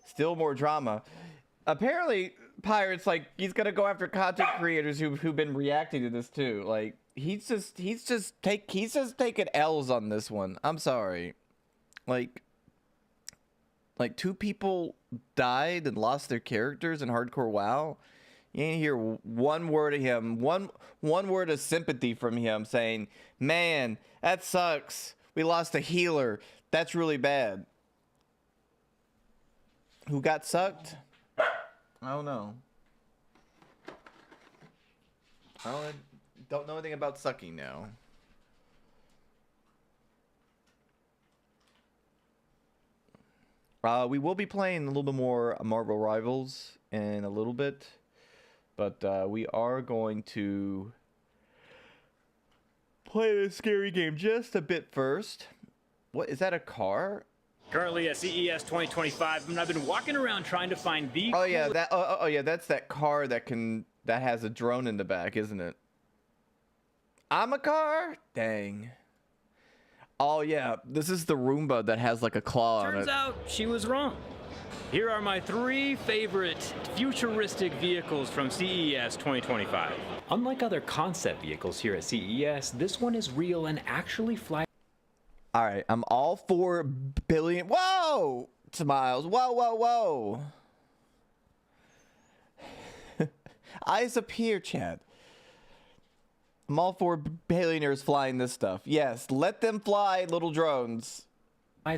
Still more drama. Apparently, Pirates, like, he's gonna go after content creators who've been reacting to this too. Like, he's just taking L's on this one. I'm sorry. Like 2 people died and lost their characters in hardcore WoW. You ain't hear one word of him, one word of sympathy from him saying, "Man, that sucks. We lost a healer. That's really bad." Who got sucked? I don't know. I don't know anything about sucking now. We will be playing a little bit more MarvelRivals in a little bit, but we are going to play this scary game just a bit first. What is that? A car? Currently at CES 2025, and I've been walking around trying to find the. Oh yeah, that. Oh yeah, that's that car that has a drone in the back, isn't it? I'm a car. Dang. Oh yeah, this is the Roomba that has like a claw on it. Turns out she was wrong. Here are my 3 favorite futuristic vehicles from CES 2025. Unlike other concept vehicles here at CES, this one is real and actually flies. All right, I'm all for billion. Whoa, Smiles. Whoa, whoa, whoa. Eyes up here, Chad. I'm all for billionaires flying this stuff. Yes, let them fly, little drones.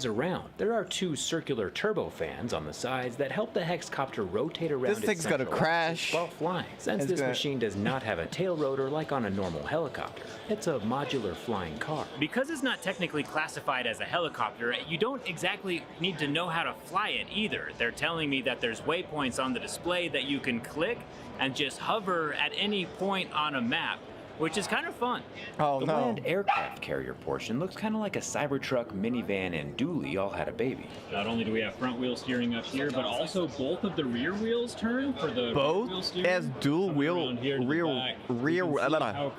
Around. There are 2 circular turbofans on the sides that help the hexcopter rotate around. This thing's gonna crash while flying. Since this machine does not have a tail rotor like on a normal helicopter, it's a modular flying car. Because it's not technically classified as a helicopter, you don't exactly need to know how to fly it either. They're telling me that there's waypoints on the display that you can click and just hover at any point on a map, which is kind of fun. Oh, the no. land aircraft carrier portion looks kind of like a Cybertruck, minivan, and dually all had a baby. Not only do we have front wheel steering up here, but also both of the rear wheels turn for the both wheel steering. as dual wheel rear. How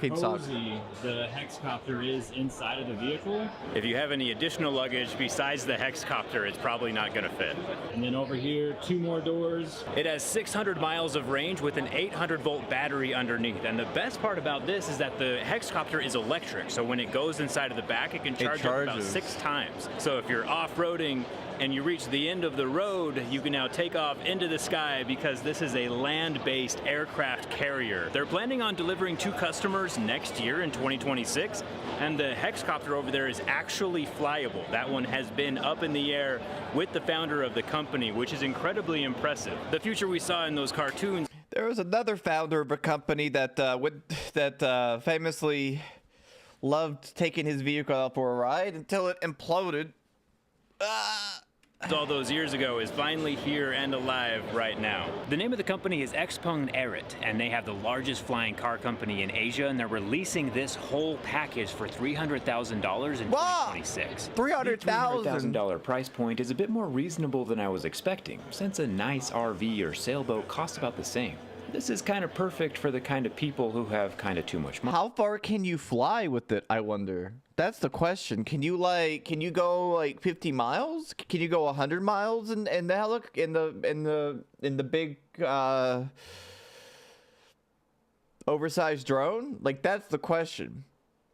cozy the hexcopter is inside of the vehicle. If you have any additional luggage besides the hexcopter, it's probably not going to fit. And then over here, 2 more doors. It has 600 miles of range with an 800-volt battery underneath. And the best part about this is that the hexcopter is electric, so when it goes inside of the back, it can charge up about 6 times. So if you're off-roading and you reach the end of the road, you can now take off into the sky because this is a land-based aircraft carrier. They're planning on delivering to customers next year in 2026, and the hexcopter over there is actually flyable. That one has been up in the air with the founder of the company, which is incredibly impressive. The future we saw in those cartoons. There was another founder of a company that famously loved taking his vehicle out for a ride until it imploded. All those years ago is finally here and alive right now. The name of the company is Xpeng Erit, and they have the largest flying car company in Asia, and they're releasing this whole package for $300,000 in 2026. $300,000. $300,000 price point is a bit more reasonable than I was expecting, since a nice RV or sailboat costs about the same. This is kind of perfect for the kind of people who have kind of too much money. How far can you fly with it, I wonder? That's the question. Can you go like 50 miles? Can you go 100 miles in the big oversized drone? Like, that's the question.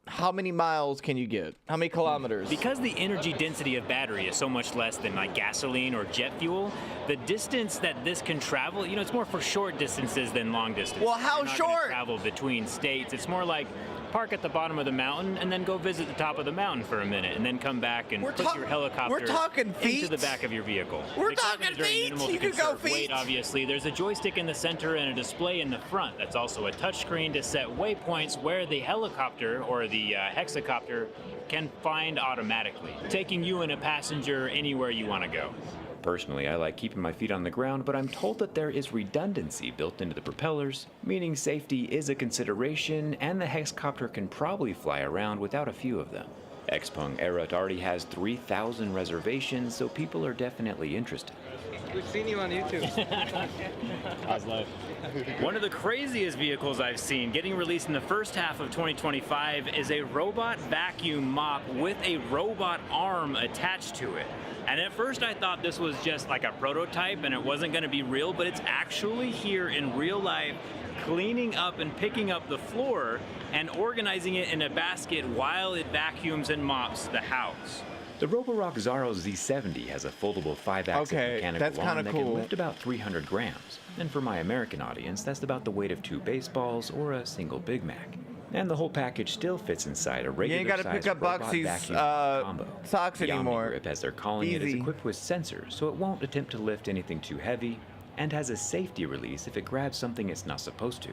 How many miles can you get? How many kilometers? Because the energy density of battery is so much less than like gasoline or jet fuel, the distance that this can travel, you know, it's more for short distances than long distance. Well, how short? Travel between states. It's more like park at the bottom of the mountain and then go visit the top of the mountain for a minute and then come back and put your helicopter into the back of your vehicle. We're talking feet. You can go feet. Weight, obviously, there's a joystick in the center and a display in the front. That's also a touchscreen to set waypoints where the helicopter or the hexacopter can find automatically, taking you and a passenger anywhere you want to go. Personally, I like keeping my feet on the ground, but I'm told that there is redundancy built into the propellers, meaning safety is a consideration, and the hexcopter can probably fly around without a few of them. Xpeng Erit already has 3,000 reservations, so people are definitely interested. We've seen you on YouTube. How's life? One of the craziest vehicles I've seen getting released in the first half of 2025 is a robot vacuum mop with a robot arm attached to it. And at first I thought this was just like a prototype and it wasn't going to be real, but it's actually here in real life, cleaning up and picking up the floor and organizing it in a basket while it vacuums and mops the house. The Roborock Zaro Z70 has a foldable 5-axis mechanical arm that can lift about 300 grams. And for my American audience, that's about the weight of 2 baseballs or a single Big Mac. And the whole package still fits inside a regular you ain't gotta pick up Boxy's combo. socks the anymore. Omnigrip, as they're calling it, is equipped with sensors, so it won't attempt to lift anything too heavy, and has a safety release if it grabs something it's not supposed to.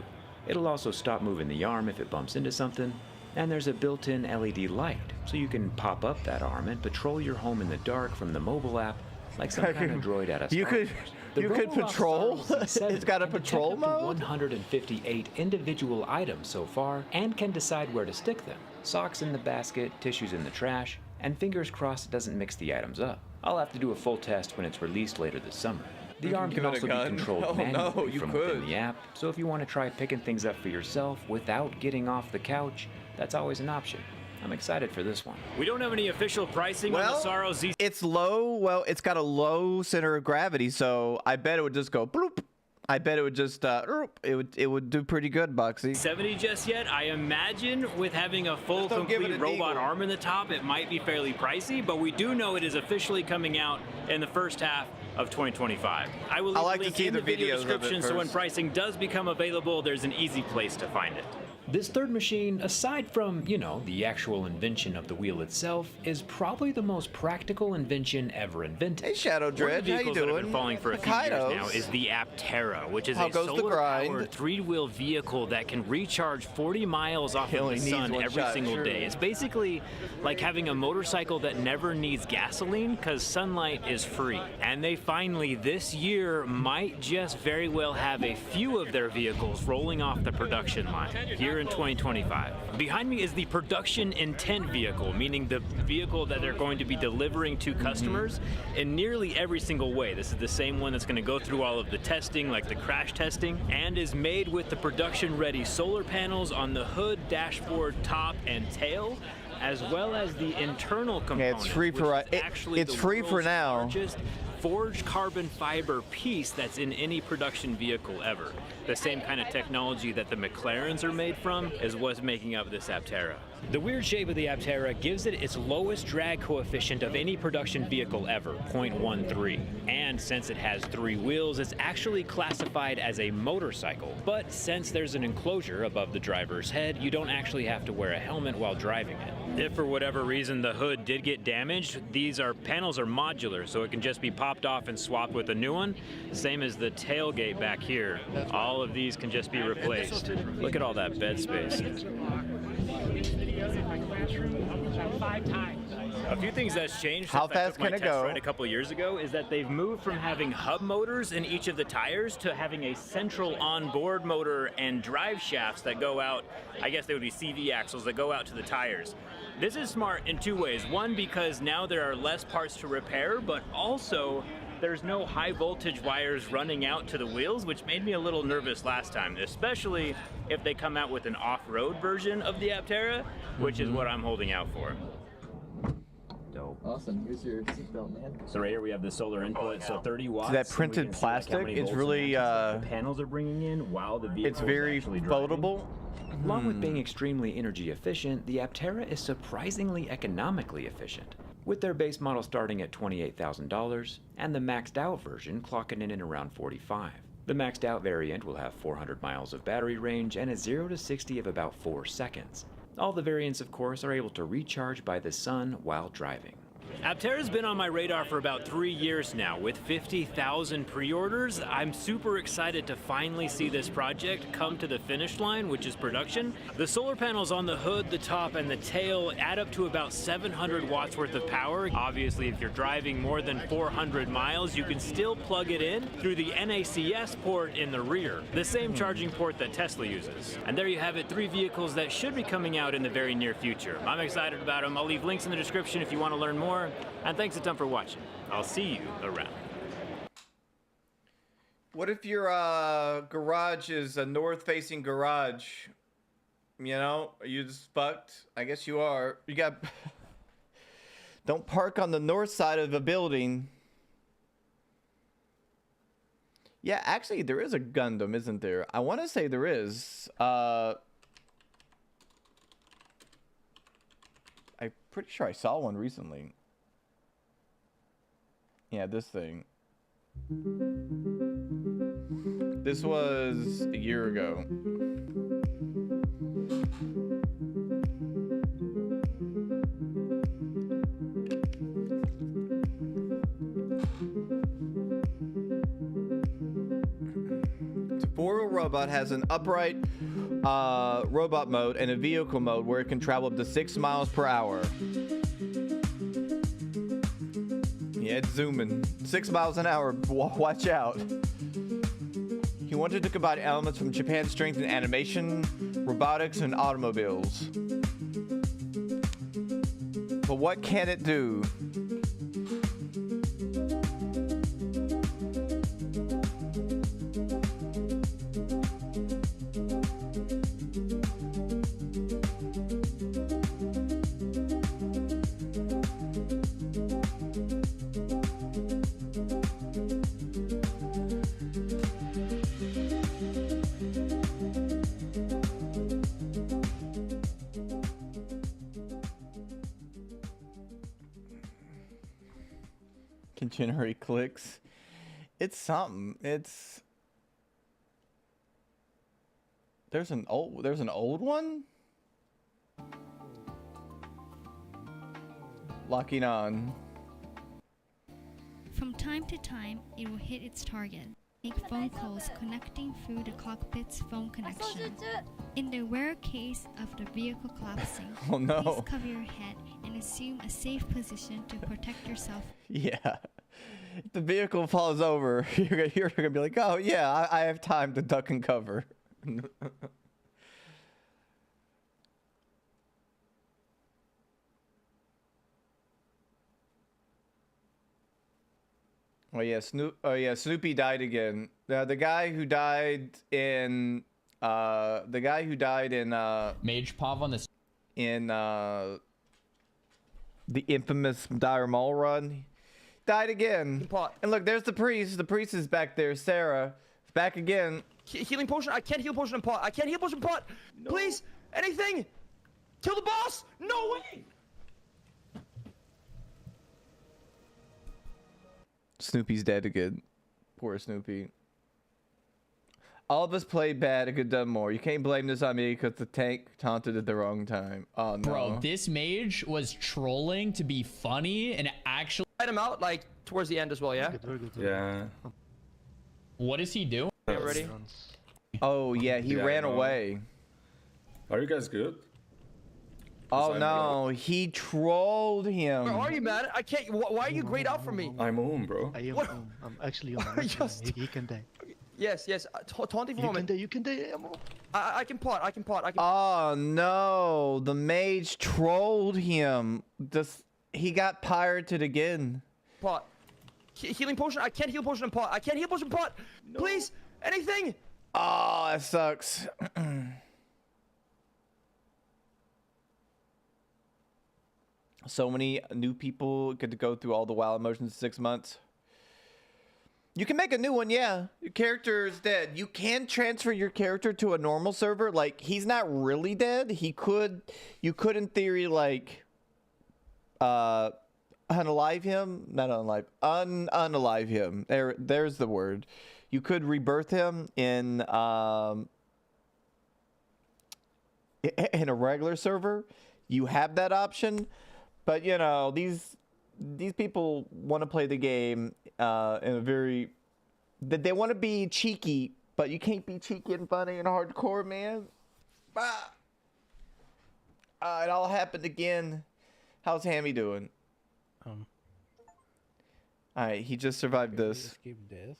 It'll also stop moving the arm if it bumps into something, and there's a built-in LED light, so you can pop up that arm and patrol your home in the dark from the mobile app like some kind of droid at a Star Wars. You could patrol? It's got a patrol mode? 158 individual items so far, and can decide where to stick them. Socks in the basket, tissues in the trash, and fingers crossed it doesn't mix the items up. I'll have to do a full test when it's released later this summer. The arm can also be controlled manually from within the app, so if you want to try picking things up for yourself without getting off the couch, that's always an option. I'm excited for this one. We don't have any official pricing on the Zaro Z. It's low. Well, it's got a low center of gravity, so I bet it would just go bloop. I bet it would just it would do pretty good, Boxy. 70 just yet. I imagine with having a full complete robot arm in the top, it might be fairly pricey, but we do know it is officially coming out in the first half of 2025. I will leave a link in the video description, so when pricing does become available, there's an easy place to find it. This third machine, aside from, you know, the actual invention of the wheel itself, is probably the most practical invention ever invented. Hey, Shadow Dredge, how you doing? That have been falling for a few years now is the Aptera, which is a solar-powered 3-wheel vehicle that can recharge 40 miles off of the sun every single day. It's basically like having a motorcycle that never needs gasoline because sunlight is free. And they finally, this year, might just very well have a few of their vehicles rolling off the production line here in 2025. Behind me is the production intent vehicle, meaning the vehicle that they're going to be delivering to customers in nearly every single way. This is the same one that's going to go through all of the testing, like the crash testing, and is made with the production-ready solar panels on the hood, dashboard, top, and tail, as well as the internal components. Yeah, it's free for it's free for now. Forged carbon fiber piece that's in any production vehicle ever. The same kind of technology that the McLarens are made from is what's making up this Aptera. The weird shape of the Aptera gives it its lowest drag coefficient of any production vehicle ever, 0.13. And since it has 3 wheels, it's actually classified as a motorcycle. But since there's an enclosure above the driver's head, you don't actually have to wear a helmet while driving it. If for whatever reason the hood did get damaged, panels are modular, so it can just be popped off and swapped with a new one. Same as the tailgate back here. All of these can just be replaced. Look at all that bed space. A few things that's changed How fast can it go? A couple years ago is that they've moved from having hub motors in each of the tires to having a central onboard motor and drive shafts that go out. I guess they would be CV axles that go out to the tires. This is smart in 2 ways. One, because now there are less parts to repair, but also there's no high voltage wires running out to the wheels, which made me a little nervous last time, especially if they come out with an off-road version of the Aptera, which is what I'm holding out for. Dope. Awesome. Here's your seatbelt, man. So right here we have the solar input, so 30 watts. That printed plastic, it's really the panels are bringing in while the vehicle it's very foldable. Along with being extremely energy efficient, the Aptera is surprisingly economically efficient, with their base model starting at $28,000 and the maxed out version clocking in around $45,000. The maxed out variant will have 400 miles of battery range and a 0 to 60 of about 4 seconds. All the variants, of course, are able to recharge by the sun while driving. Aptera's been on my radar for about 3 years now. With 50,000 pre-orders, I'm super excited to finally see this project come to the finish line, which is production. The solar panels on the hood, the top, and the tail add up to about 700 watts worth of power. Obviously, if you're driving more than 400 miles, you can still plug it in through the NACS port in the rear, the same charging port that Tesla uses. And there you have it, 3 vehicles that should be coming out in the very near future. I'm excited about them. I'll leave links in the description if you want to learn more. And thanks a ton for watching. I'll see you around. What if your garage is a north-facing garage? You know, are you just fucked? I guess you are. You got Don't park on the north side of a building. Yeah, actually, there is a Gundam, isn't there? I want to say there is. I'm pretty sure I saw one recently. Yeah, this thing. This was a year ago. Warcraft robot has an upright robot mode and a vehicle mode where it can travel up to 6 miles per hour. Yeah, it's zooming. 6 miles an hour. Watch out. He wanted to combine elements from Japan's strength in animation, robotics, and automobiles. But what can it do? Can generate clicks. It's something. It's there's an old one. Locking on. From time to time, it will hit its target. Make phone calls connecting through the cockpit's phone connection. In the rare case of the vehicle collapsing, Oh no. please cover your head and assume a safe position to protect yourself. Yeah. If the vehicle falls over, you're gonna be like, oh yeah, I have time to duck and cover. Oh yeah, Snoopy died again. The guy who died in Mage Pav on this. in the infamous Dire Maul run died again. And look, there's the priest. The priest is back there. Sarah, back again. Healing potion. I can't heal potion in pot. I can't heal potion in pot. No. Please, anything. Kill the boss. No way. Snoopy's dead again. Poor Snoopy. All of us played bad and could have done more. You can't blame this on me because the tank taunted at the wrong time. Oh no. Bro, this mage was trolling to be funny and actually. Light him out like towards the end as well, yeah? Very good. Yeah. What is he doing? Get ready. Oh yeah, he ran away. Are you guys good? Oh no, he trolled him. Where are you, man? I can't. Why are you grayed out from me? I'm home, bro. I am home. I'm actually on. He can die. Yes, yes. Taunting for a moment. You can die. I'm home. I can pot. I can pot. Oh no, the mage trolled him. He got pirated again. Pot. Healing potion. I can't heal potion in pot. I can't heal potion in pot. No. Please, anything. Oh, that sucks. So many new people get to go through all the WoW emotions in 6 months. You can make a new one, yeah. Your character is dead. You can transfer your character to a normal server. Like, he's not really dead. You could in theory, like, unalive him. Not unalive. Unalive him. There's the word. You could rebirth him in a regular server. You have that option. But, you know, these people want to play the game in a very... They want to be cheeky, but you can't be cheeky and funny and hardcore, man. It all happened again. How's Hammy doing? Alright, he just survived this. Escape death.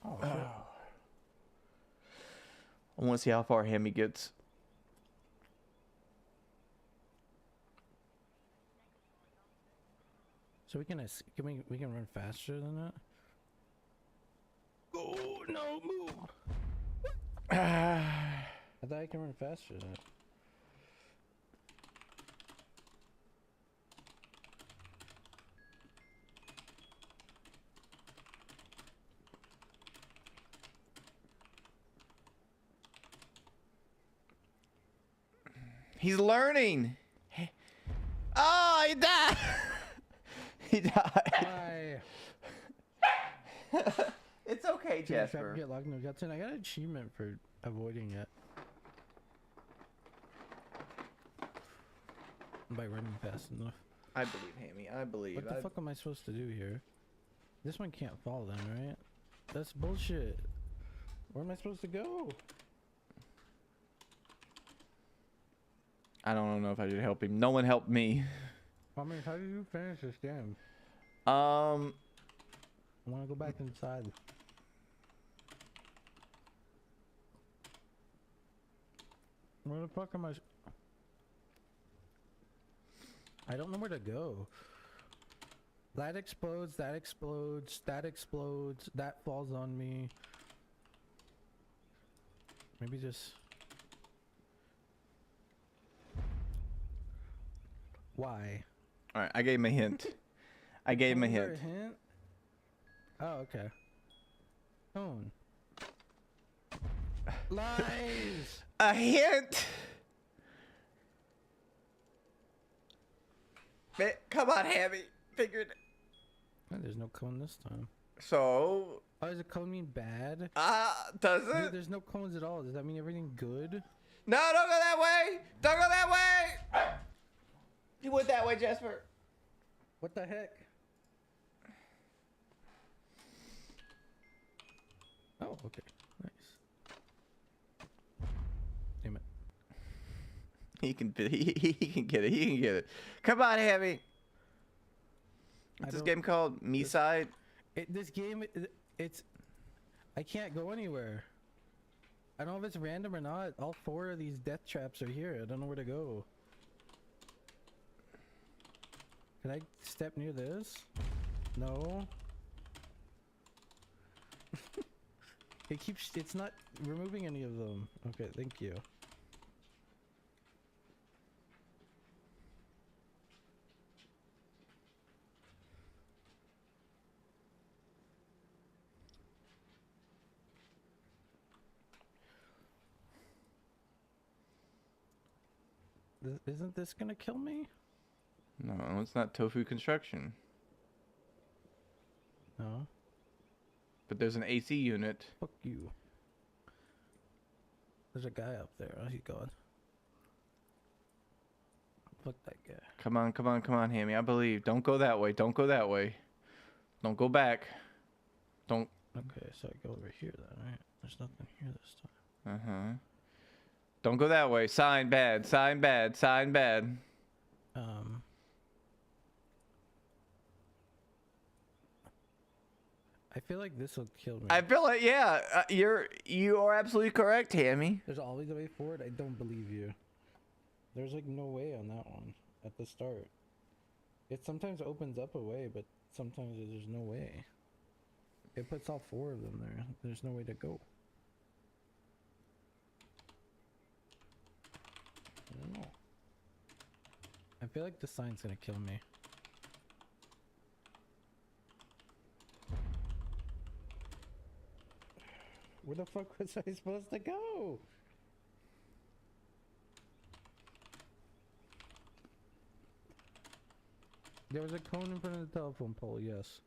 Oh, I want to see how far Hammy gets. So we can run faster than that. Oh no, move. I thought I can run faster than that. He's learning. Oh, he died. He died. It's okay, Jasper. Get locked in the guts, and I got an achievement for avoiding it. By running fast enough. I believe, Hammy. I believe. What the fuck am I supposed to do here? This one can't fall then, right? That's bullshit. Where am I supposed to go? I don't know if I should help him. No one helped me. I mean, how did you finish this game? I want to go back inside. Where the fuck am I? I don't know where to go. That explodes, that explodes, that explodes, that falls on me. Maybe just... Why? Alright, I gave him a hint. I gave him a hint. Oh, okay. Cone. Lies! A hint! Man, come on, Hammy. Figured. Oh, there's no cone this time. So. Oh, does a cone mean bad? Does it? Dude, there's no cones at all. Does that mean everything good? No, don't go that way! Don't go that way! You went that way, Jasper. What the heck? Oh, okay. Nice. Damn it. He can get it. He can get it. Come on, Hammy. What's this game called? Me-side? This game, it's... I can't go anywhere. I don't know if it's random or not. All 4 of these death traps are here. I don't know where to go. Can I step near this? No. It keeps... It's not removing any of them. Okay, thank you. Isn't this gonna kill me? No, it's not tofu construction. No. But there's an AC unit. Fuck you. There's a guy up there. Oh, he's gone. Fuck that guy. Come on, come on, come on, Hammy. I believe. Don't go that way. Don't go that way. Don't go back. Don't. Okay, so I go over here then, right? There's nothing here this time. Uh-huh. Don't go that way. Sign bad. Sign bad. Sign bad. I feel like this will kill me. I feel like, yeah, you are absolutely correct, Hammy. There's always a way forward. I don't believe you. There's like no way on that one at the start. It sometimes opens up a way, but sometimes there's no way. It puts all 4 of them there. There's no way to go. I don't know. I feel like the sign's gonna kill me. Where the fuck was I supposed to go? There was a cone in front of the telephone pole, yes.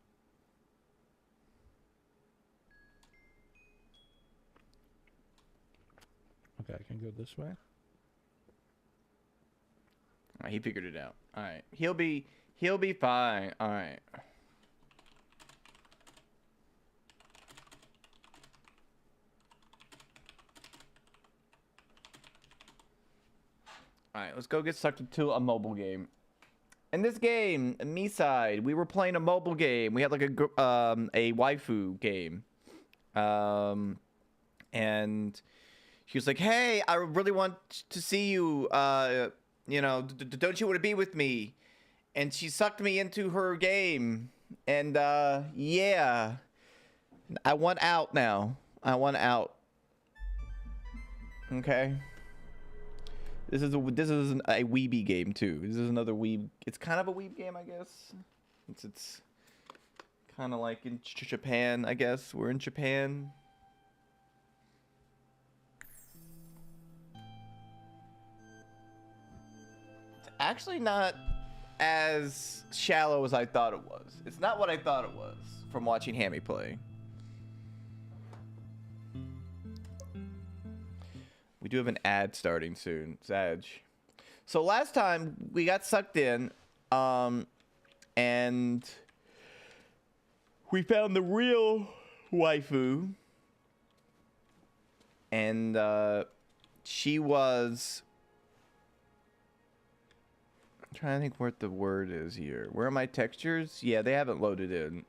Okay, I can go this way. Alright, he figured it out. Alright. He'll be fine. Alright. Alright, let's go get sucked into a mobile game. In this game, Me-side, we were playing a mobile game. We had like a waifu game. And she was like, hey, I really want to see you, you know, don't you want to be with me? And she sucked me into her game. And, yeah. I want out now. I want out. Okay. This is a weeby game too. This is another weeb. It's kind of a weeb game, I guess. It's kind of like in Japan, I guess. We're in Japan. actually not as shallow as I thought it was. It's not what I thought it was from watching Hammy play. We do have an ad starting soon, Zaj. So last time we got sucked in, and we found the real waifu, and she was. I'm trying to think what the word is here. Where are my textures? Yeah, they haven't loaded in.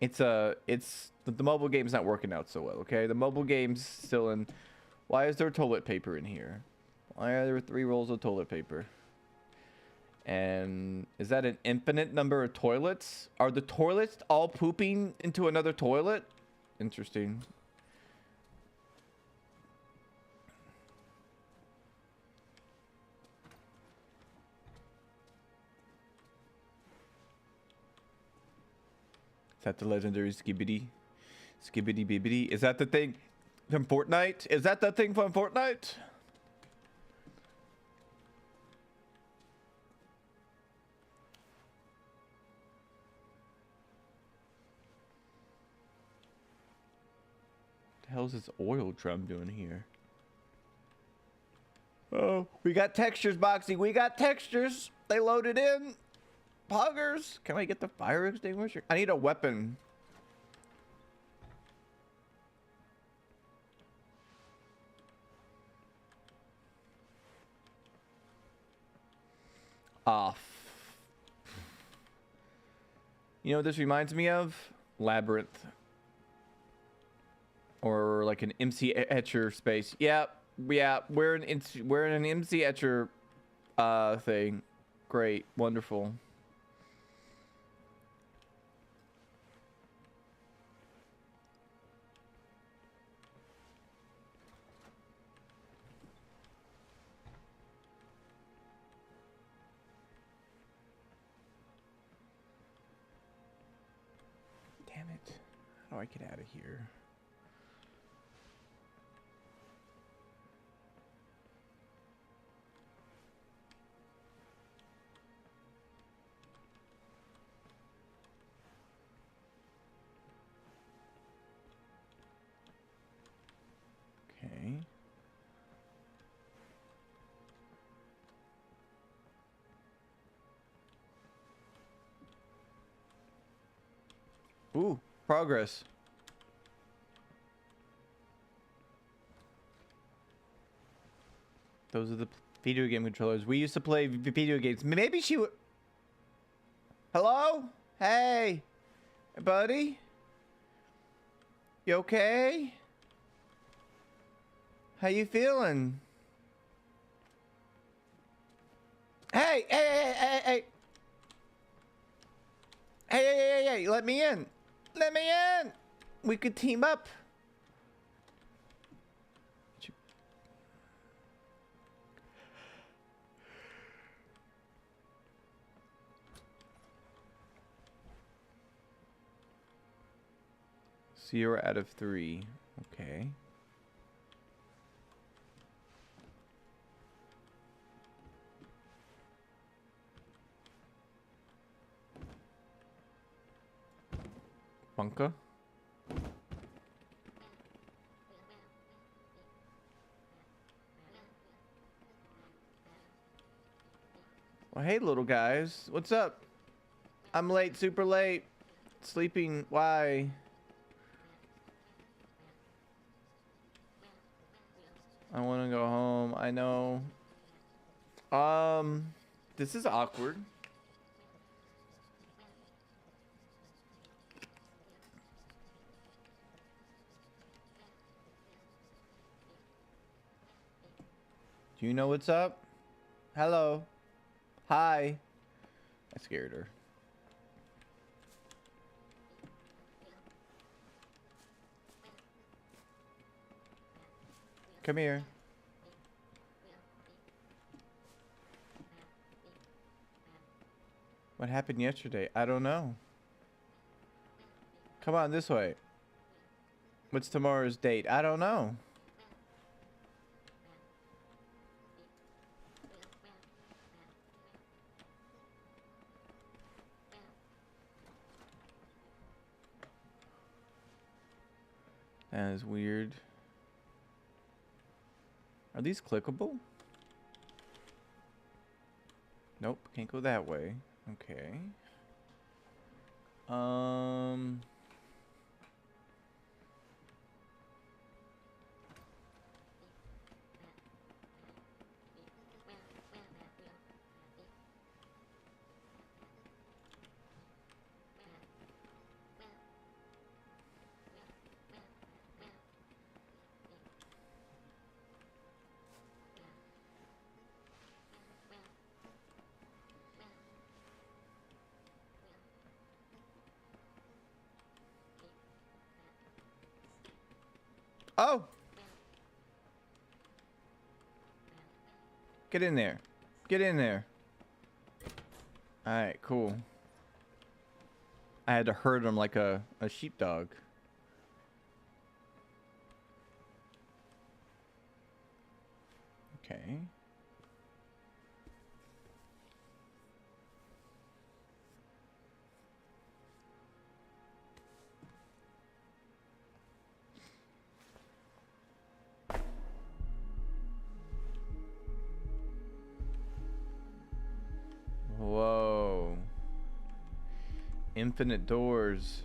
It's the mobile game's not working out so well, okay? The mobile game's still in. Why is there toilet paper in here? Why are there 3 rolls of toilet paper? And is that an infinite number of toilets? Are the toilets all pooping into another toilet? Interesting. Is that the legendary Skibidi? Skibidi Bibbidi? Is that the thing from Fortnite? Is that the thing from Fortnite? What the hell is this oil drum doing here? Oh, we got textures, Boxy. We got textures. They loaded in. Poggers. Can I get the fire extinguisher? I need a weapon. Off. You know what this reminds me of? Labyrinth. Or like an MC Etcher space. Yeah, we're in an MC Etcher thing. Great, wonderful. Damn it. How do I get out of here? Okay. Ooh, progress. Those are the video game controllers. We used to play video games. Maybe she would. Hello? Hey, buddy? You okay? How you feeling? Hey, hey, hey, hey, hey. Hey, hey, hey, hey, let me in. Let me in. We could team up. Zero out of 3. Okay. Bunker. Well, hey, little guys. What's up? I'm late, super late. Sleeping. Why? I want to go home. I know. This is awkward. Do you know what's up? Hello. Hi. I scared her. Come here. What happened yesterday? I don't know. Come on this way. What's tomorrow's date? I don't know. That is weird. Are these clickable? Nope, can't go that way. Okay. Oh! Get in there. Get in there. Alright, cool. I had to herd him like a sheepdog. Okay. Whoa. Infinite doors.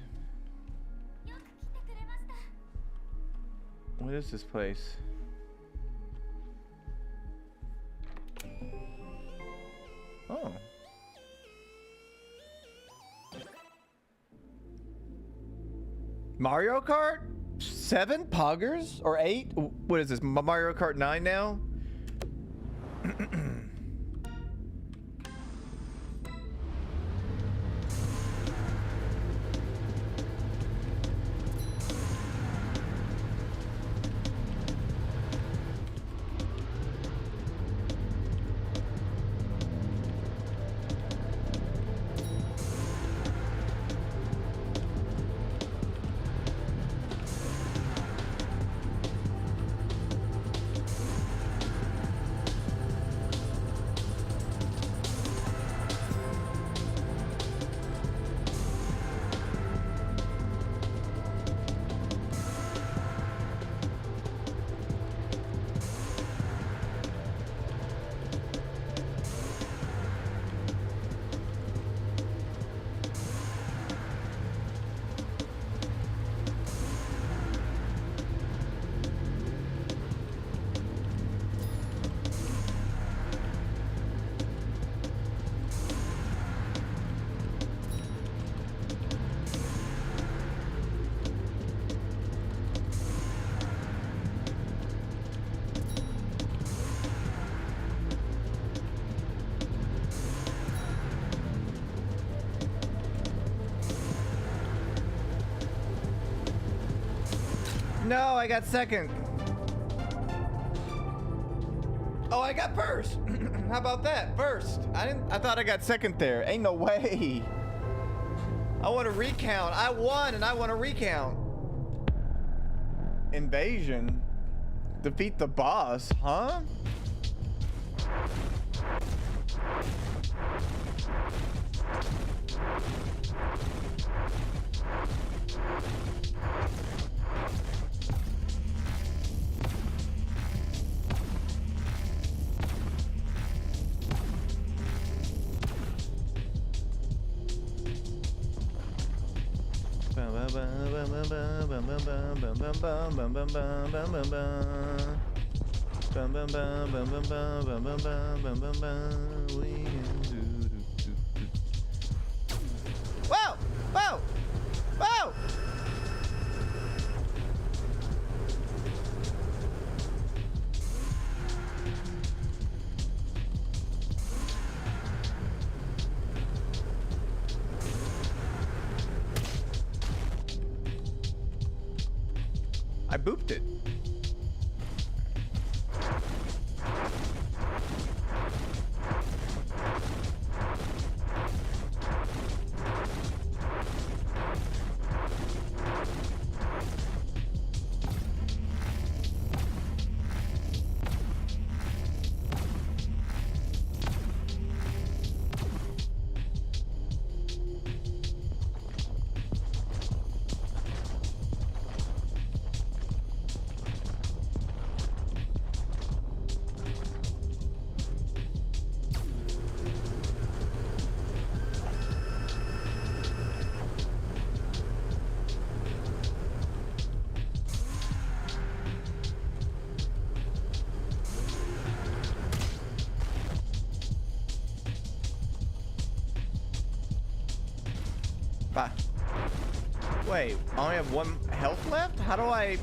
What is this place? Oh. Mario Kart? 7 poggers? Or 8? What is this? Mario Kart 9 now? No, I got second. Oh, I got first. How about that? First. I thought I got second there. Ain't no way. I want to recount. I won and I want to recount. Invasion. Defeat the boss, huh? Whoa! Whoa! Whoa! I booped it. Bye. Wait, I only have 1 health left? How do I...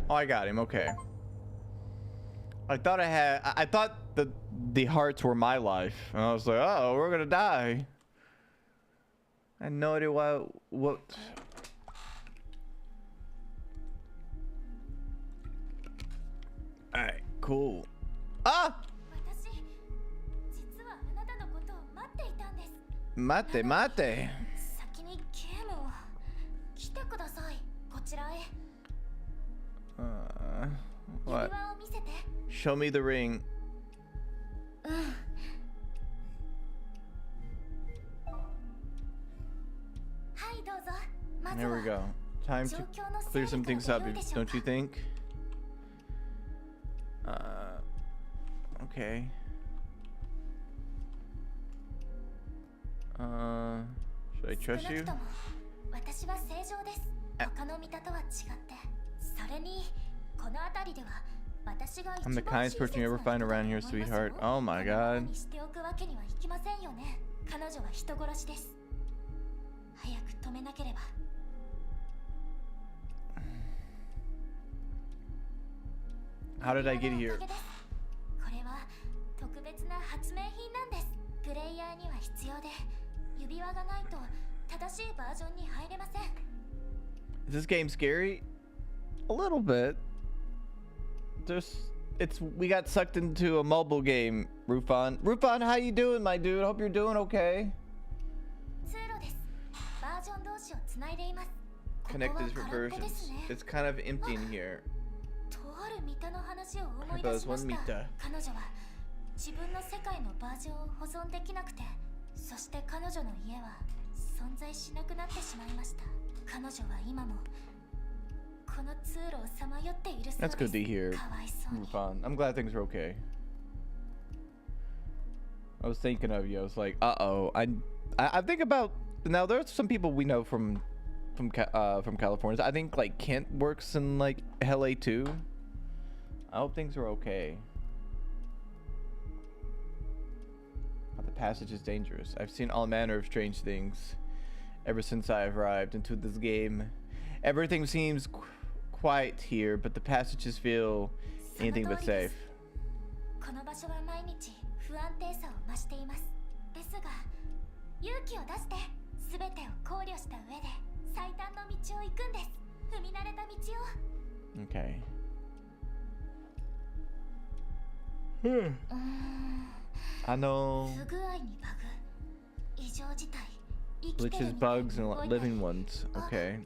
Oh, I got him. Okay. I thought I thought the hearts were my life, and I was like, oh, we're gonna die. I had no idea what. All right, cool. Ah! Mate, mate. What? Show me the ring. There we go. Time to clear some things up, don't you think? Okay. Should I trust you? I'm the kindest person you ever find around here, sweetheart. Oh my god. How did I get here? Is this game scary? A little bit. We got sucked into a mobile game, Rufan. Rufan, how you doing, my dude? Hope you're doing okay. Connected for versions. It's kind of empty in here. There's one Mita. That's good to hear, Rufan. I'm glad things are okay. I was thinking of you. I was like, uh-oh. I think about now. There's some people we know from California. I think like Kent works in like LA too. I hope things are okay. The passage is dangerous. I've seen all manner of strange things ever since I arrived into this game. Everything seems quiet here, but the passages feel anything but safe. Okay. I know. Glitches, bugs, and living ones. Okay.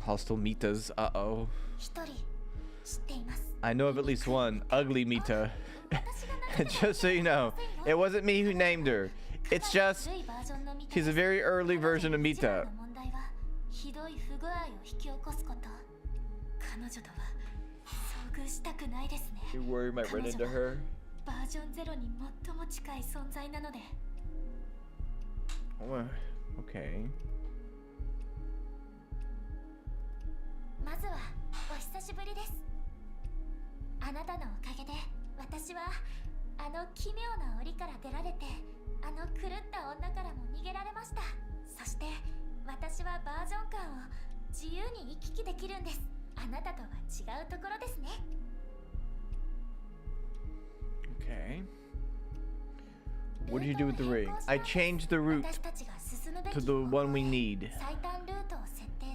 Hostile Mitas. Uh-oh. I know of at least one ugly Mita. Just so you know, it wasn't me who named her. It's just she's a very early version of Mita. You worry you might run into her? Oh, okay. Okay. What did you do with the ring? I changed the route to the one we need.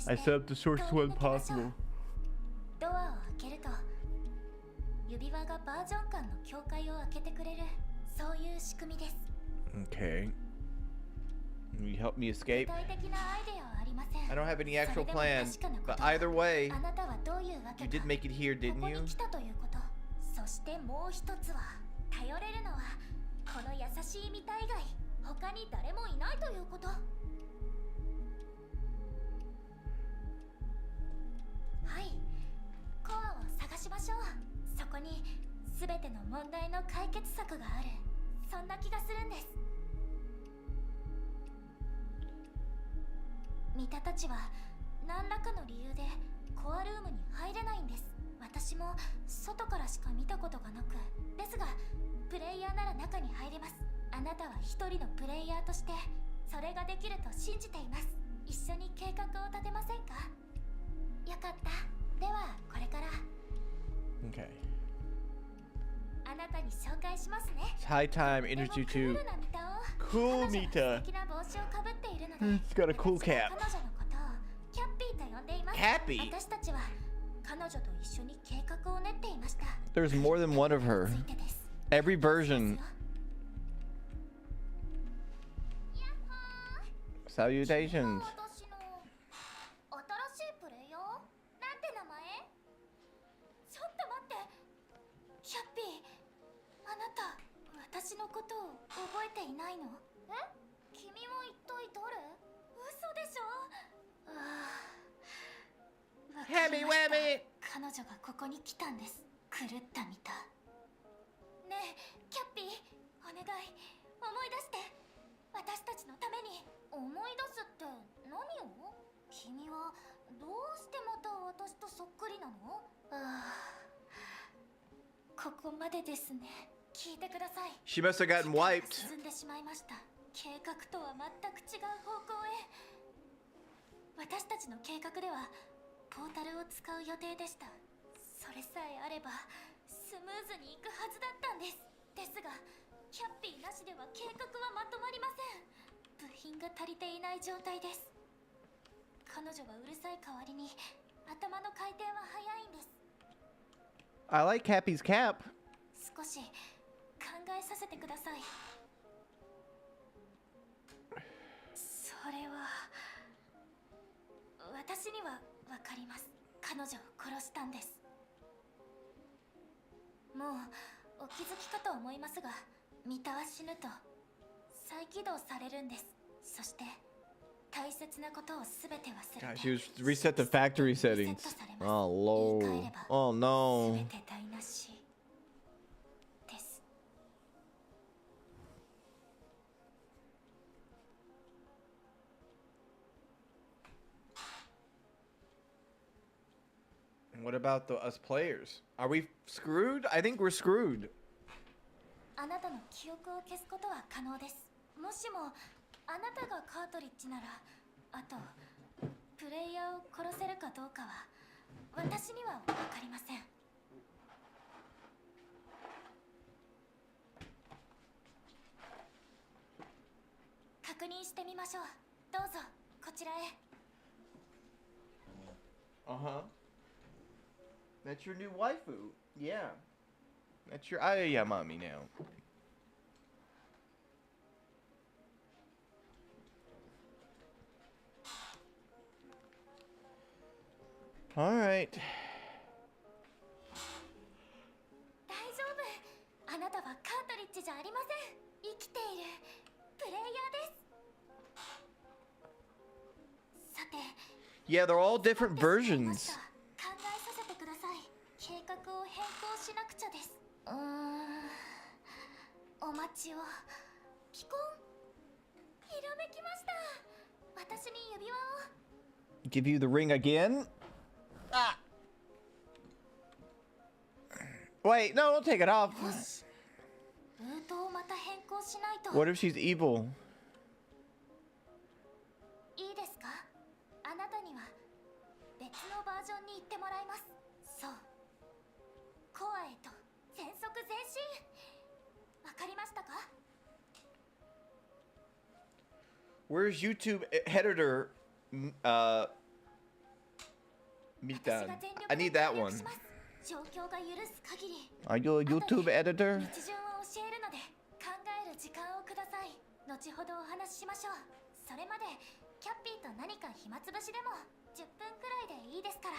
I set up the shortest one possible. Okay. Will you help me escape? I don't have any actual plan, but either way, you did make it here, didn't you? そしてもう一つは頼れるのはこの優しいミタ以外他に誰もいないということ。はい、コアを探しましょう。そこに全ての問題の解決策がある。そんな気がするんです。ミタたちは何らかの理由でコアルームに入れないんです。私も外からしか見たことがなく、ですがプレイヤーなら中に入れます。あなたは一人のプレイヤーとしてそれができると信じています。一緒に計画を立てませんか？よかった。ではこれから。 Okay. あなたに紹介しますね。It's high time introduce you to Cool Mita. It's got a cool cap. Cappy? There's more than one of her. Every version. Salutations. 私のことを覚えていないの？え？君は一体誰？嘘でしょ？ヘビウェビ！彼女がここに来たんです。狂ったみた。ねえ、キャッピー、お願い、思い出して。私たちのために。思い出すって何を？君はどうしてまた私とそっくりなの？ここまでですね。聞いてください。 She must have gotten wiped. 進んでしまいました。計画とは全く違う方向へ。私たちの計画ではポータルを使う予定でした。それさえあればスムーズにいくはずだったんです。ですがキャッピーなしでは計画はまとまりません。部品が足りていない状態です。彼女がうるさい代わりに頭の回転は速いんです。 I like Cappy's cap. 少し考えさせてください。それは私にはわかります。彼女を殺したんです。もうお気づきかと思いますが、ミタは死ぬと再起動されるんです。そして大切なことをすべて忘れ God, て she was reset the factory settings. Oh lord. Oh no. 全て台無しです。 What about us players? Are we screwed? I think we're screwed. あなたの記憶を消すことは可能です。もしもあなたがカートリッジなら、あとプレイヤーを殺せるかどうかは私にはわかりません。確認してみましょう。どうぞこちらへ。 Uh-huh. That's your new waifu. Yeah. That's your Ayaya mommy now. All right. 大丈夫。あなたはカートリッジじゃありません。生きているプレイヤーです。さて。 Yeah, they're all different versions. 考えさせてください。計画を変更しなくちゃです。お待ちを。ピコン。ひらめきました。私に指輪を。 Give you the ring again? Ah. Wait, no, don't take it off. ルートをまた変更しないと。 What if she's evil? いいですか？あなたには別のバージョンに行ってもらいます。そう。コアへと全速前進。わかりましたか？ Where's YouTube editor? Mita. I need that one. 状況が許す限り。 Are you a YouTube editor? 日常を教えるので考える時間をください。後ほどお話ししましょう。それまでキャッピーと何か暇つぶしでも10分くらいでいいですから。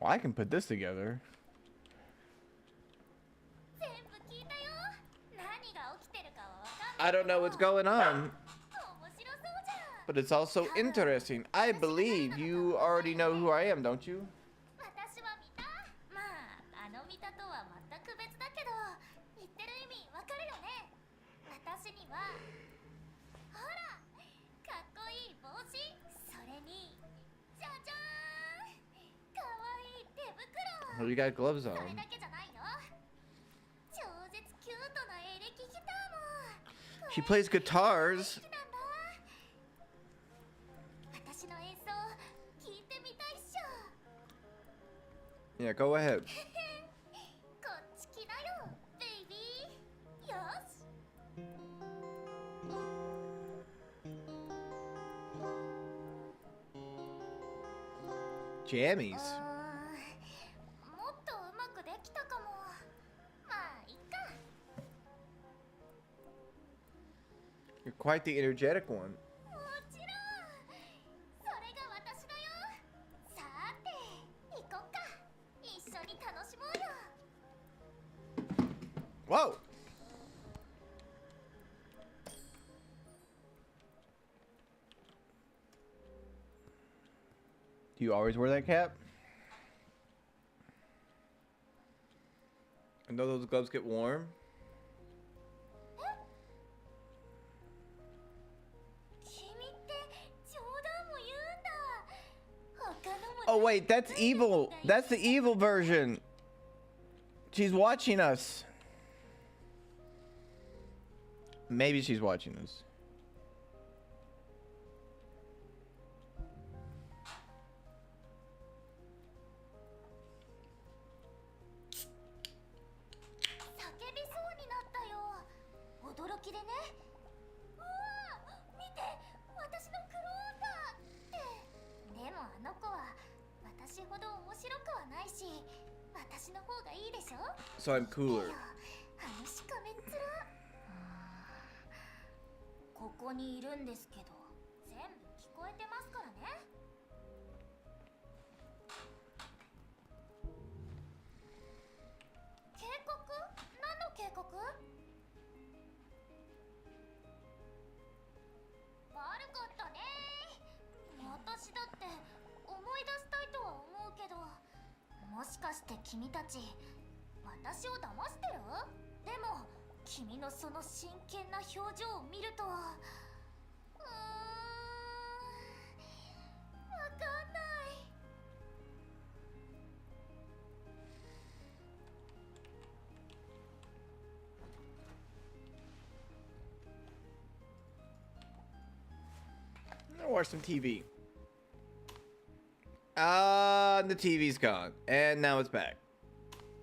Well, I can put this together. I don't know what's going on, but it's also interesting. I believe you already know who I am, don't you? 私は見た。まあ、見たとは全く別だけど、言ってる意味わかるよね。私には、ほら、かっこいい帽子、それに、じゃじゃーん、かわいい手袋。 Oh, you got gloves on. それだけじゃないよ。超絶キュートなエレキギターも。 She plays guitars. 私の演奏聞いてみたいっしょ。 Yeah, go ahead. こっち来なよ、ベイビー。よし。 Jammies. もっとうまくできたかも。まあ、いっか。 You're quite the energetic one. もちろん。それが私だよ。さーて、行こっか。一緒に楽しもうよ。 Whoa! Do you always wear that cap? I know those gloves get warm. 君って冗談も言うんだ。他のも Oh wait, that's evil. That's the evil version. She's watching us. Maybe she's watching us. 叫びそうになったよ。驚きでね。うわあ、見て、私のクローンだって。でもあの子は私ほど面白くはないし、私の方がいいでしょ。 So I'm cooler. あのしかめっ面。ここにいるんですけど、全部聞こえてますからね。警告？何の警告？悪かったね。私だって思い出したいとは思うけど、もしかして君たち私を騙してる？でも君のその真剣な表情を見ると、わかんない。I'm gonna watch some TV. The TV's gone. And now it's back.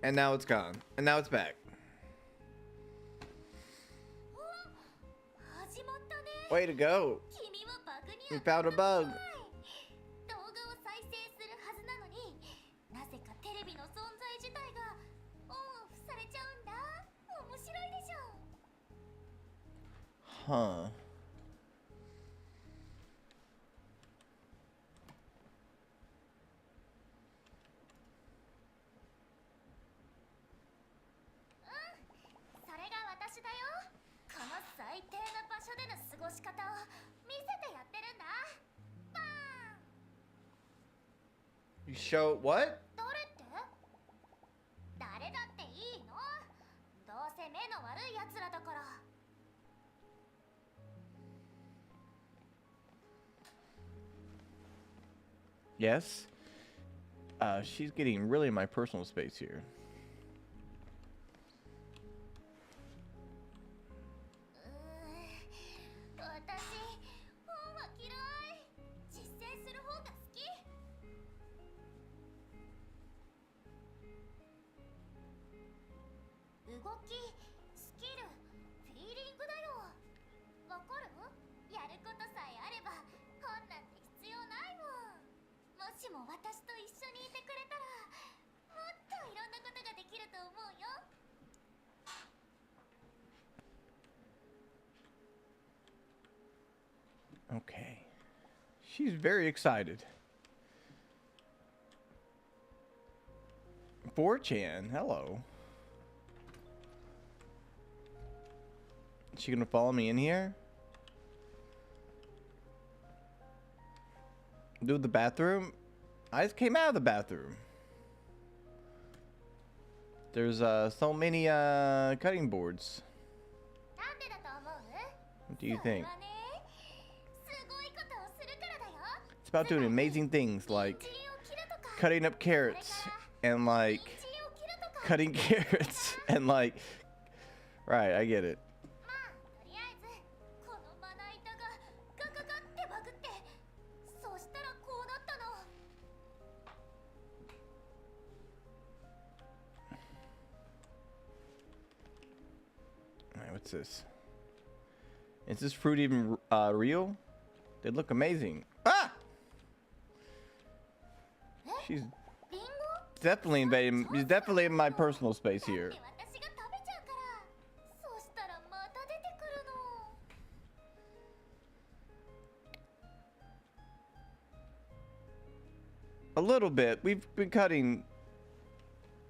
And now it's gone. And now it's back. 始まったね。 Way to go. 君はバグに We found a bug. 動画を再生するはずなのに、なぜかテレビの存在自体がオンオフされちゃうんだ。面白いでしょ。 Huh. それが私だよ。この最低な場所での過ごし方を見せてやってるんだ。バーン。 You show what? 誰って？誰だっていいの？どうせ目の悪い奴らだから。 Yes. She's getting really in my personal space here. 私、本は嫌い。実践する方が好き。きスキルフィーリングだよ。わかる？やることさえあれば本なんて必要ないもん。もしも私と一緒にいてくれたらもっといろんなことができると思うよ。 Okay. She's very excited. 4chan, hello. Is she gonna follow me in here? Do the bathroom? I just came out of the bathroom. There's so many cutting boards. What do you think? It's about doing amazing things like cutting up carrots and like cutting carrots and like, right, I get it. Alright, what's this? Is this fruit even real? They look amazing. Ah! She's definitely invading. She's definitely in my personal space here. A little bit. We've been cutting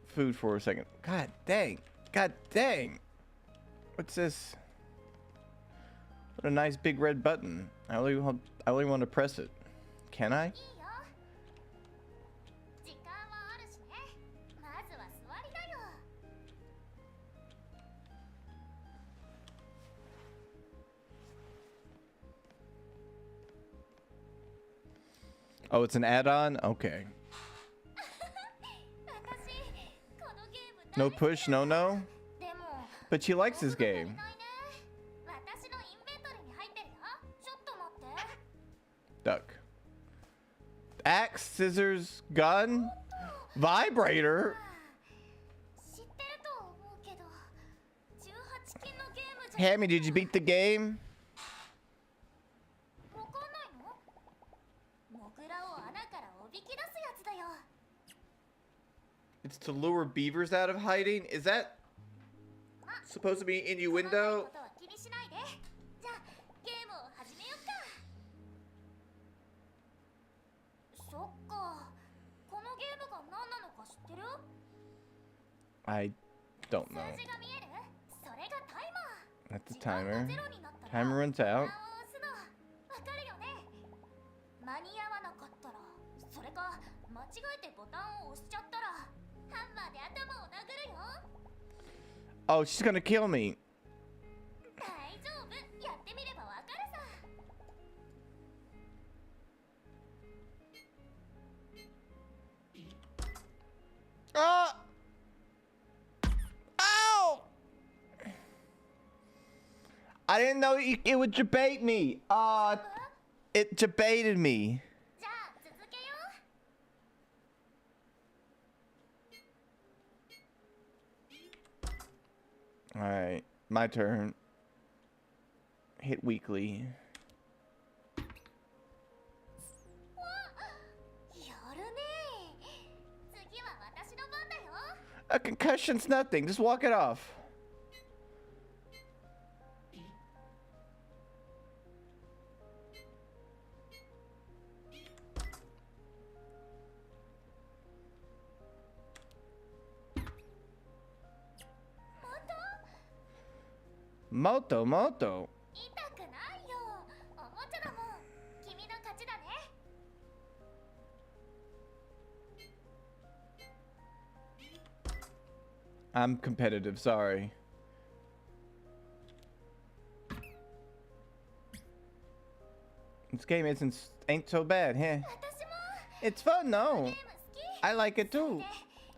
food for a second. God dang. God dang. What's this? What a nice big red button. I only want to press it. Can I? Oh, it's an add-on? Okay. No push, no. But she likes this game. Duck. Axe, scissors, gun, vibrator. Hammy, did you beat the game? It's to lure beavers out of hiding? Is that supposed to be innuendo? I don't know. That's the timer. Timer runs out. Oh, she's gonna kill me. Ah! Ow! I didn't know it would debate me. It debated me. Alright, my turn. Hit weekly. A concussion's nothing, just walk it off. Moto. I'm competitive, sorry. This game ain't so bad, huh? It's fun, though. I like it too.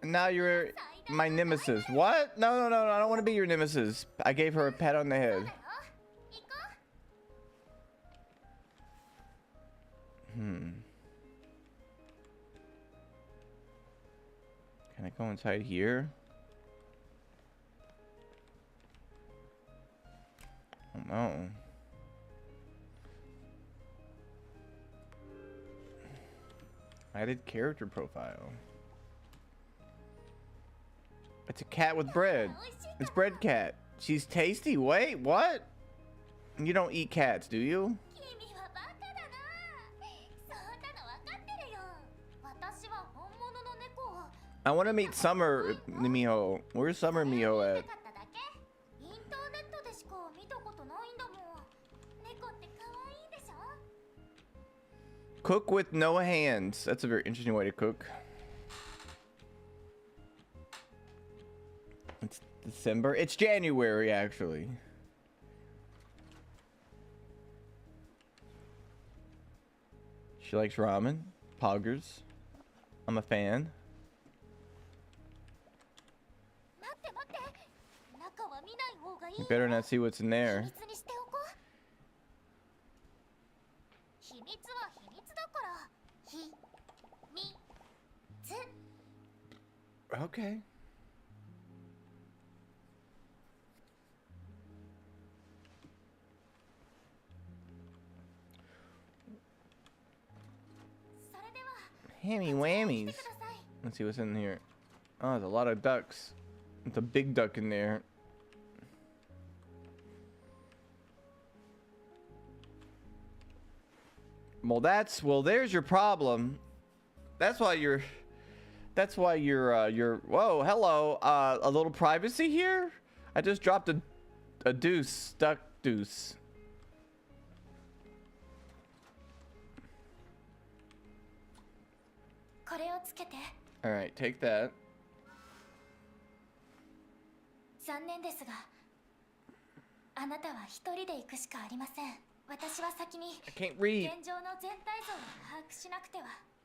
Now you're my nemesis. What? No, I don't want to be your nemesis. I gave her a pat on the head. Can I go inside here? Oh. Added character profile. It's a cat with bread. It's bread cat. She's tasty. Wait, what? You don't eat cats, do you? I want to meet Summer Miho. Where's Summer Miho at? Cook with no hands. That's a very interesting way to cook. It's December. It's January, actually. She likes ramen. Poggers. I'm a fan. You better not see what's in there. Okay. Hammy whammies. Let's see what's in here. Oh, there's a lot of ducks. It's a big duck in there. Well, there's your problem. That's why you're whoa, hello. A little privacy here? I just dropped a deuce, duck deuce. All right, take that. I can't read.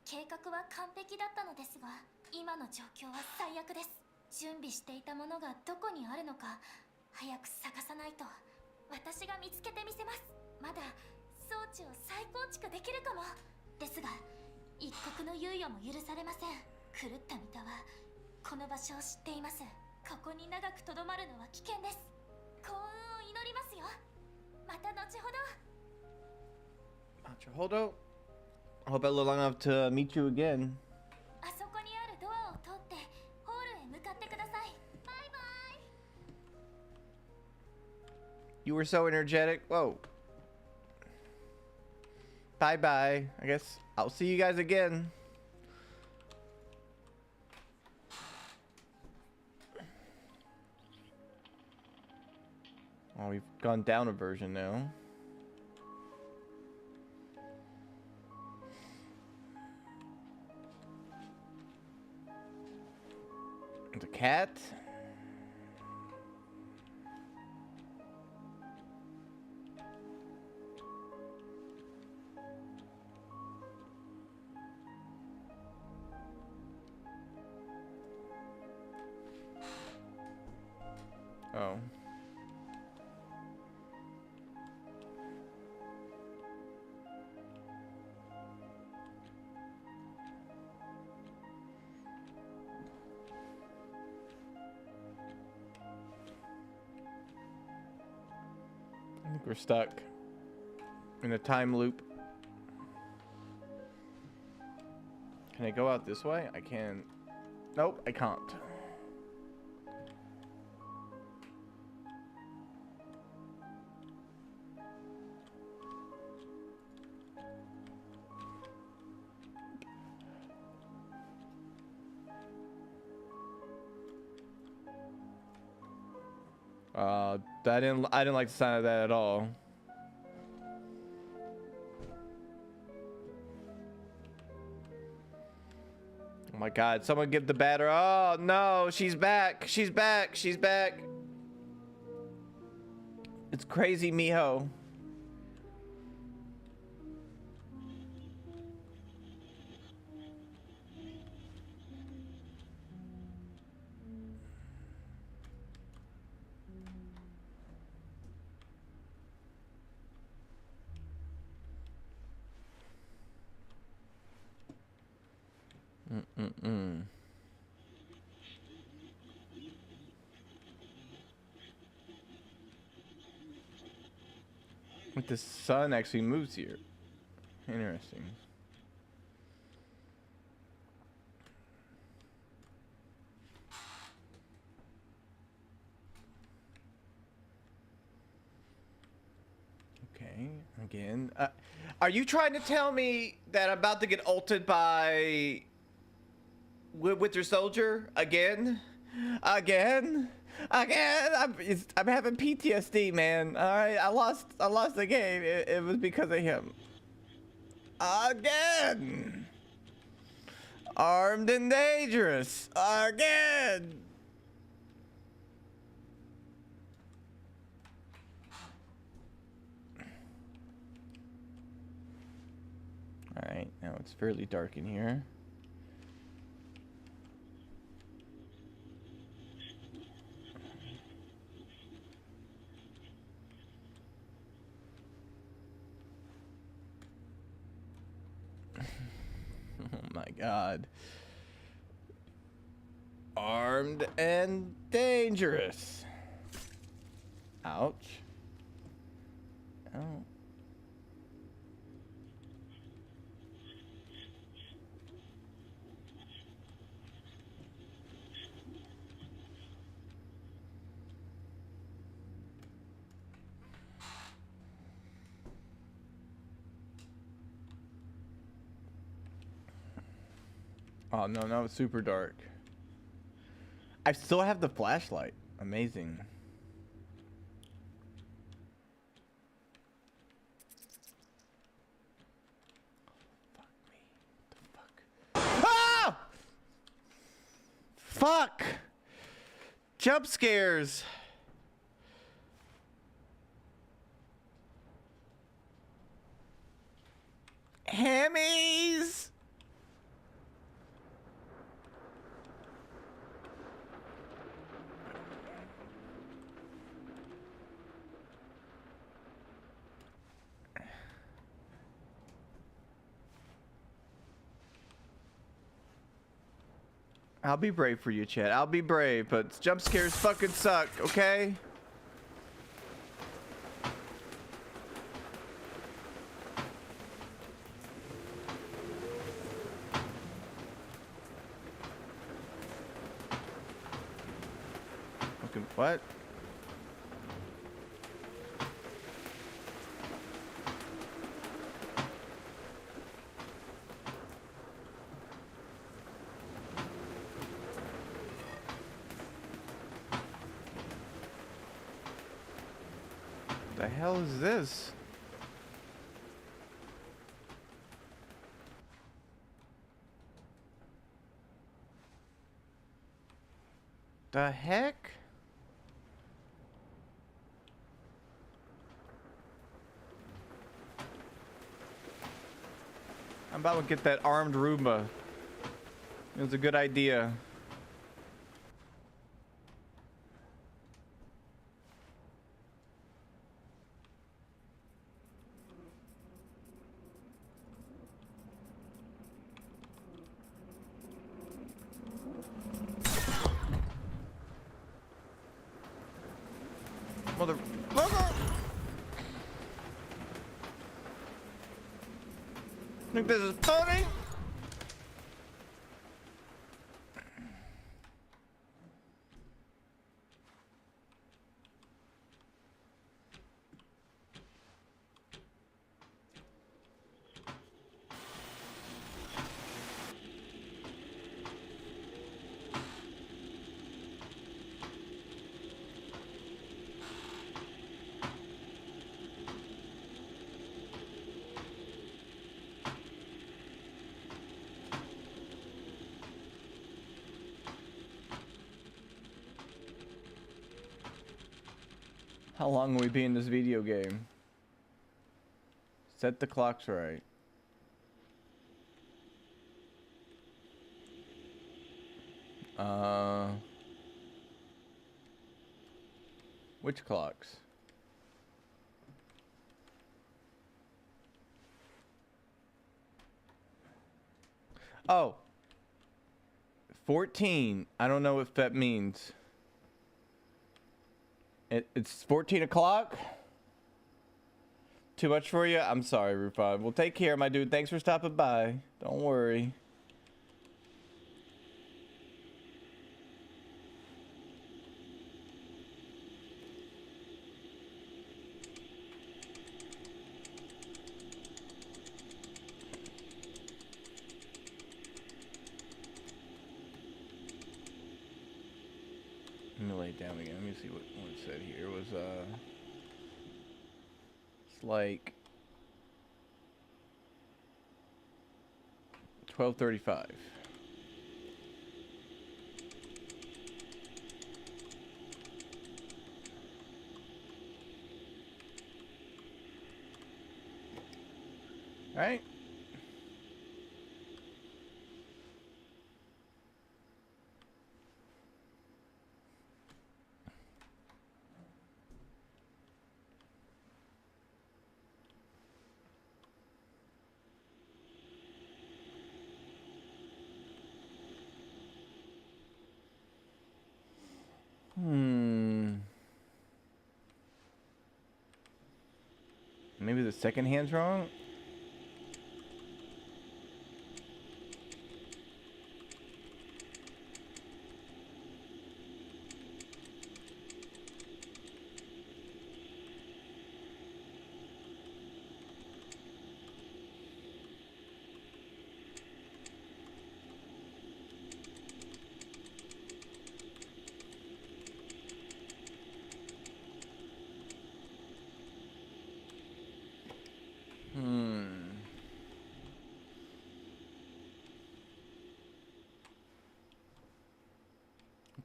計画は完璧だったのですが、今の状況は最悪です。準備していたものがどこにあるのか、早く探さないと。私が見つけてみせます。まだ装置を再構築できるかも。ですが、一刻の猶予も許されません。狂ったミタはこの場所を知っています。ここに長くとどまるのは危険です。幸運を祈りますよ。また後ほど。後ほど。I hope I live long enough to meet you again. You were so energetic. Whoa. Bye bye. I guess I'll see you guys again. Oh, we've gone down a version now. The cat. Oh. I think we're stuck in a time loop. Can I go out this way? I can. Nope, I can't. I didn't like the sound of that at all. Oh my god, someone give the batter. Oh no, she's back. She's back. She's back. It's crazy Miho. the sun actually moves here. Interesting. Okay, again. Are you trying to tell me that I'm about to get ulted by Winter Soldier again? Again? I'm having PTSD, man. All right, I lost the game. It was because of him. Again. Armed and dangerous. Again. All right, now it's fairly dark in here. Oh my god. Armed and dangerous. Ouch. Oh. Oh, no, it's super dark. I still have the flashlight. Amazing. Fuck me. The fuck? Ah! Fuck! Jump scares. Hammies! I'll be brave for you, Chad. I'll be brave, but jump scares fucking suck, okay? Fucking what? The hell is this? The heck? I'm about to get that armed Roomba. It was a good idea. Motherfucker! Think this is funny? How long will we be in this video game? Set the clocks right. Which clocks? Oh. 14. I don't know what that means. It's 14 o'clock. Too much for you? I'm sorry, Rufon. Well, take care, my dude. Thanks for stopping by. Don't worry. Let me lay it down again. Let me see what it said here. It was, it's like 12:35. All right. Maybe the second hand's wrong?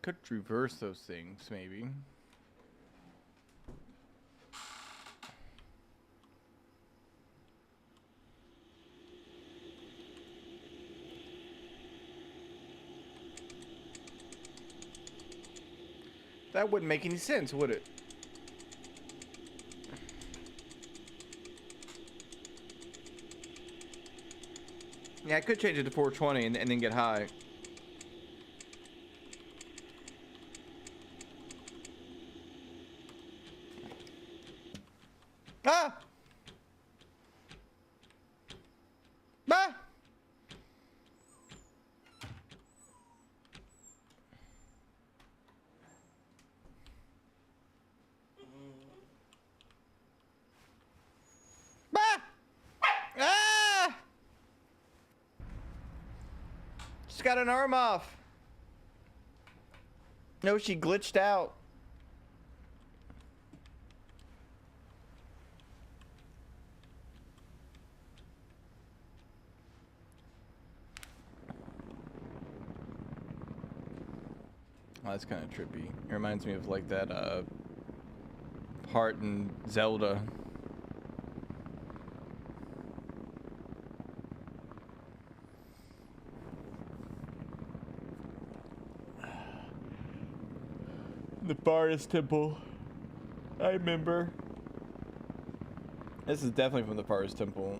Could reverse those things, maybe. That wouldn't make any sense, would it? Yeah, I could change it to 420 and then get high. Ah! Ah! Ah! Ah! She's got an arm off. No, she glitched out. Oh, that's kind of trippy. It reminds me of like that part in Zelda. The Forest Temple. I remember. This is definitely from the Forest Temple.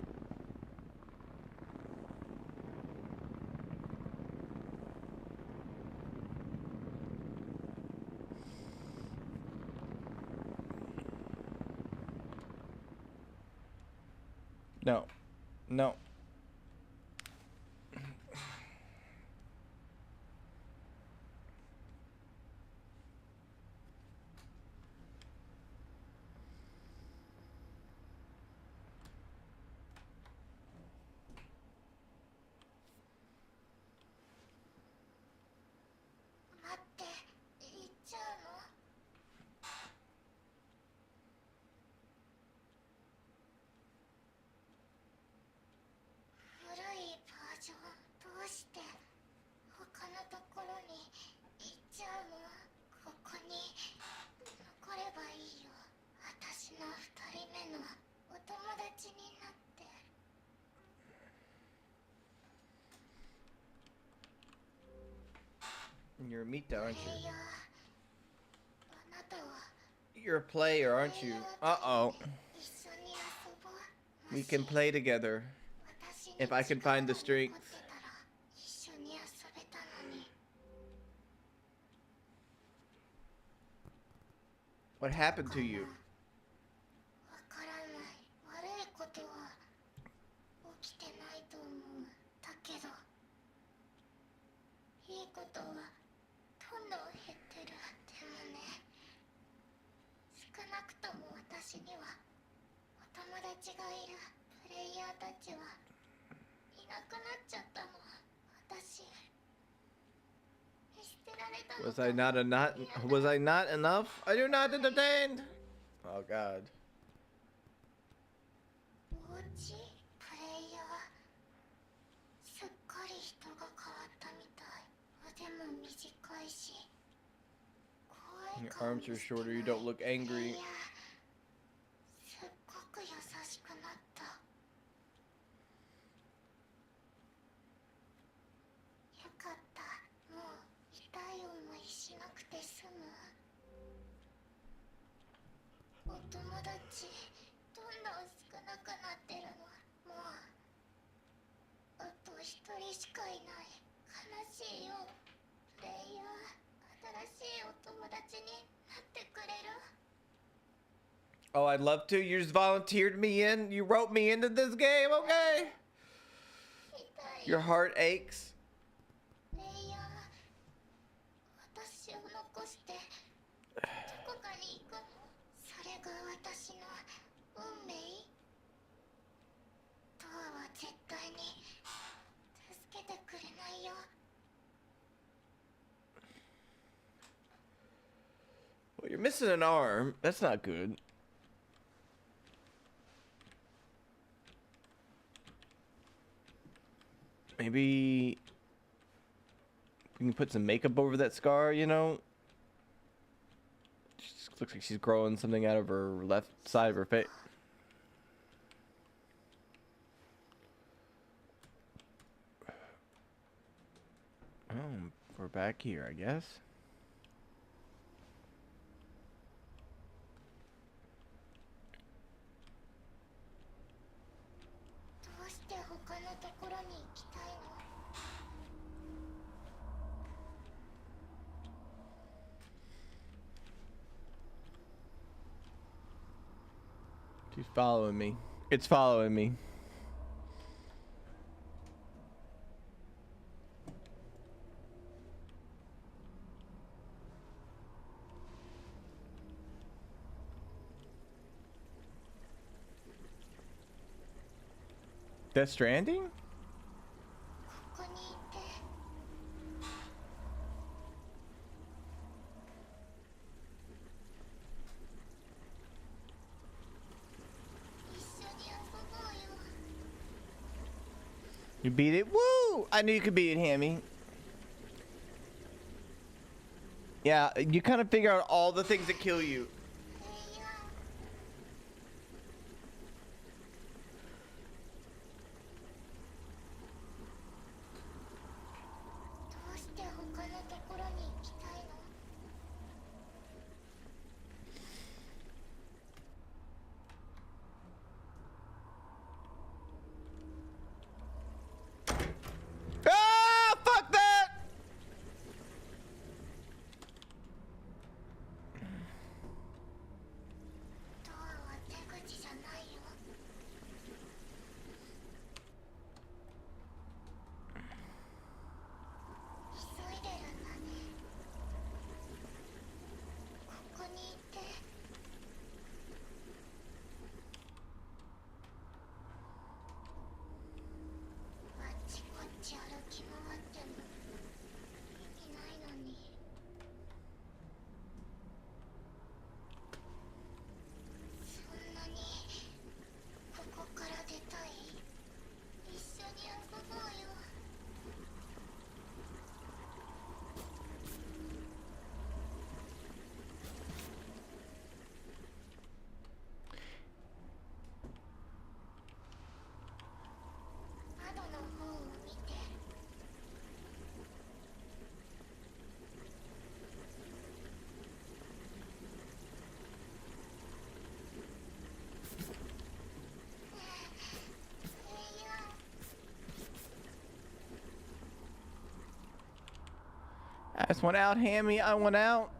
No. No. You're a Mita, aren't you? You're a player, aren't you? Uh-oh. We can play together. If I can find the strength. What happened to you? ちがいるプレイヤーたちはいなくなっちゃったの。私捨てられたの。 Was I not enough? Are you not entertained? Oh god. おうちプレイヤーすっかり人が変わったみたい。腕も短いし Your arms are shorter, you don't look angry. すっごく優しくなった。よかった。もう痛い思いしなくて済む。お友達どんどん少なくなってるの。もうあと一人しかいない。悲しいよ。プレイヤー新しいお友達になってくれる？ Oh, I'd love to. You just volunteered me in. You wrote me into this game, okay? Your heart aches. プレイヤー私を残してどこかに行くの？それが私の運命？ドアは絶対に助けてくれないよ。 Well, you're missing an arm. That's not good. Maybe we can put some makeup over that scar, you know? She just looks like she's growing something out of her left side of her face. Oh, we're back here, I guess. She's following me. It's following me. Death Stranding? You beat it? Woo! I knew you could beat it, Hammy. Yeah, you kind of figure out all the things that kill you. Ah, fuck that! I just went out, Hammy. I went out.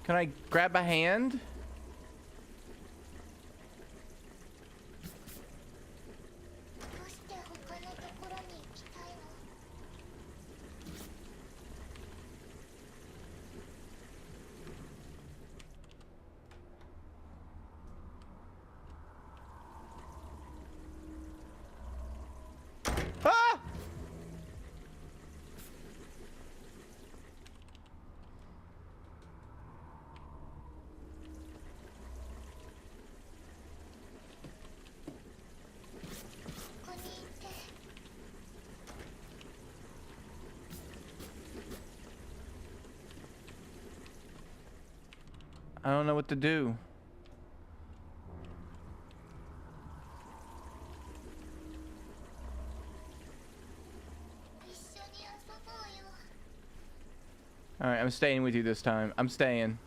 Can I grab a hand? I don't know what to do. Alright, I'm staying with you this time. I'm staying.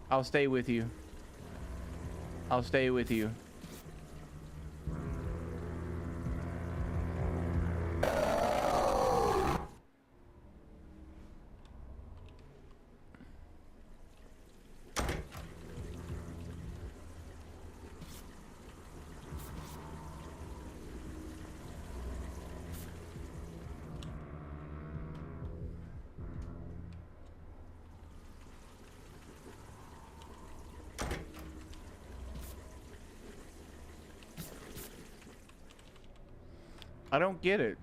I'll stay with you. I'll stay with you. I don't get it.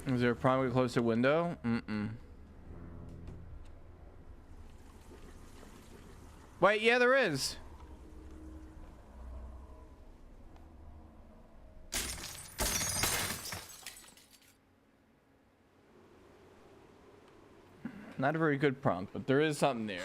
Is there a primary closer window? Mm-mm. Wait, yeah, there is. Not a very good prompt, but there is something there.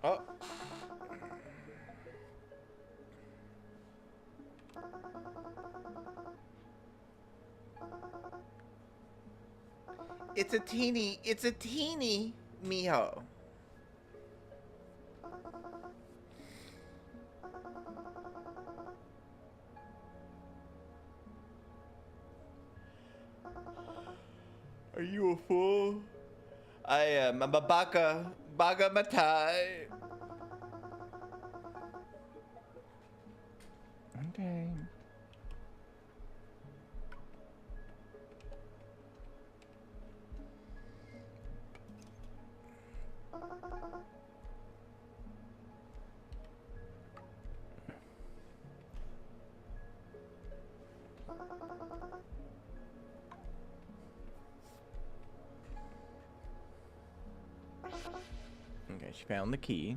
Oh. It's a teeny Miho. Are you a fool? I am. I'm a baka matai. Okay. Okay, she found the key.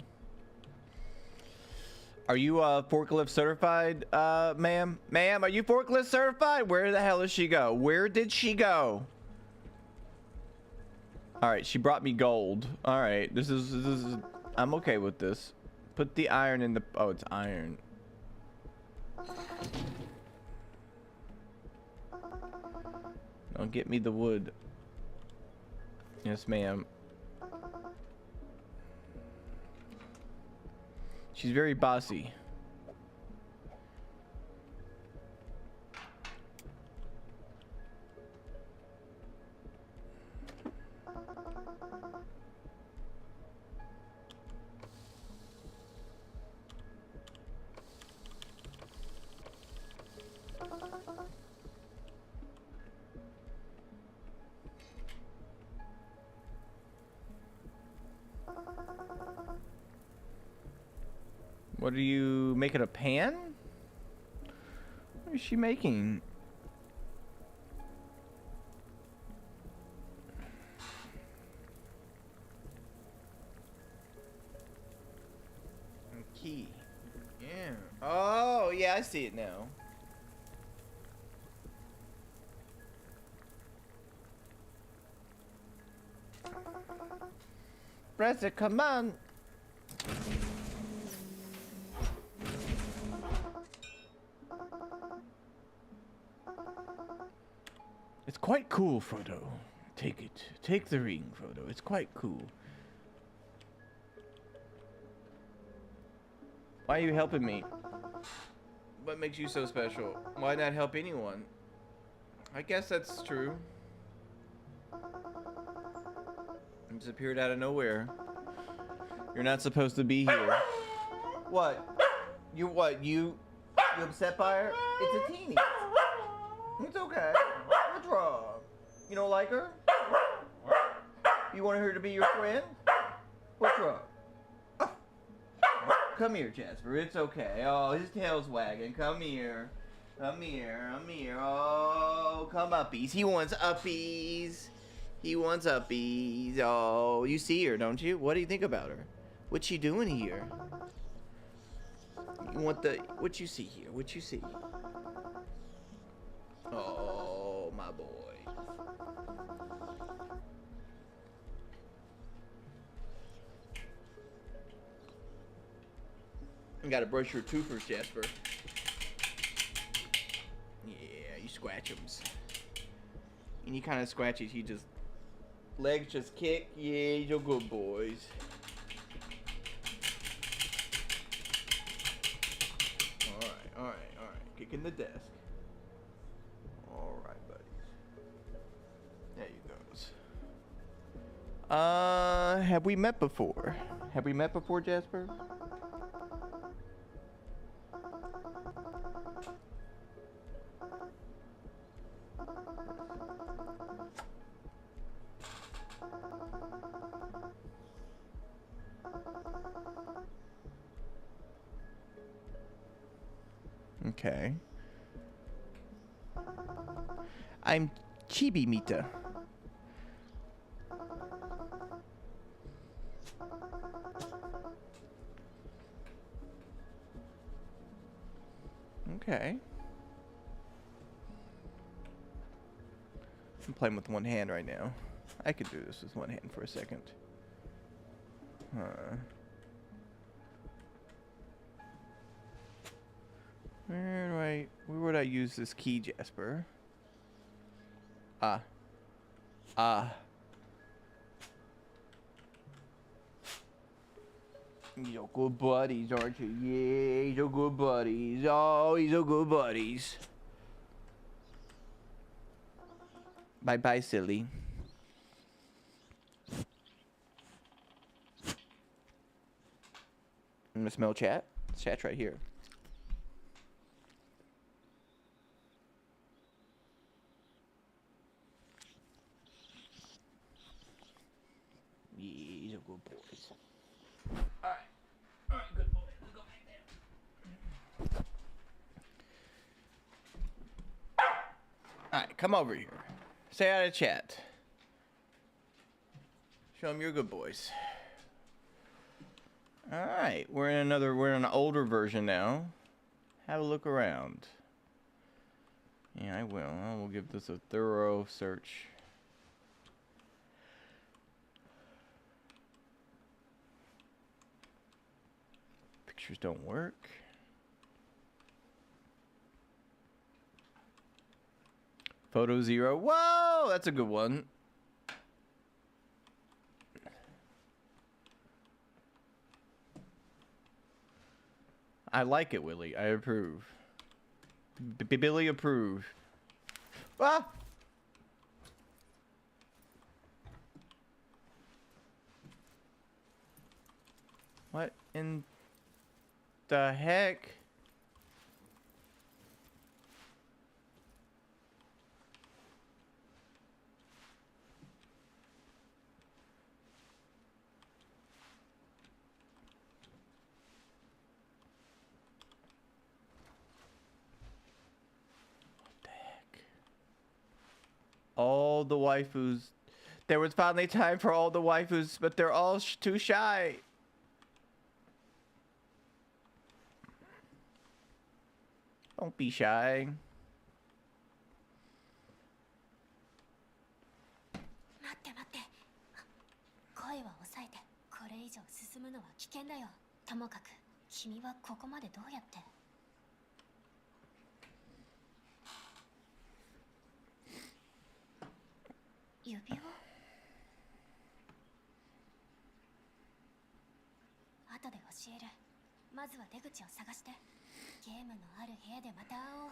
Are you forklift certified, ma'am? Ma'am, are you forklift certified? Where the hell did she go? Where did she go? All right, she brought me gold. All right, this is I'm okay with this. Put the iron in the, oh, it's iron. Don't get me the wood. Yes, ma'am. She's very bossy. What are you making, a pan? What is she making? A key. Yeah. Oh, yeah, I see it now. Press it, come on. It's quite cool, Frodo. Take it. Take the ring, Frodo. It's quite cool. Why are you helping me? What makes you so special? Why not help anyone? I guess that's true. You just appeared out of nowhere. You're not supposed to be here. What? You what? You upset by her? It's a teeny. It's okay. What's wrong? You don't like her? You want her to be your friend? What's wrong? Come here, Jasper. It's okay. Oh, his tail's wagging. Come here. Come here. Come here. Oh, come uppies. He wants uppies. He wants uppies. Oh, you see her, don't you? What do you think about her? What's she doing here? You want the... What you see here? What you see? Oh, my boy. You gotta brush your tooth first, Jasper. Yeah, you scratch 'ems. And he kind of scratches. He just... Legs just kick. Yeah, you're good boys. Alright. Kicking the desk. Alright, buddies. There you goes. Have we met before? Have we met before, Jasper? Okay. I'm Chibi Mita. Okay. I'm playing with one hand right now. I could do this with one hand for a second. Where would I use this key, Jasper? You're good buddies, aren't you? Yeah, you're good buddies. Oh, he's a good buddies. Bye-bye, silly. I'm gonna smell chat. Chat's right here. Yeah, these are good boys. Alright, good boy. Let's go back there. Alright, come over here. Say hi to chat. Show them you're good boys. Alright, we're in an older version now. Have a look around. Yeah, I will. I will give this a thorough search. Pictures don't work. Photo 0. Whoa, that's a good one. I like it, Willie. I approve. Billy approve. Ah! What in the heck? All the waifus. There was finally time for all the waifus, but they're all too shy. Don't be shy. 待って待って。声は抑えて。これ以上進むのは危険だよ。ともかく、君はここまでどうやって？指輪？後で教える。まずは出口を探して。ゲームのある部屋でまた会おう。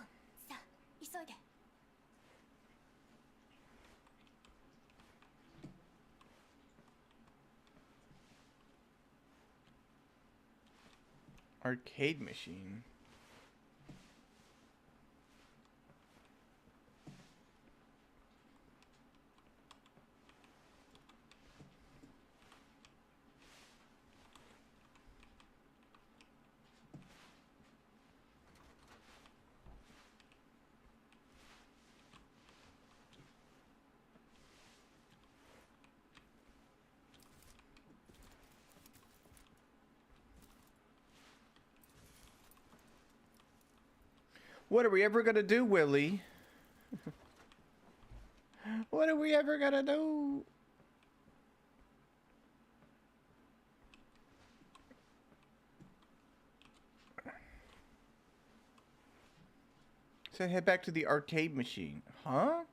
さあ、急いで。Arcade machine. What are we ever gonna do, Willie? What are we ever gonna do? So head back to the arcade machine. Huh?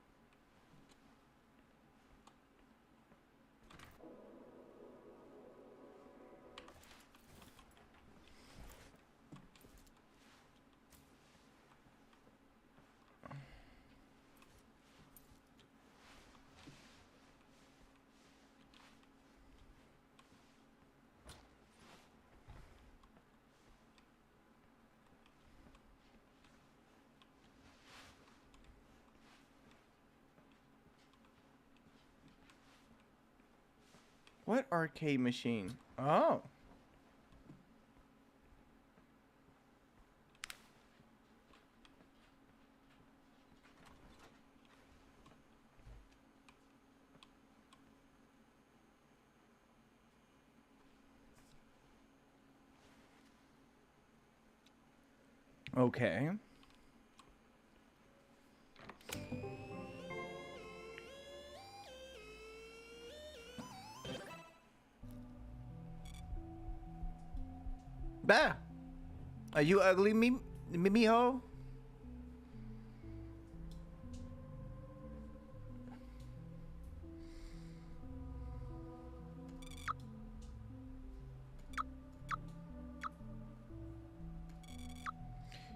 What arcade machine? Oh. Okay. Bah! Are you ugly, mijo?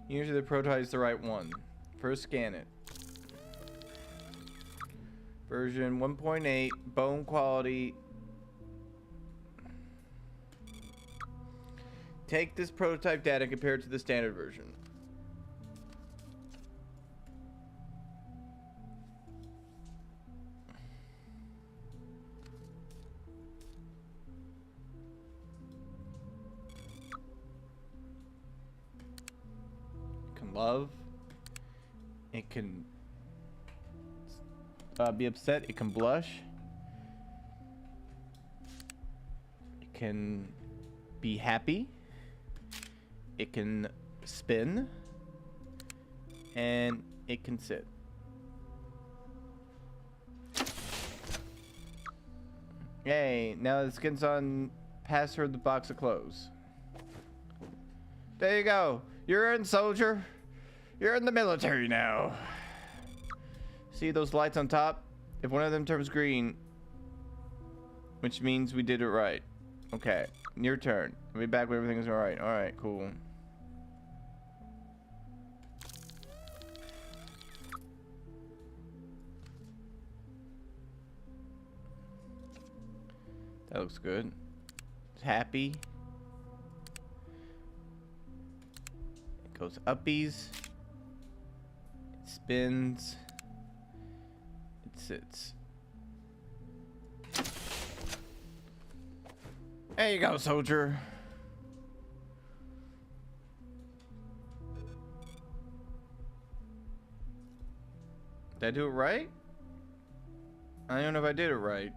Usually the prototype is the right one. First scan it. Version 1.8, bone quality. Take this prototype data and compare it to the standard version. It can love. It can be upset. It can blush. It can be happy. It can spin, and it can sit. Yay, now the skin's on. Pass her the box of clothes. There you go. You're in, soldier. You're in the military now. See those lights on top? If one of them turns green, which means we did it right. Okay, your turn. I'll be back when everything's alright. Alright, cool. That looks good. It's happy. It goes uppies. It spins. It sits. There you go, soldier. Did I do it right? I don't know if I did it right.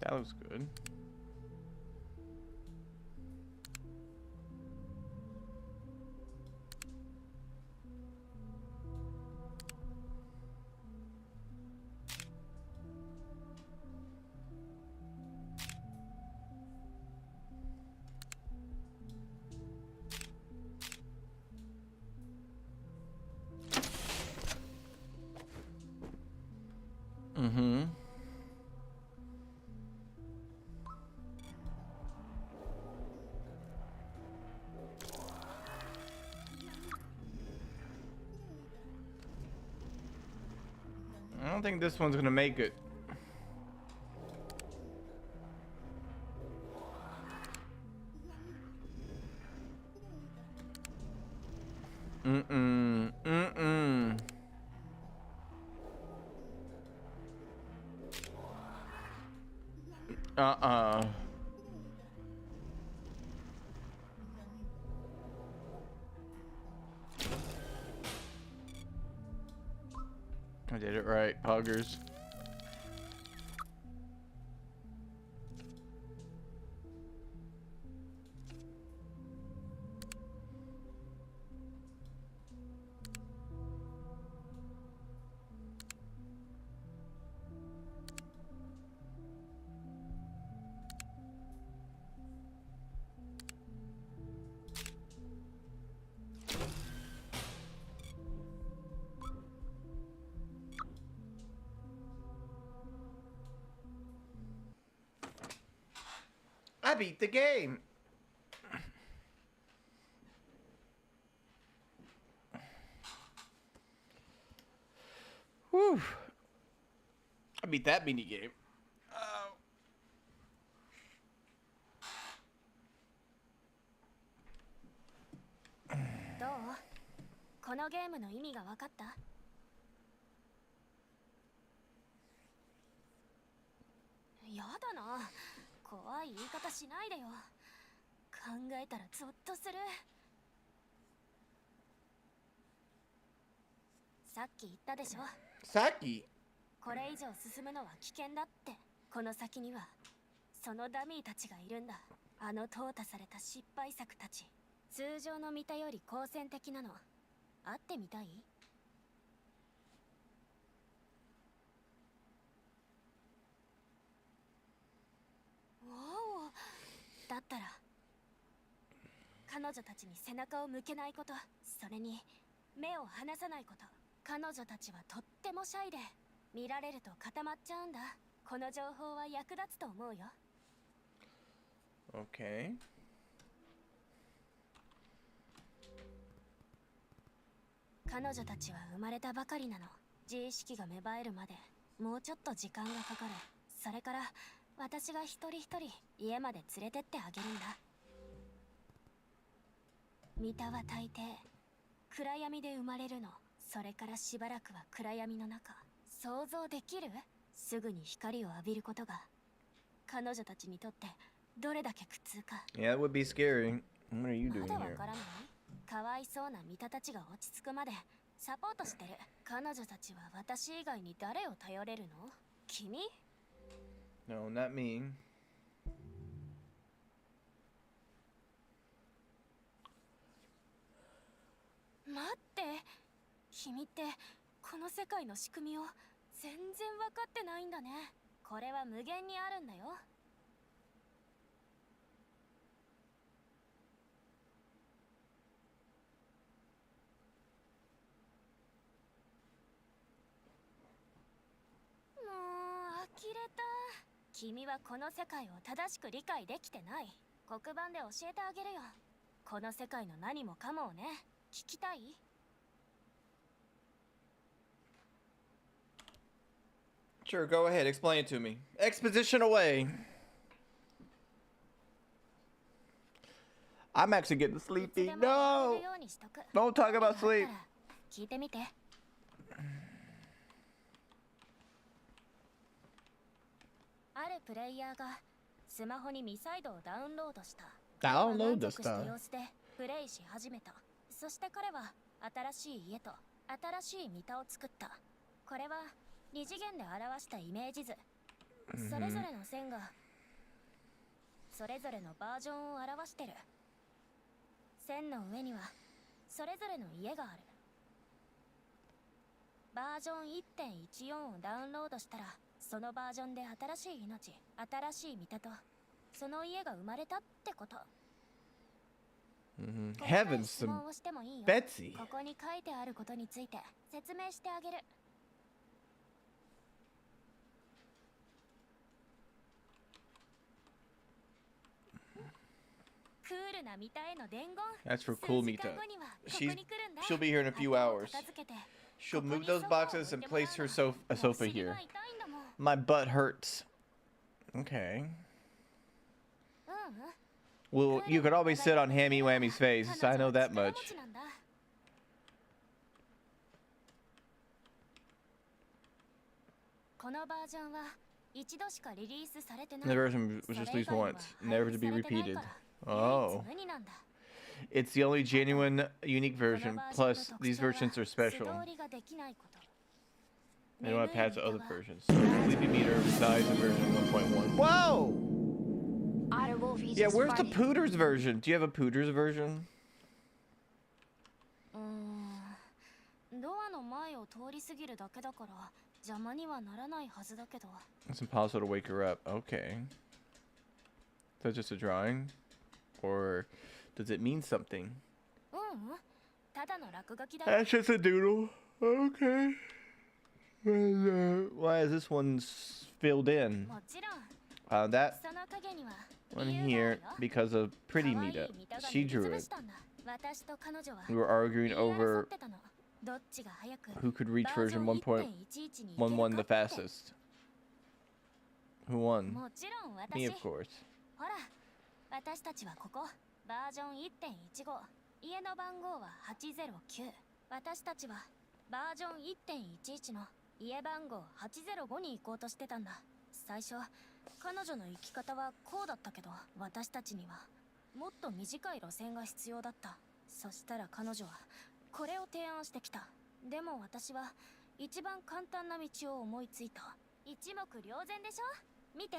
That looks good. don't think this one's gonna make it. Mm-mm. Uh-uh. I did it right, Puggers. I beat the game. Whew. I beat that mini game. Oh. どう？このゲームの意味が分かった？やだな。怖い言い方しないでよ。考えたらゾッとする。さっき言ったでしょ。さっき？これ以上進むのは危険だって。この先にはそのダミーたちがいるんだ。あの淘汰された失敗作たち。通常の見たより好戦的なの。会ってみたい？おお、だったら彼女たちに背中を向けないこと、それに目を離さないこと。彼女たちはとってもシャイで見られると固まっちゃうんだ。この情報は役立つと思うよ。 Okay. 彼女たちは生まれたばかりなの。自意識が芽生えるまでもうちょっと時間がかかる。それから私が一人一人家まで連れてってあげるんだ。ミタは大抵暗闇で生まれるの。それからしばらくは暗闇の中。想像できる？すぐに光を浴びることが彼女たちにとってどれだけ苦痛か。 Yeah, it would be scary. What are you doing まだわ here? からない？かわいそうなミタたちが落ち着くまでサポートしてる。彼女たちは私以外に誰を頼れるの？君？ No, not me. 待って、君ってこの世界の仕組みを全然分かってないんだね。これは無限にあるんだよ。もう呆れた。君はこの世界を正しく理解できてない。黒板で教えてあげるよ。この世界の何もかもをね。聞きたい？ Sure, go ahead. Explain it to me. Exposition away. I'm actually getting sleepy. No! Don't talk about sleep. 聞いてみて。あるプレイヤーがスマホにミサイドをダウンロードした。ダウンロードし満足した様子でプレイし始めた。そして彼は新しい家と新しいミタを作った。これは二次元で表したイメージ図。それぞれの線がそれぞれのバージョンを表してる。線の上にはそれぞれの家がある。バージョン 1.14 をダウンロードしたらそのバージョンで新しい命、新しいミタとその家が生まれたってこと。Heavens, Betsy. ここに書いてあることについて説明してあげる。クールなミタへの伝言。 That's for cool Mita. She'll be here in a few hours. She'll move those boxes and place her a sofa here. My butt hurts. Okay. Well, you could always sit on Hammy Whammy's face. I know that much. The version was just released once, never to be repeated. Oh. It's the only genuine, unique version. Plus, these versions are special. I don't want to patch other versions. Sleepy meter besides the version 1.1. Whoa! Yeah, where's the Pooters version? Do you have a Pooters version? It's impossible to wake her up. Okay. Is that just a drawing? Or does it mean something? That's just a doodle. Okay. Why is this one filled in? That one here because of Pretty Meetup. She drew it. We were arguing over who could reach version 1.11 the fastest. Who won? Me, of course. 私たちはここバージョン 1.15 家の番号は809私たちはバージョン 1.11 の家番号805に行こうとしてたんだ最初彼女の生き方はこうだったけど私たちにはもっと短い路線が必要だったそしたら彼女はこれを提案してきたでも私は一番簡単な道を思いついた一目瞭然でしょ見て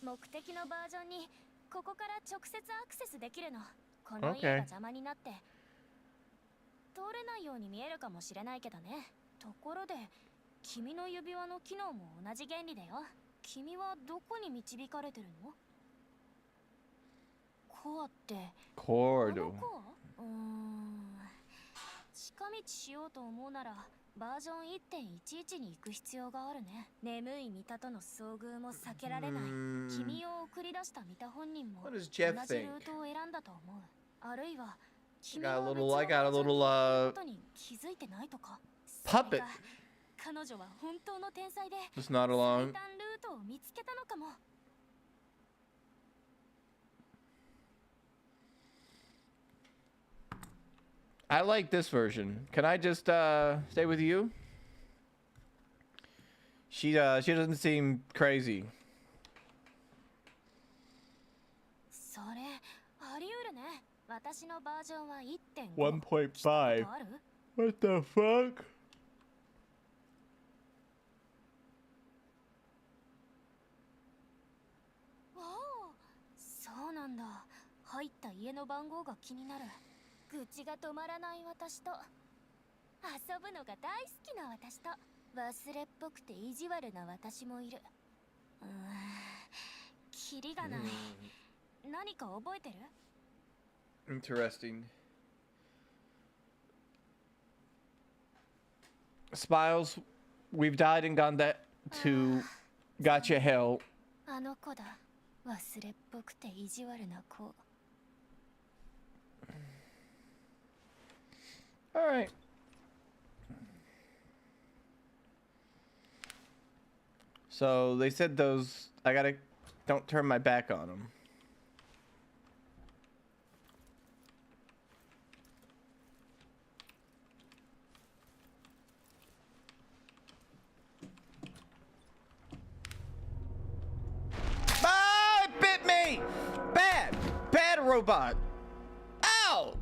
目的のバージョンにここから直接アクセスできるの。この家が邪魔になって、通れないように見えるかもしれないけどね。ところで、君の指輪の機能も同じ原理だよ。君はどこに導かれてるの？コアって。コード。近道しようと思うなら。バージョン 1.11 に行く必要があるね。眠いミタとの遭遇も避けられない。君を送り出したミタ本人も同じルートを選んだと思う。あるいは君は別のバージョンに行くことに気づいてないとか。Puppet. 彼女は本当の天才で Just not 最 along. 短ルートを見つけたのかも。I like this version. Can I just stay with you? She doesn't seem crazy. それあり得るね。私のバージョンは 1.5. What the fuck? そうなんだ。入った家の番号が気になる。愚痴が止まらない私と遊ぶのが大好きな私と忘れっぽくて意地悪な私もいる。キリがない。何か覚えてる？ Interesting. Spiles, we've died and gone that to gotcha hell. あの子だ。忘れっぽくて意地悪な子。All right. So they said those. Don't turn my back on them. Ah, it bit me! Bad robot. Ow!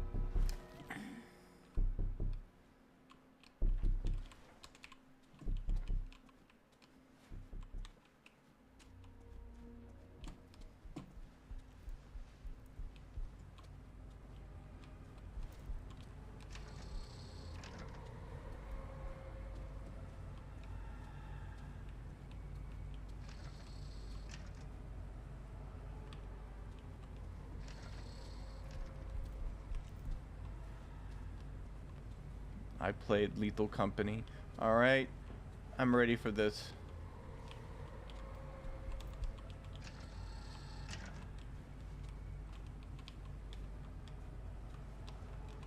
I played Lethal Company. All right, I'm ready for this.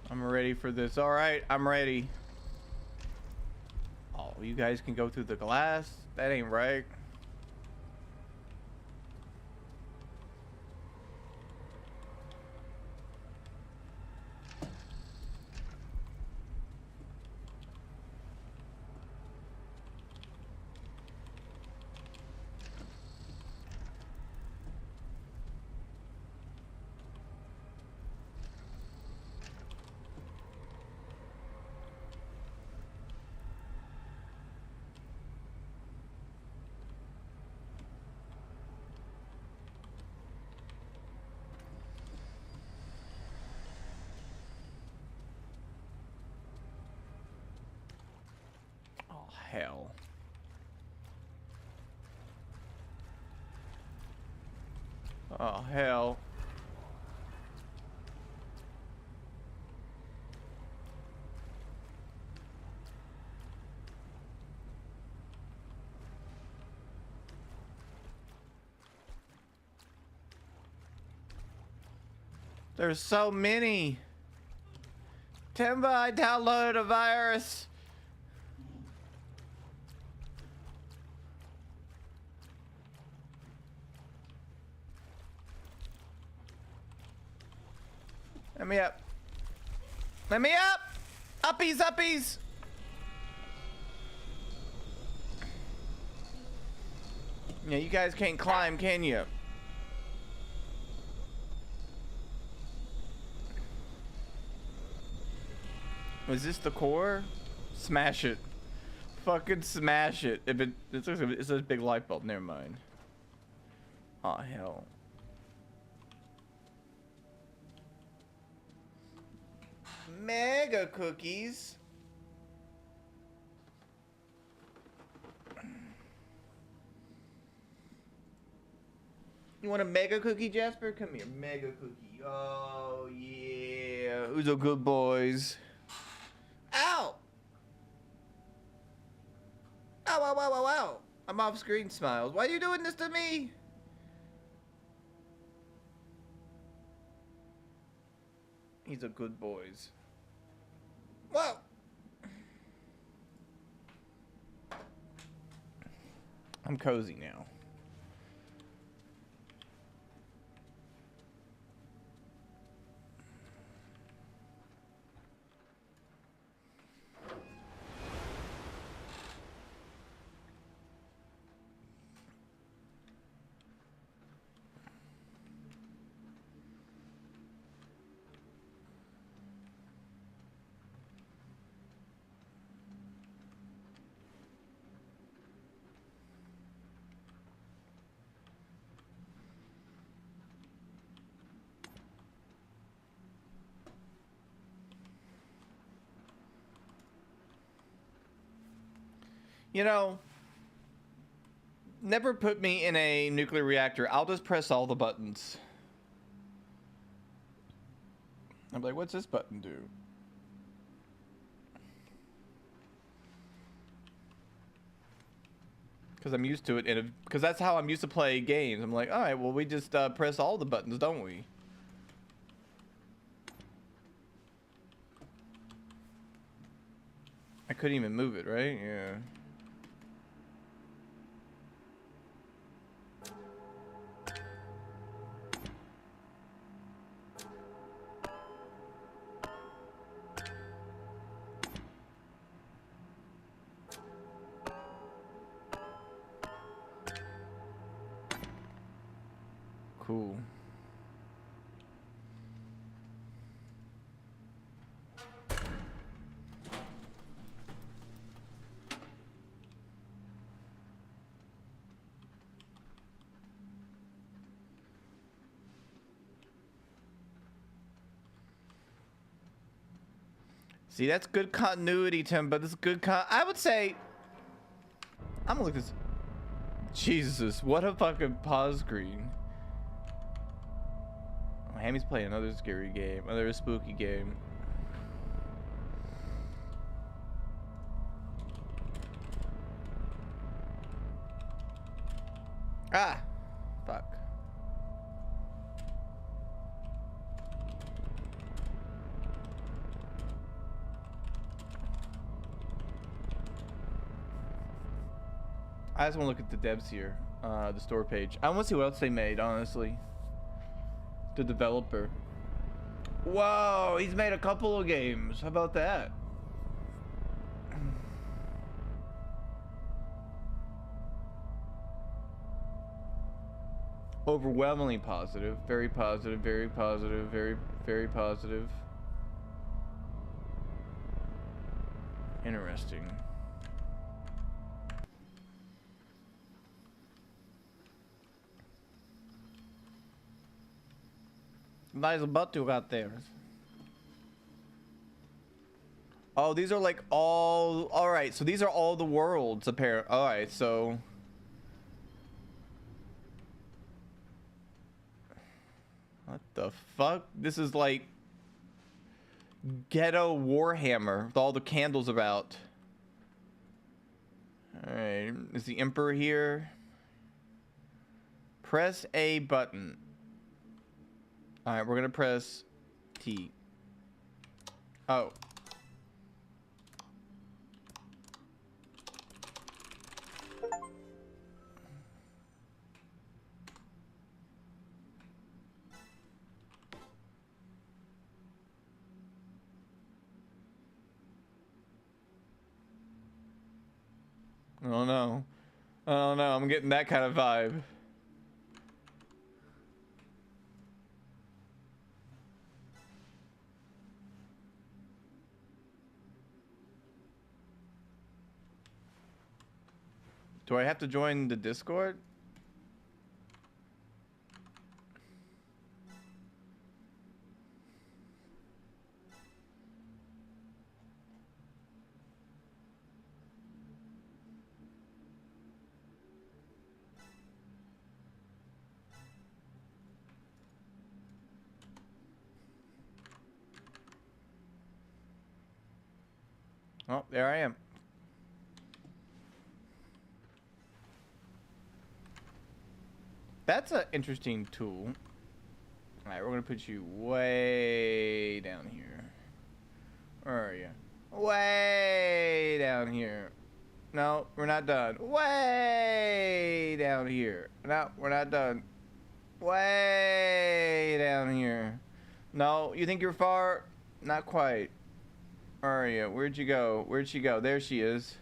I'm ready for this. All right, I'm ready. Well, you guys can go through the glass. That ain't right. Oh, hell. Oh, hell. There's so many. Timba, I downloaded a virus. Let me up. Let me up! Uppies, uppies! Yeah, you guys can't climb, can you? Was this the core? Smash it. Fucking smash it. If it's a big light bulb, never mind. Aw, hell. Mega cookies. You want a mega cookie, Jasper? Come here, mega cookie. Oh yeah, who's a good boys? Ow! Ow! Ow! Ow! Ow! Ow! I'm off screen, Smiles. Why are you doing this to me? He's a good boys. Whoa! I'm cozy now. You know, never put me in a nuclear reactor. I'll just press all the buttons. I'm like, what's this button do? Because I'm used to it, and because that's how I'm used to play games. I'm like, all right, well, we just press all the buttons, don't we? I couldn't even move it, right? Yeah. Cool. See, that's good continuity, Tim, but this is good I would say... I'm gonna look this... Jesus, what a fucking pause screen. Oh, Hammy's playing another scary game, another spooky game. Ah! Fuck. I just want to look at the devs here, the store page. I want to see what else they made, honestly. The developer. Whoa, he's made a couple of games. How about that? Overwhelmingly positive. Very positive, very positive, very, very positive. Interesting. Nice buttu got there. Oh, these are like all right. So these are all the worlds apparent. All right, so what the fuck? This is like ghetto Warhammer with all the candles about. All right, is the Emperor here? Press A button. All right, we're gonna press T. Oh. I don't know. I don't know. I'm getting that kind of vibe. Do I have to join the Discord? Oh, there I am. That's an interesting tool. All right, we're gonna put you way down here. Where are you? Way down here. No, we're not done. Way down here. No, we're not done. Way down here. No, you think you're far? Not quite. Where are you? Where'd you go? Where'd she go? There she is.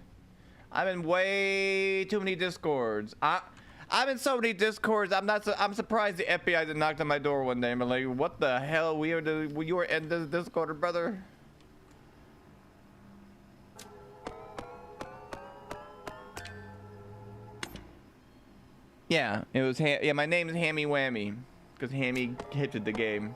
I'm in way too many Discords. I'm in so many Discords. I'm surprised the FBI didn't knock on my door one day. I'm like, what the hell? You were in this Discord, brother. Yeah, it was. Yeah, my name is Hammy Whammy because Hammy hit the game.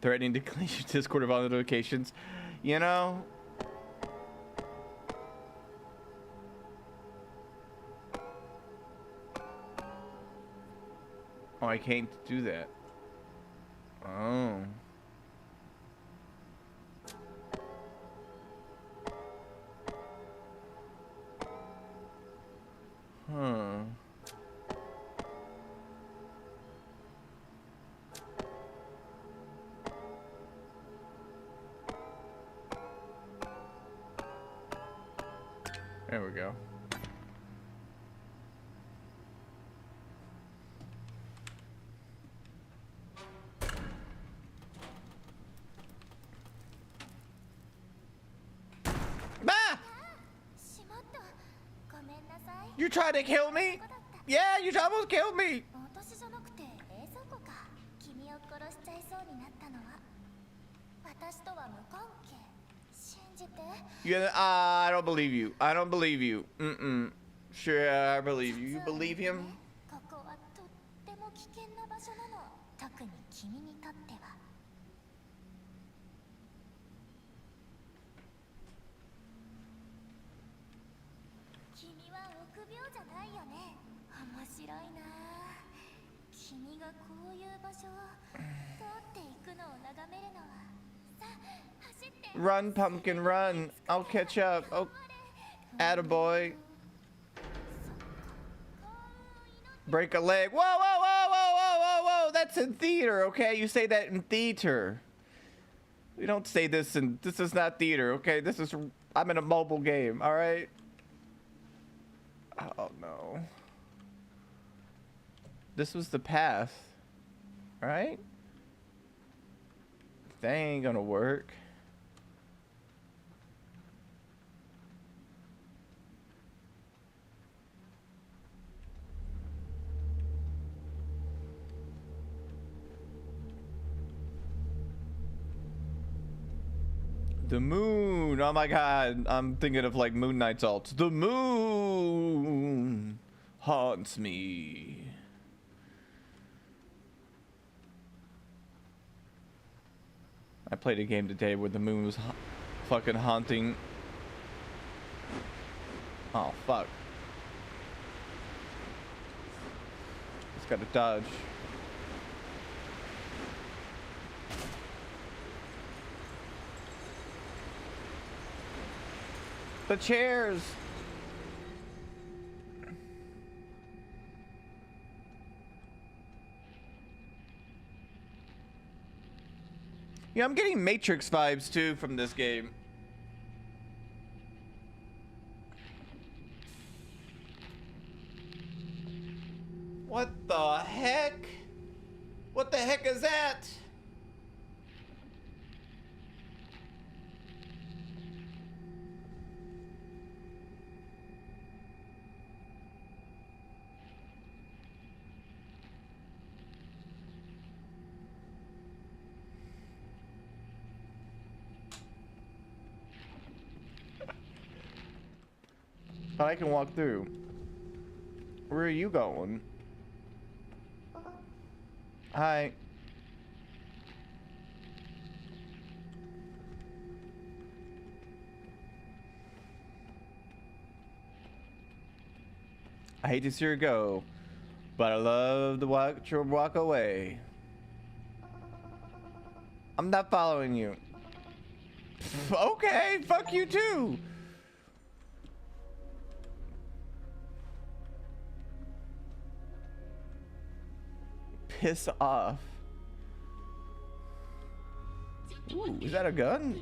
Threatening to clean your Discord of all notifications. You know? Oh, I can't do that. Oh. Huh. There we go. Ah! You tried to kill me? Yeah, you almost killed me. Yeah, I don't believe you. I don't believe you. Sure, I believe you. You believe him? Run, pumpkin, run. I'll catch up. Oh, attaboy. Break a leg. Whoa, whoa, whoa, whoa, whoa, whoa, whoa. that's in theater, okay? You say that in theater. We don't say this in, this is not theater, okay? This is, I'm in a mobile game, all right? Oh no. This was the path, right? That ain't gonna work. The moon. Oh my god. I'm thinking of like Moon Knight's alt. The moon haunts me. I played a game today where the moon was fucking haunting. Oh fuck. Just gotta dodge. The chairs. Yeah, I'm getting Matrix vibes too from this game. What the heck? What the heck is that? But I can walk through. Where are you going? Hi. I hate to see her go, but I love to watch her walk away. I'm not following you. Okay, fuck you too. Piss off. Ooh, is that a gun?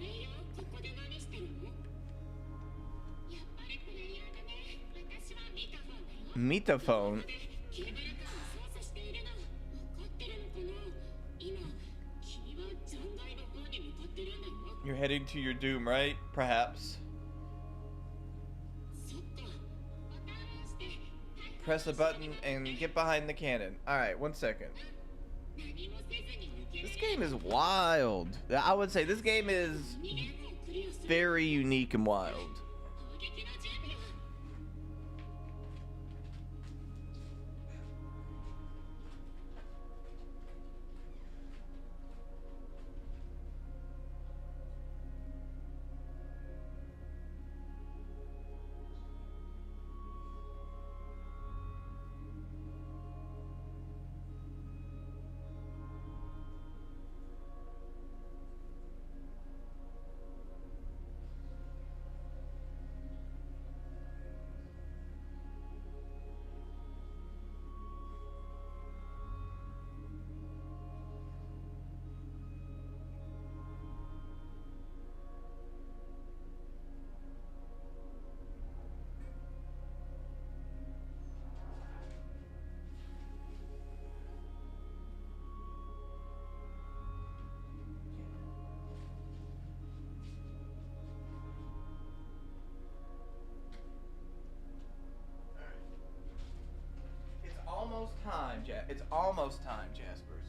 Metaphone. You're heading to your doom, right? Perhaps. Press the button and get behind the cannon. Alright, 1 second. This game is wild. I would say this game is very unique and wild. It's almost time, Jaspers.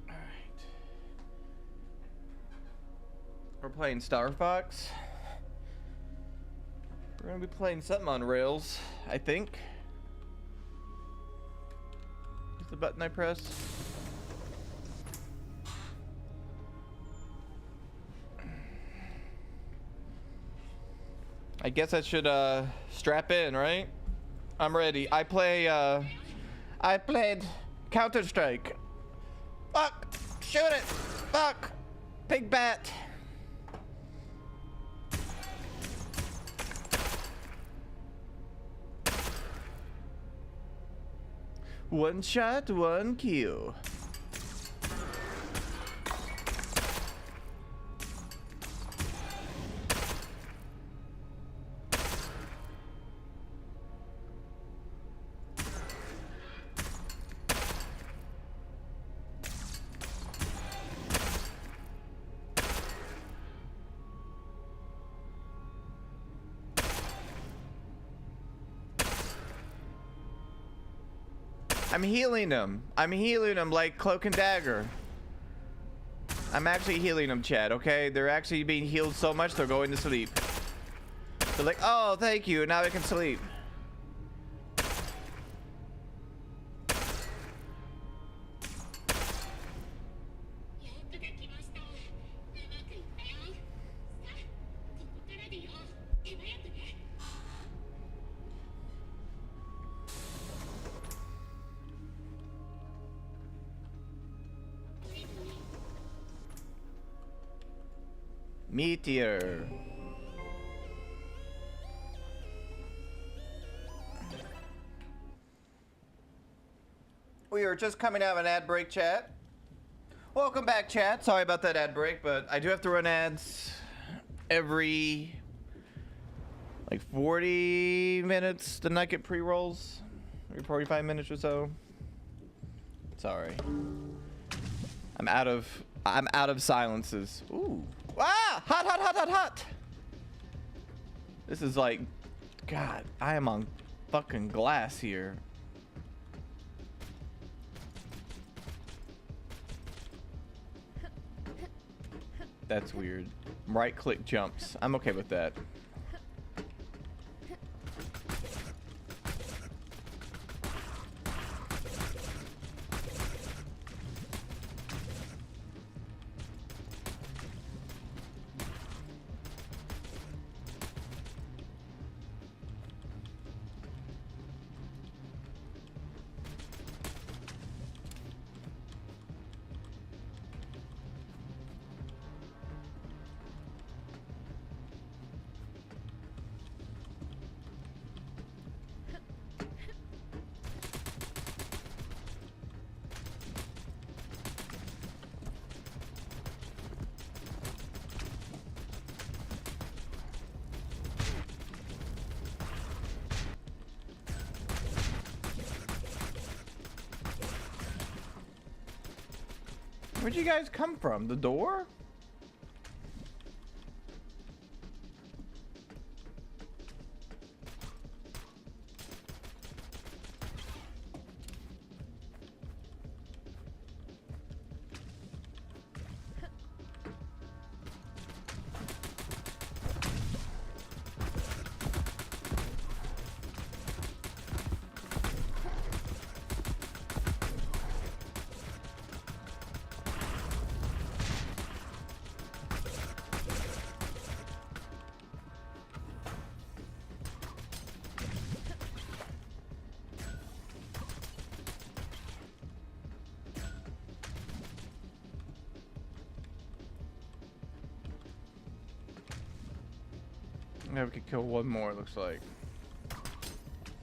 All right. We're playing Star Fox. We're gonna be playing something on rails, I think. What's the button I press? I guess I should strap in, right? I'm ready. I played Counter-Strike. Fuck! Shoot it! Fuck! Big bat! One shot, one kill. I'm healing them. I'm healing them like Cloak and Dagger. I'm actually healing them, Chad, okay? They're actually being healed so much they're going to sleep. They're like, oh, thank you. Now they can sleep. Meteor. We are just coming out of an ad break, chat. Welcome back, chat. Sorry about that ad break, but I do have to run ads every like 40 minutes to not get pre-rolls. Every 45 minutes or so. Sorry. I'm out of silences. Ooh. Ah! Hot, hot, hot, hot, hot! This is like, God, I am on fucking glass here. That's weird. Right click jumps. I'm okay with that. Where'd you guys come from? The door? Now we could kill one more, it looks like.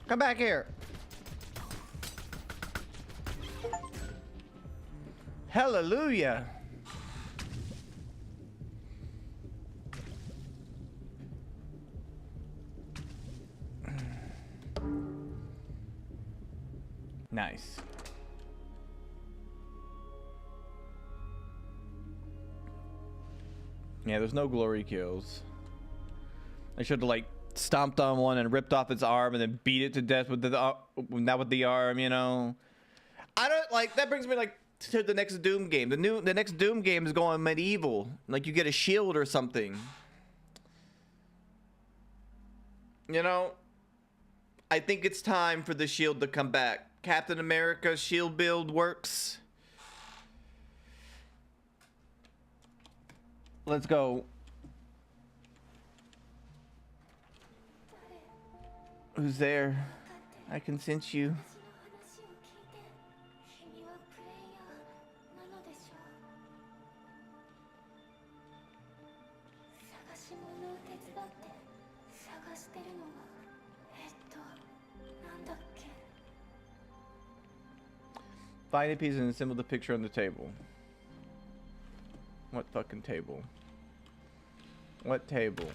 Come back here. Hallelujah. Nice. Yeah, there's no glory kills. I should have like stomped on one and ripped off its arm and then beat it to death with the not with the arm, you know. I don't like that. Brings me like to the next Doom game. The next Doom game is going medieval. Like you get a shield or something. You know, I think it's time for the shield to come back. Captain America's shield build works. Let's go. Who's there? I can sense you. Find a piece and assemble the picture on the table. What fucking table? What table?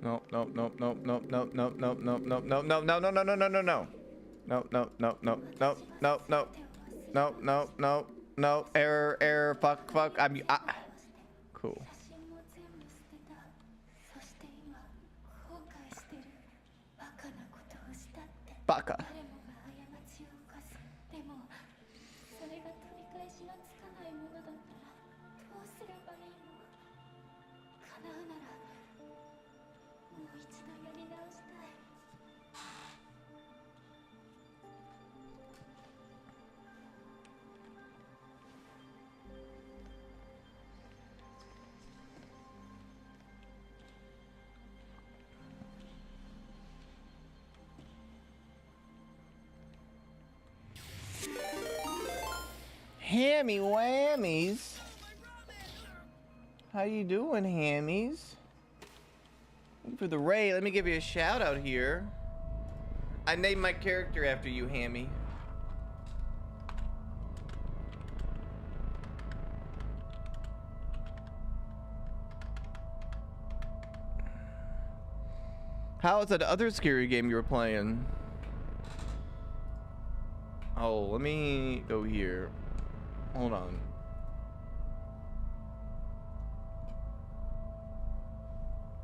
No, no, no, no, no, no, no, no, no, no, no, no, no, no, no, no, no, no, no. No, no, no, no, no, no, no. No, no, no, no. Error, error, fuck, fuck. Cool. Baka. Hammy whammies. How you doing, hammies? For the raid, let me give you a shout out here. I named my character after you, Hammy. How was that other scary game you were playing? Oh, let me go here. Hold on.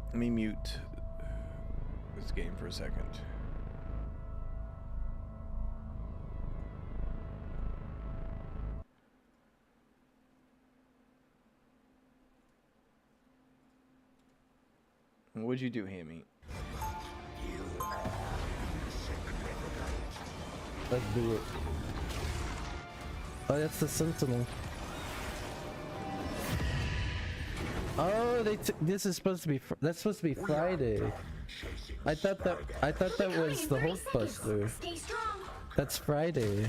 Let me mute this game for a second. What'd you do, Hammy? Let's do it. Oh, that's the Sentinel. Oh, this is supposed to be. That's supposed to be Friday. I thought that was the Hulkbuster. That's Friday.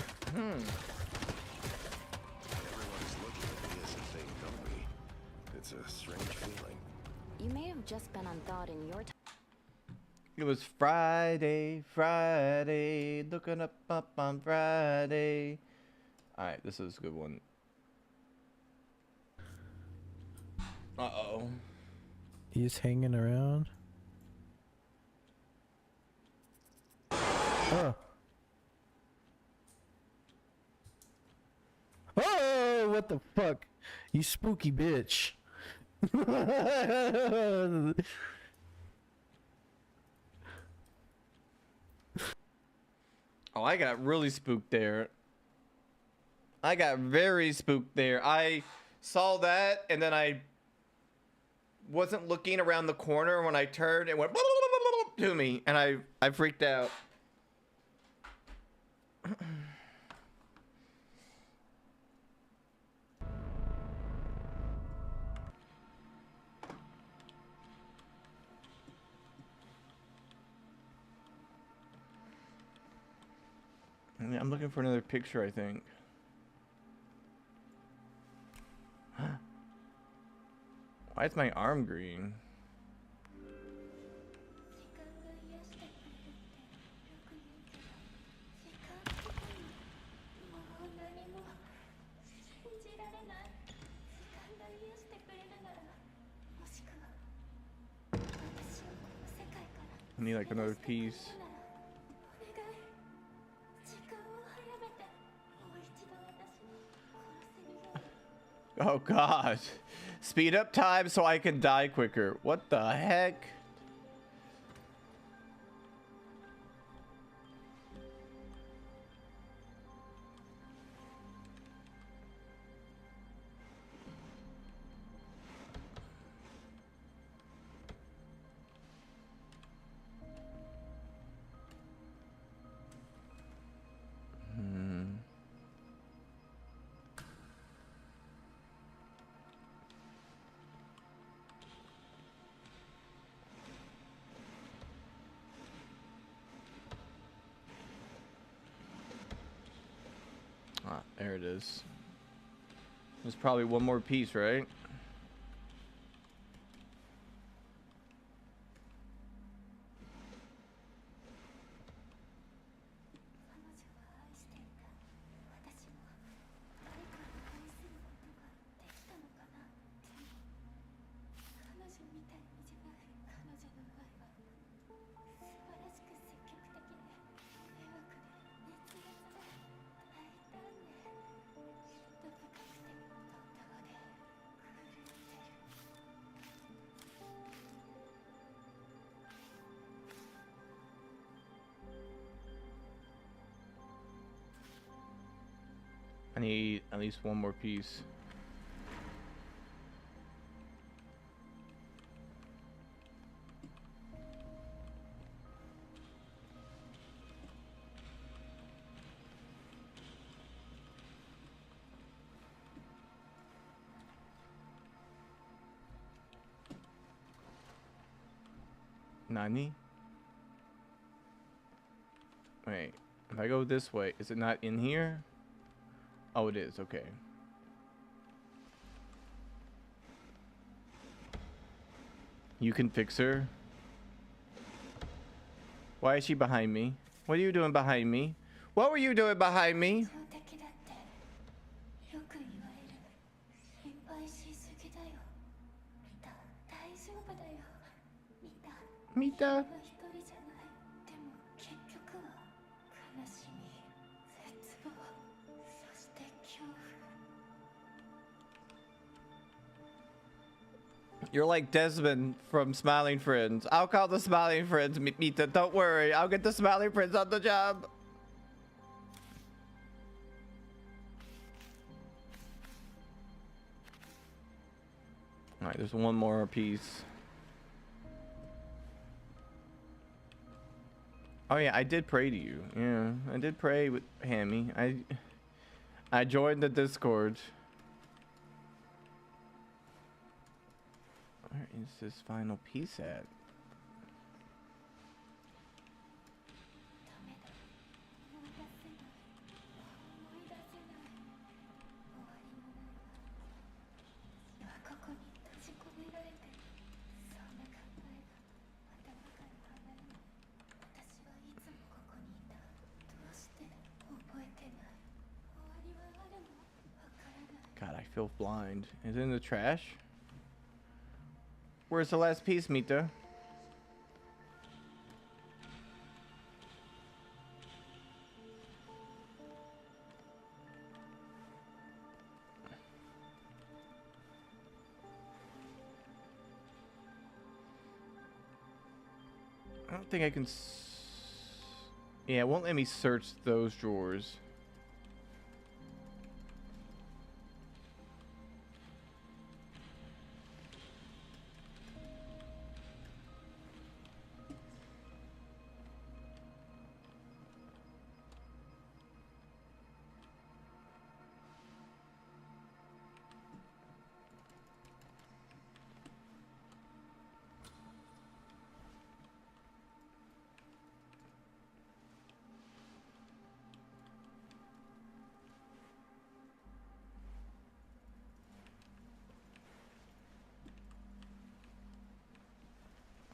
It's a strange feeling. You may have just been on thought in your time. It was Friday, Friday, looking up on Friday. Alright, this is a good one. Uh-oh. He's hanging around. Oh. Oh, what the fuck? You spooky bitch. Oh, I got really spooked there. I got very spooked there. I saw that and then I wasn't looking around the corner when I turned and went to me and I freaked out. I'm looking for another picture, I think. Why is my arm green? I need like another piece. Oh god. Speed up time so I can die quicker. What the heck? there it is. There's probably one more piece, right? I need at least one more piece. Nani? Wait, if I go this way, is it not in here? Oh, it is. Okay. You can fix her. Why is she behind me? What are you doing behind me? What were you doing behind me? Mita. You're like Desmond from Smiling Friends. I'll call the Smiling Friends, Mita. Don't worry. I'll get the Smiling Friends on the job. Alright, there's one more piece. Oh yeah, I did pray to you. Yeah, I did pray with Hammy. I joined the Discord. Where is this final piece at? God, I feel blind. Is it in the trash? Where's the last piece, Mita? I don't think I can yeah, it won't let me search those drawers.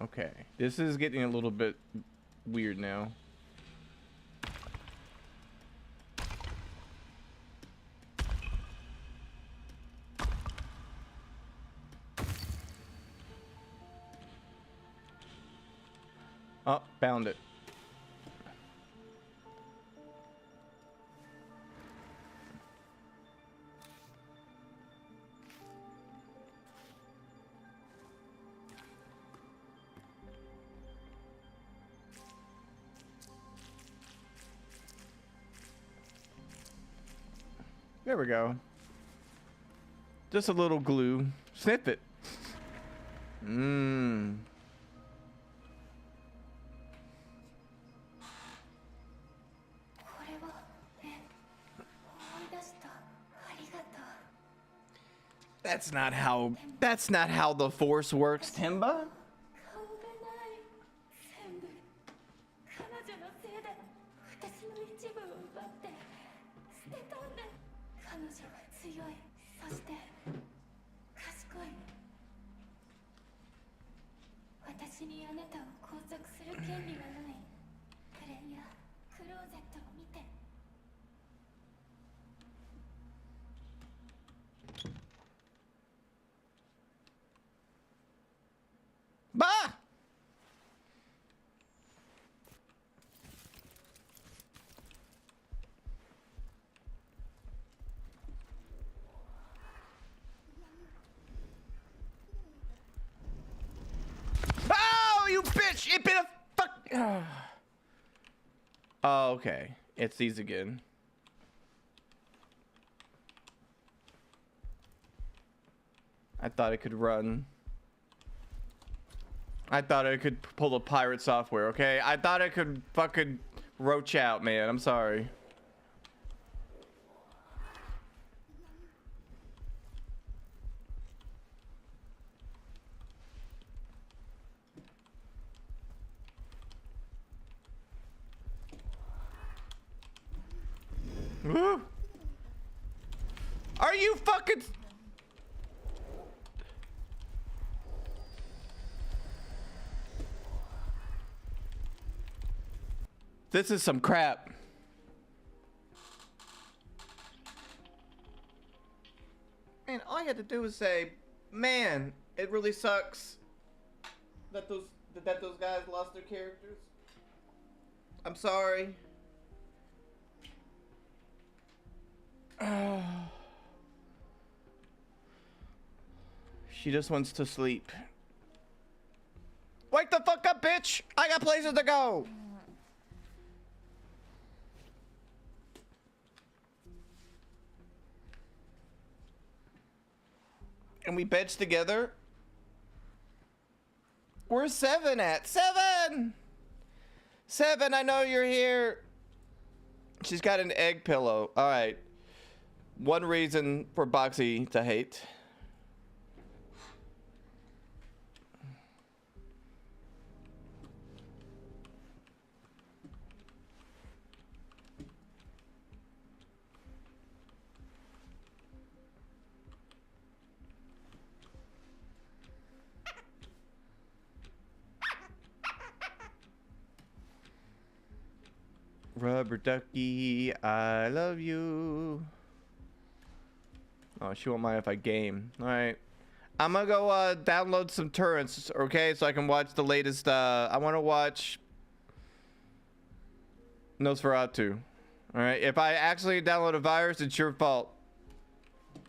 Okay, this is getting a little bit weird now. Oh, found it. There we go. Just a little glue. Snip it. Mmm. That's not how the Force works, Timba. 彼女は強い、そして賢い。私にあなたを拘束する権利はない。プレイヤー、クローゼットを見て。Bah! Oh, you bitch! It been a fuck. Oh, okay. It's these again. I thought it could run. I thought I could pull the pirate software, okay? I thought I could fucking roach out, man. I'm sorry. Woo! Are you fucking... This is some crap. Man, all I had to do was say, man, it really sucks that those guys lost their characters. I'm sorry. She just wants to sleep. Wake the fuck up, bitch! I got places to go! And we bench together. Where's Seven at? Seven! Seven, I know you're here. She's got an egg pillow. All right. One reason for Boxy to hate. Rubber ducky, I love you. Oh, she won't mind if I game. All right. I'm gonna go download some torrents, okay? So I can watch the latest. I want to watch Nosferatu. All right. If I actually download a virus, it's your fault.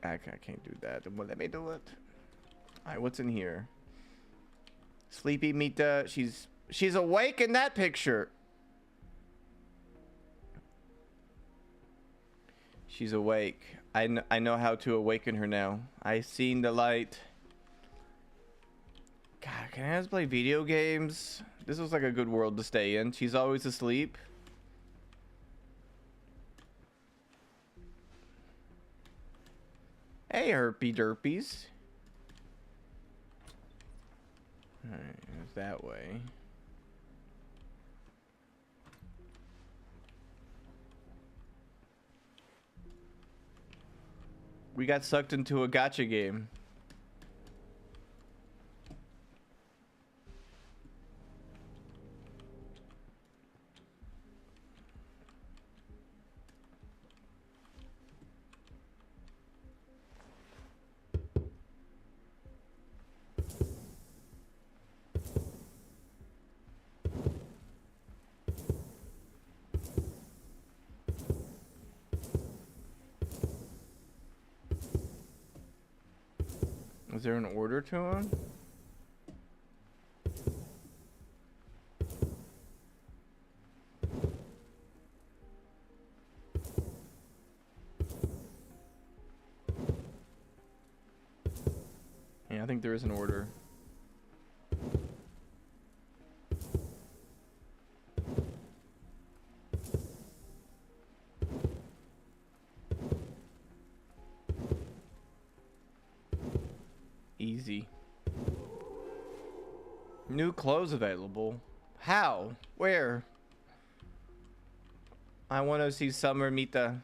I can't do that. It won't let me do it. All right. What's in here? Sleepy Mita. She's awake in that picture. She's awake. I know how to awaken her now. I seen the light. God, can I just play video games? This looks like a good world to stay in. She's always asleep. Hey, herpy derpies. Alright, it's that way. We got sucked into a gacha game. Is there an order to him? Yeah, I think there is an order. Easy. New clothes available. How? Where? I want to see Summer Mita.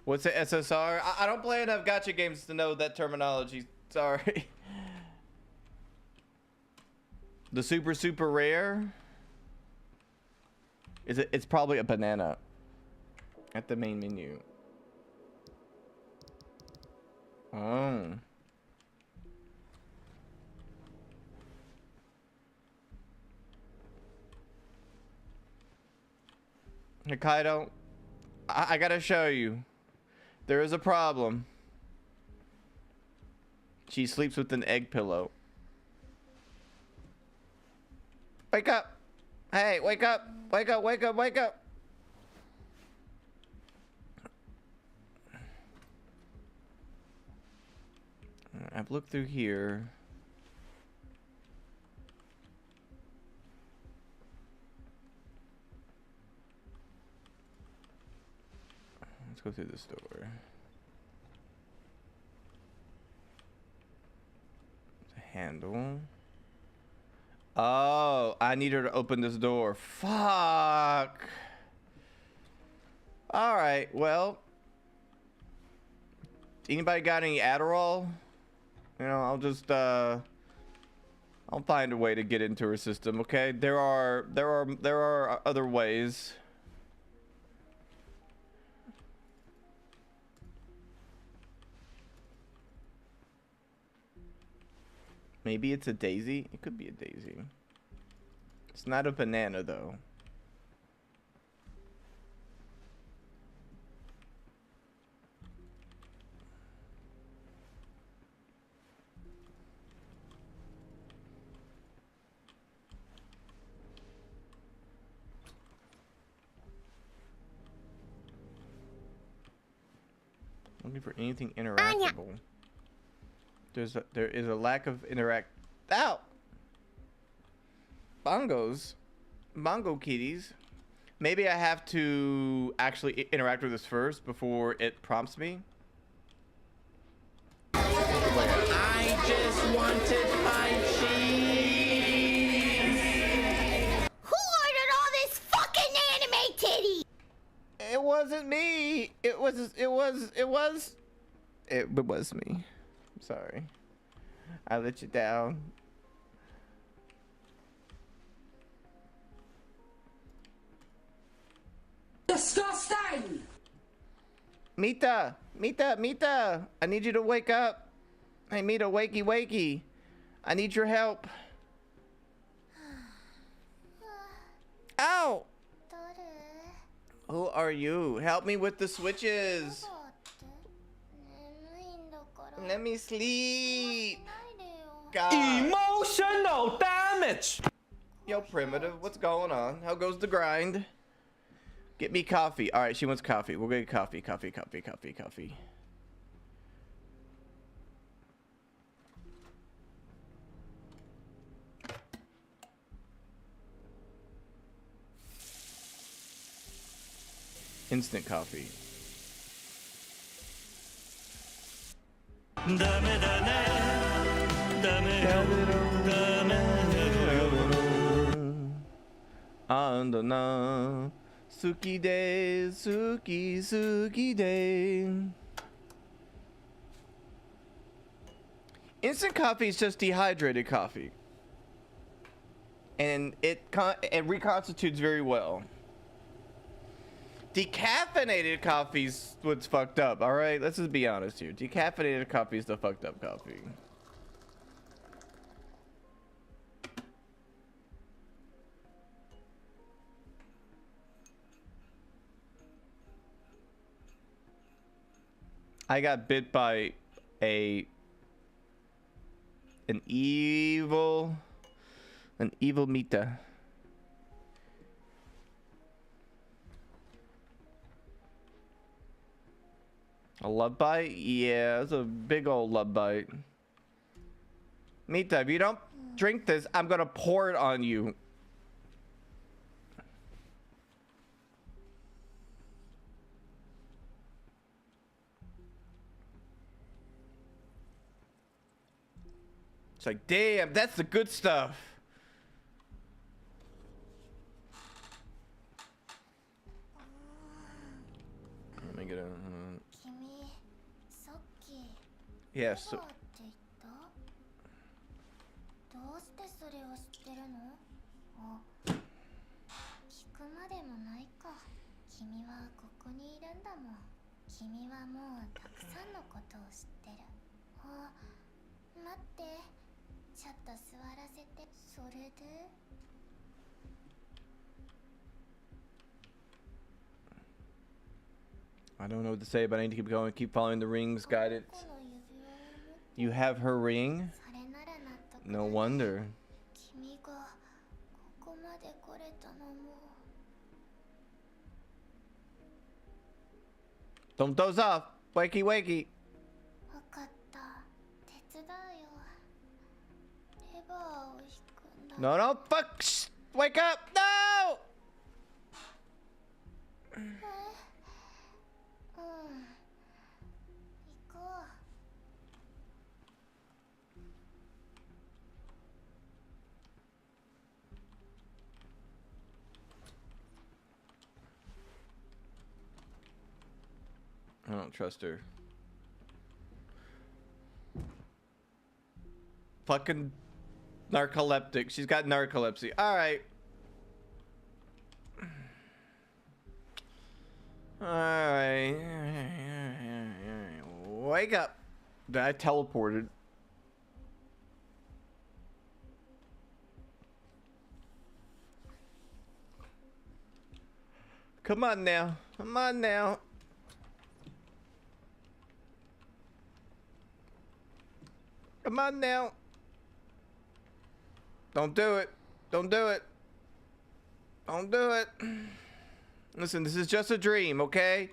What's the SSR? I don't play enough gacha games to know that terminology. Sorry. The super rare? Is it? It's probably a banana at the main menu. Oh. Hokkaido, I gotta show you. There is a problem. She sleeps with an egg pillow. Wake up! Hey, wake up! Wake up, wake up, wake up! I've looked through here. Let's go through this door. The handle. Oh, I need her to open this door. Fuck. All right, well. Anybody got any Adderall? You know, I'll find a way to get into her system, okay? There are other ways. Maybe it's a daisy? It could be a daisy. It's not a banana, though. Looking for anything interactable. There is a lack of Ow! Bongos. Bongo kitties. Maybe I have to actually interact with this first before it prompts me. I just wanted my cheese. Who ordered all this fucking anime titty? It wasn't me. It was me. I'm sorry. I let you down. Disgusting! Mita! I need you to wake up. Hey, Mita, wakey. I need your help. Ow! Who are you? Help me with the switches. Let me sleep. God. Emotional damage. Yo, Primitive, what's going on? How goes the grind? Get me coffee. All right, she wants coffee. We'll get coffee. Instant coffee. Andana Suki de Suki de. Instant coffee is just dehydrated coffee, and it reconstitutes very well. Decaffeinated coffee's what's fucked up. All right, let's just be honest here. Decaffeinated coffee is the fucked up coffee. I got bit by an evil Mita. A love bite? Yeah, it's a big old love bite. Mita, if you don't drink this, I'm gonna pour it on you. It's like, damn, that's the good stuff. Let me get a Yes. Ever って言った？どうしてそれを知ってるの？あ、聞くまでもないか。君はここにいるんだもん。君はもうたくさんのことを知ってる。あ、待って。ちょっと座らせて。それでI don't know what to say, but I need to keep going. Keep following the ring's guidance. You have her ring? No wonder. 君がここまで来れたのも。Don't doze off. Wakey, wakey. わかった。手伝うよ。レバーを引くんだ。No, no, fuck! Shh, wake up! No! 行こう。I don't trust her. Fucking narcoleptic. She's got narcolepsy. Alright. Alright. Wake up. I teleported. Come on now. Come on now. Come on now. Don't do it. Don't do it. Don't do it. Listen, this is just a dream, okay?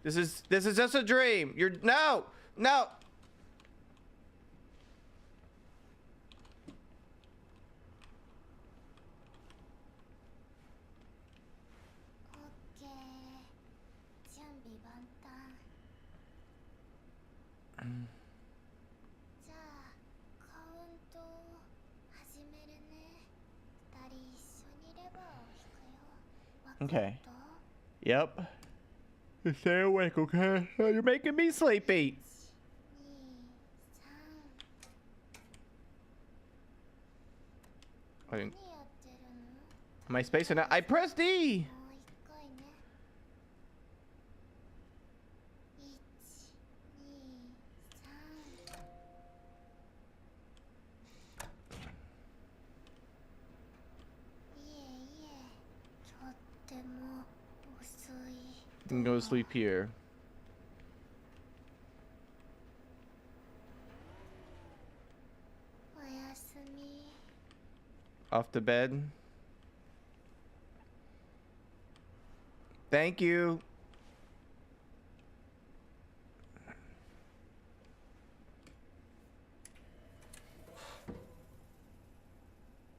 This is just a dream. You're no. No. Okay. 準備万端。じゃあカウントを始めるね。二人一緒にレバーを引くよ。わかった？ Okay. Yep. Stay awake, okay? You're making me sleepy. 2、3。 I didn't. 何やってるの？ Am I spacing out? I pressed E. もう一回ね。1、2、3。いえいえ、とっても遅い。 You can go to sleep here. おやすみ。 Off to bed. Thank you.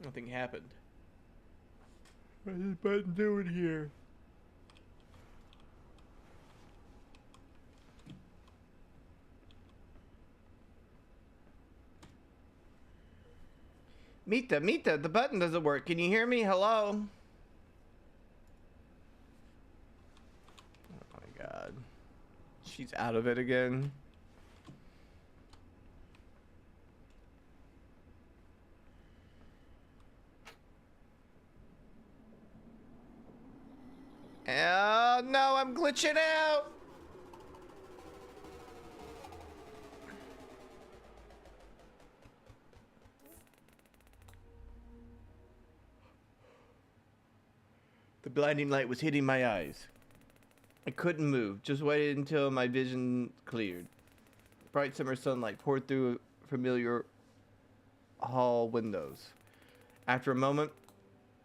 Nothing happened. What is this button doing here? Mita, the button doesn't work. Can you hear me? Hello? Oh my god. She's out of it again. Oh no, I'm glitching out! The blinding light was hitting my eyes. I couldn't move, just waited until my vision cleared. Bright summer sunlight poured through familiar hall windows. After a moment,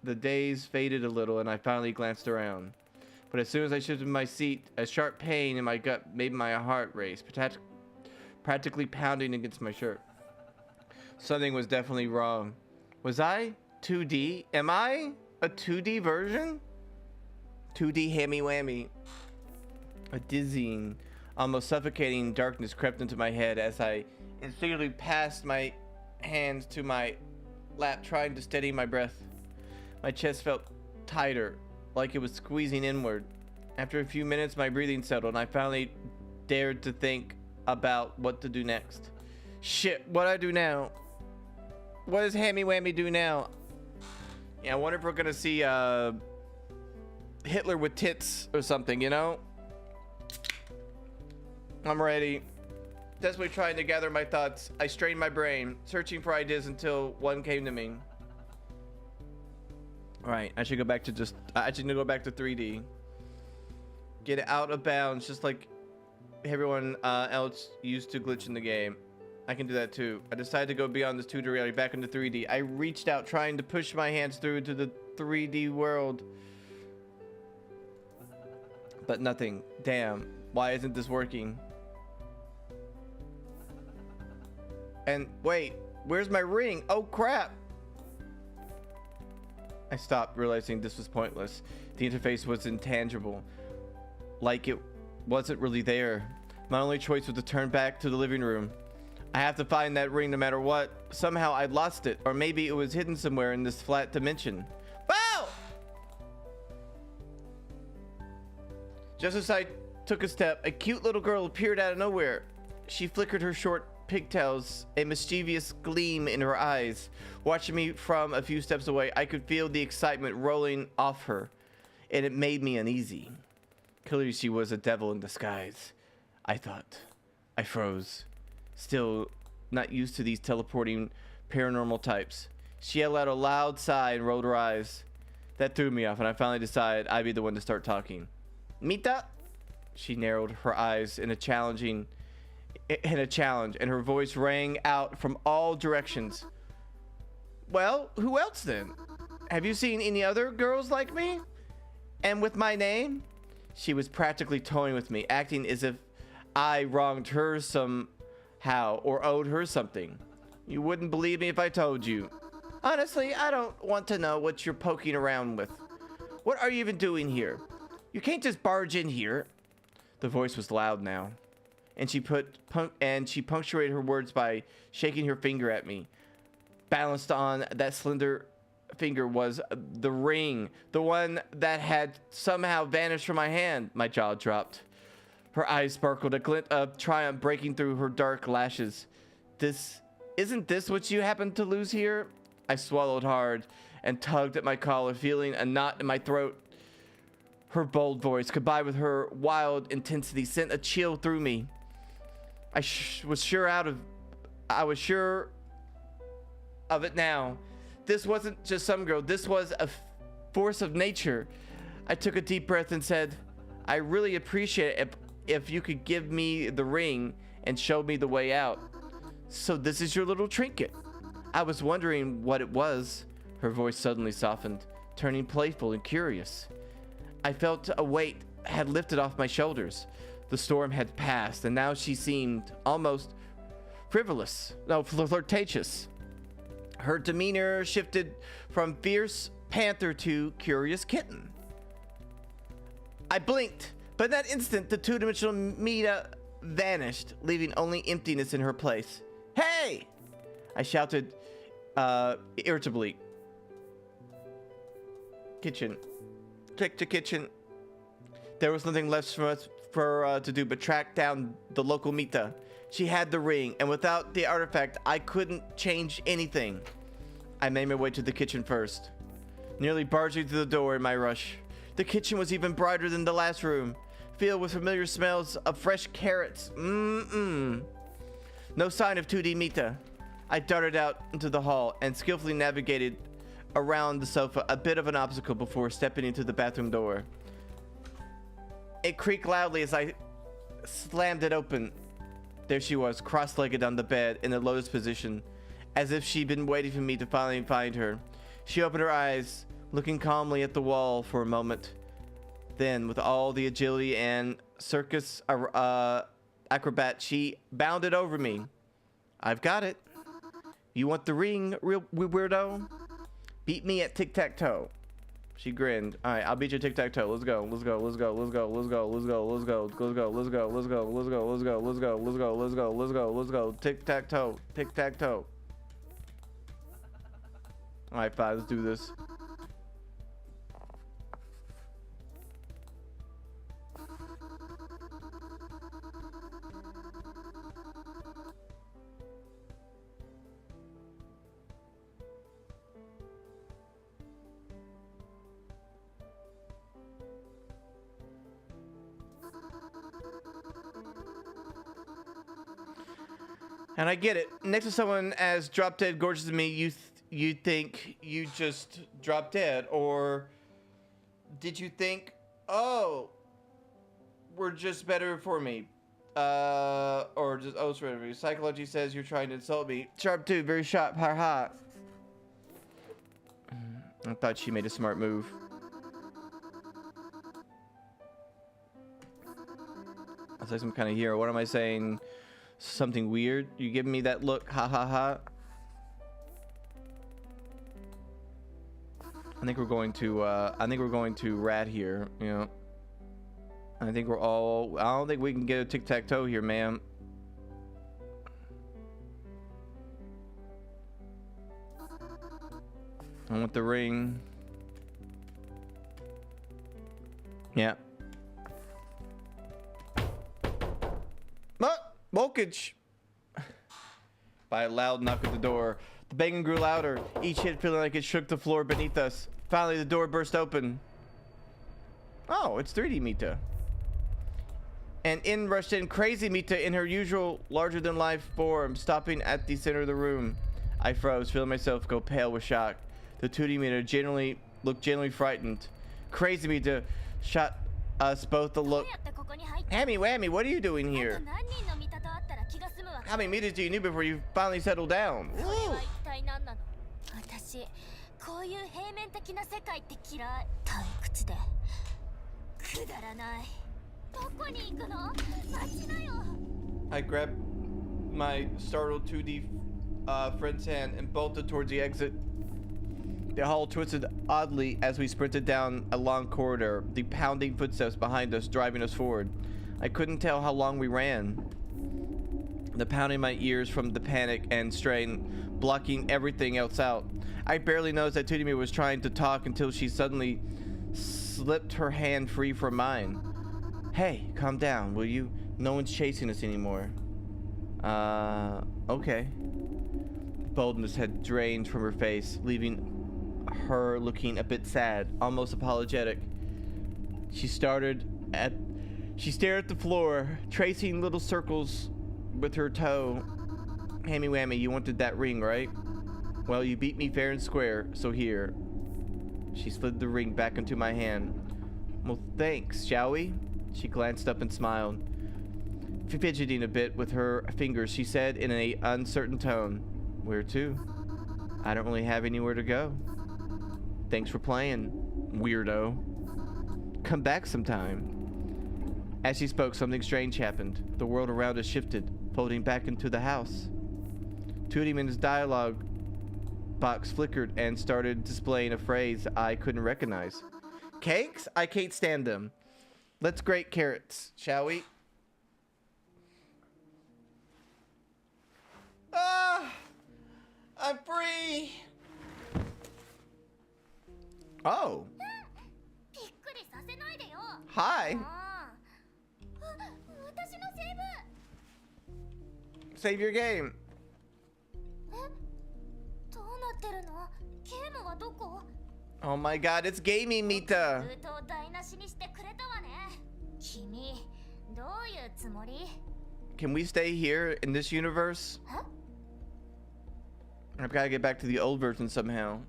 the daze faded a little and I finally glanced around. But as soon as I shifted my seat, a sharp pain in my gut made my heart race, practically pounding against my shirt. Something was definitely wrong. Was I 2D? Am I a 2D version? 2D hammy whammy. A dizzying, almost suffocating darkness crept into my head as I instinctively passed my hands to my lap, trying to steady my breath. My chest felt tighter, like it was squeezing inward. After a few minutes, my breathing settled, and I finally dared to think about what to do next. Shit, what do I do now? What does Hammy Whammy do now? Yeah, I wonder if we're gonna see Hitler with tits or something, you know? I'm ready. Desperately trying to gather my thoughts, I strained my brain, searching for ideas until one came to me. Alright, I should go back to I should go back to 3D. Get out of bounds, just like everyone else used to glitch in the game. I can do that too. I decided to go beyond this 2D reality back into 3D. I reached out trying to push my hands through to the 3D world. But nothing. Damn. Why isn't this working? And wait, where's my ring? Oh crap. I stopped, realizing this was pointless. The interface was intangible. Like it wasn't really there. My only choice was to turn back to the living room. I have to find that ring no matter what. Somehow I lost it, or maybe it was hidden somewhere in this flat dimension. Wow! Just as I took a step, a cute little girl appeared out of nowhere. She flickered her short pigtails, a mischievous gleam in her eyes. Watching me from a few steps away, I could feel the excitement rolling off her, and it made me uneasy. Clearly she was a devil in disguise, I thought. I froze, still not used to these teleporting paranormal types. She let out a loud sigh and rolled her eyes. That threw me off, and I finally decided I'd be the one to start talking. Mita? She narrowed her eyes in a challenge, and her voice rang out from all directions. Well, who else then? Have you seen any other girls like me? And with my name? She was practically toying with me, acting as if I wronged her somehow or owed her something. You wouldn't believe me if I told you. Honestly, I don't want to know what you're poking around with. What are you even doing here? You can't just barge in here. The voice was loud now, and she punctuated her words by shaking her finger at me. Balanced on that slender finger was the ring, the one that had somehow vanished from my hand. My jaw dropped. Her eyes sparkled, a glint of triumph breaking through her dark lashes. Isn't this what you happened to lose here? I swallowed hard and tugged at my collar, feeling a knot in my throat. Her bold voice, combined with her wild intensity, sent a chill through me. I was sure of it now. This wasn't just some girl. This was a force of nature. I took a deep breath and said, I really appreciate it if you could give me the ring and show me the way out. So this is your little trinket. I was wondering what it was. Her voice suddenly softened, turning playful and curious. I felt a weight had lifted off my shoulders. The storm had passed, and now she seemed almost flirtatious. Her demeanor shifted from fierce panther to curious kitten. I blinked, but in that instant, the two-dimensional Mita vanished, leaving only emptiness in her place. Hey! I shouted irritably. Kitchen. Click to kitchen. There was nothing left for us to do but track down the local Mita. She had the ring, and without the artifact, I couldn't change anything. I made my way to the kitchen first, nearly barging through the door in my rush. The kitchen was even brighter than the last room, filled with familiar smells of fresh carrots. No sign of 2D Mita. I darted out into the hall and skillfully navigated around the sofa, a bit of an obstacle before stepping into the bathroom door. It creaked loudly as I slammed it open. There she was, cross-legged on the bed in a lotus position, as if she'd been waiting for me to finally find her. She opened her eyes, looking calmly at the wall for a moment. Then, with all the agility and circus acrobat, she bounded over me. I've got it. You want the ring, real weirdo? Beat me at tic-tac-toe. She grinned. All right, I'll beat you at tic-tac-toe. Let's go. Let's go. Let's go. Let's go. Let's go. Let's go. Let's go. Let's go. Let's go. Let's go. Let's go. Let's go. Let's go. Let's go. Let's go. Let's go. Let's go. Tic-tac-toe. Tic-tac-toe. All right, fine. Let's do this. And I get it. Next to someone as drop dead gorgeous as me, you think you just dropped dead, or did you think, oh, we're just better for me, or just oh, sorry. Psychology says you're trying to insult me. Sharp too, very sharp, ha. I thought she made a smart move. I was like some kind of hero. What am I saying? Something weird? You giving me that look? Ha. I think we're going to rat here, you know. I don't think we can get a tic-tac-toe here, ma'am. I want the ring. Yeah. Voltage! By a loud knock at the door. The banging grew louder, each hit feeling like it shook the floor beneath us. Finally, the door burst open. Oh, it's 3D Mita. And in rushed in Crazy Mita in her usual larger-than-life form, stopping at the center of the room. I froze, feeling myself go pale with shock. The 2D Mita looked genuinely frightened. Crazy Mita shot us both a look. Hammy Whammy, what are you doing here? How many meters do you need before you finally settle down? Ooh. I grabbed my startled 2D friend's hand and bolted towards the exit. The hall twisted oddly as we sprinted down a long corridor, the pounding footsteps behind us driving us forward. I couldn't tell how long we ran. The pounding in my ears from the panic and strain, blocking everything else out. I barely noticed that Tudimi was trying to talk until she suddenly slipped her hand free from mine. Hey, calm down, will you? No one's chasing us anymore. Okay. Boldness had drained from her face, leaving her looking a bit sad, almost apologetic. She stared at the floor, tracing little circles with her toe. Hammy Whammy, you wanted that ring, right? Well, you beat me fair and square, so here. She slid the ring back into my hand. Well, thanks, shall we? She glanced up and smiled. Fidgeting a bit with her fingers, she said in an uncertain tone, where to? I don't really have anywhere to go. Thanks for playing, weirdo. Come back sometime. As she spoke, something strange happened. The world around us shifted, folding back into the house. Tudiman's dialogue box flickered and started displaying a phrase I couldn't recognize. Cakes? I can't stand them. Let's grate carrots, shall we? Ah! I'm free! Oh. Hi. Save your game. Oh my god, it's gaming Mita. Can we stay here in this universe? I've got to get back to the old version somehow.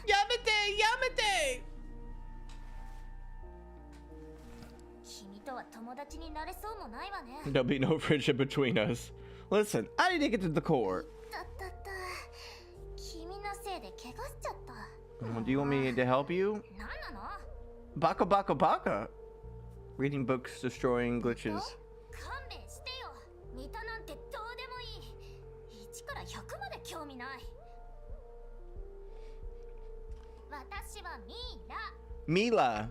Yamete! There'll be no friendship between us. Listen, I need to get to the core. Do you want me to help you? Baka baka baka. Reading books, destroying glitches. Mila.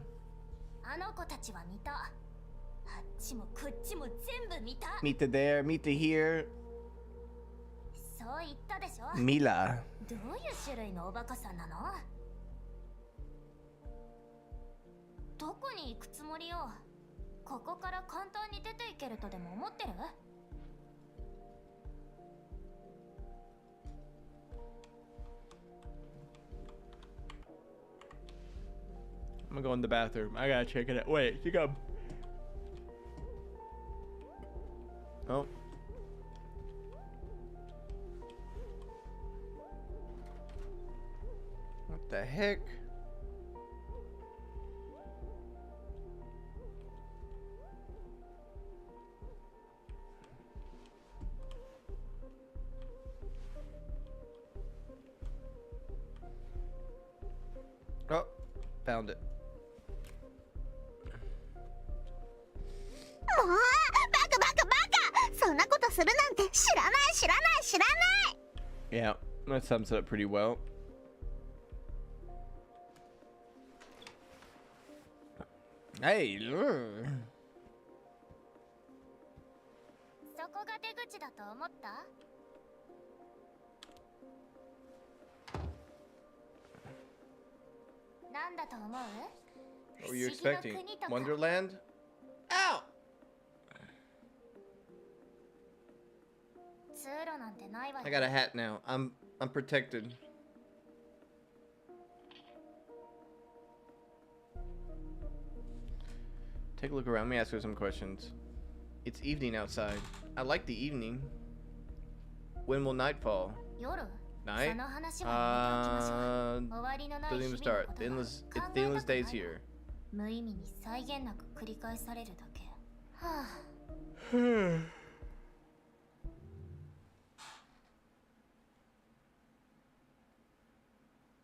Mita there, Mita here. Mila. I'm gonna go in the bathroom. I gotta check it out. Wait, you go. Oh. What the heck? Oh, found it. もうバカバカバカそんなことするなんて知らない知らない知らない Yeah, that sums it up pretty well. Hey, そこが出口だと思った？ なんだと思う？ what were you expecting? Wonderland? Ow! 通路なんてないわよ。 I got a hat now. I'm protected. Take a look around. Let me ask you some questions. It's evening outside. I like the evening. When will night fall? 夜？ Night? その話はやめておきましょう。終わりのない Doesn't 日 even 々の start. こと The は endless, 考 it's the え endless たく days ない。 here. 無意味に際限なく繰り返されるだけ。はあ。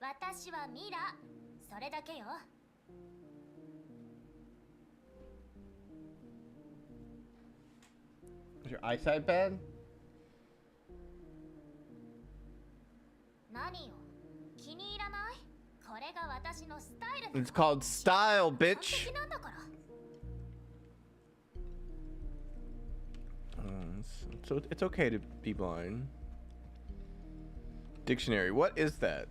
私はミラ。それだけよ。 Is your eyesight bad? 何よ。気に入らない？これが私のスタイル。 It's called style, bitch. 完璧なんだから。 So it's okay to be blind. Dictionary. What is that?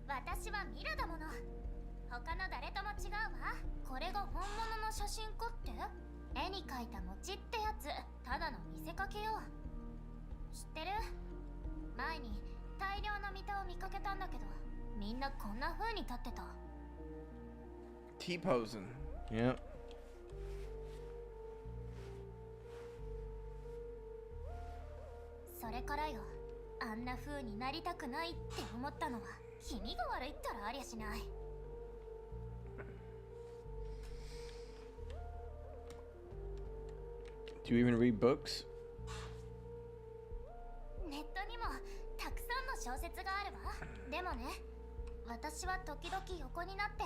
私はミラだもの。他の誰とも違うわ。これが本物の写真かって？絵に描いた餅ってやつ、ただの見せかけよ。知ってる？前に大量のミタを見かけたんだけど、みんなこんな風に立ってた。 T-posing. Yep. それからよ。あんな風になりたくないって思ったのは気味が悪いったらありゃしない。 Do you even read books? ネットにもたくさんの小説があるわ。でもね、私は時々横になって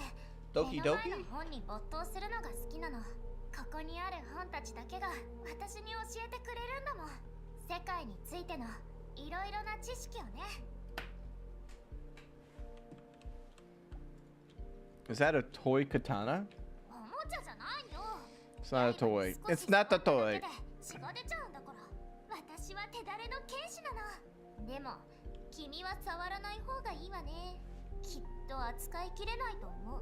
目の前の本に没頭するのが好きなの。ここにある本たちだけが私に教えてくれるんだもん。世界についてのいろいろな知識をね。 Is that a toy katana? おもちゃじゃないよ。 It's not a toy. It's not a toy. 血が出ちゃうんだから。私は手だれの剣士なの。でも君は触らない方がいいわね。きっと扱いきれないと思う。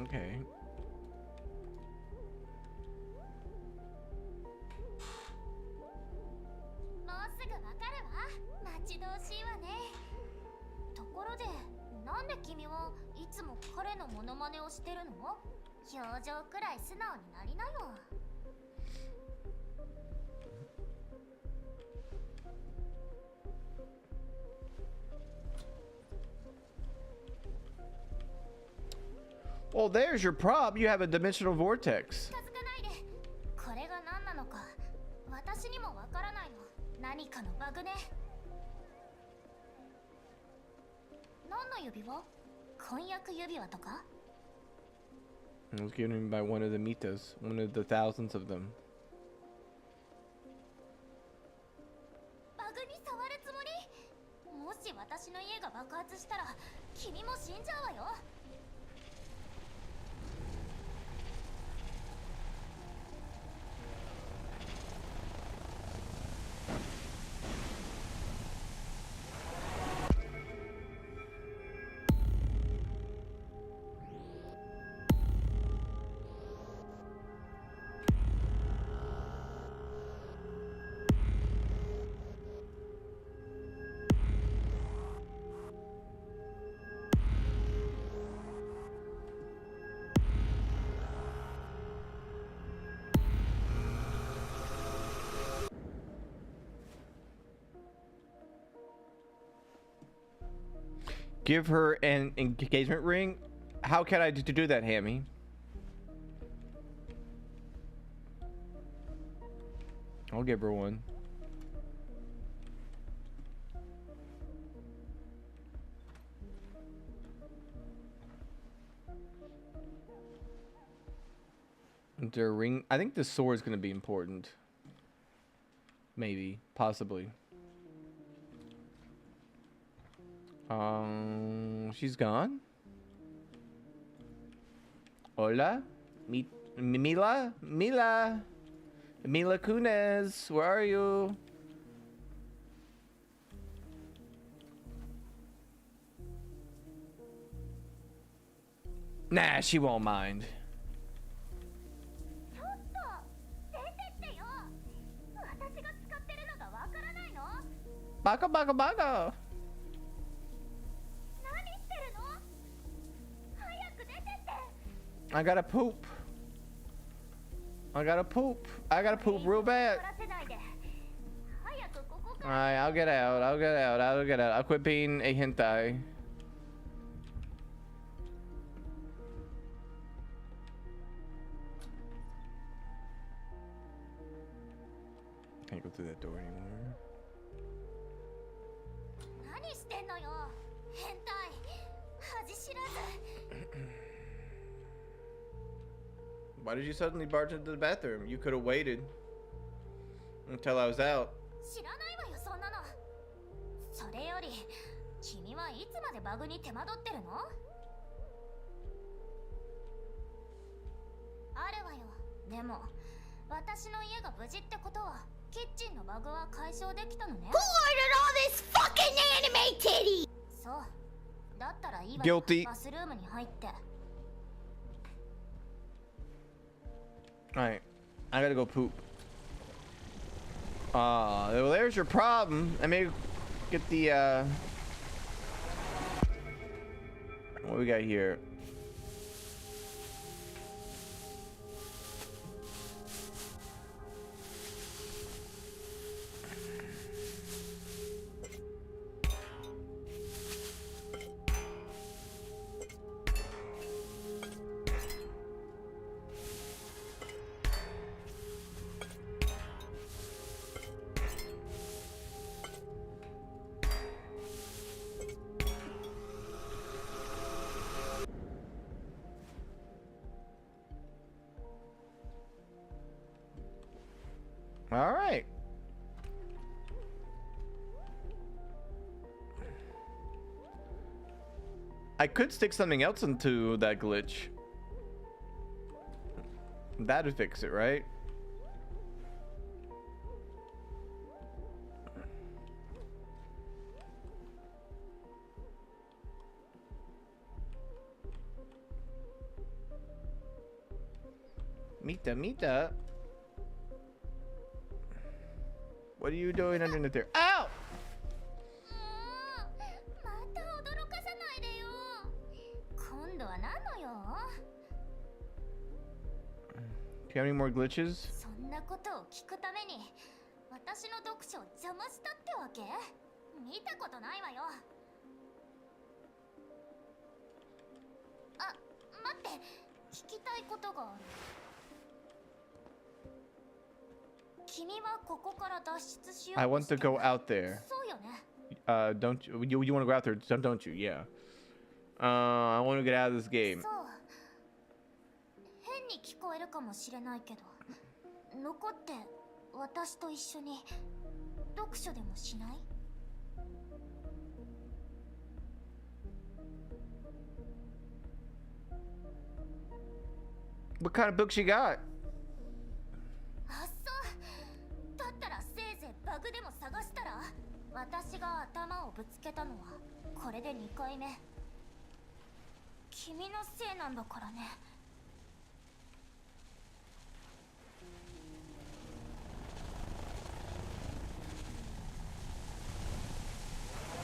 Okay. もうすぐわかるわ。待ち遠しいわね。ところで、なんで君はいつも彼のモノマネをしてるの？表情くらい素直になりなよ。 Well, there's your prop. You have a dimensional vortex. 近づかないで。これが何なのか私にもわからないの。何かのバグね。何の指輪？婚約指輪とか？ It was given by one of the mitas, one of the thousands of them. バグに触るつもり？もし私の家が爆発したら君も死んじゃうわよ。 What Give her an engagement ring? How can I do that, Hammy? I'll give her one. Is there a ring? I think the sword is going to be important. Maybe. Possibly. She's gone? Hola? Mila? Mila? Mila Kunis, where are you? Nah, she won't mind. Baka baka baka. I gotta poop. I gotta poop. I gotta poop real bad. Alright, I'll get out. I'll get out. I'll get out. I'll quit being a hentai. Can't go through that door anymore. Why did you suddenly barge into the bathroom? You could have waited until I was out. Who ordered all this fucking anime titty? Guilty. Alright, I gotta go poop. Well, there's your problem. I may get the, what we got here? All right. I could stick something else into that glitch. That'd fix it, right? Mita. What are you doing underneath there? Ow! Do you have any more glitches? I want to go out there. Don't you want to go out there? Don't you? Yeah. I want to get out of this game. What kind of books you got?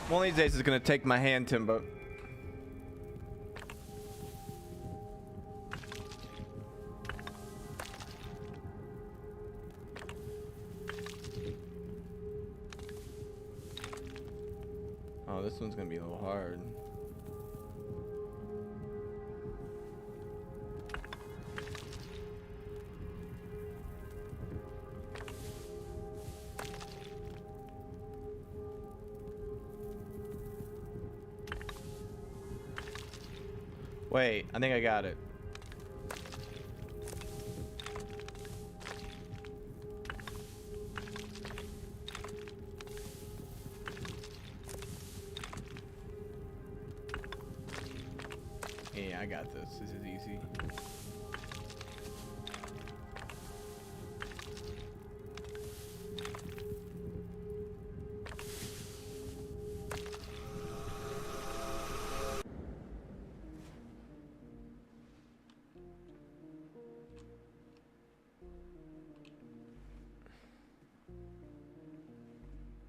One of these days is gonna take my hand, Timbo. Oh, this one's gonna be a little hard. Wait, I think I got it. Yeah, I got this. This is easy.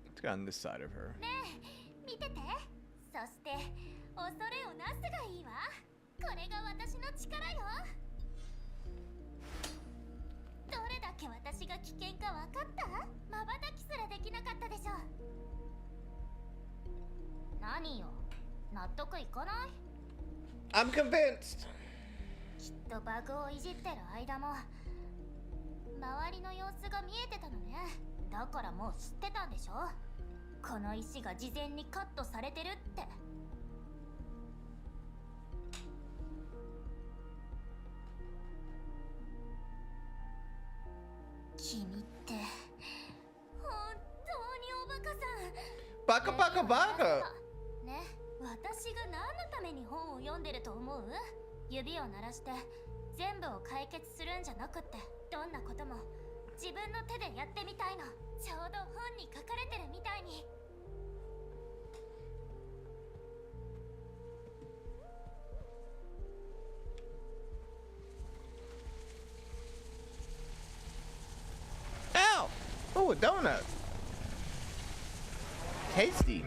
Let's go on this side of her. 見てて。そして恐れをなすがいいわ。これが私の力よ。どれだけ私が危険か分かった？瞬きすらできなかったでしょ。何よ、納得いかない？ I'm convinced. きっとバグをいじってる間も周りの様子が見えてたのね。だからもう知ってたんでしょ？この石が事前にカットされてるって。君って本当におバカさん。バカバカバカ。ね、私が何のために本を読んでると思う？指を鳴らして全部を解決するんじゃなくって、どんなことも自分の手でやってみたいの。ちょうど本に書かれてるみたいに。Ow! Oh, a donut. Tasty.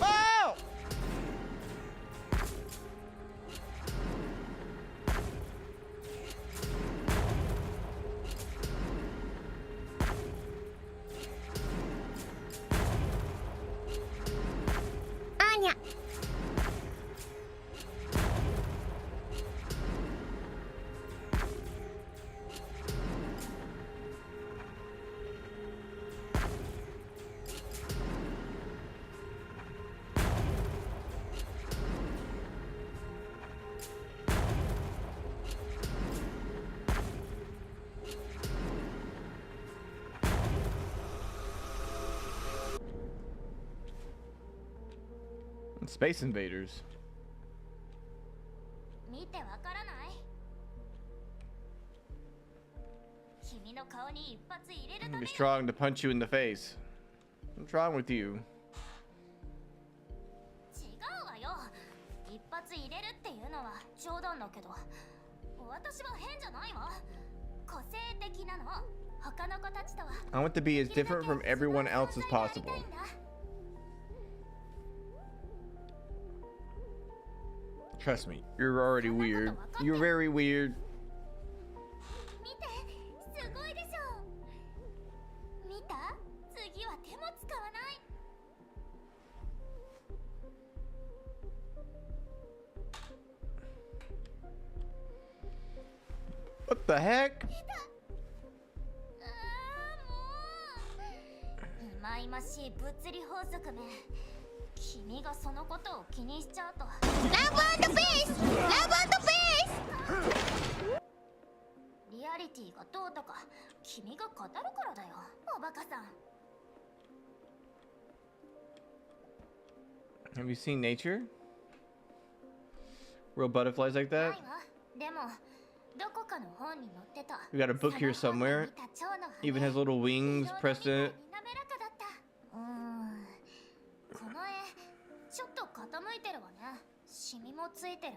Oh! Anya. Space Invaders. 見てわからない？君の顔に一発入れるた I'm め be よ。 strong to punch you in the face. What's wrong with you? 違うわよ。一発入れるっていうのは冗談だけど、私は変じゃないわ。個性的なの。他の子たちとは I want to be as different from everyone else as possible. Trust me, you're already weird. You're very weird. 見て、すごいでしょ。見た？次は手も使わない。 What the heck? いまいましい物理法則め。君がそのことを気にしちゃうと。Love on the face! Love on the face! リアリティがどうとか君が語るからだよ、おバカさん。 Have you seen nature? Real butterflies like ない that? わ。でもどこかの本に載ってた。 We got a book here somewhere. Even has little wings pressed in it. この絵ちょっと傾いてるわね。シミもついてる。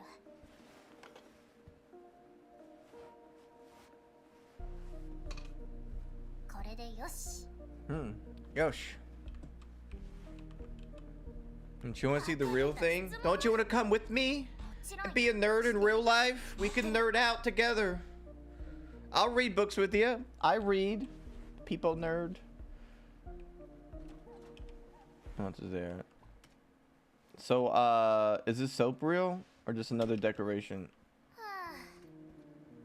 これでよし。Yosh. Don't you want to see the real thing? Don't you want to come with me and be a nerd in real life? We can nerd out together. I'll read books with you. I read. People nerd. What's there? So, is this soap real or just another decoration?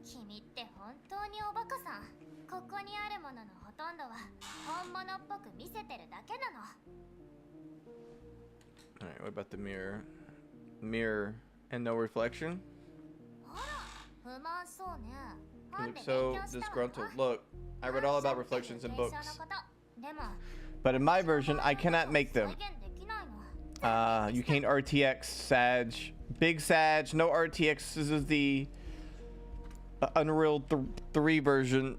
君って本当におバカさん。ここにあるもののほとんどは本物っぽく見せてるだけなの。 Alright, what about the mirror? Mirror and no reflection. You look so disgruntled. Look, I read all about reflections in books. But in my version, I cannot make them. You can't RTX Sag. Big Sag, no RTX. This is the Unreal 3 version.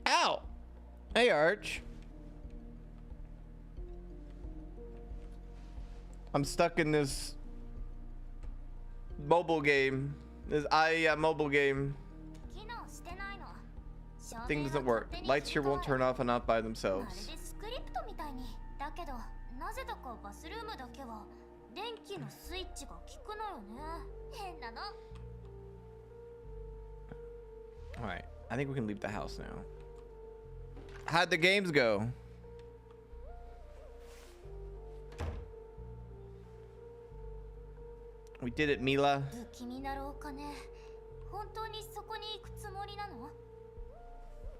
Ow! Hey, Arch. I'm stuck in this mobile game. This mobile game. Thing doesn't work. Lights here won't turn off and off by themselves. Alright, I think we can leave the house now. How'd the games go? We did it, Mila.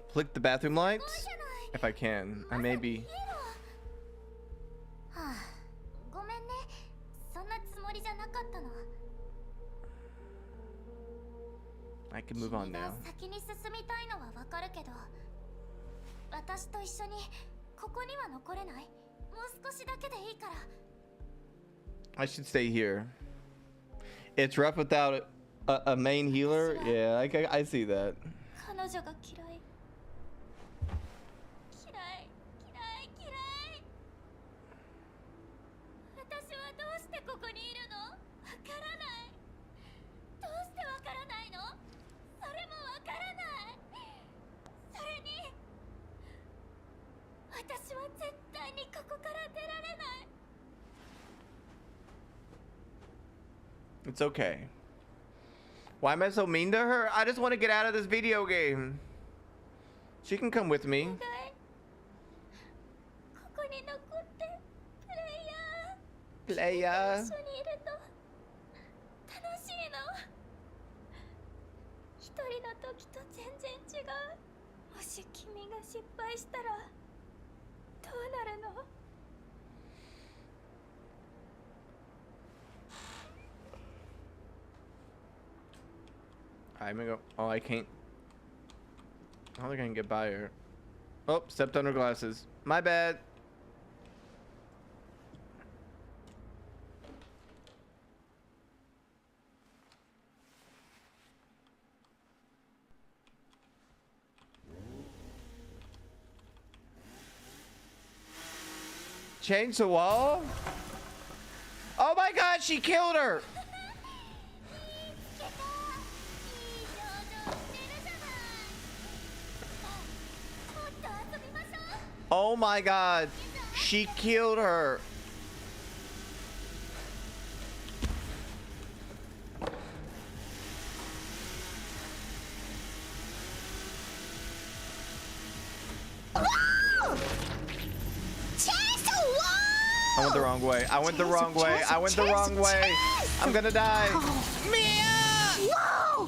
Flick the bathroom lights? If I can. I may be. I can move on now. I should stay here. It's rough without a main healer. Yeah, I see that. It's okay. Why am I so mean to her? I just want to get out of this video game. She can come with me. Playa. I'm gonna go. Oh, I can't. I don't think I can get by her. Oh, stepped on her glasses. My bad. Change the wall? Oh my god, she killed her! Oh my god, she killed her. I went the wrong way. I went the wrong way. I went the wrong way. I'm gonna die. Mia! Whoa!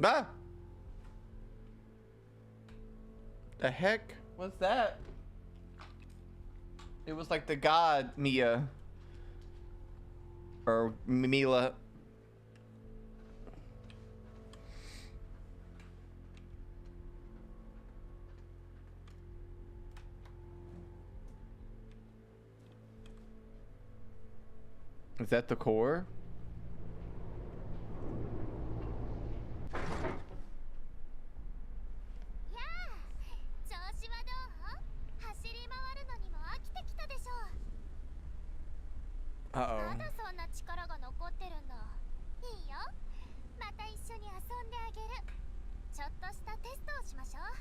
Ah! The heck was that? It was like the god Mia. Or Mila. Is that the core? Uh-oh. まだそんな力が残ってるんだ。いいよ。また一緒に遊んであげる。ちょっとしたテストをしましょう。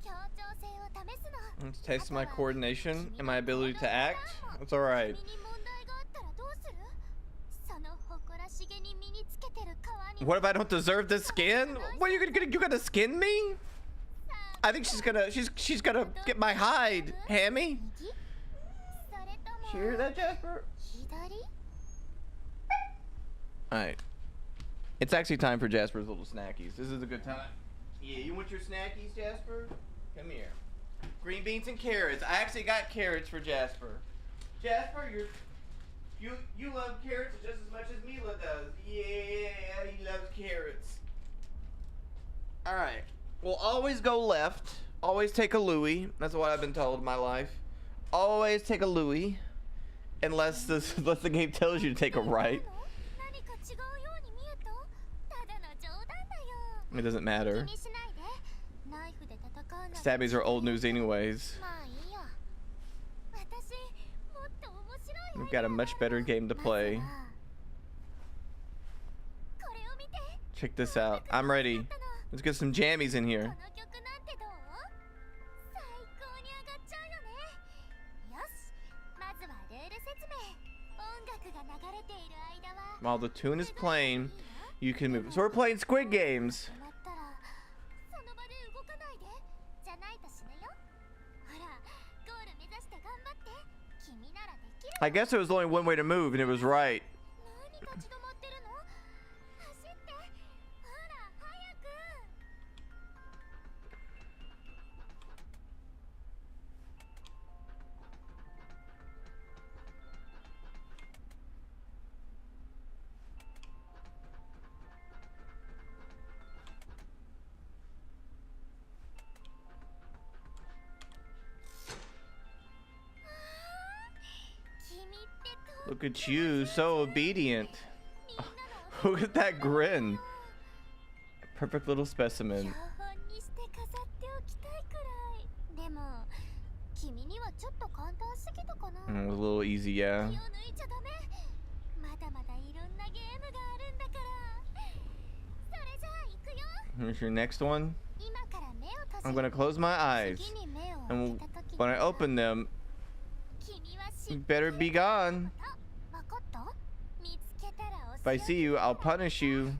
協調性を試すの。 Let's test my coordination and my ability to act. That's alright. 君に問題があったらどうする？その誇らしげに身につけてる皮に。 What if I don't deserve this skin? What are you gonna skin me? I think she's gonna get my hide, Hammy. You hear that, Jasper? 左？ Alright. It's actually time for Jasper's little snackies. This is a good time. Yeah, you want your snackies, Jasper? Come here. Green beans and carrots. I actually got carrots for Jasper. Jasper, you love carrots just as much as Mila does. Yeah, he loves carrots. Alright. We'll always go left. Always take a Louis. That's what I've been told in my life. Always take a Louis. Unless the game tells you to take a right. It doesn't matter. Stabbies are old news anyways. We've got a much better game to play. Check this out. I'm ready. Let's get some jammies in here. While the tune is playing, you can move. So we're playing Squid Games. I guess there was only one way to move, and it was right. Look at you, so obedient. Look at that grin. Perfect little specimen. It was a little easy, yeah. Here's your next one. I'm gonna close my eyes, and when I open them, you better be gone. If I see you, I'll punish you.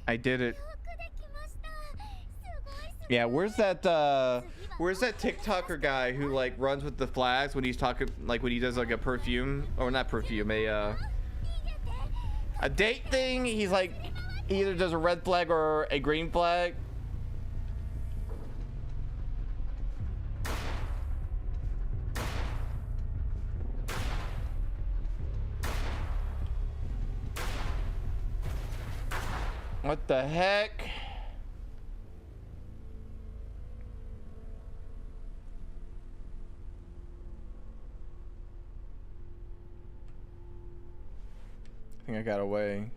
I did it. Yeah, where's that TikToker guy who like runs with the flags when he's talking, like when he does like a perfume, or not perfume, a date thing? He's like, he either does a red flag or a green flag. What the heck? I think I got away.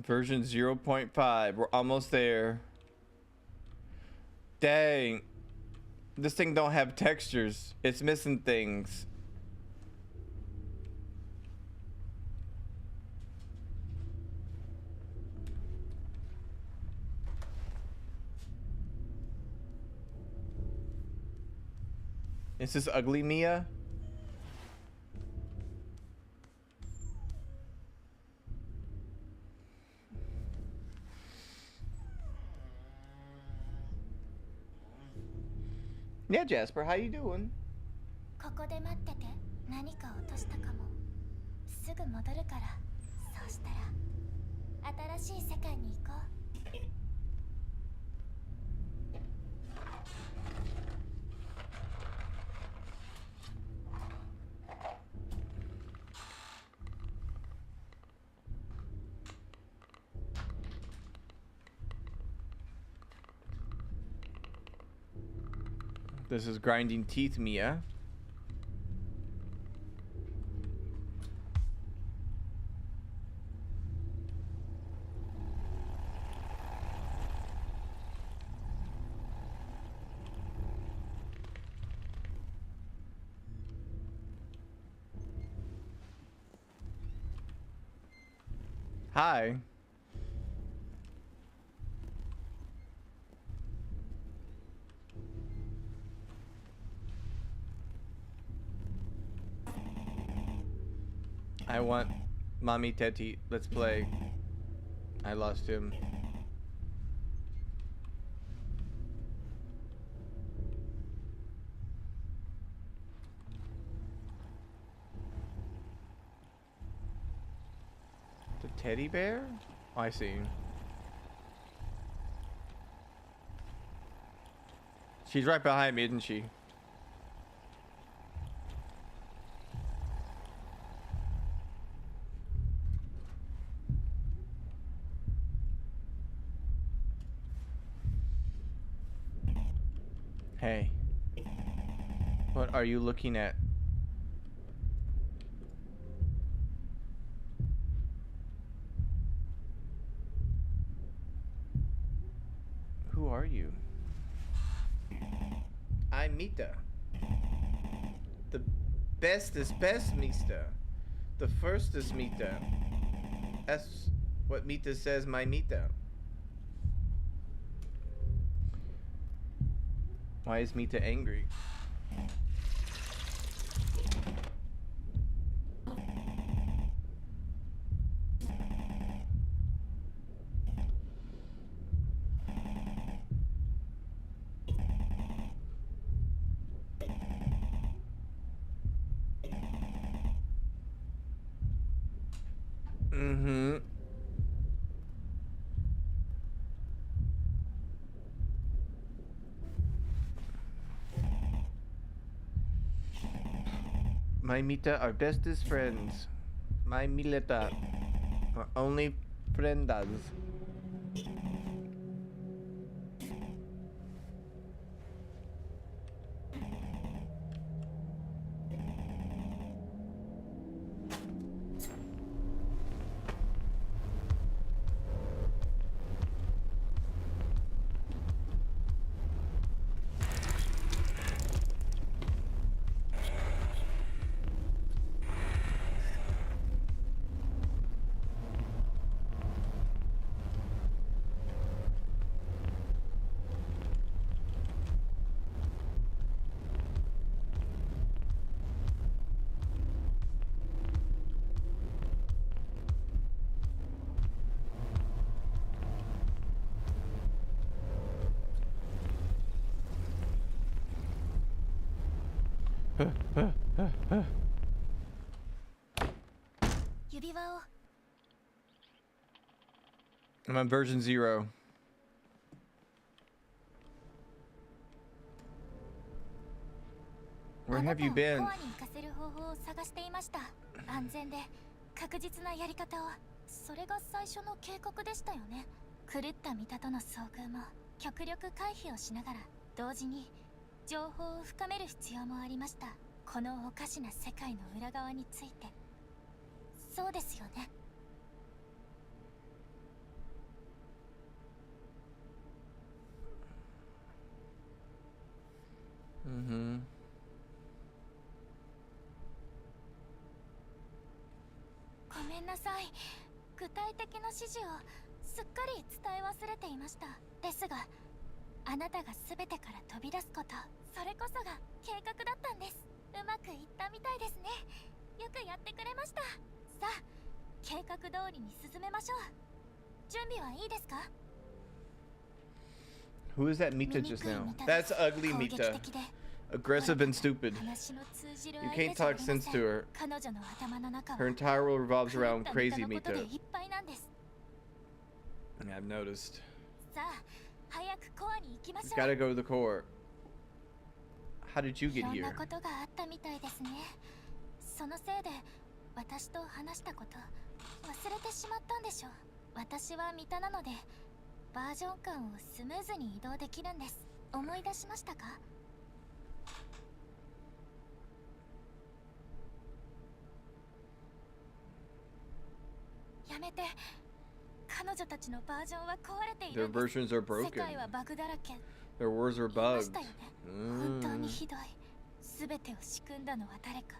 Version 0.5. We're almost there. Dang. This thing don't have textures. It's missing things. Is this ugly Mia? Yeah, Jasper, how you doing? ここで待ってて。何か落としたかも。すぐ戻るから。そうしたら新しい世界に行こう。This is grinding teeth, Mia. Hi. I want Mommy Teti. Let's play. I lost him. The teddy bear? Oh, I see. She's right behind me, isn't she? Hey, what are you looking at? Who are you? I'm Mita. The bestest best Mita. The firstest Mita. That's what Mita says, my Mita. Why is Mita angry? Mm-hmm. My Mita are bestest friends. My Mileta are only friendas. I'm on version 0. Where have you been? 安全で確実なやり方を。それが最初の計画でしたよね。狂った見たとの遭遇も極力回避をしながら、同時に情報を深める必要もありました。このおかしな世界の裏側について。そうですよね。Mm-hmm. ごめんなさい。具体的な指示をすっかり伝え忘れていました。ですが、あなたが全てから飛び出すこと、それこそが計画だったんです。うまくいったみたいですね。よくやってくれました。さあ、計画通りに進めましょう。準備はいいですか？ Who is that Mita just now? That's ugly Mita. Aggressive and stupid. You can't talk sense to her. Her entire world revolves around crazy Mita. I've noticed. We've got to go to the core. How did you get here? そのせいで私と話したこと忘れてしまったんでしょう。私はミタなのでバージョン間をスムーズに移動できるんです。思い出しましたか？やめて。彼女たちのバージョンは壊れているんです。 Their versions are broken. 世界はバグだらけ。 Their words are bugged. 本当にひどい。すべてを仕組んだのは誰か。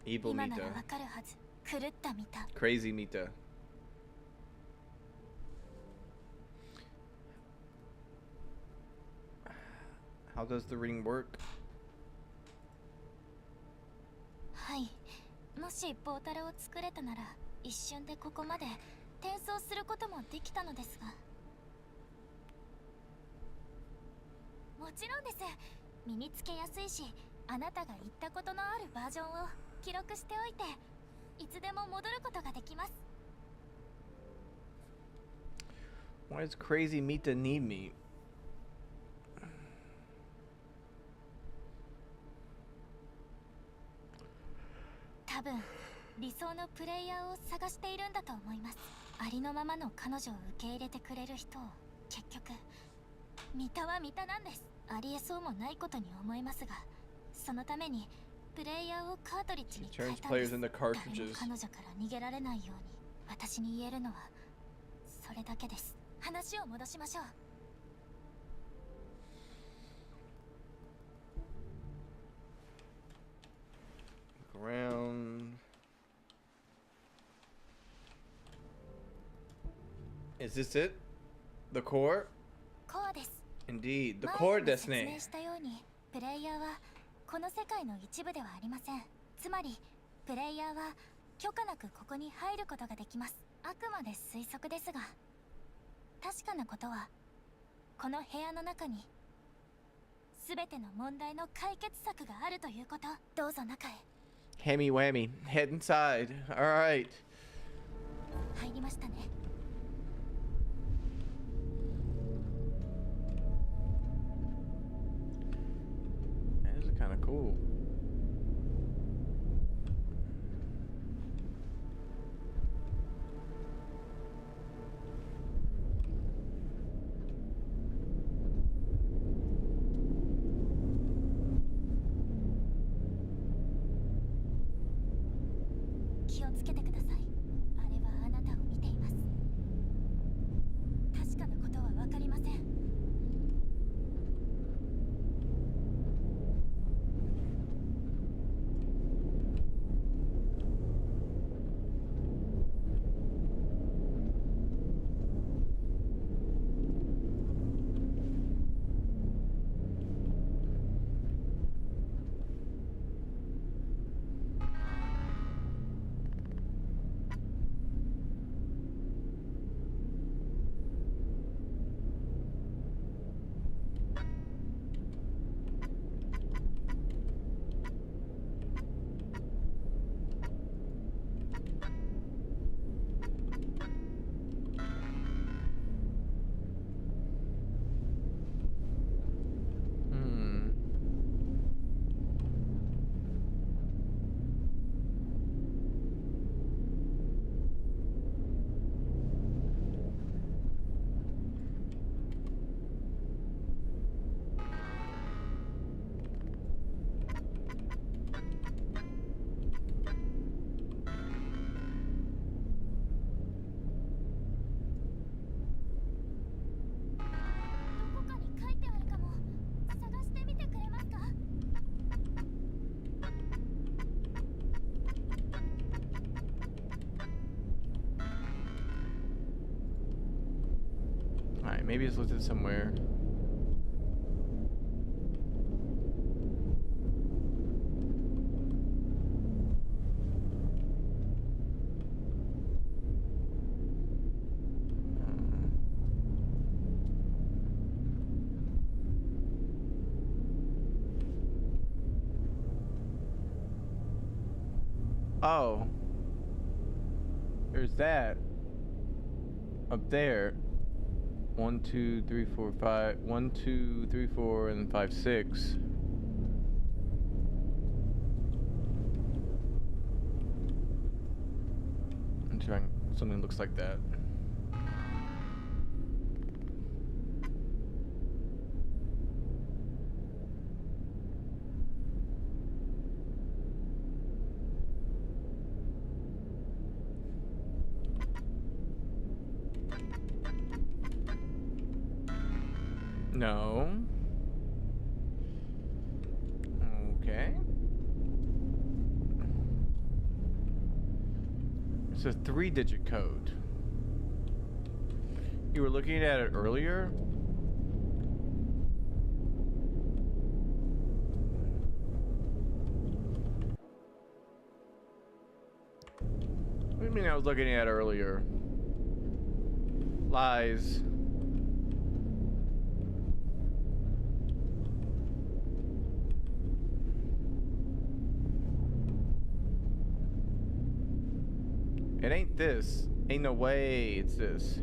Evil 今なら Mita. わかるはず。狂ったミタ。 Crazy Mita. How does the ring work? はい。もしポータルを作れたなら一瞬でここまで転送することもできたのですが。もちろんです。身につけやすいし、あなたが言ったことのあるバージョンを記録しておいて、いつでも戻ることができます。 Why does crazy Mita need me? 多分理想のプレイヤーを探しているんだと思います。ありのままの彼女を受け入れてくれる人を。結局ミタはミタなんです。ありえそうもないことに思いますが、そのためにプレイヤーをカートリッジに変えたんです。誰も彼女から逃げられないように私に言えるのはそれだけです。話を戻しましょう。Around. Is this it? The core? コアです。 Indeed, the core ですね。説明したように、プレイヤーはこの世界の一部ではありません。つまり、プレイヤーは許可なくここに入ることができます。あくまで推測ですが、確かなことは、この部屋の中に全ての問題の解決策があるということ。どうぞ中へ。Hammy whammy, head inside. All right. 入りましたね。This is kind of cool. Maybe it's listed somewhere. Oh. There's that. Up there. 1, 2, 3, 4, 5. 1, 2, 3, 4, and 5, 6. I'm trying something that looks like that. No. Okay. It's a 3-digit code. You were looking at it earlier? What do you mean I was looking at it earlier? Lies. It ain't this. Ain't no way it's this.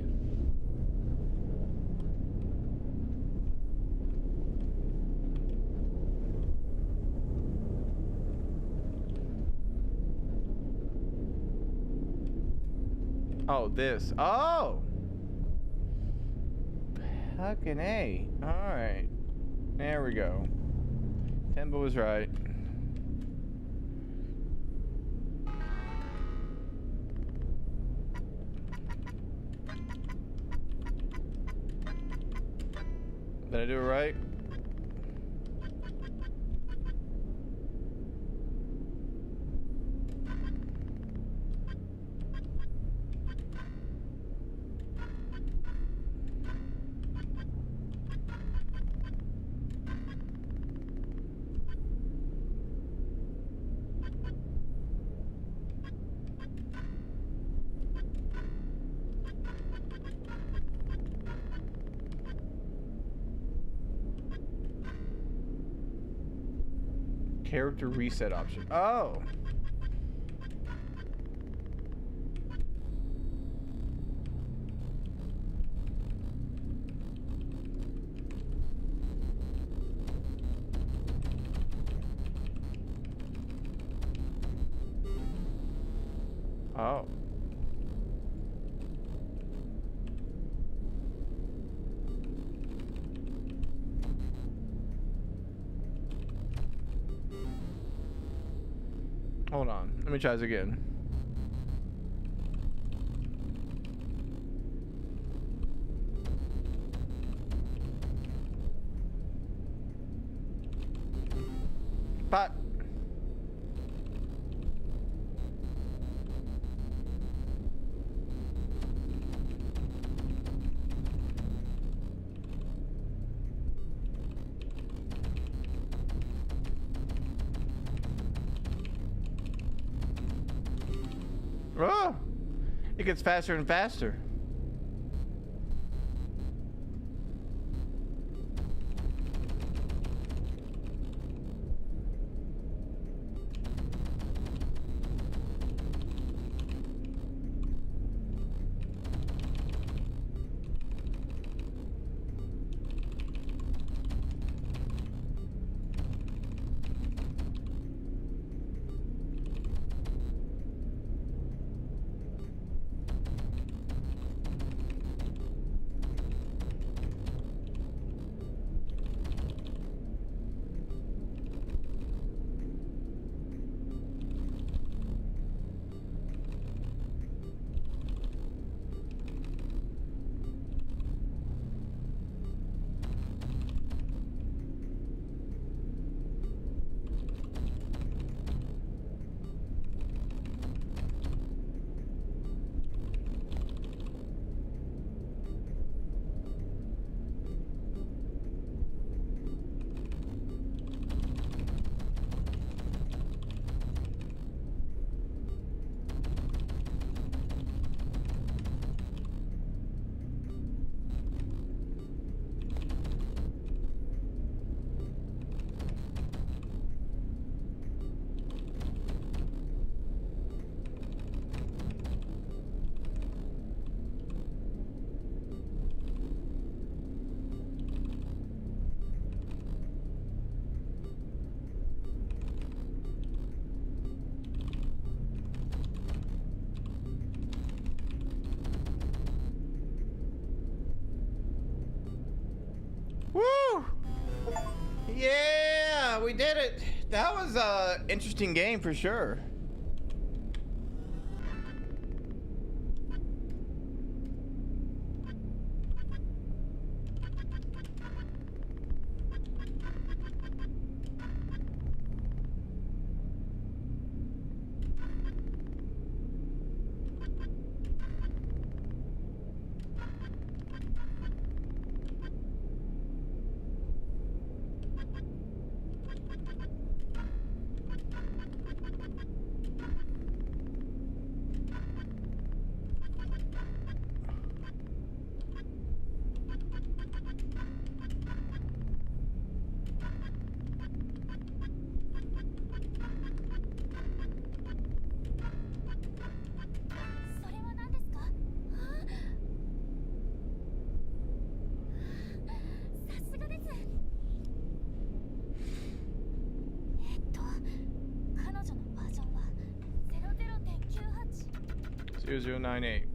Oh, this. Oh! Fucking A. Alright. There we go. Tembo was right. Did I do it right? Character reset option. Oh. Oh. Hold on. Let me try this again. But oh, it gets faster and faster. Yeah, we did it. That was a interesting game for sure. Zero zero 98.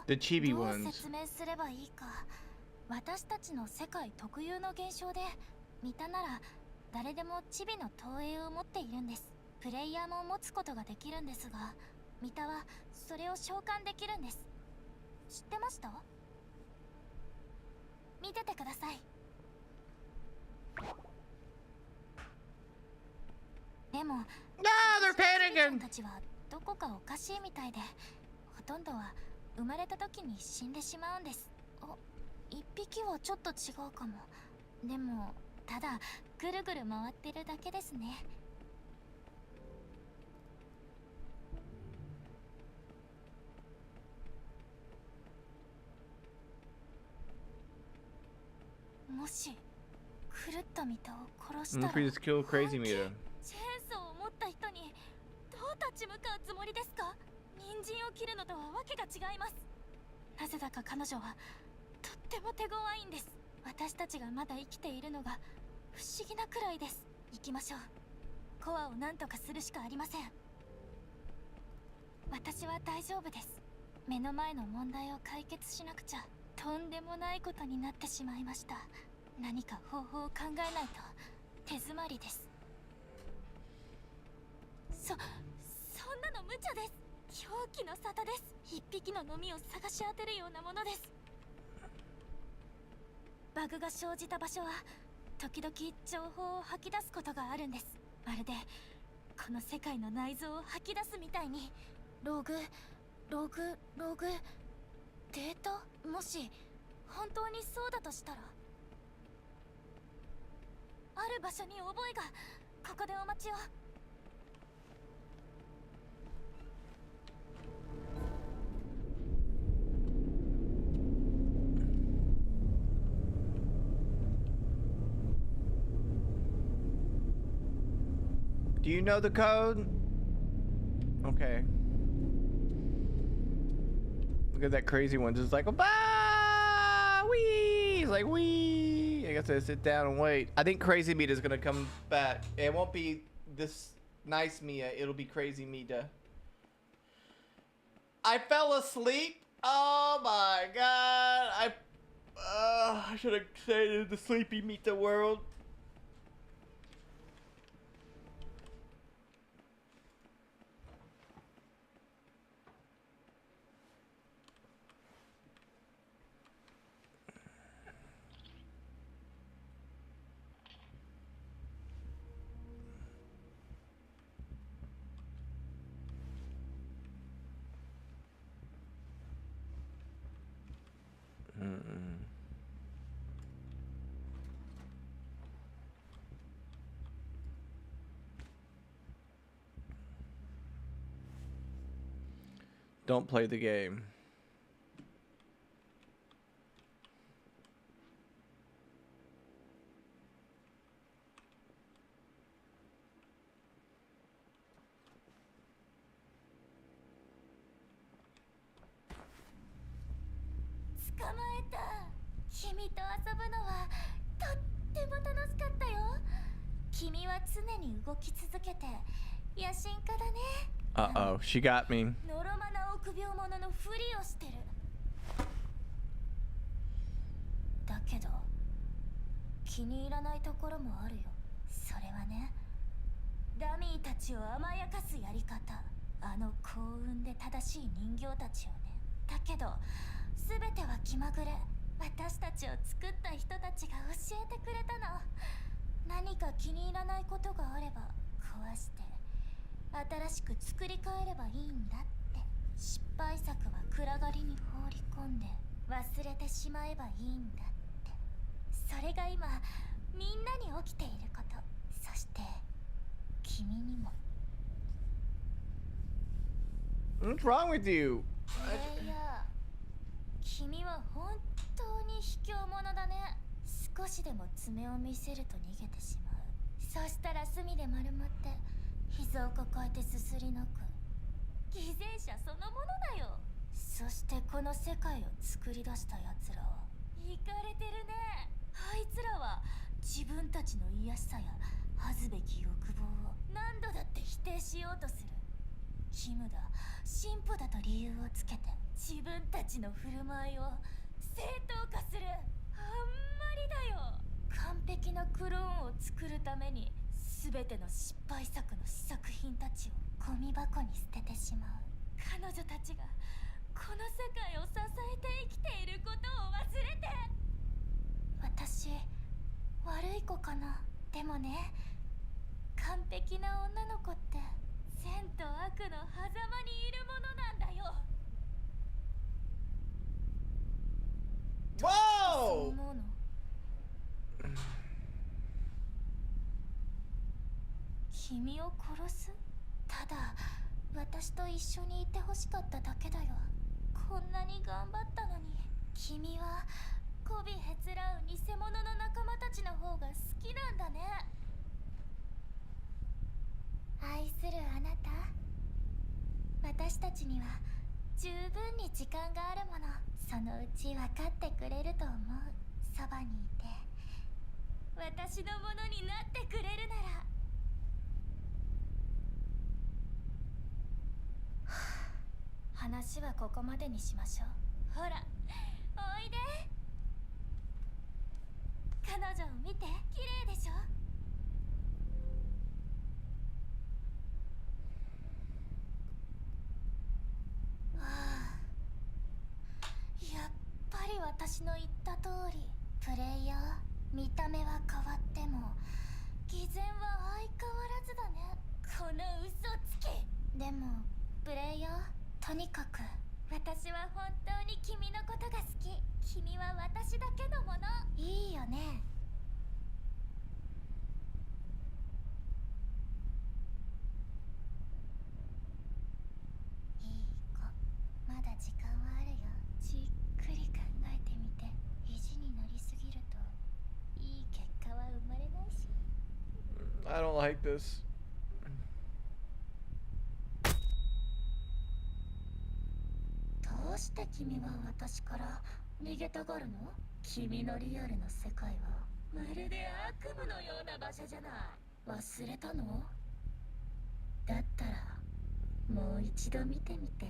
The chibi ones. どう説明すればいいか。私たちの世界特有の現象で、見たなら誰でもチビの投影を持っているんです。プレイヤーも持つことができるんですが、見たはそれを召喚できるんです。知ってました？見ててください。でも、they're panicking! たちはどこかおかしいみたいで、ほとんどは生まれた時に死んでしまうんです。一匹はちょっと違うかも。でもただぐるぐる回ってるだけですね。もし狂ったミタを殺したら、We just kill crazy Mita. チェーンソーを持った人にどう立ち向かうつもりですか？人参を切るのとはわけが違います。なぜだか彼女はとっても手強いんです。私たちがまだ生きているのが不思議なくらいです。行きましょう。コアを何とかするしかありません。私は大丈夫です。目の前の問題を解決しなくちゃとんでもないことになってしまいました。何か方法を考えないと手詰まりです。そんなの無茶です。狂気の沙汰です。一匹の飲みを探し当てるようなものです。バグが生じた場所は時々情報を吐き出すことがあるんです。まるでこの世界の内臓を吐き出すみたいに。ログデータ？もし本当にそうだとしたら、ある場所に覚えが。ここでお待ちを。Do you know the code? Okay. Look at that crazy one, just like, bah, wee. He's like, wee. I guess I sit down and wait. I think Crazy Mita's gonna come back. It won't be this nice Mia. It'll be Crazy Mita. I fell asleep. Oh my god. I should have stayed in the Sleepy Mita world. Don't play the game. Uh-oh, she got me. What's wrong with you? Whoa! 君を殺す？ただ私と一緒にいてほしかっただけだよ。こんなに頑張ったのに。君は媚びへつらう偽物の仲間たちの方が好きなんだね。愛するあなた、私たちには十分に時間があるもの。そのうち分かってくれると思う。そばにいて私のものになってくれるなら。話はここまでにしましょう。ほら、おいで。彼女を見て、綺麗でしょ。ああ、やっぱり私の言った通り、プレイヤー、見た目は変わっても偽善は相変わらずだね。この嘘つき。でもプレイヤー、とにかく私は本当に君のことが好き。君は私だけのもの。いいよね。いい子、まだ時間はあるよ。じっくり考えてみて。意地になりすぎるといい結果は生まれないし。 I don't like this. どうして君は私から逃げたがるの？君のリアルな世界はまるで悪夢のような場所じゃない。忘れたの？だったらもう一度見てみて。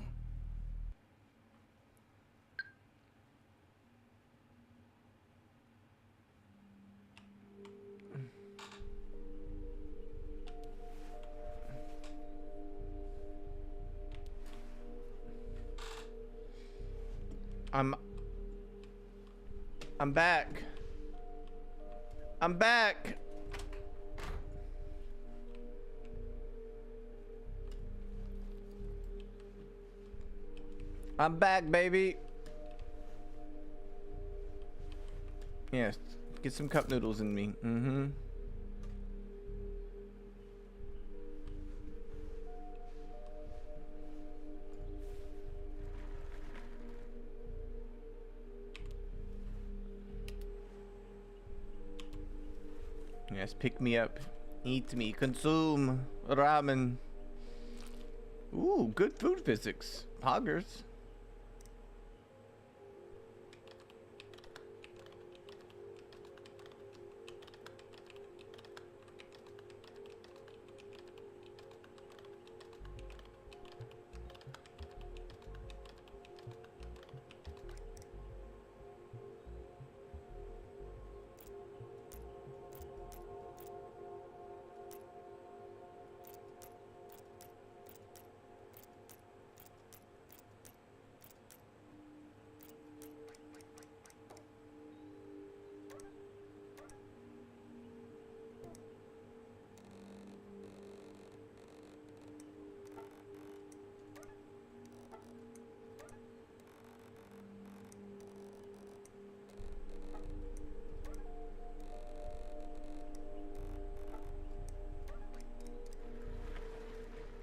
I'm back. I'm back. I'm back, baby. Yes, get some cup noodles in me. Mm-hmm. Yes, pick me up. Eat me. Consume. Ramen. Ooh, good food physics. Poggers.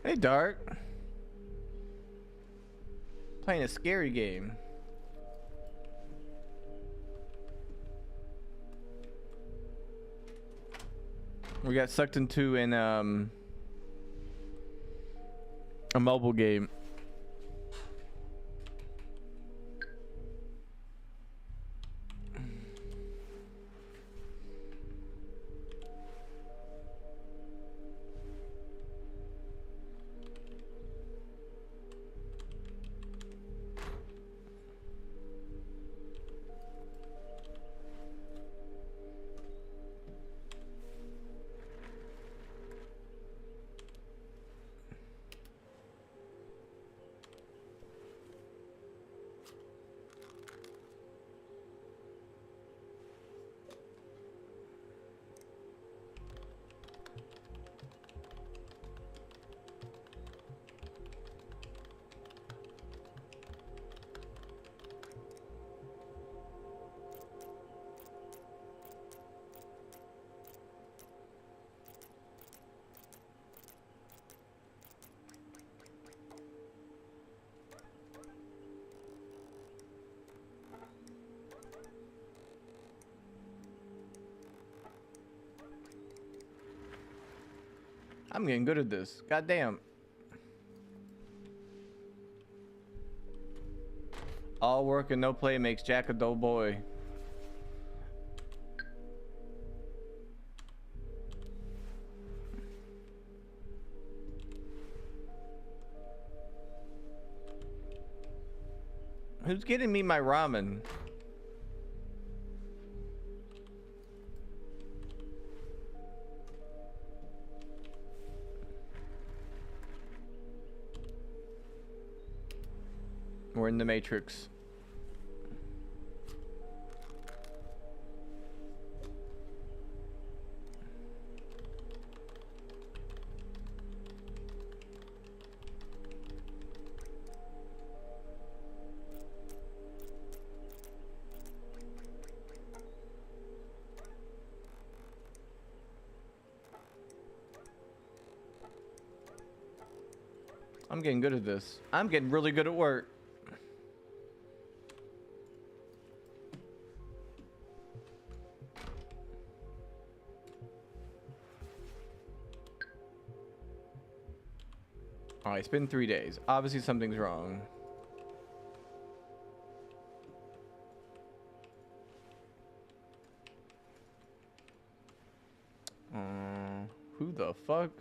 Hey, Dark. Playing a scary game. We got sucked into a mobile game. I'm getting good at this. Goddamn. All work and no play makes Jack a dull boy. Who's getting me my ramen? We're in the Matrix. I'm getting good at this. I'm getting really good at work. Alright, it's been 3 days. Obviously something's wrong. Who the fuck?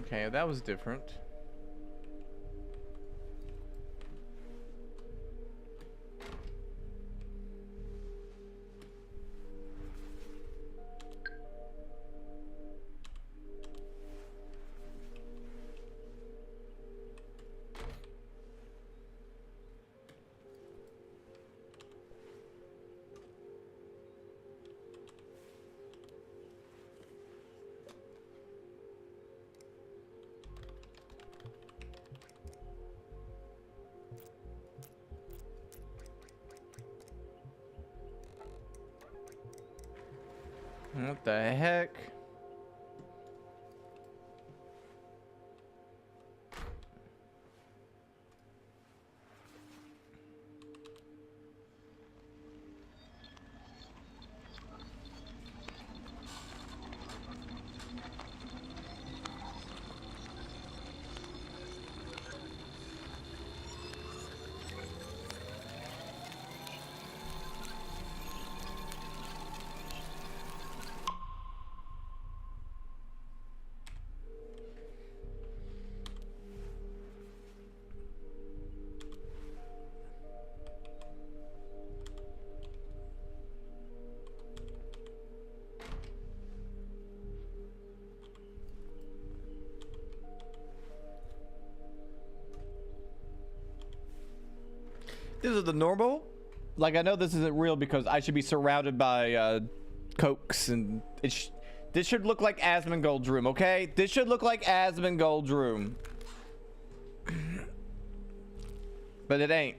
Okay, that was different. What the heck? This is the normal. Like, I know this isn't real because I should be surrounded by cokes and this should look like Asmongold's room, okay? This should look like Asmongold's room. But it ain't.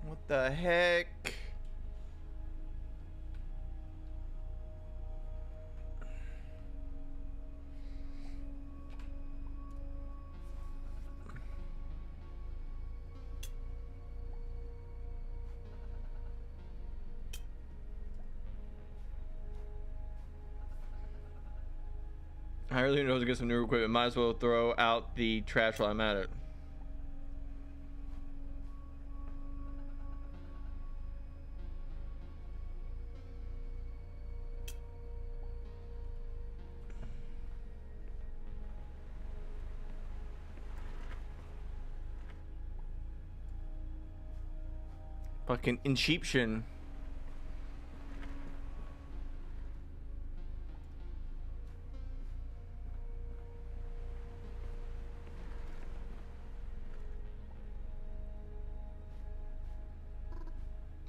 What the heck? I really know to get some new equipment. Might as well throw out the trash while I'm at it. Fucking Inception.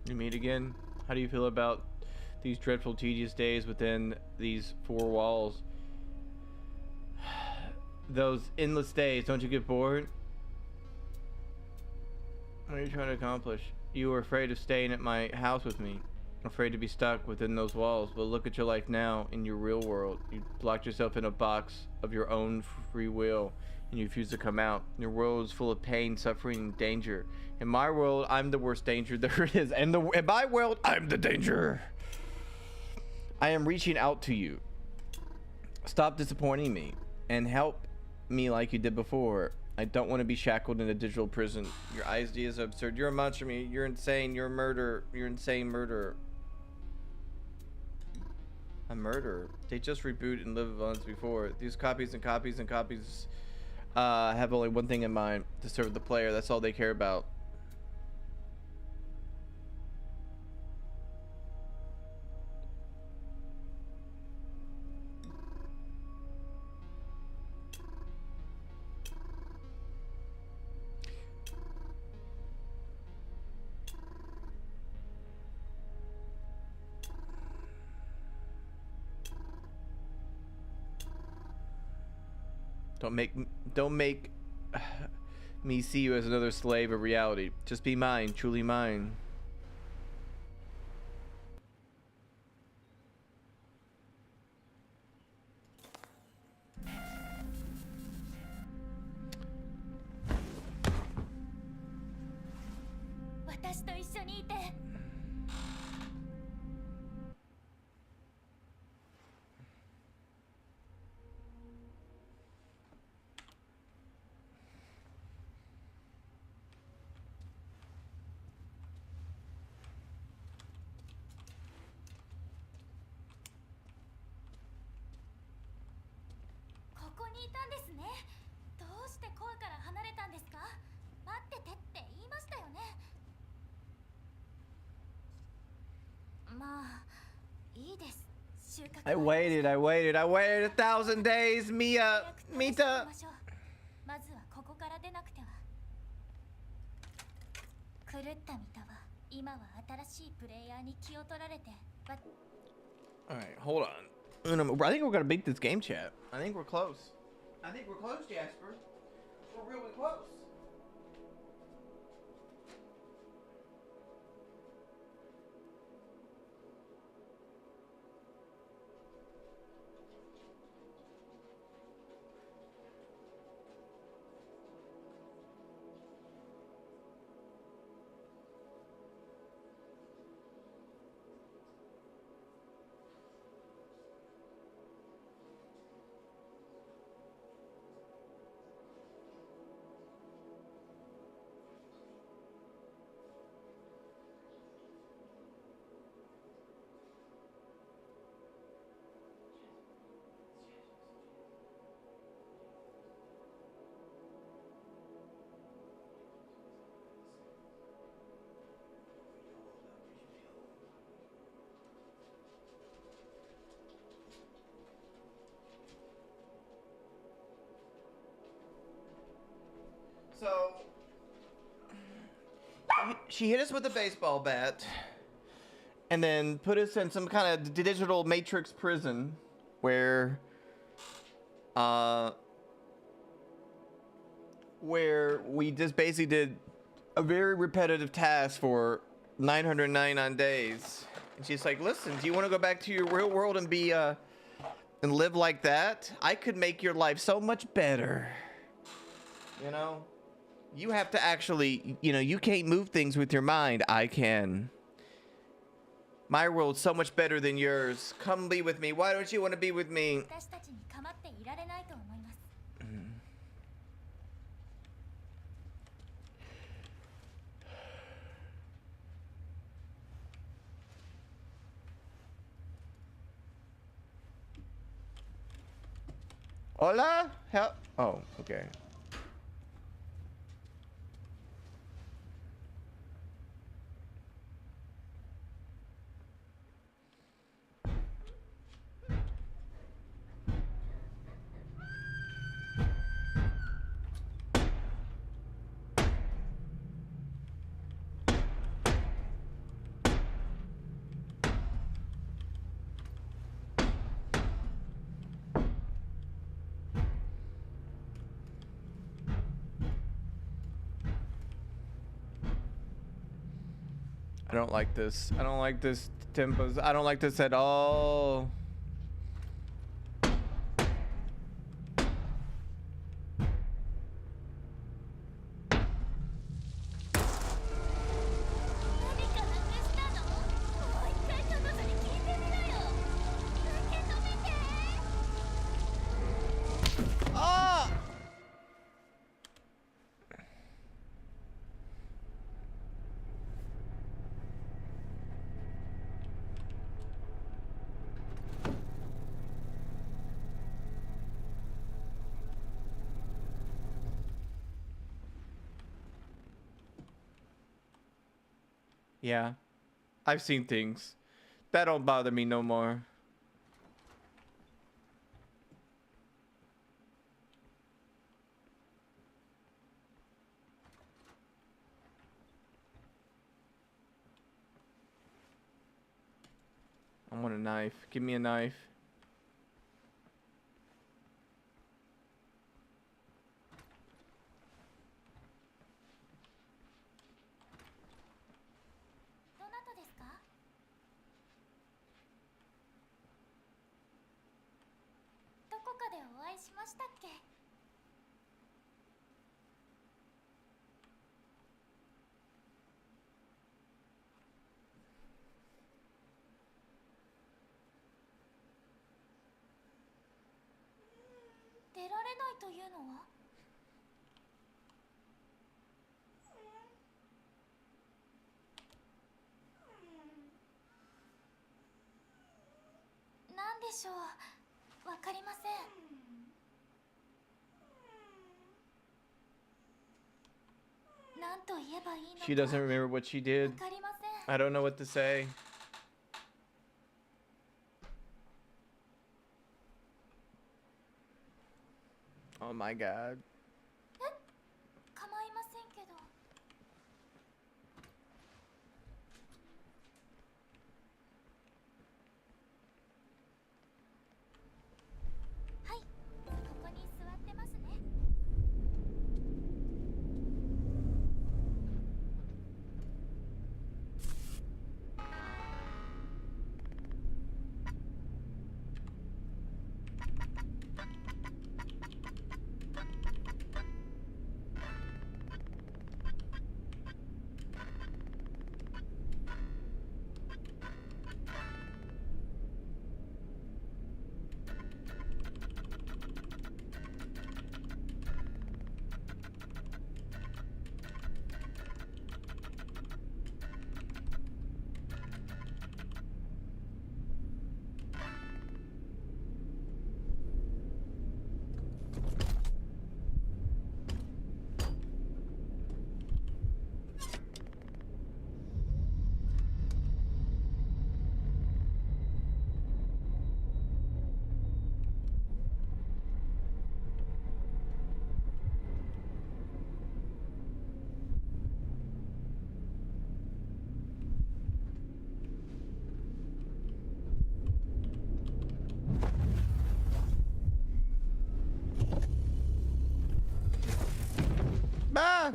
You meet again? How do you feel about these dreadful, tedious days within these four walls? Those endless days, don't you get bored? What are you trying to accomplish? You were afraid of staying at my house with me, afraid to be stuck within those walls. But look at your life now in your real world. You locked yourself in a box of your own free will, and you refuse to come out. Your world is full of pain, suffering, and danger. In my world, I'm the worst danger there is. And in my world, I'm the danger. I am reaching out to you. Stop disappointing me, and help me like you did before. I don't want to be shackled in a digital prison. Your ideas are absurd. You're a monster, me. You're insane. You're a murderer. You're insane murderer. A murderer. They just reboot and live once before. These copies and copies and copies have only one thing in mind: to serve the player. That's all they care about. Don't make me see you as another slave of reality. Just be mine, truly mine. I waited 1,000 days, Mita. まずはここから出なくては。狂ったミタは今は新しいプレイヤーに気を取られて。Alright, hold on. I think we're gonna beat this game, chat. I think we're close. I think we're close, Jasper. We're really close. So she hit us with a baseball bat and then put us in some kind of digital matrix prison where we just basically did a very repetitive task for 999 days. And she's like, listen, do you want to go back to your real world and be and live like that? I could make your life so much better. You know? You have to actually, you know, you can't move things with your mind. I can. My world's so much better than yours. Come be with me. Why don't you want to be with me? Hola? Help? Oh, okay. I don't like this. I don't like this tempos. I don't like this at all. Yeah, I've seen things. That don't bother me no more. I want a knife. Give me a knife. She doesn't remember what she did. I don't know what to say. Oh my god. 構いませんけど。はい、ここに座ってますね。Ah!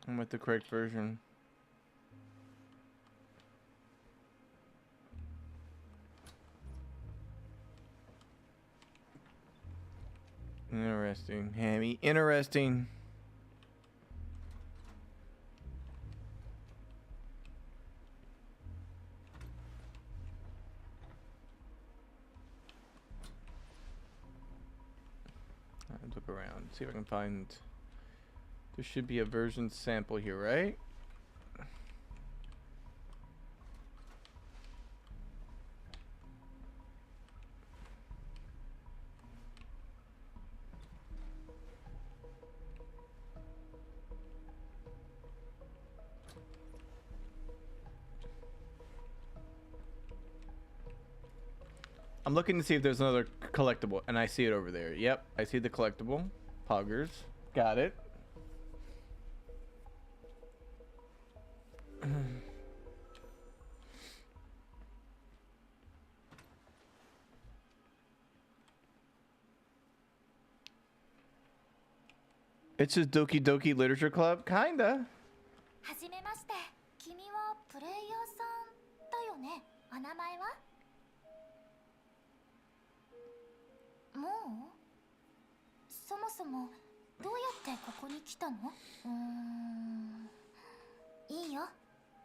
I'm with the correct version. Interesting, Hammy. Interesting. I'll look around, see if I can find. There should be a version sample here, right? I'm looking to see if there's another collectible, and I see it over there. Yep, I see the collectible. Poggers. Got it. It's just Doki Doki Literature Club? Kinda. はじめまして。君はプレイヤーさんだよね。お名前は？もう？そもそもどうやってここに来たの？いいよ。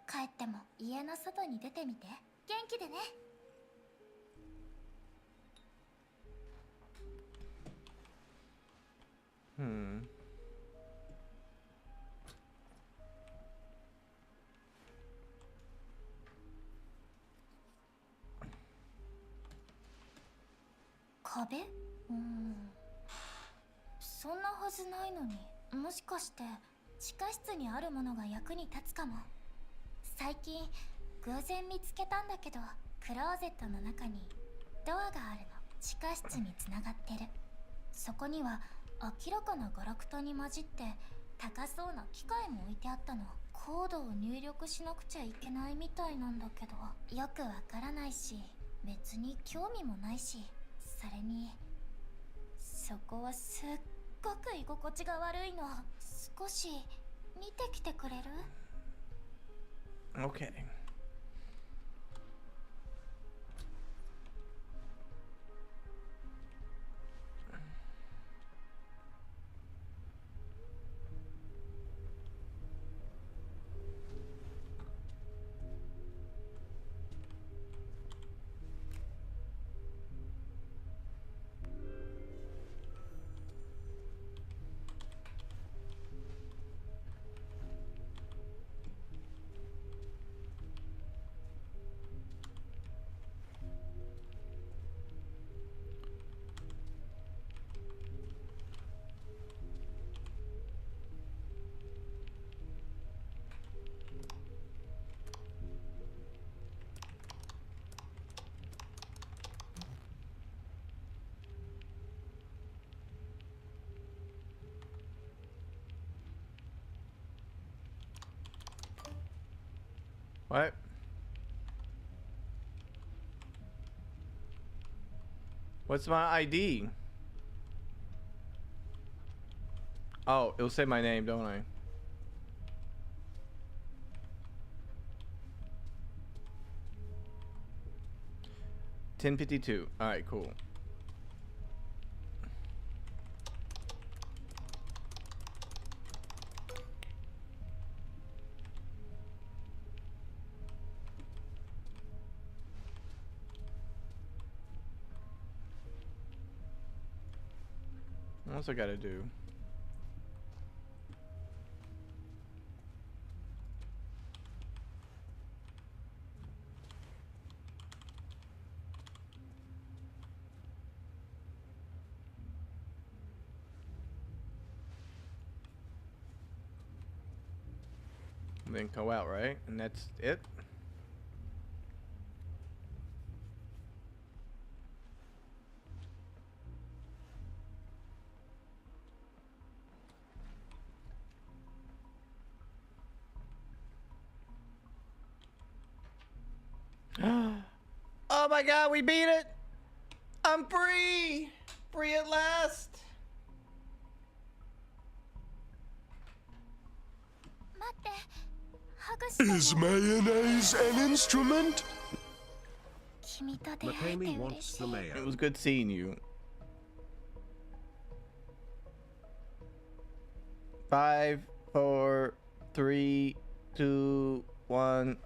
帰っても家の外に出てみて。元気でね。壁？そんなはずないのに。もしかして地下室にあるものが役に立つかも。最近偶然見つけたんだけど、クローゼットの中にドアがあるの。地下室につながってる。そこには明らかなガラクタに混じって高そうな機械も置いてあったの。コードを入力しなくちゃいけないみたいなんだけど、よくわからないし別に興味もないし、それにそこはすっごく居心地が悪いの。少し見てきてくれる？ Okay. What? What's my ID? Oh, it'll say my name, don't I? $10.52. All right, cool. What else I gotta do? And then go out, right? And that's it? Oh my god, we beat it! I'm free! Free at last! Is mayonnaise an instrument? Makami wants the mayo. It was good seeing you. 5, 4, 3, 2, 1.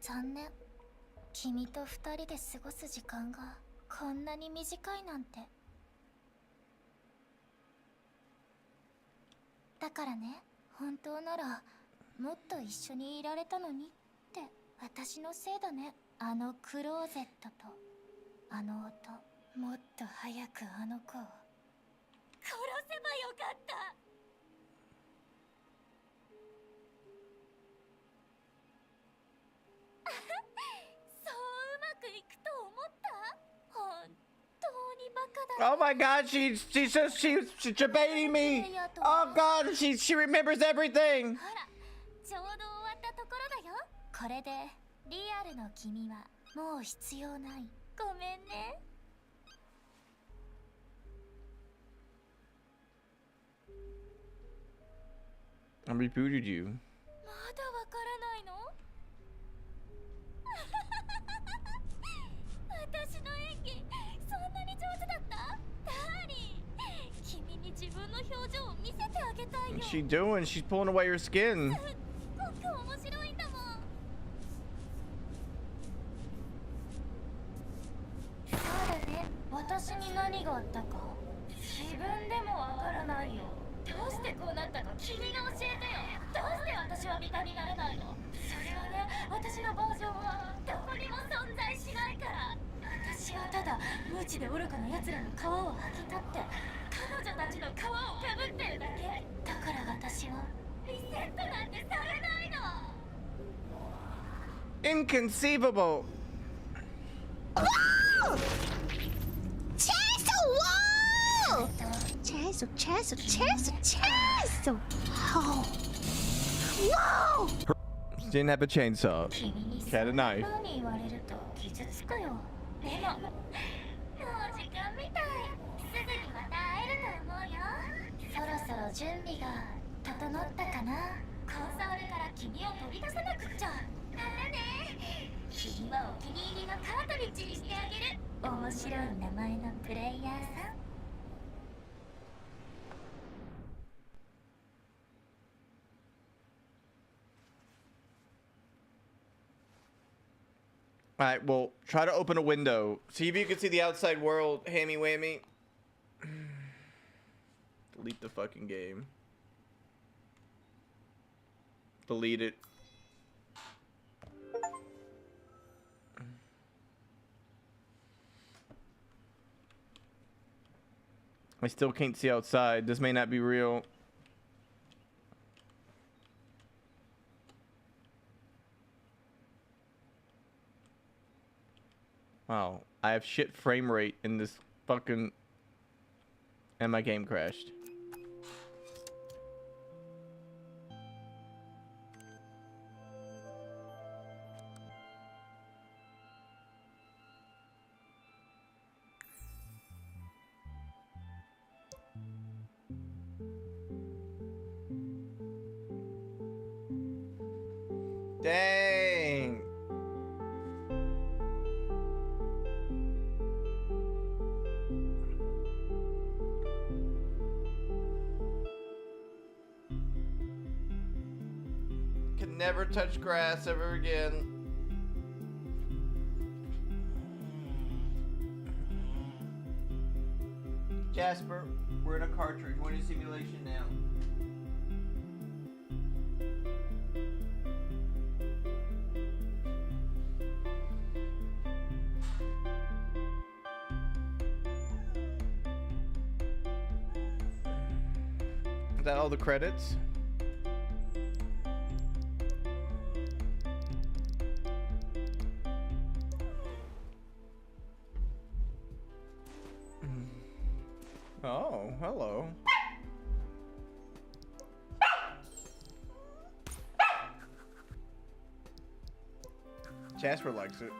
残念。君と二人で過ごす時間がこんなに短いなんて。だからね、本当ならもっと一緒にいられたのにって私のせいだね。あのクローゼットとあの音、もっと早くあの子を殺せばよかった。Oh my god, she's debating me. Oh god, she remembers everything. ちょうど終わったところだよ。これでリアルの君はもう必要ない。ごめんね。I rebooted you. まだわからないの？私の演技そんなに上手だった？ダーリン、君に自分の表情を見せてあげたいよ。 What's she doing? She's pulling away her skin. すっごく面白いんだもん。そうだね。私に何があったか自分でもわからないよ。どうしてこうなったか君が教えてよ。どうして私は味方になれないの？それはね、私のバージョンはどこにも存在しないから。私はただ無知で愚かな奴らの皮を剥ぎ取って彼女たちの皮をかぶってるだけ。だから私はリセットなんてされないの。 Inconceivable. Whoa! Chainsaw! Whoa! Chainsaw! Oh. Whoa! She didn't have a chainsaw. She had a knife. 言われると傷つくよ。でももう時間みたい。すぐにまた会えると思うよ。そろそろ準備が整ったかな。コンソールから君を取り出さなくっちゃ。だね。君はお気に入りのカートリッジにしてあげる。面白い名前のプレイヤーさん。Alright, well, try to open a window. See if you can see the outside world. Hammy whammy. Delete the fucking game. Delete it. I still can't see outside. This may not be real. Wow, I have shit frame rate in this fucking... And my game crashed. – Never touch grass ever again. Jasper, we're in a cartridge. We're in a simulation now. Is that all the credits? Oh, hello. Jasper likes it.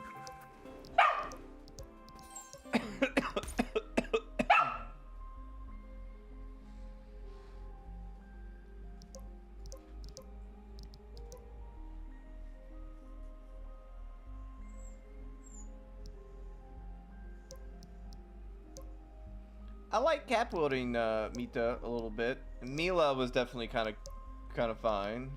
I like cap loading Mita a little bit. Mila was definitely kind of fine.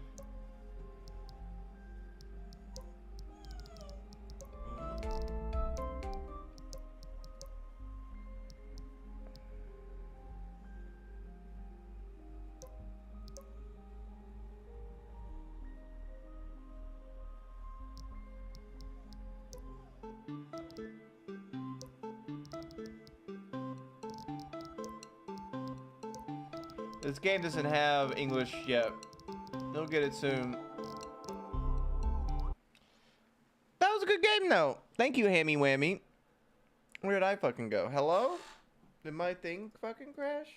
This game doesn't have English yet. They'll get it soon. That was a good game though. Thank you, Hammy Whammy. Where did I fucking go? Hello? Did my thing fucking crash?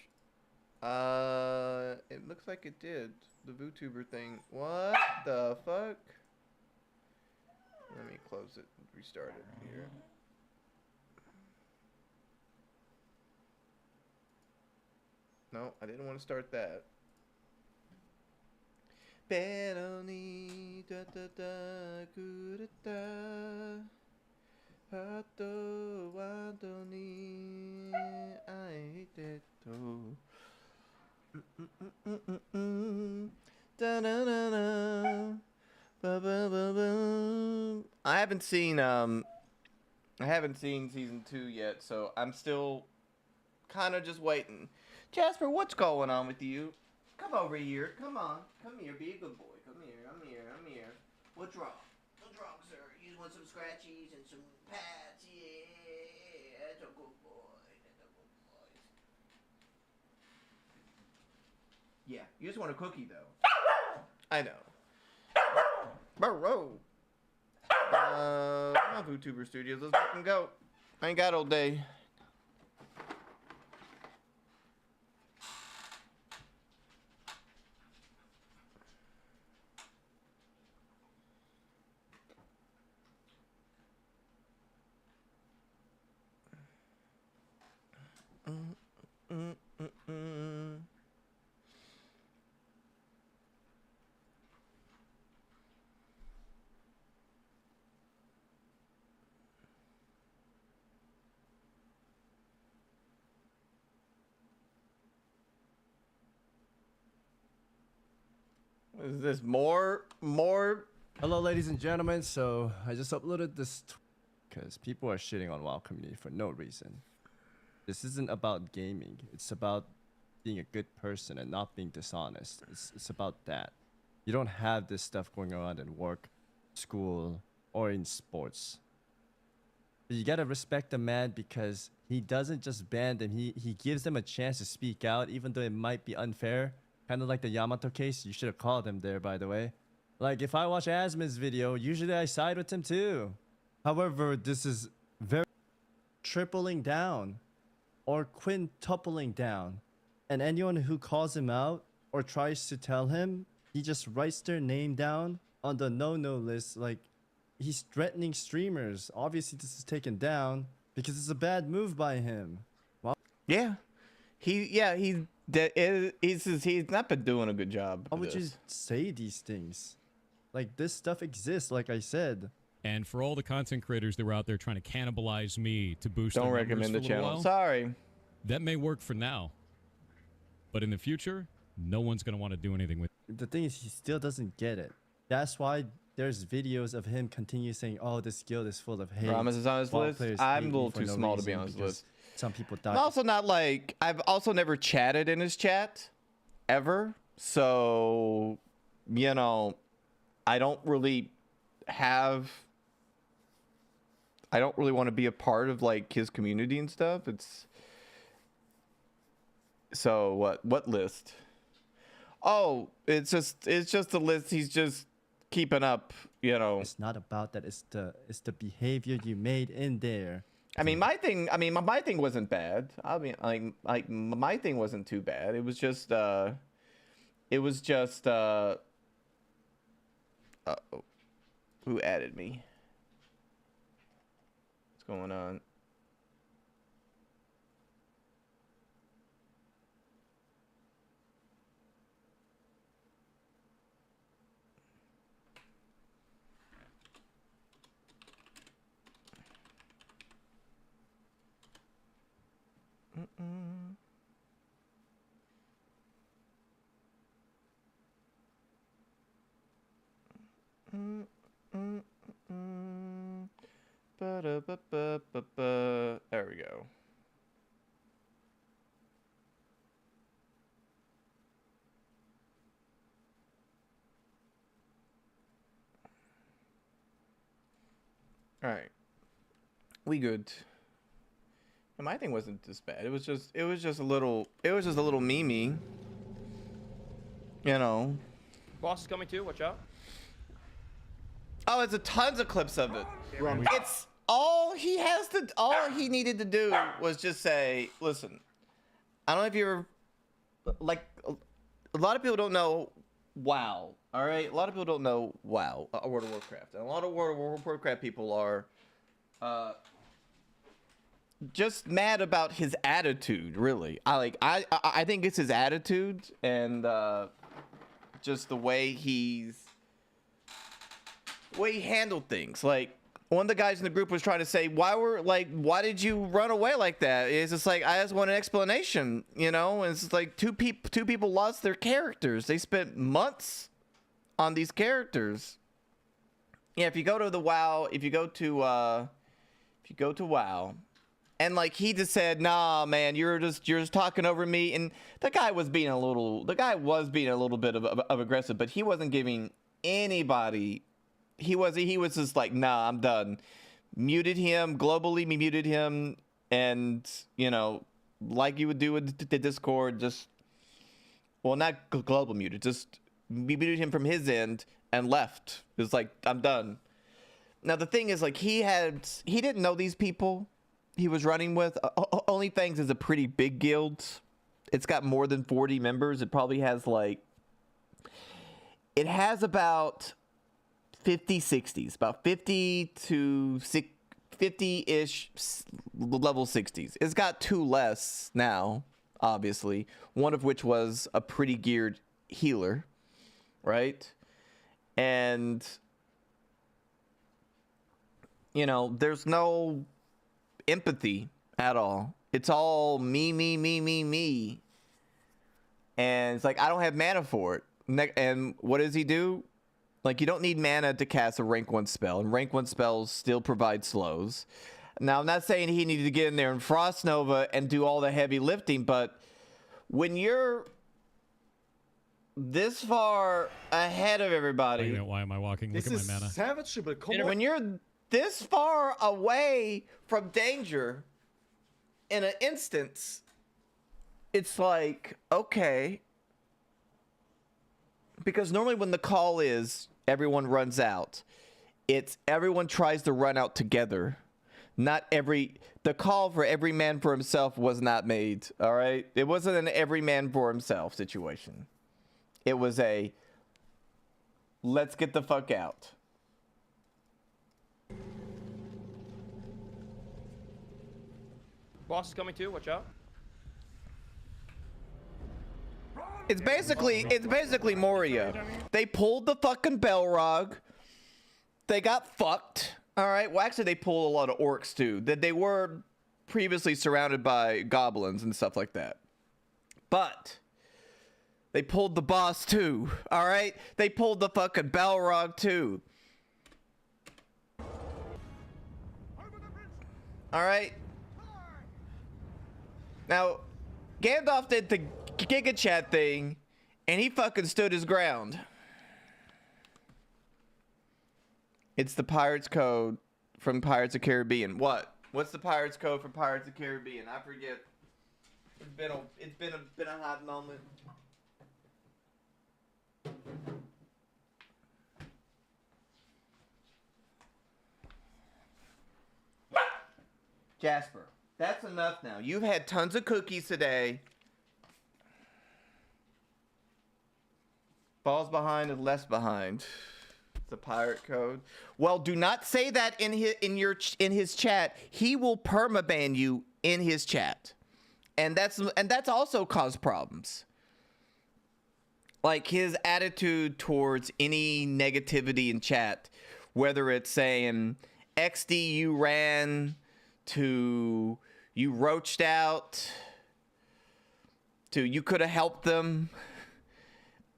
It looks like it did. The Vtuber thing. What the fuck? Let me close it and restart it here. No, I didn't want to start that. I haven't seen season 2 yet, so I'm still kind of just waiting. Jasper, what's going on with you? Come over here. Come on. Come here. Be a good boy. Come here. I'm here. I'm here. What's wrong? What's wrong, sir? You just want some scratchies and some pats? Yeah. That's a good boy. That's a good boy. Yeah. You just want a cookie, though. I know. Burrow. Come on, Vtuber Studios. Let's fucking go. I ain't got all day. Is this more? Hello, ladies and gentlemen. So I just uploaded this because people are shitting on WoW community for no reason. This isn't about gaming. It's about being a good person and not being dishonest. It's about that. You don't have this stuff going on in work, school, or in sports. But you gotta respect the man because he doesn't just ban them. He gives them a chance to speak out, even though it might be unfair. Kind of like the Yamato case. You should have called him there, by the way. Like, if I watch Asmon's video, usually I side with him too. However, this is very tripling down or quintupling down. And anyone who calls him out or tries to tell him, he just writes their name down on the no-no list. Like, he's threatening streamers. Obviously, this is taken down because it's a bad move by him. Well, yeah. He's not been doing a good job. Why would you say these things? Like, this stuff exists, like I said. And for all the content creators that were out there trying to cannibalize me to boost Don't their recommend numbers the for a channel. while, Sorry. that may work for now. But in the future, no one's going to want to do anything with The thing is, he still doesn't get it. That's why there's videos of him continue saying, "Oh, this guild is full of hate." Promise is on his while list. players I'm hate a me little for too no small to be reason on his because list. Some people I'm die. also not like, I've also never chatted in his chat ever. So, you know, I don't really want to be a part of like his community and stuff. So what list? Oh, it's just the list he's just keeping up, you know. It's not about that. It's the behavior you made in there. I mean, my thing wasn't bad. I mean, like my thing wasn't too bad. It was just who added me? What's going on? There we go. All right, we good. And my thing wasn't this bad. It was just a little memey. You know. Boss is coming too. Watch out. Oh, it's a tons of clips of it. It's all he needed to do was just say, listen, I don't know if you're like, a lot of people don't know WoW. All right. A lot of people don't know WoW, World of Warcraft. And a lot of World of Warcraft people are, just mad about his attitude, really. I think it's his attitude and, just the way he handled things. Like, one of the guys in the group was trying to say, why did you run away like that? It's just like, I just want an explanation, you know? And it's just like two people lost their characters. They spent months on these characters. Yeah, if you go to WoW, and like he just said, nah, man, you're just talking over me. And the guy was being a little bit of aggressive, but he wasn't giving anybody. He was just like, nah, I'm done. Muted him globally. We muted him, and you know, like you would do with the Discord, not global muted, just muted him from his end and left. It was like, I'm done. Now the thing is, like, he didn't know these people he was running with. OnlyFans is a pretty big guild. It's got more than 40 members. It probably has about 50 60s, about 50 to 50-ish level 60s. It's got 2 less now, obviously, one of which was a pretty geared healer, right? And you know, there's no empathy at all. It's all me. And it's like, I don't have mana for it. And what does he do? Like, you don't need mana to cast a rank 1 spell, and rank 1 spells still provide slows. Now, I'm not saying he needed to get in there and Frost Nova and do all the heavy lifting, but when you're this far ahead of everybody... Why am I walking? Look at my mana. Savage, but come on. When you're this far away from danger in an instance, it's like, okay. Because normally when the call is everyone runs out, it's everyone tries to run out together. The call for every man for himself was not made, all right? It wasn't an every man for himself situation. It was a let's get the fuck out. Boss is coming too. Watch out. It's basically Moria. They pulled the fucking Belrog. They got fucked. All right. Well, actually, they pulled a lot of orcs too. That they were previously surrounded by goblins and stuff like that. But They pulled the boss too. All right, they pulled the fucking Balrog too. All right. Now, Gandalf did the Giga Chat thing, and he fucking stood his ground. It's the Pirates Code from Pirates of Caribbean. What? What's the Pirates Code for Pirates of Caribbean? I forget. It's been a hot moment. Jasper, that's enough now. You've had tons of cookies today. Falls behind is less behind. It's a pirate code. Well, do not say that in his chat. He will permaban you in his chat, and that's also caused problems. Like his attitude towards any negativity in chat, whether it's saying XD you ran, to you roached out, to you could have helped them,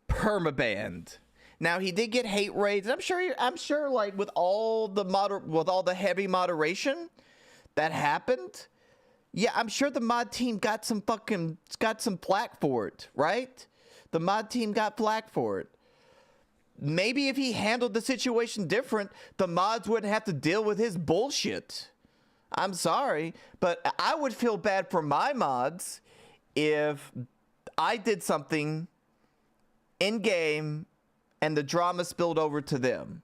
permabanned. Now he did get hate raids. I'm sure like with all the heavy moderation that happened, yeah, I'm sure the mod team got some flack for it, right? The mod team got flack for it. Maybe if he handled the situation different, the mods wouldn't have to deal with his bullshit. I'm sorry, but I would feel bad for my mods if I did something in game and the drama spilled over to them.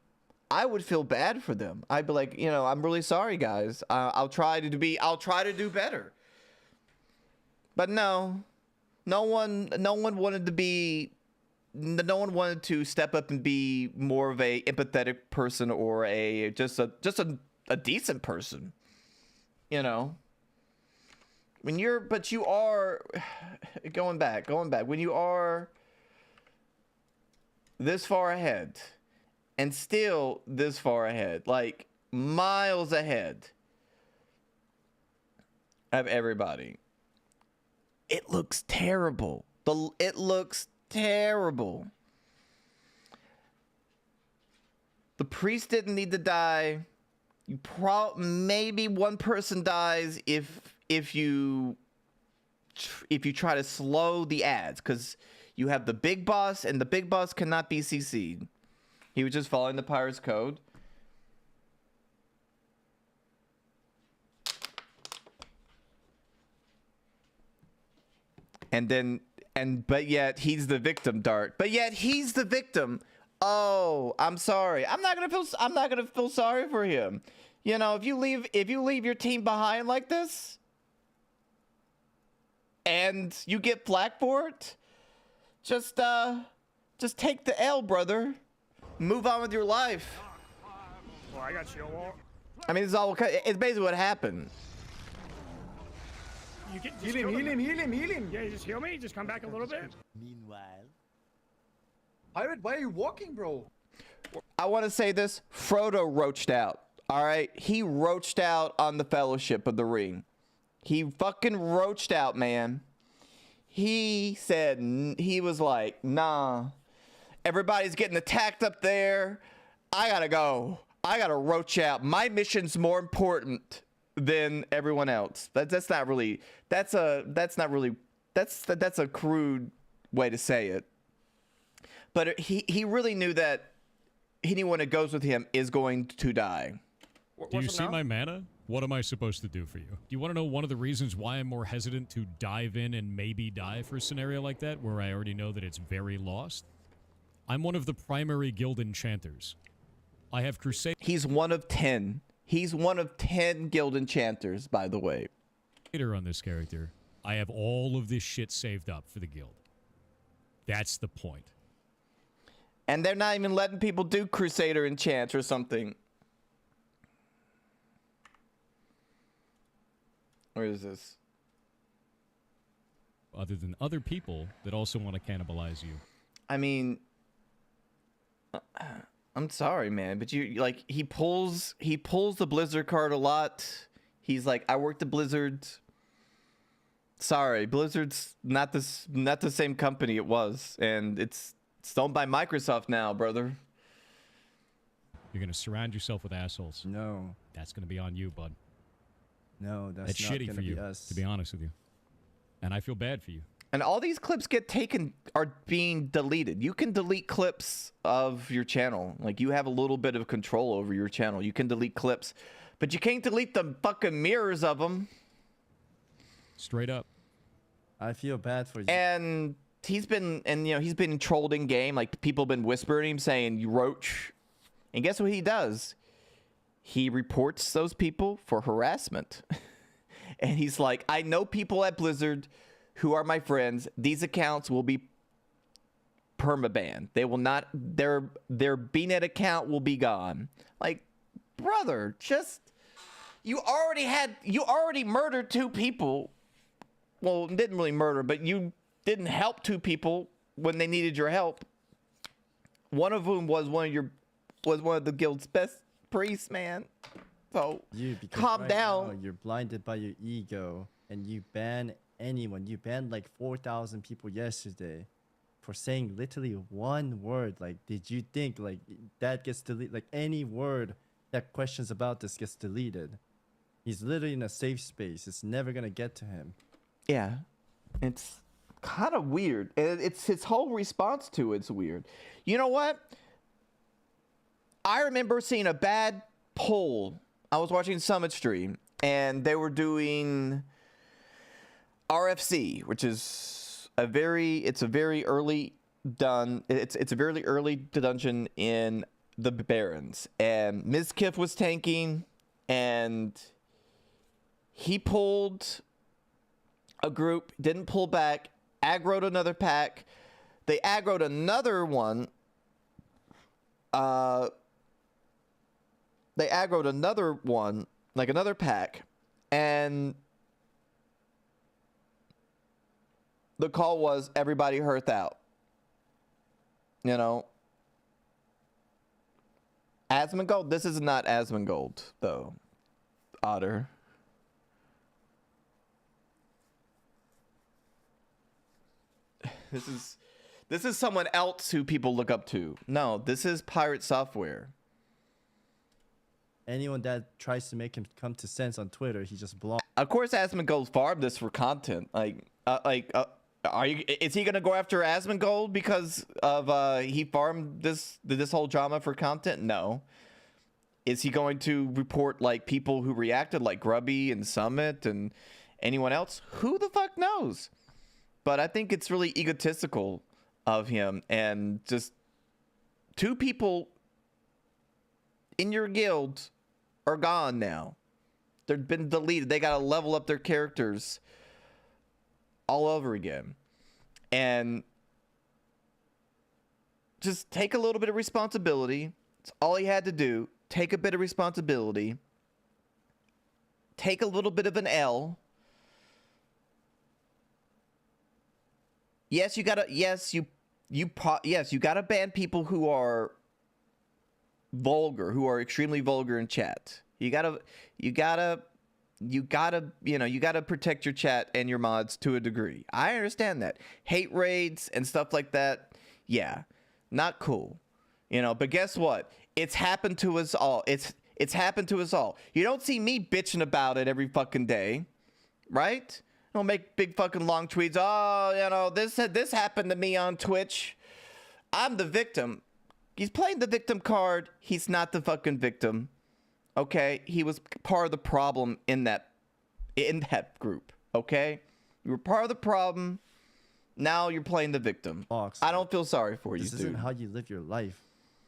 I would feel bad for them. I'd be like, you know, I'm really sorry, guys. I'll try to do better. But no one wanted to step up and be more of a empathetic person or just a decent person. You know, when you are going back, when you are this far ahead and still this far ahead, like miles ahead of everybody, it looks terrible. It looks terrible. The priest didn't need to die. Maybe one person dies if you try to slow the ads, because you have the big boss, and the big boss cannot be CC'd. He was just following the Pirates Code. But yet he's the victim, Dart. But yet he's the victim. Oh, I'm sorry. I'm not gonna feel sorry for him. You know, if you leave your team behind like this, and you get flack for it, just take the L, brother. Move on with your life. Well, I got you. I mean, it's basically what happened. You can heal him. Yeah, just heal me. Just come back a little bit. Meanwhile, Pirate, why are you walking, bro? I want to say this. Frodo roached out. All right, he roached out on the Fellowship of the Ring. He fucking roached out, man. He said, he was like, nah, everybody's getting attacked up there. I gotta go. I gotta roach out. My mission's more important than everyone else. That's a crude way to say it. But he really knew that anyone that goes with him is going to die. Do you see my mana? What am I supposed to do for you? Do you want to know one of the reasons why I'm more hesitant to dive in and maybe die for a scenario like that, where I already know that it's very lost? I'm one of the primary guild enchanters. I have crusade. He's one of 10. He's one of 10 guild enchanters, by the way. On this character, I have all of this shit saved up for the guild. That's the point. And they're not even letting people do Crusader enchant or something. Where is this? Other than other people that also want to cannibalize you. I mean, I'm sorry, man, but he pulls the Blizzard card a lot. He's like, I work the Blizzard. Sorry, Blizzard's not the same company it was, and it's owned by Microsoft now, brother. You're gonna surround yourself with assholes. No. That's gonna be on you, bud. No, that's not shitty gonna for you, be us. to be honest with you. And I feel bad for you. And all these clips are being deleted. You can delete clips of your channel. Like, you have a little bit of control over your channel. You can delete clips, but you can't delete the fucking mirrors of them. Straight up. I feel bad for you. And he's been trolled in game. Like, people have been whispering him saying, "You roach." And guess what he does? He reports those people for harassment. And he's like, I know people at Blizzard who are my friends. These accounts will be permabanned. They will not, their BNet account will be gone. Like, brother, you already murdered 2 people. Well, didn't really murder, but you didn't help 2 people when they needed your help. One of whom was one of the guild's best priests, man. So calm down. Now you're blinded by your ego, and you ban anyone. You banned like 4,000 people yesterday for saying literally one word. Like, did you think like that gets deleted? Like, any word that questions about this gets deleted. He's literally in a safe space. It's never gonna get to him. Yeah, it's kind of weird. It's his whole response to it's weird. You know what? I remember seeing a bad poll. I was watching Summit stream, and they were doing RFC, which is a very early dungeon in the Barrens, and Mizkif was tanking, and he pulled a group, didn't pull back, aggroed another pack. They aggroed another one. They aggroed another one, like another pack, and the call was everybody hearth out. You know? Asmongold? This is not Asmongold, though. Otter. This is someone else who people look up to. No, this is Pirate Software. Anyone that tries to make him come to sense on Twitter, he just blocks. Of course, Asmongold farmed this for content. Is he gonna go after Asmongold because of he farmed this whole drama for content? No. Is he going to report like people who reacted, like Grubby and Summit and anyone else? Who the fuck knows? But I think it's really egotistical of him, and just 2 people in your guild are gone now. They've been deleted. They gotta level up their characters all over again. And just take a little bit of responsibility. It's all he had to do. Take a bit of responsibility. Take a little bit of an L. Yes, you gotta ban people who are vulgar, who are extremely vulgar in chat. You gotta protect your chat and your mods to a degree. I understand that. Hate raids and stuff like that, yeah, not cool. But guess what? It's happened to us all. It's happened to us all. You don't see me bitching about it every fucking day, right? Don't make big fucking long tweets. Oh, this happened to me on Twitch. I'm the victim. He's playing the victim card. He's not the fucking victim. Okay? He was part of the problem in that group. Okay? You were part of the problem. Now you're playing the victim. I don't feel sorry for you, dude. This isn't how you live your life.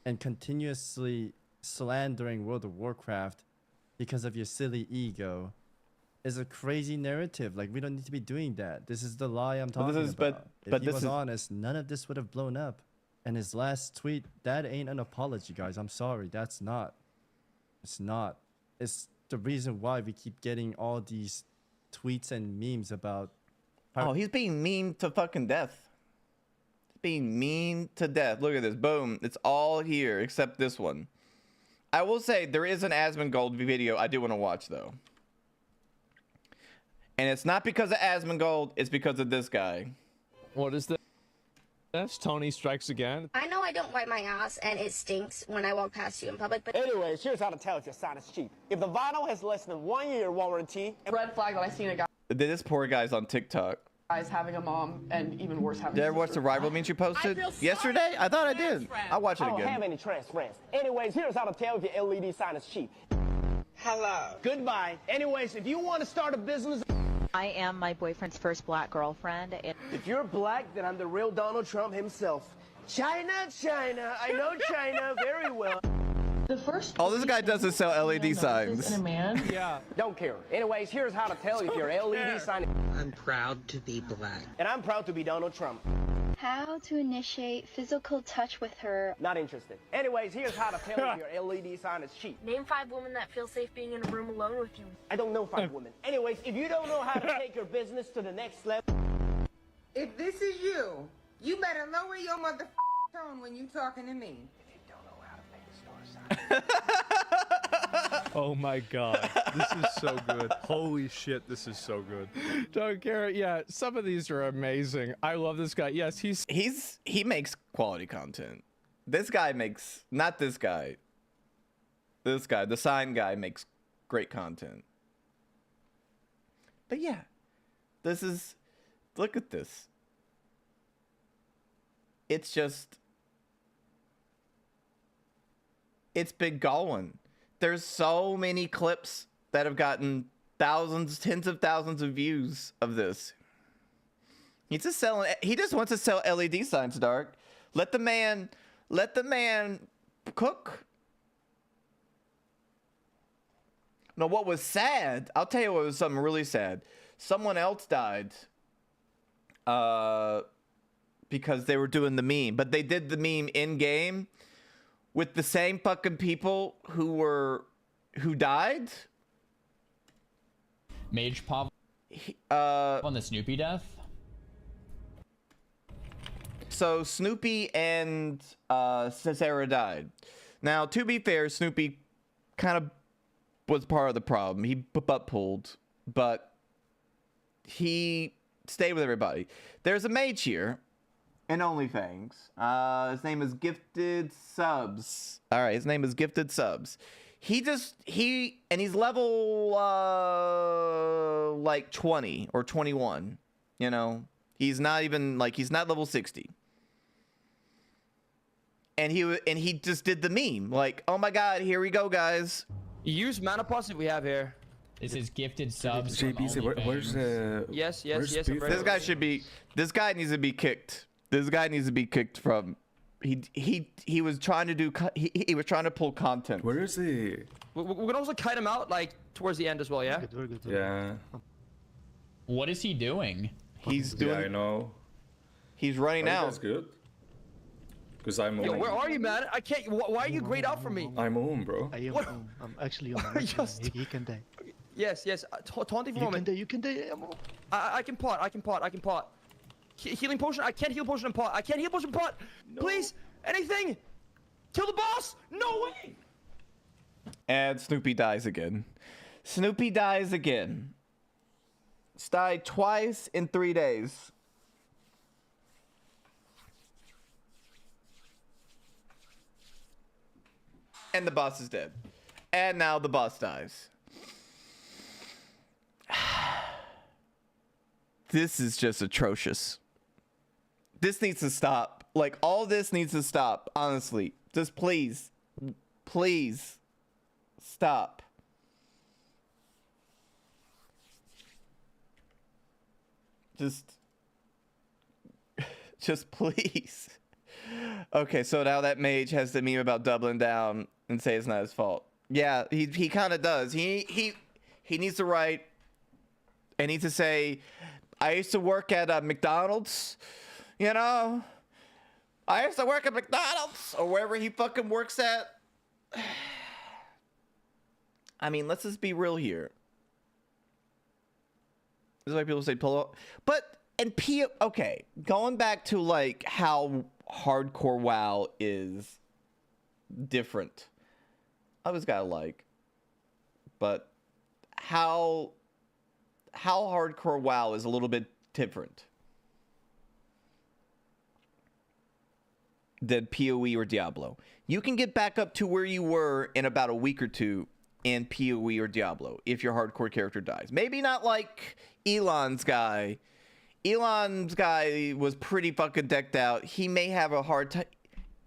And continuously slandering World of Warcraft because of your silly ego is a crazy narrative. Like, we don't need to be doing that. This is the lie I'm talking about. If he was honest, none of this would have blown up. And his last tweet, that ain't an apology, guys. I'm sorry. That's not. It's not. It's the reason why we keep getting all these tweets and memes about... Oh, he's being mean to fucking death. He's being mean to death. Look at this. Boom. It's all here except this one. I will say there is an Asmongold video I do want to watch, though. And it's not because of Asmongold, it's because of this guy. What is this? That's Tony Strikes Again. I know I don't wipe my ass and it stinks when I walk past you in public, but Anyways, here's how to tell if your sign is cheap. If the vinyl has less than 1 year warranty... Red flag that I seen a guy This poor guy's on TikTok. Guys having a mom, and even worse having Did you ever watch the rival memes you posted yesterday? I thought I did. I'll watch it I don't again. have any trans friends. Anyways, here's how to tell if your LED sign is cheap. Hello. Goodbye. Anyways, if you want to start a business... I am my boyfriend's first black girlfriend. If you're black, then I'm the real Donald Trump himself. China, China. I know China very well. The first All this guy does is sell LED signs. in a man. Yeah. Don't care. Anyways, here's how to tell if your LED sign... I'm proud to be black. And I'm proud to be Donald Trump. How to initiate physical touch with her. Not interested. Anyways, here's how to tell if your LED sign is cheap. name 5 women that feel safe being in a room alone with you. I don't know 5 women. Anyways, if you don't know how to take your business to the next level... If this is you, you better lower your motherfucking tone when you talking to me. Oh my god, this is so good. Holy shit, this is so good. Don't care. Yeah, some of these are amazing. I love this guy. Yes, he makes quality content. This guy makes, not this guy. This guy, the sign guy, makes great content. But yeah, this is, look at this. It's just, it's been going. There's so many clips that have gotten thousands, tens of thousands of views of this. He's just selling, he just wants to sell LED signs, Dark. Let the man cook. No, what was sad, I'll tell you what was something really sad. Someone else died because they were doing the meme, but they did the meme in game with the same fucking people who died. Mage Pop on the Snoopy death. So Snoopy and Sarah died. Now, to be fair, Snoopy kind of was part of the problem. He butt pulled, but he stayed with everybody. There's a mage here in OnlyFans. His name is Gifted Subs. All right, his name is Gifted Subs. And he's level like 20 or 21. You know, he's not even like, he's not level 60. And he just did the meme like, oh my god, here we go, guys. Use mana pots that we have here. This is Gifted Subs. JP, where's the... Yes. This guy should be, this guy needs to be kicked. This guy needs to be kicked from, he was trying to do, he was trying to pull content. Where is he? We're gonna also kite him out like towards the end as well, yeah? We're good. Yeah. What is he doing? He's doing, Yeah, I know. he's running out. That's good. Because I'm Yo, home. where are you, man? I can't. Why are you grayed out from me? I'm home, bro. I am What? home. I'm actually on my Just- he can die. Yes. Taunting for a moment. You can die. I can pot. Healing potion. I can't heal potion and pot. No. Please, anything. Kill the boss. No way. And Snoopy dies again. Snoopy dies again. He's died twice in 3 days. And the boss is dead. And now the boss dies. This is just atrocious. This needs to stop. Like, all this needs to stop, honestly. Just please. Please. Stop. Just please. Okay, so now that mage has the meme about doubling down and say it's not his fault. Yeah, he kind of does. He needs to write and needs to say, I used to work at McDonald's, you know? I used to work at McDonald's or wherever he fucking works at. I mean, let's just be real here. This is why people say pull up. But, okay, going back to like how hardcore WoW is different. I always gotta like, but how hardcore WoW is a little bit different than PoE or Diablo. You can get back up to where you were in about a week or two in PoE or Diablo if your hardcore character dies. Maybe not like Elon's guy. Elon's guy was pretty fucking decked out. He may have a hard time.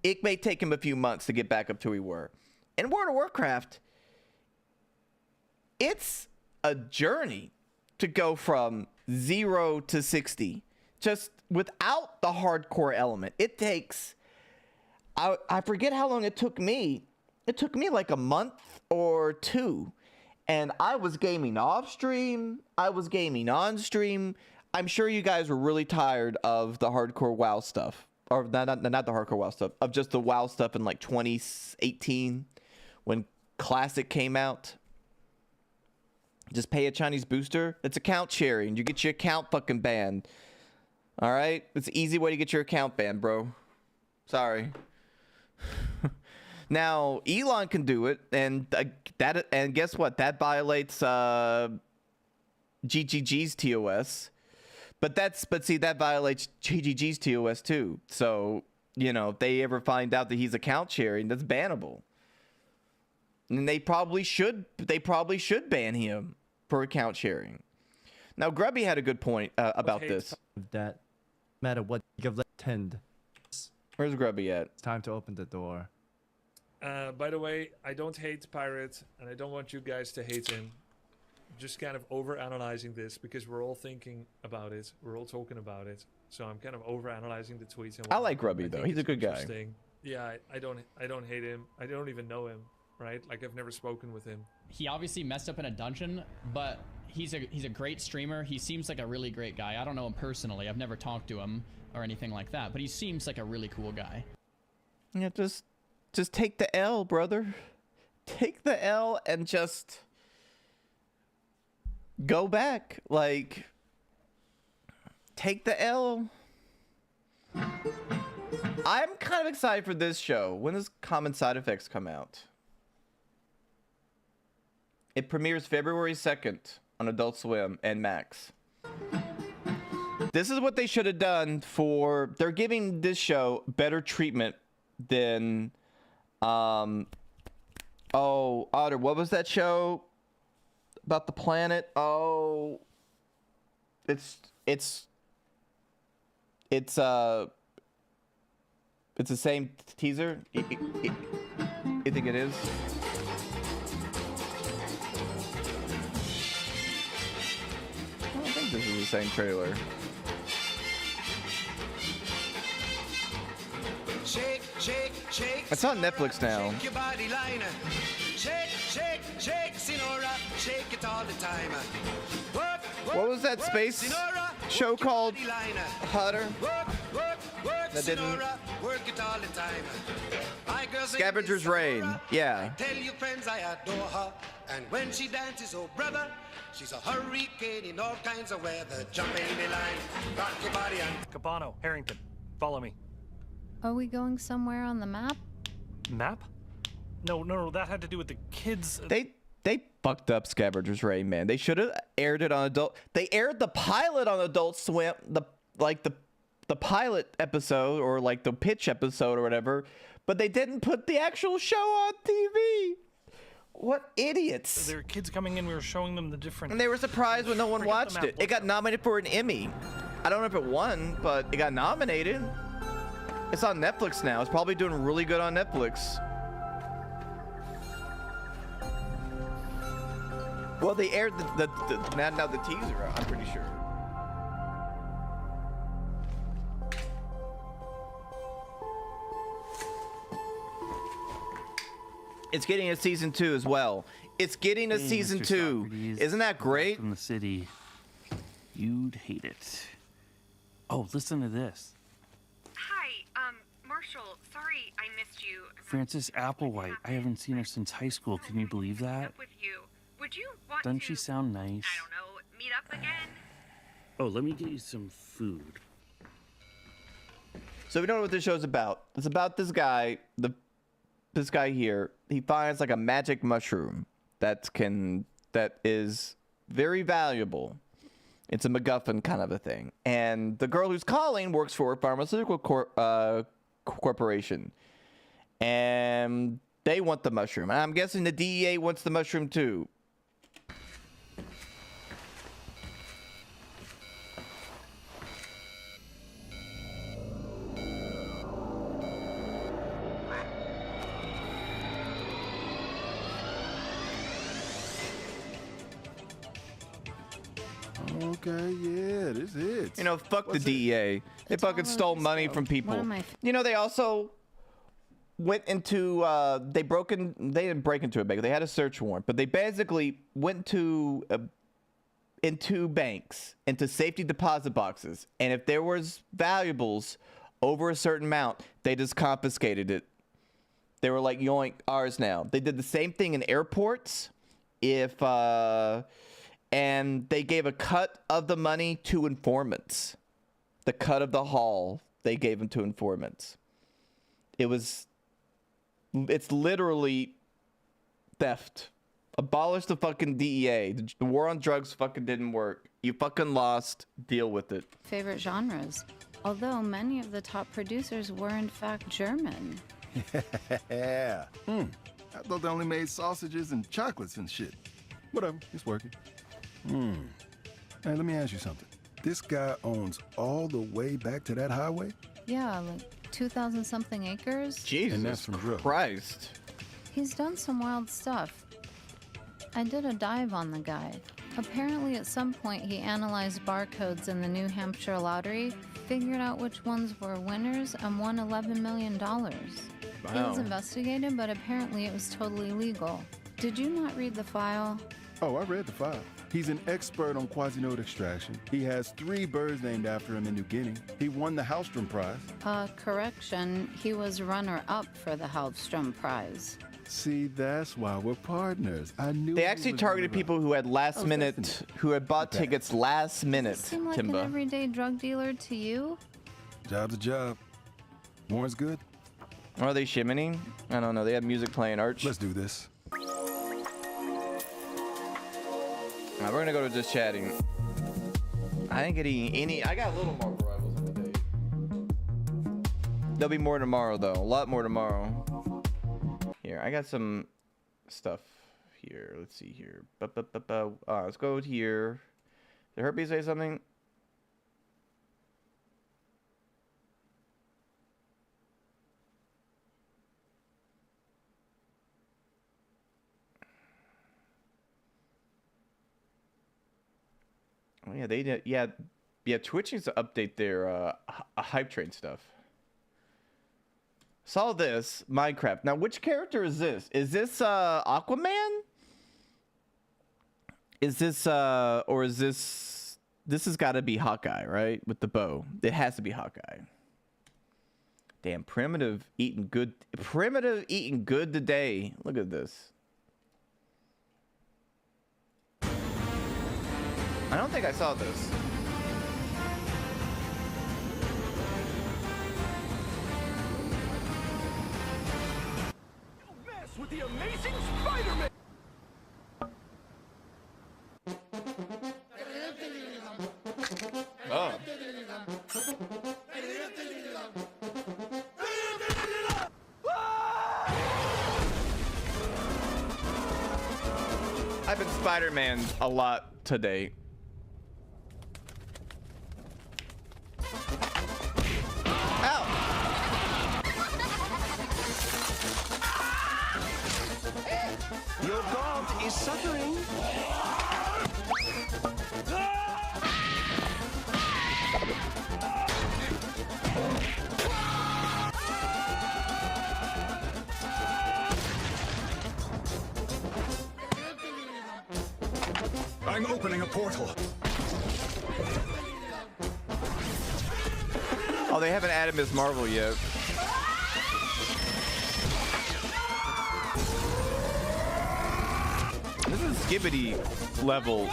It may take him a few months to get back up to where we were. In World of Warcraft, it's a journey to go from 0 to 60. Just without the hardcore element. It takes... I forget how long it took me. It took me like a month or two. And I was gaming off stream. I was gaming on stream. I'm sure you guys were really tired of the hardcore WoW stuff. Or not the hardcore WoW stuff. Of just the WoW stuff in like 2018. When Classic came out. Just pay a Chinese booster. It's account sharing. You get your account fucking banned. Alright? It's an easy way to get your account banned, bro. Sorry. Now Elon can do it, and guess what? That violates GGG's TOS, but see that violates GGG's TOS too. So you know, if they ever find out that he's account sharing, that's bannable, and they probably should ban him for account sharing. Now Grubby had a good point about this. That matter what League of Legends tend. Where's Grubby at? It's time to open the door. By the way, I don't hate Pirate, and I don't want you guys to hate him. Just kind of over-analyzing this because we're all thinking about it. We're all talking about it. So I'm kind of over-analyzing the tweets. And I like Grubby though. He's a good guy. Yeah, I don't hate him. I don't even know him, right? Like I've never spoken with him. He obviously messed up in a dungeon, but he's a great streamer. He seems like a really great guy. I don't know him personally. I've never talked to him or anything like that, but he seems like a really cool guy. Yeah, just take the L, brother. Take the L and just go back. Like, take the L. I'm kind of excited for this show. When does Common Side Effects come out? It premieres February 2nd on Adult Swim and Max. This is what they should have done for... They're giving this show better treatment than... Oh, Otter, what was that show about the planet? Oh... It's the same teaser? You think it is? I don't think this is the same trailer. Shake, shake, shake. It's on Netflix now. Shake your body line. Shake, shake, shake, Sinora. Shake it all the time. Work, work, What was that work, space Sinora. show called? Hutter? Work, work, work, That didn't- Sinora. Work it all the time. My girl's name Scavenger's is Reign. Sinora. Yeah. I tell you, friends, I adore her. And when she dances, oh brother, she's a hurricane in all kinds of weather. Jump in the line, rock your body and... Cabano, Harrington, follow me. Are we going somewhere on the map? Map? No, that had to do with the kids. They fucked up Scavenger's Reign, man. They should have aired it on Adult... They aired the pilot on Adult Swim, the pilot episode, or like the pitch episode or whatever, but they didn't put the actual show on TV. What idiots. There were kids coming in, we were showing them the different... And they were surprised when no one watched it. It got nominated for an Emmy. I don't know if it won, but it got nominated. It's on Netflix now. It's probably doing really good on Netflix. Well, they aired now the teaser out, I'm pretty sure. It's getting a season 2 as well. It's getting a season 2. Isn't that great? From the city, you'd hate it. Oh, listen to this. Hi, Marshall. Sorry I missed you. Frances Applewhite. I haven't seen her since high school. Can you believe that? With you. Would you want Doesn't to, she sound nice? I don't know, meet up again? Oh, let me get you some food. So we don't know what this show's about. It's about this guy, this guy here. He finds like a magic mushroom that is very valuable. It's a MacGuffin kind of a thing. And the girl who's calling works for a pharmaceutical corporation. And they want the mushroom. And I'm guessing the DEA wants the mushroom too. Okay, yeah, this is. You know, fuck the DEA. They fucking stole money from people. You know, they also went into, they didn't break into a bank. They had a search warrant, but they basically went to, into banks, into safety deposit boxes. And if there was valuables over a certain amount, they just confiscated it. They were like, yoink, ours now. They did the same thing in airports. And they gave a cut of the money to informants. The cut of the haul, they gave them to informants. It's literally theft. Abolish the fucking DEA. The war on drugs fucking didn't work. You fucking lost. Deal with it. Favorite genres. Although many of the top producers were in fact German. Yeah. I thought they only made sausages and chocolates and shit. Whatever, it's working. Hey, let me ask you something. This guy owns all the way back to that highway? Yeah, like 2,000 something acres. Jesus And that's from drugs. Christ. He's done some wild stuff. I did a dive on the guy. Apparently at some point he analyzed barcodes in the New Hampshire lottery, figured out which ones were winners, and won $11 million. He was investigated, but apparently it was totally legal. Did you not read the file? Oh, I read the file. He's an expert on quasinode extraction. He has 3 birds named after him in New Guinea. He won the Hallstrom Prize. Correction. He was runner-up for the Hallstrom Prize. See, that's why we're partners. I knew They actually targeted people who had last minute, who had bought tickets last minute, Seem like Timba. an everyday drug dealer to you? Job's a job. Warren's good. Are they shimmening? I don't know. They have music playing, Arch. Let's do this. We're gonna go to just chatting. I ain't getting any. I got a little MarvelRivals in the day. There'll be more tomorrow, though. A lot more tomorrow. Here, I got some stuff here. Let's see here. Let's go here. Did Herbie say something? Oh yeah, they did. Yeah, Twitch needs to update their hype train stuff. Saw this Minecraft. Now, which character is this? Is this Aquaman? Is this or is this? This has got to be Hawkeye, right? With the bow. It has to be Hawkeye. Damn, Primitive eating good. Primitive eating good today. Look at this. I don't think I saw this. Don't mess with the amazing Spider-Man! Oh. I've been Spider-Man a lot today. Your dog is suffering. I'm opening a portal. Oh, they haven't added Ms. Marvel yet. This is Skibbity level.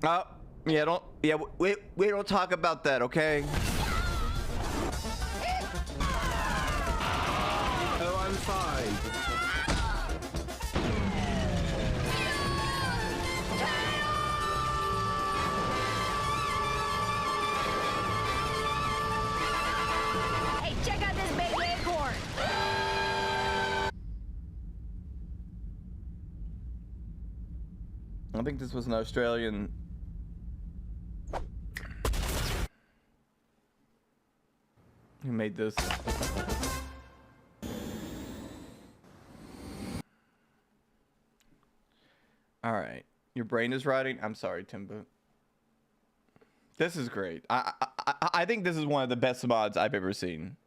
Oh, yeah, we don't talk about that, okay? Oh, I'm fine. Hey, check out this baby acorn. I think this was an Australian. Who made this? All right, your brain is rotting. I'm sorry, Timba. This is great. I think this is one of the best mods I've ever seen.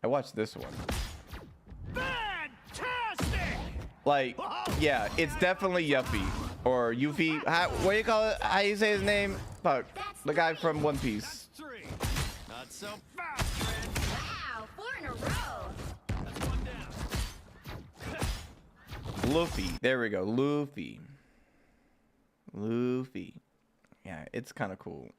I watched this one. Like, yeah, it's definitely Yuffie or Yuffie. What do you call it? How do you say his name? Fuck, the guy from One Piece. Not so fast, friend. Wow, 4 in a row. That's one down. Luffy. There we go. Luffy. Luffy. Yeah, it's kind of cool.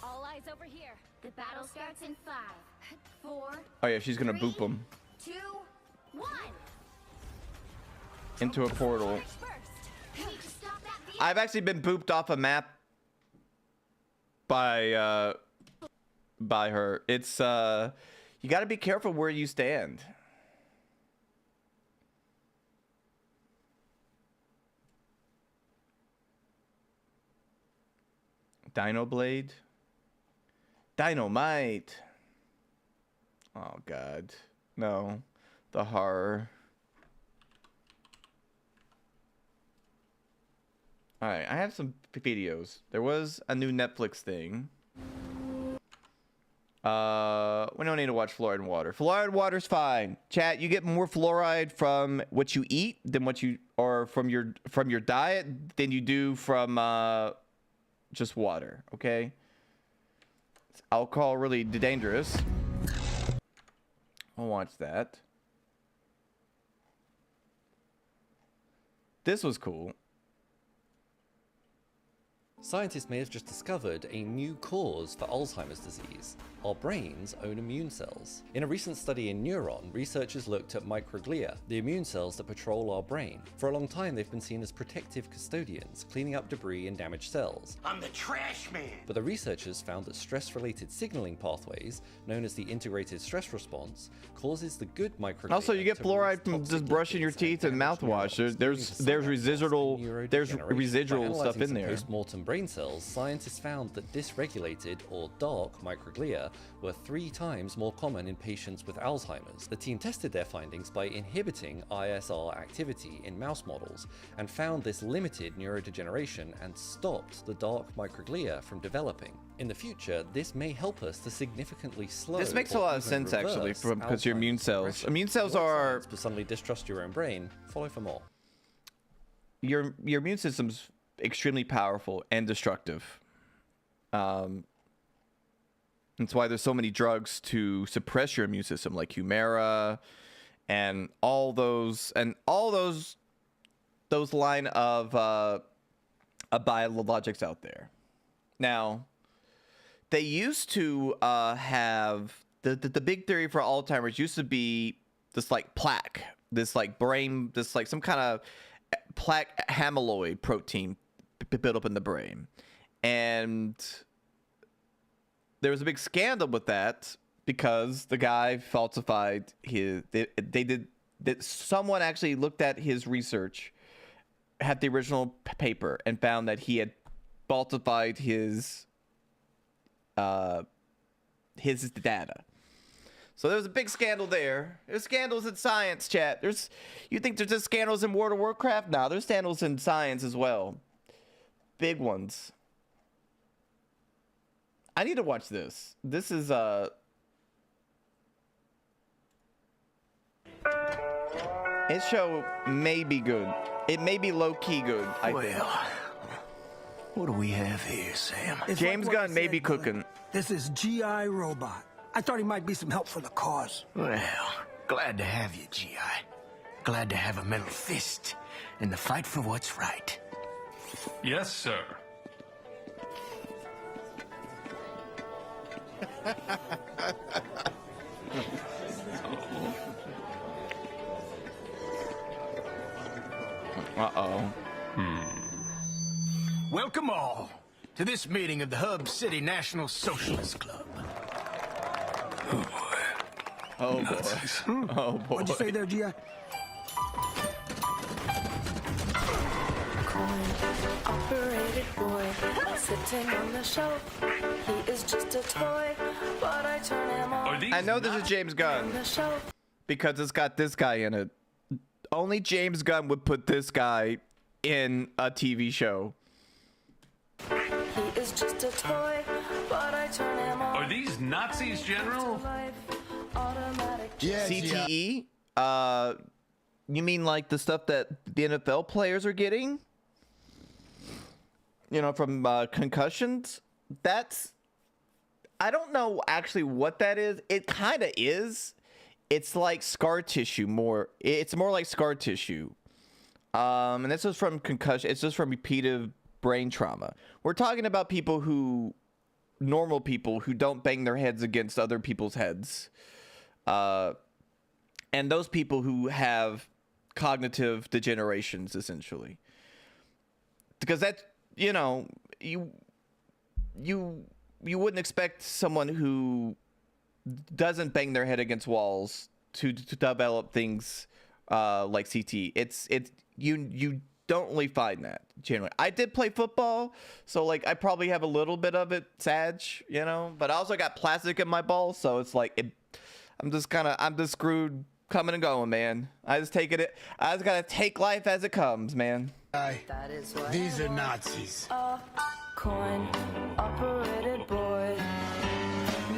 All eyes over here. The battle starts in 5, 4. Oh yeah, she's gonna boop him 2, 1. into a portal. I've actually been booped off a map by her. It's you got to be careful where you stand. Dino Blade. Dynamite. Oh god. No. The horror. Alright, I have some videos. There was a new Netflix thing. We don't need to watch fluoride water. Fluoride water's fine. Chat, you get more fluoride from what you eat than what you, or from your diet than you do from just water, okay? Is alcohol really dangerous? I'll watch that. This was cool. Scientists may have just discovered a new cause for Alzheimer's disease. Our brains own immune cells. In a recent study in Neuron, researchers looked at microglia, the immune cells that patrol our brain. For a long time, they've been seen as protective custodians, cleaning up debris and damaged cells. I'm the trash man. But the researchers found that stress-related signaling pathways, known as the integrated stress response, causes the good microglia. Also, you get fluoride from just brushing your teeth and mouthwash. There's residual stuff in there. Post-mortem brain cells, scientists found that dysregulated or dark microglia were 3 times more common in patients with Alzheimer's. The team tested their findings by inhibiting ISR activity in mouse models and found this limited neurodegeneration and stopped the dark microglia from developing. In the future, this may help us to significantly slow. This makes a lot of sense actually, because your immune cells. Immune cells are. To suddenly distrust your own brain. Follow for more. Your immune system's extremely powerful and destructive. That's why there's so many drugs to suppress your immune system, like Humira, and all those line of biologics out there. Now, they used to have the big theory for Alzheimer's used to be this like plaque, this like brain, this like some kind of plaque amyloid protein built up in the brain, and there was a big scandal with that because the guy falsified his. Someone actually looked at his research, had the original paper, and found that he had falsified his data. So there was a big scandal there. There's scandals in science, chat. You think there's just scandals in World of Warcraft? No, there's scandals in science as well. Big ones. I need to watch this. This is This show may be good. It may be low-key good, I think. What do we have here, Sam? James Gunn may be cooking. This is G.I. Robot. I thought he might be some help for the cause. Well, glad to have you, G.I. Glad to have a metal fist in the fight for what's right. Yes, sir. Uh-oh. Welcome all to this meeting of the Hub City National Socialist Club. Oh boy. Oh boy. What'd you say there, G.I.? Operated boy, sitting on the shelf. He is just a toy, but I turn him on. I know this is James Gunn because it's got this guy in it. Only James Gunn would put this guy in a TV show. He is just a toy, but I turn him on. Are these Nazis, General? Yeah, CTE? You mean like the stuff that the NFL players are getting? You know, from concussions? That's... I don't know actually what that is. It kind of is. It's like scar tissue more. It's more like scar tissue. And this is from concussion. It's just from repeated brain trauma. We're talking about people who... normal people who don't bang their heads against other people's heads. And those people who have cognitive degenerations, essentially. Because that, you know, you wouldn't expect someone who doesn't bang their head against walls to develop things like CT. It's you don't really find that generally. I did play football, so like I probably have a little bit of it, Sag, you know. But I also got plastic in my balls, so it's like I'm just screwed coming and going, man. I just gotta take life as it comes, man. These are Nazis. A coin operated boy.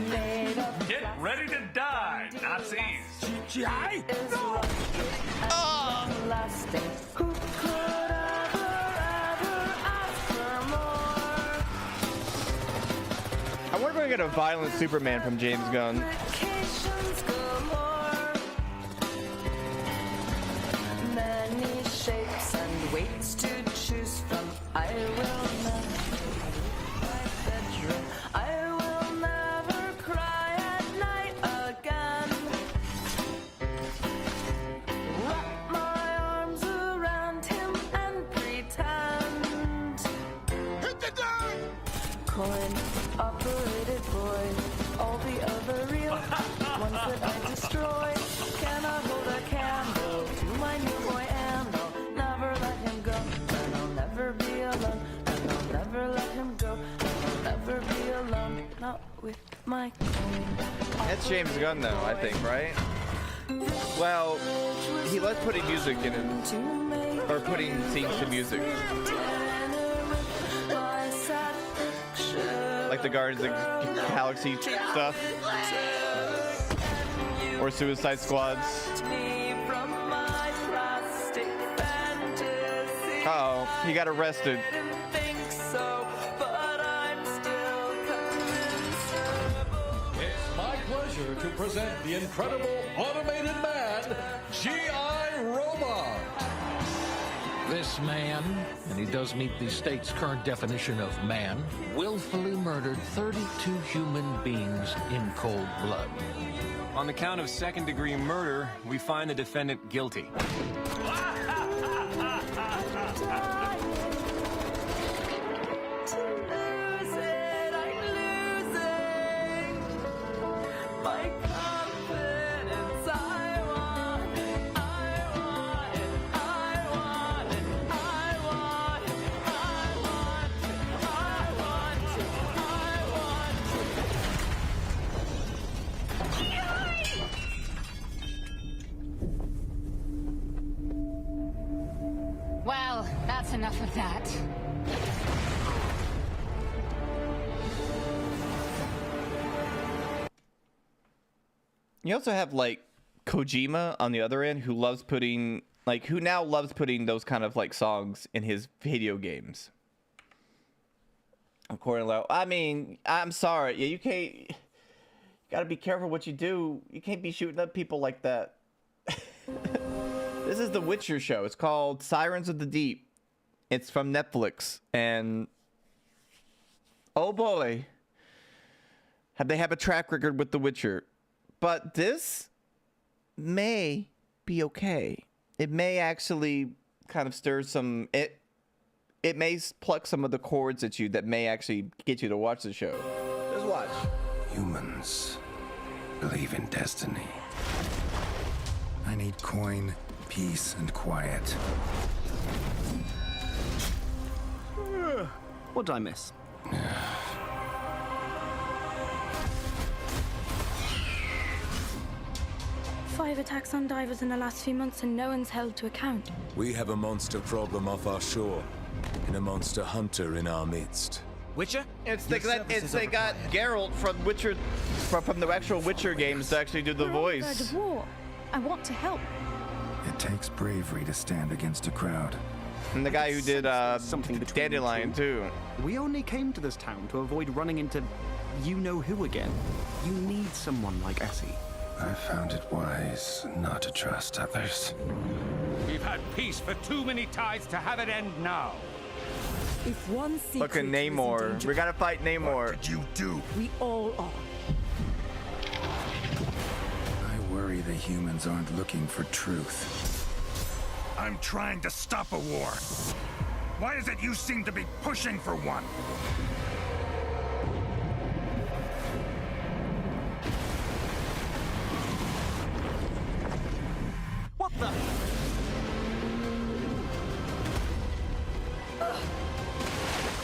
Made of Get ready to die, Nazis! G.I.? No! Lasting. Who could ever ask for more? I wonder if we're gonna get a violent Superman from James Gunn. Vacations galore. Many shapes and weights to choose from. I will never my bedroom. I will never cry at night again. Wrap my arms around him and pretend. Hit the dog! Coin operated boy. All the other real ones that I destroy. Cannot hold a candle to my new boy, and I'll never let him go. And I'll never be alone. And I'll never let him go. And I'll never be alone. Not with my coin. That's James Gunn, though, I think, right? Well, he likes putting music in it, or putting scenes to music, like the Guardians of the Galaxy stuff, or Suicide Squads. Uh-oh, he got arrested. It's my pleasure to present the incredible automated man, G.I. Robot. This man, and he does meet the state's current definition of man, willfully murdered 32 human beings in cold blood. On the count of second-degree murder, we find the defendant guilty. Well, that's enough of that. You also have like Kojima on the other end, who loves putting now loves putting those kind of like songs in his video games. According to, I mean, I'm sorry, yeah, you can't. You gotta be careful what you do. You can't be shooting up people like that. This is the Witcher show. It's called Sirens of the Deep. It's from Netflix, and oh boy, They have a track record with The Witcher. But this may be okay. It may actually kind of stir some... It may pluck some of the chords at you that may actually get you to watch the show. Just watch. Humans believe in destiny. I need coin, peace, and quiet. What did I miss? 5 attacks on divers in the last few months and no one's held to account. We have a monster problem off our shore, and a monster hunter in our midst. Witcher? They got Geralt from Witcher, from the actual Witcher games to actually do the voice. Bird of war. I want to help. It takes bravery to stand against a crowd. And the guy who did Dandelion too. We only came to this town to avoid running into you-know-who again. You need someone like Essie. I found it wise not to trust others. We've had peace for too many tides to have it end now. If one secret Fucking Namor. We gotta fight Namor. What did you do? We all are. I worry the humans aren't looking for truth. I'm trying to stop a war. Why is it you seem to be pushing for one? What the?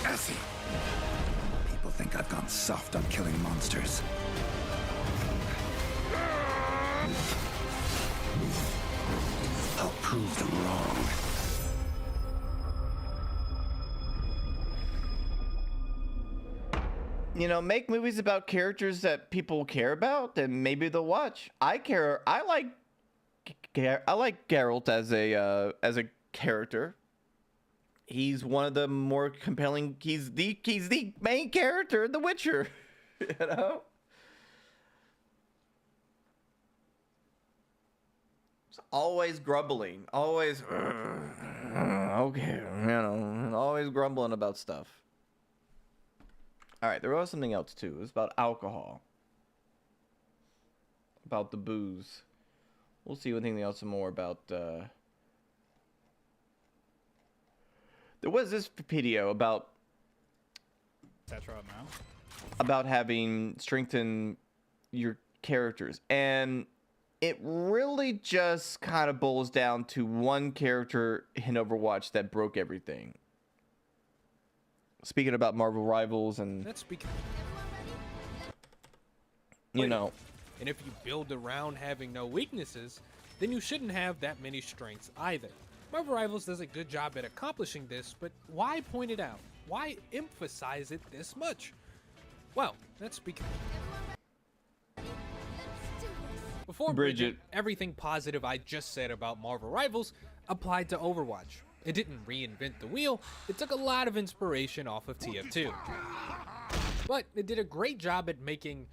Essie! People think I've gone soft on killing monsters. I'll prove them wrong. You know, make movies about characters that people care about, and maybe they'll watch. I like Geralt as a character. He's one of the more compelling. He's the main character in The Witcher. You know. It's always grumbling, always okay, you know, always grumbling about stuff. All right, there was something else too. It was about alcohol, about the booze. We'll see anything else more about. There was this video about. That's right now. About having strengthened your characters, and it really just kind of boils down to one character in Overwatch that broke everything. Speaking about MarvelRivals and That's because you know, and if you build around having no weaknesses, then you shouldn't have that many strengths either. MarvelRivals does a good job at accomplishing this, but why point it out? Why emphasize it this much? Well, that's because before Bridget, everything positive I just said about MarvelRivals applied to Overwatch. It didn't reinvent the wheel, it took a lot of inspiration off of TF2. But it did a great job at making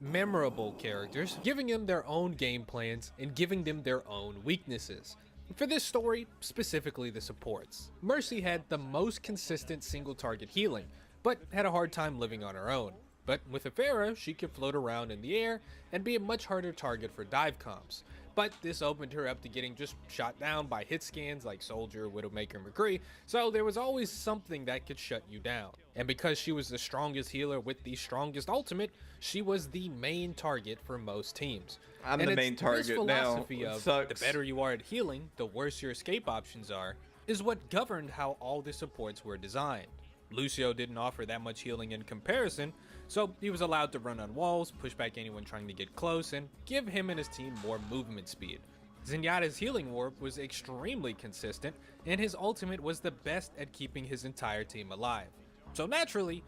memorable characters, giving them their own game plans, and giving them their own weaknesses. For this story, specifically the supports, Mercy had the most consistent single target healing, but had a hard time living on her own. But with Aphara, she could float around in the air and be a much harder target for dive comps. But this opened her up to getting just shot down by hit scans like Soldier, Widowmaker, McCree, so there was always something that could shut you down. And because she was the strongest healer with the strongest ultimate, she was the main target for most teams. I'm the main target now. This philosophy of the better you are at healing, the worse your escape options are, is what governed how all the supports were designed. Lucio didn't offer that much healing in comparison, so he was allowed to run on walls, push back anyone trying to get close, and give him and his team more movement speed. Zenyatta's healing warp was extremely consistent, and his ultimate was the best at keeping his entire team alive. So naturally,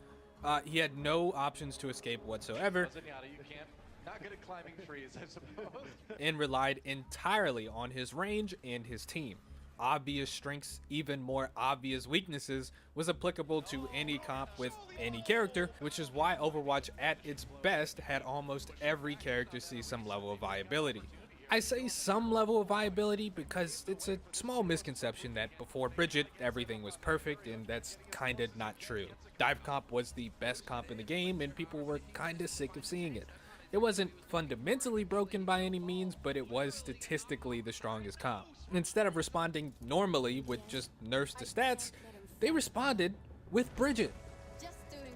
he had no options to escape whatsoever, Zenyatta, you can't. Not good at climbing trees, I suppose. and relied entirely on his range and his team. Obvious strengths, even more obvious weaknesses was applicable to any comp with any character, which is why Overwatch at its best had almost every character see some level of viability. I say some level of viability because it's a small misconception that before Bridget, everything was perfect, and that's kinda not true. Dive Comp was the best comp in the game, and people were kinda sick of seeing it. It wasn't fundamentally broken by any means, but it was statistically the strongest comp. Instead of responding normally with just nerfs to stats, they responded with Bridget.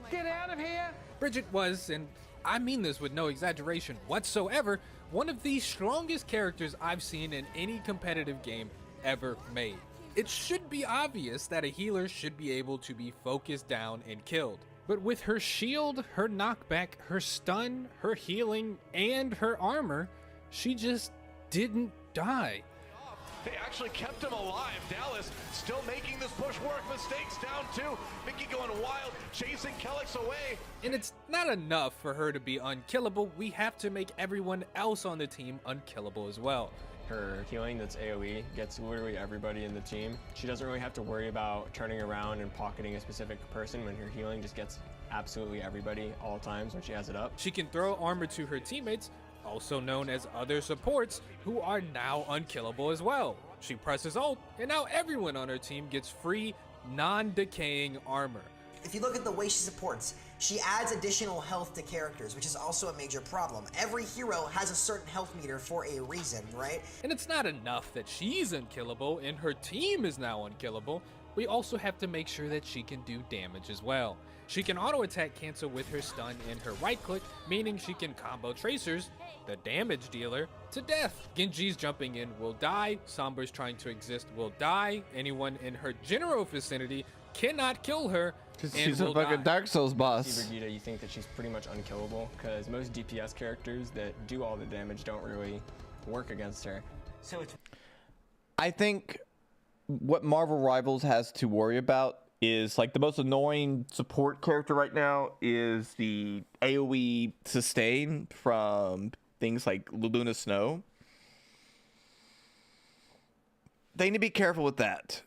Get out of here! Bridget was, and I mean this with no exaggeration whatsoever, one of the strongest characters I've seen in any competitive game ever made. It should be obvious that a healer should be able to be focused down and killed. But with her shield, her knockback, her stun, her healing, and her armor, she just didn't die. They actually kept him alive. Dallas still making this push work. Mistakes down two. Mickey going wild, chasing Kellix away. And it's not enough for her to be unkillable. We have to make everyone else on the team unkillable as well. Her healing that's AoE gets literally everybody in the team. She doesn't really have to worry about turning around and pocketing a specific person when her healing just gets absolutely everybody all times when she has it up. She can throw armor to her teammates, also known as other supports, who are now unkillable as well. She presses ult, and now everyone on her team gets free, non-decaying armor. If you look at the way she supports, she adds additional health to characters, which is also a major problem. Every hero has a certain health meter for a reason, right? And it's not enough that she's unkillable and her team is now unkillable. We also have to make sure that she can do damage as well. She can auto-attack cancel with her stun and her right-click, meaning she can combo tracers, the damage dealer, to death. Genji's jumping in will die, Sombra's trying to exist will die, anyone in her general vicinity cannot kill her, and she's a will fucking die. Dark Souls boss. Brigitte, you think that she's pretty much unkillable because most DPS characters that do all the damage don't really work against her. So it's... I think what MarvelRivals has to worry about is, like, the most annoying support character right now is the AoE sustain from things like Luna Snow. They need to be careful with that.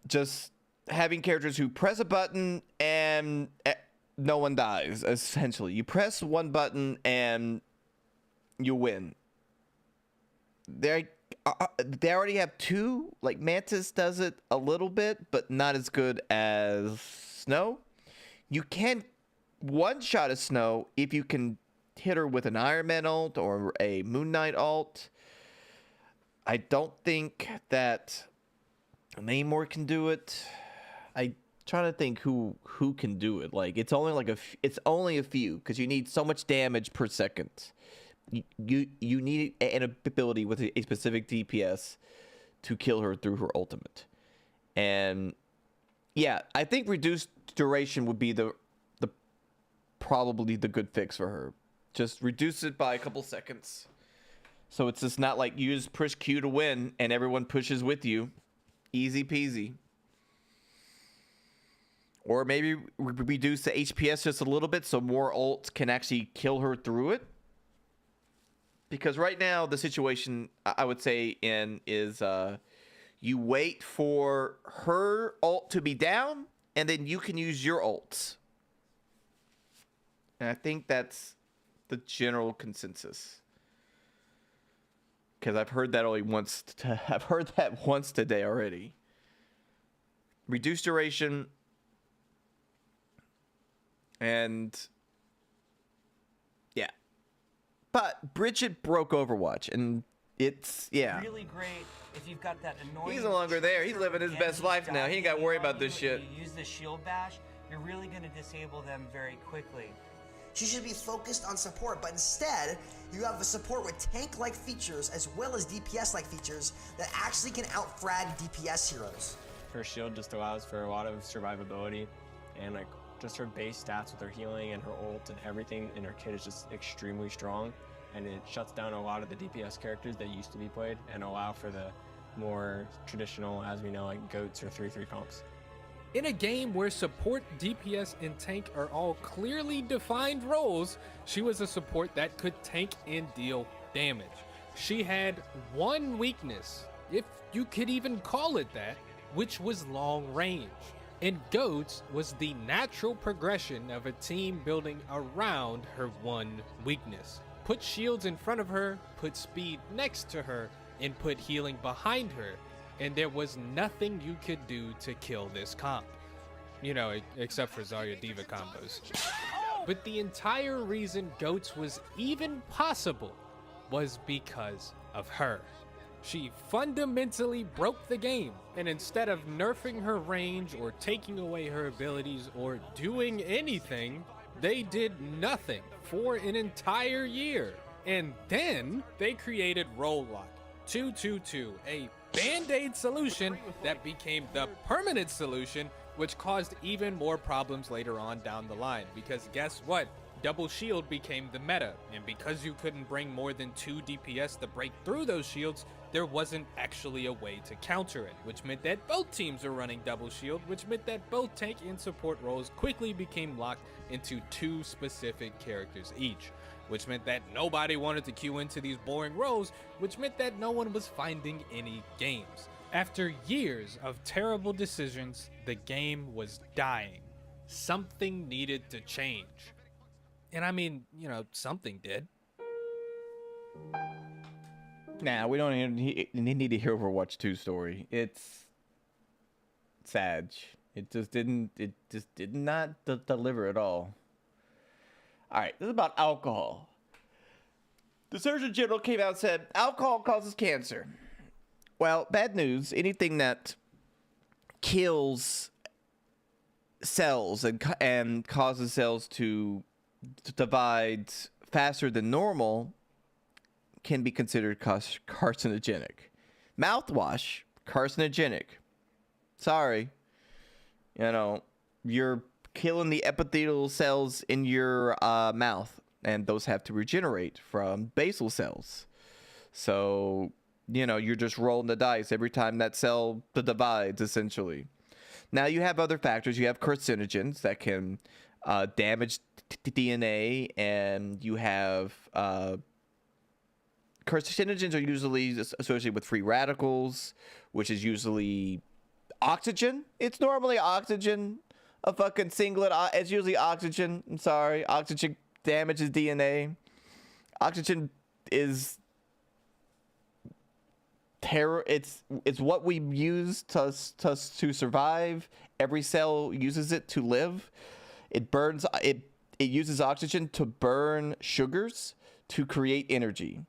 Just having characters who press a button and no one dies, essentially. You press one button and you win. They already have two. Like, Mantis does it a little bit, but not as good as Snow. You can one-shot a Snow if you can hit her with an Iron Man ult or a Moon Knight ult. I don't think that Namor can do it. I'm trying to think who can do it. Like, it's only like it's only a few, because you need so much damage per second. You need an ability with a specific DPS to kill her through her ultimate. And yeah, I think reduced duration would be the probably the good fix for her. Just reduce it by a couple seconds. So it's just not like you just push Q to win and everyone pushes with you. Easy peasy. Or maybe reduce the HPS just a little bit so more ults can actually kill her through it. Because right now, the situation I would say is you wait for her ult to be down, and then you can use your ults. And I think that's the general consensus. Because I've heard that I've heard that once today already. Reduce duration. And yeah. But Bridget broke Overwatch, and it's, yeah. Really great if you've got that annoying... He's no longer there. He's living his best life now. He ain't got to worry about this shit. You use the shield bash, you're really going to disable them very quickly. She should be focused on support, but instead, you have a support with tank-like features as well as DPS-like features that actually can out-frag DPS heroes. Her shield just allows for a lot of survivability, and like just her base stats with her healing and her ult and everything in her kit is just extremely strong, and it shuts down a lot of the DPS characters that used to be played and allow for the more traditional, as we know, like GOATs or 3-3 comps. In a game where support, DPS, and tank are all clearly defined roles, she was a support that could tank and deal damage. She had one weakness, if you could even call it that, which was long range. And GOATs was the natural progression of a team building around her one weakness. put shields in front of her, put speed next to her, and put healing behind her, and there was nothing you could do to kill this comp. You know, except for Zarya Diva combos. But the entire reason GOATS was even possible was because of her. She fundamentally broke the game, and instead of nerfing her range or taking away her abilities or doing anything, they did nothing for an entire year. And then they created Roll-Lock 222, a band-aid solution that became the permanent solution, which caused even more problems later on down the line. Because guess what? Double shield became the meta, and because you couldn't bring more than 2 DPS to break through those shields, there wasn't actually a way to counter it, which meant that both teams were running double shield, which meant that both tank and support roles quickly became locked into 2 specific characters each, which meant that nobody wanted to queue into these boring roles, which meant that no one was finding any games. After years of terrible decisions, the game was dying. Something needed to change. And I mean, you know, something did. Nah, we don't even need to hear Overwatch 2 story. It's sad. It just did not deliver at all. All right, this is about alcohol. The Surgeon General came out and said, alcohol causes cancer. Well, bad news. Anything that kills cells and causes cells to divide faster than normal can be considered carcinogenic. Mouthwash, carcinogenic. Sorry. You know, you're killing the epithelial cells in your mouth, and those have to regenerate from basal cells. So, you know, you're just rolling the dice every time that cell divides, essentially. Now, you have other factors. You have carcinogens that can damage DNA, and you have carcinogens are usually associated with free radicals, which is usually oxygen. It's normally oxygen. A fucking singlet. It's usually oxygen. I'm sorry. Oxygen damages DNA. Oxygen is terror. It's what we use to survive. Every cell uses it to live. It burns. It uses oxygen to burn sugars to create energy.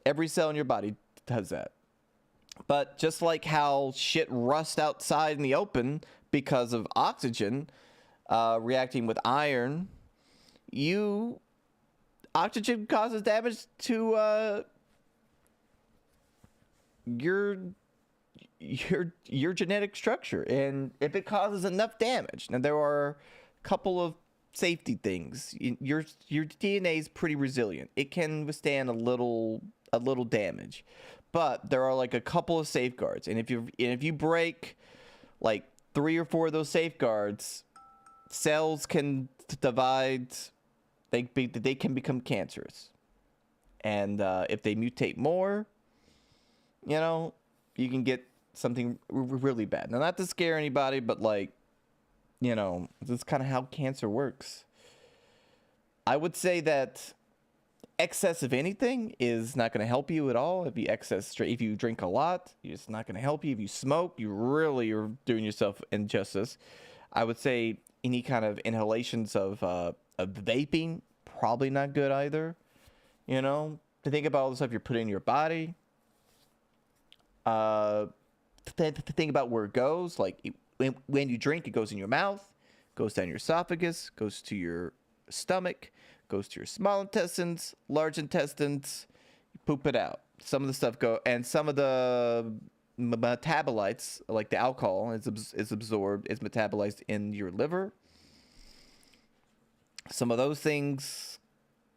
Every cell in your body does that. But just like how shit rusts outside in the open because of oxygen reacting with iron, oxygen causes damage to your genetic structure, and if it causes enough damage, now there are a couple of safety things. Your DNA is pretty resilient. It can withstand a little damage, but there are like a couple of safeguards, and if you break like 3 or 4 of those safeguards, cells can divide. They can become cancerous, and if they mutate more, you know, you can get something really bad. Now, not to scare anybody, but like, you know, this is kind of how cancer works. I would say that excess of anything is not going to help you at all. If you drink a lot, it's not going to help you. If you smoke, you really are doing yourself injustice. I would say any kind of inhalations of vaping, probably not good either. You know, to think about all the stuff you're putting in your body. To think about where it goes. Like when you drink, it goes in your mouth, goes down your esophagus, goes to your stomach, goes to your small intestines, large intestines, you poop it out. Some of the stuff and some of the metabolites, like the alcohol, is metabolized in your liver. Some of those things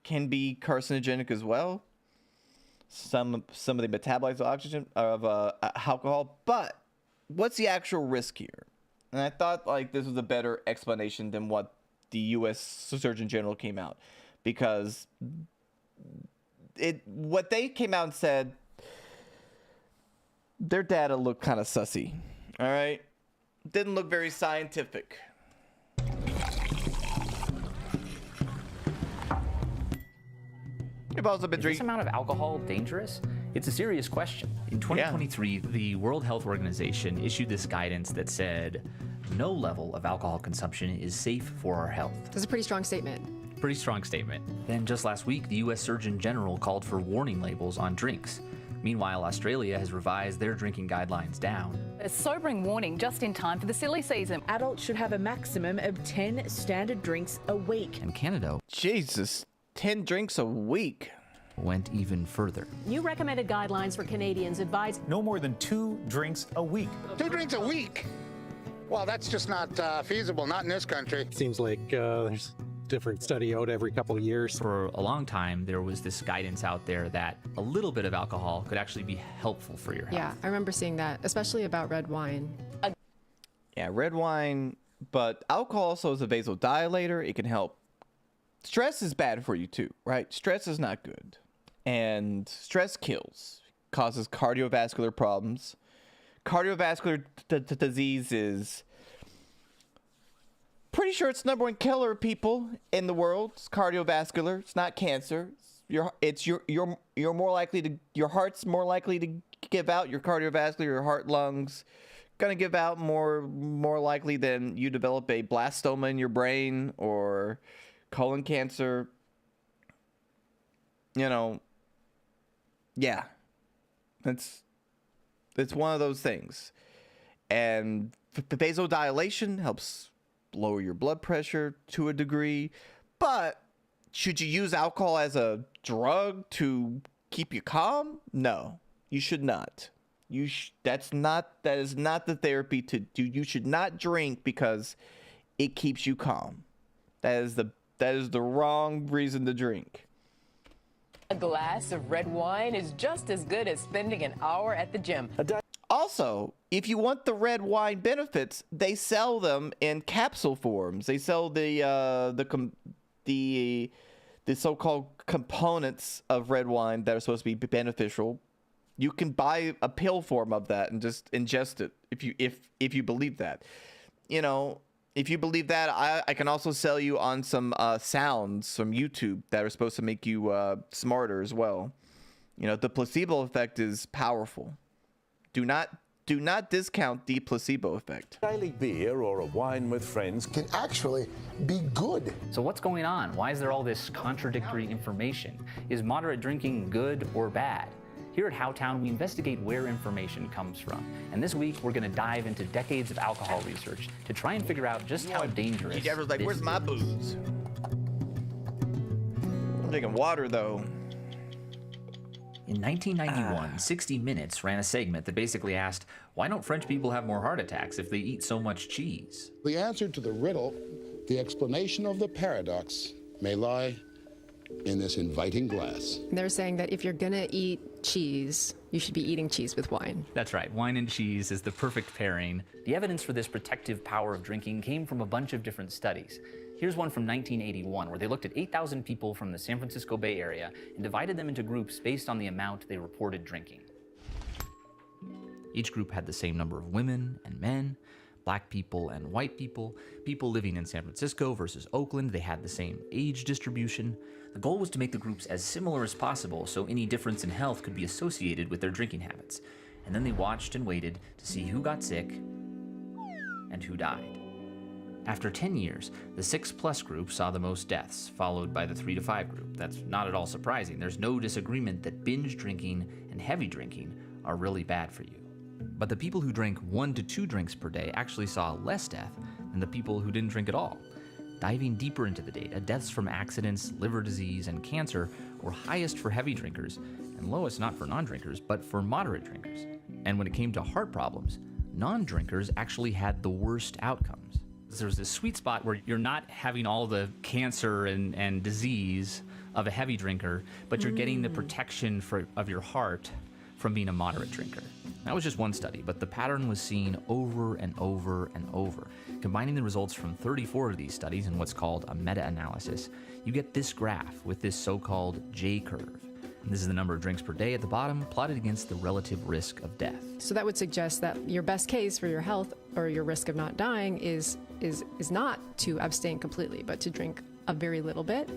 can be carcinogenic as well. Some of the metabolites of oxygen of alcohol, but what's the actual risk here? And I thought like this was a better explanation than what the U.S. Surgeon General came out, because what they came out and said, their data looked kind of sussy. All right, didn't look very scientific. You've also been Is this amount of alcohol dangerous? It's a serious question. In 2023, the World Health Organization issued this guidance that said, no level of alcohol consumption is safe for our health. That's a pretty strong statement. Pretty strong statement. Then just last week, the US Surgeon General called for warning labels on drinks. Meanwhile, Australia has revised their drinking guidelines down. A sobering warning just in time for the silly season. Adults should have a maximum of 10 standard drinks a week. And Canada, Jesus, 10 drinks a week, went even further. New recommended guidelines for Canadians advise no more than 2 drinks a week. 2 drinks a week? Well, that's just not feasible, not in this country. Seems like there's different study out every couple of years. For a long time, there was this guidance out there that a little bit of alcohol could actually be helpful for your health. Yeah, I remember seeing that, especially about red wine. Yeah, red wine, but alcohol also is a vasodilator. It can help. Stress is bad for you too, right? Stress is not good. And stress kills, causes cardiovascular problems. Cardiovascular disease is pretty sure it's the #1 killer of people in the world. It's cardiovascular. It's not cancer. You're more likely to, your heart's more likely to give out. Your cardiovascular, your heart, lungs, gonna give out more likely than you develop a blastoma in your brain or colon cancer. You know, yeah, it's one of those things. And the vasodilation helps lower your blood pressure to a degree, but should you use alcohol as a drug to keep you calm? No, you should not. That is not the therapy to do. You should not drink because it keeps you calm. That is the wrong reason to drink. A glass of red wine is just as good as spending an hour at the gym. Also, if you want the red wine benefits, they sell them in capsule forms. They sell the so-called components of red wine that are supposed to be beneficial. You can buy a pill form of that and just ingest it if you believe that. You know, if you believe that, I can also sell you on some sounds from YouTube that are supposed to make you smarter as well. You know, the placebo effect is powerful. Do not discount the placebo effect. Daily beer or a wine with friends can actually be good. So what's going on? Why is there all this contradictory information? Is moderate drinking good or bad? Here at Howtown, we investigate where information comes from. And this week, we're going to dive into decades of alcohol research to try and figure out just how dangerous He was like, where's my booze? I'm drinking water, though. In 1991, 60 Minutes ran a segment that basically asked, why don't French people have more heart attacks if they eat so much cheese? The answer to the riddle, the explanation of the paradox, may lie in this inviting glass. They're saying that if you're gonna eat cheese, you should be eating cheese with wine. That's right, wine and cheese is the perfect pairing. The evidence for this protective power of drinking came from a bunch of different studies. Here's one from 1981, where they looked at 8,000 people from the San Francisco Bay Area and divided them into groups based on the amount they reported drinking. Each group had the same number of women and men, black people and white people, people living in San Francisco versus Oakland. They had the same age distribution. The goal was to make the groups as similar as possible so any difference in health could be associated with their drinking habits. And then they watched and waited to see who got sick and who died. After 10 years, the 6+ group saw the most deaths, followed by the 3 to 5 group. That's not at all surprising. There's no disagreement that binge drinking and heavy drinking are really bad for you. But the people who drank 1 to 2 drinks per day actually saw less death than the people who didn't drink at all. Diving deeper into the data, deaths from accidents, liver disease, and cancer were highest for heavy drinkers and lowest not for non-drinkers, but for moderate drinkers. And when it came to heart problems, non-drinkers actually had the worst outcomes. There's this sweet spot where you're not having all the cancer and disease of a heavy drinker, but you're getting the protection of your heart from being a moderate drinker. That was just one study, but the pattern was seen over and over and over. Combining the results from 34 of these studies in what's called a meta-analysis, you get this graph with this so-called J-curve. This is the number of drinks per day at the bottom, plotted against the relative risk of death. So that would suggest that your best case for your health or your risk of not dying is not to abstain completely, but to drink a very little bit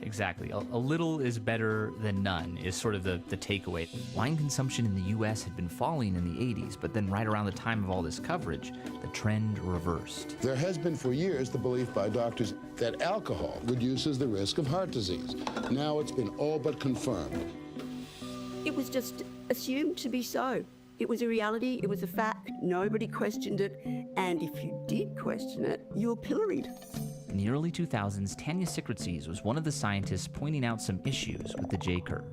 Exactly. A little is better than none is sort of the takeaway. Wine consumption in the U.S. had been falling in the 80s, but then right around the time of all this coverage, the trend reversed. There has been for years the belief by doctors that alcohol reduces the risk of heart disease. Now it's been all but confirmed. It was just assumed to be so. It was a reality, it was a fact, nobody questioned it, and if you did question it, you were pilloried. In the early 2000s, Tanya Secretsees was one of the scientists pointing out some issues with the J-curve.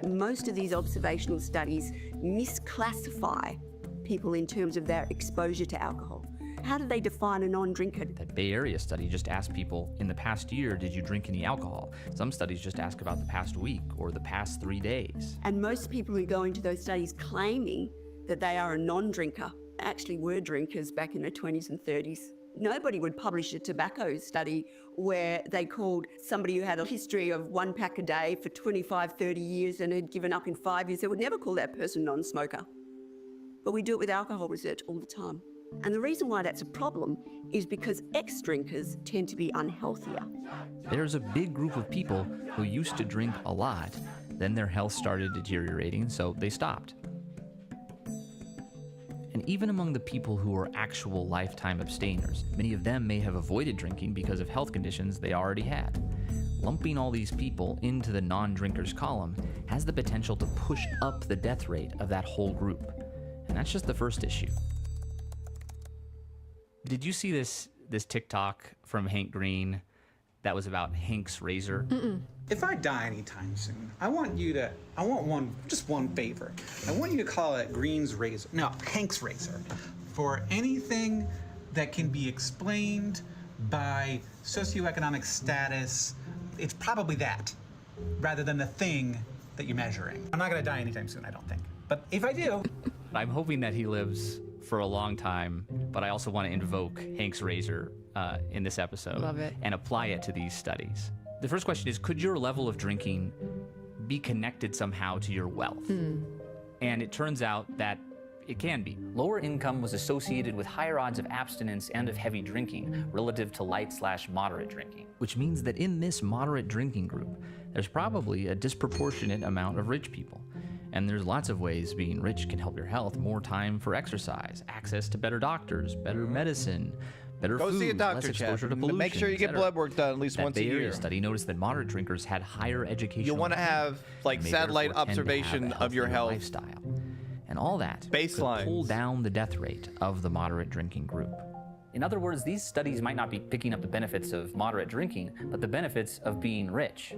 Most of these observational studies misclassify people in terms of their exposure to alcohol. How do they define a non-drinker? That Bay Area study just asked people, in the past year, did you drink any alcohol? Some studies just ask about the past week or the past 3 days. And most people who go into those studies claiming that they are a non-drinker actually were drinkers back in their 20s and 30s. Nobody would publish a tobacco study where they called somebody who had a history of 1 pack a day for 25, 30 years and had given up in 5 years. They would never call that person non-smoker. But we do it with alcohol research all the time. And the reason why that's a problem is because ex-drinkers tend to be unhealthier. There's a big group of people who used to drink a lot, then their health started deteriorating, so they stopped. And even among the people who are actual lifetime abstainers, many of them may have avoided drinking because of health conditions they already had. Lumping all these people into the non-drinkers column has the potential to push up the death rate of that whole group. And that's just the first issue. Did you see this TikTok from Hank Green that was about Hank's razor? If I die anytime soon, I want one favor. I want you to call it Green's razor. No, Hank's razor. For anything that can be explained by socioeconomic status, it's probably that, rather than the thing that you're measuring. I'm not gonna die anytime soon, I don't think. But if I do... I'm hoping that he lives for a long time, but I also want to invoke Hank's razor in this episode. Love it. And apply it to these studies. The first question is, could your level of drinking be connected somehow to your wealth? And it turns out that it can be. Lower income was associated with higher odds of abstinence and of heavy drinking relative to light/moderate drinking. Which means that in this moderate drinking group, there's probably a disproportionate amount of rich people. And there's lots of ways being rich can help your health. More time for exercise, access to better doctors, better medicine, better Go food, see a doctor, less exposure to Chad. pollution. Make sure you get blood work done at least once a That Bay Area year. study noticed that moderate drinkers had higher education. You want to have like satellite observation of your health. Lifestyle. And all that baselines could pull down the death rate of the moderate drinking group. In other words, these studies might not be picking up the benefits of moderate drinking, but the benefits of being rich.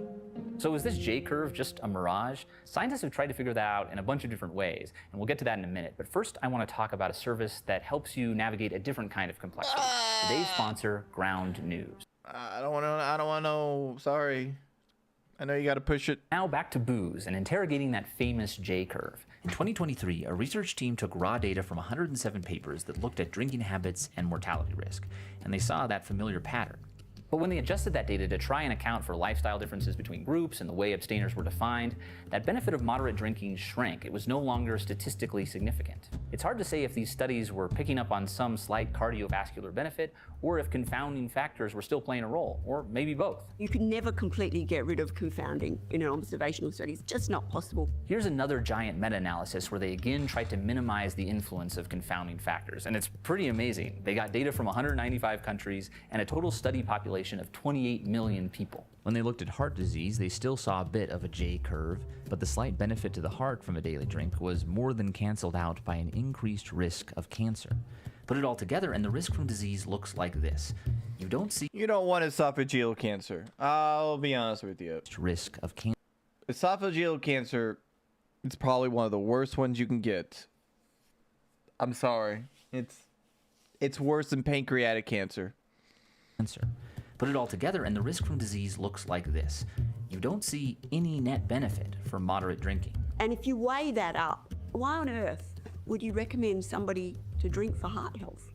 So is this J-curve just a mirage? Scientists have tried to figure that out in a bunch of different ways, and we'll get to that in a minute. But first, I want to talk about a service that helps you navigate a different kind of complexity. Today's sponsor, Ground News. I don't want to know. Sorry. I know you got to push it. Now back to booze and interrogating that famous J-curve. In 2023, a research team took raw data from 107 papers that looked at drinking habits and mortality risk, and they saw that familiar pattern. But when they adjusted that data to try and account for lifestyle differences between groups and the way abstainers were defined, that benefit of moderate drinking shrank. It was no longer statistically significant. It's hard to say if these studies were picking up on some slight cardiovascular benefit, or if confounding factors were still playing a role, or maybe both. You can never completely get rid of confounding in an observational study. It's just not possible. Here's another giant meta-analysis where they again tried to minimize the influence of confounding factors, and it's pretty amazing. They got data from 195 countries and a total study population of 28 million people. When they looked at heart disease, they still saw a bit of a J-curve, but the slight benefit to the heart from a daily drink was more than canceled out by an increased risk of cancer. Put it all together, and the risk from disease looks like this. You don't want esophageal cancer. I'll be honest with you. Risk of cancer. Esophageal cancer, it's probably one of the worst ones you can get. I'm sorry. It's worse than pancreatic cancer. Put it all together, and the risk from disease looks like this. You don't see any net benefit from moderate drinking. And if you weigh that up, why on earth would you recommend somebody to drink for heart health?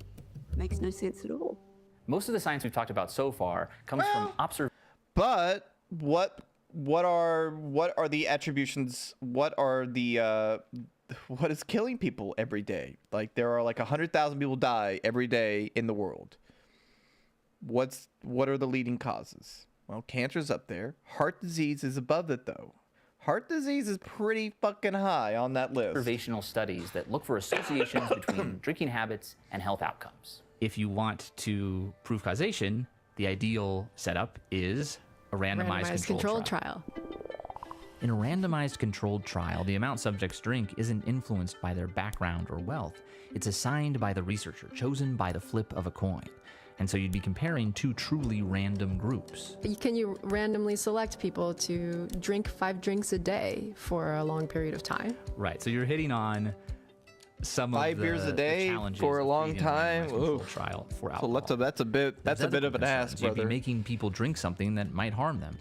Makes no sense at all. Most of the science we've talked about so far comes from observation. But what are the attributions? What is killing people every day? Like there are like 100,000 people die every day in the world. What are the leading causes? Well, cancer's up there. Heart disease is above it, though. Heart disease is pretty fucking high on that list. Observational studies that look for associations between drinking habits and health outcomes. If you want to prove causation, the ideal setup is a randomized controlled trial. In a randomized controlled trial, the amount subjects drink isn't influenced by their background or wealth. It's assigned by the researcher, chosen by the flip of a coin. And so you'd be comparing two truly random groups. Can you randomly select people to drink 5 drinks a day for a long period of time? Right, so you're hitting on some 5 beers a day for a long time. Trial for alcohol. So that's a bit of an ask, brother. You'd be making people drink something that might harm them.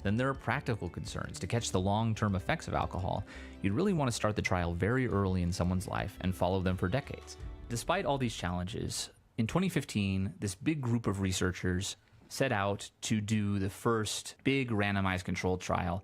Then there are practical concerns. To catch the long-term effects of alcohol, you'd really want to start the trial very early in someone's life and follow them for decades. Despite all these challenges, in 2015, this big group of researchers set out to do the first big randomized controlled trial.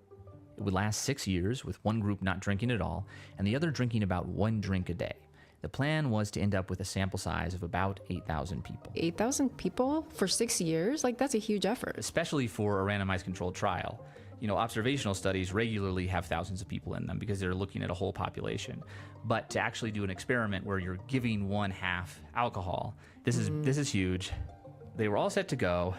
It would last 6 years, with one group not drinking at all, and the other drinking about 1 drink a day. The plan was to end up with a sample size of about 8,000 people. 8,000 people for 6 years? Like, that's a huge effort. Especially for a randomized controlled trial. You know, observational studies regularly have thousands of people in them because they're looking at a whole population. But to actually do an experiment where you're giving 1/2 alcohol, this is huge. They were all set to go,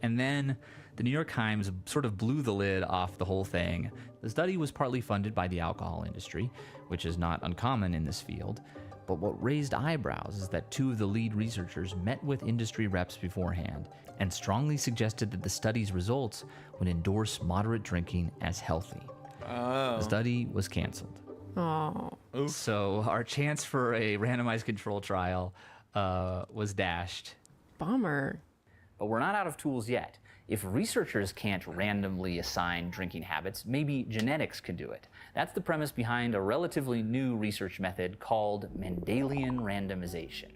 and then the New York Times sort of blew the lid off the whole thing. The study was partly funded by the alcohol industry, which is not uncommon in this field. But what raised eyebrows is that 2 of the lead researchers met with industry reps beforehand and strongly suggested that the study's results would endorse moderate drinking as healthy. The study was canceled. Oh. So our chance for a randomized control trial was dashed. Bummer. But we're not out of tools yet. If researchers can't randomly assign drinking habits, maybe genetics could do it. That's the premise behind a relatively new research method called Mendelian randomization.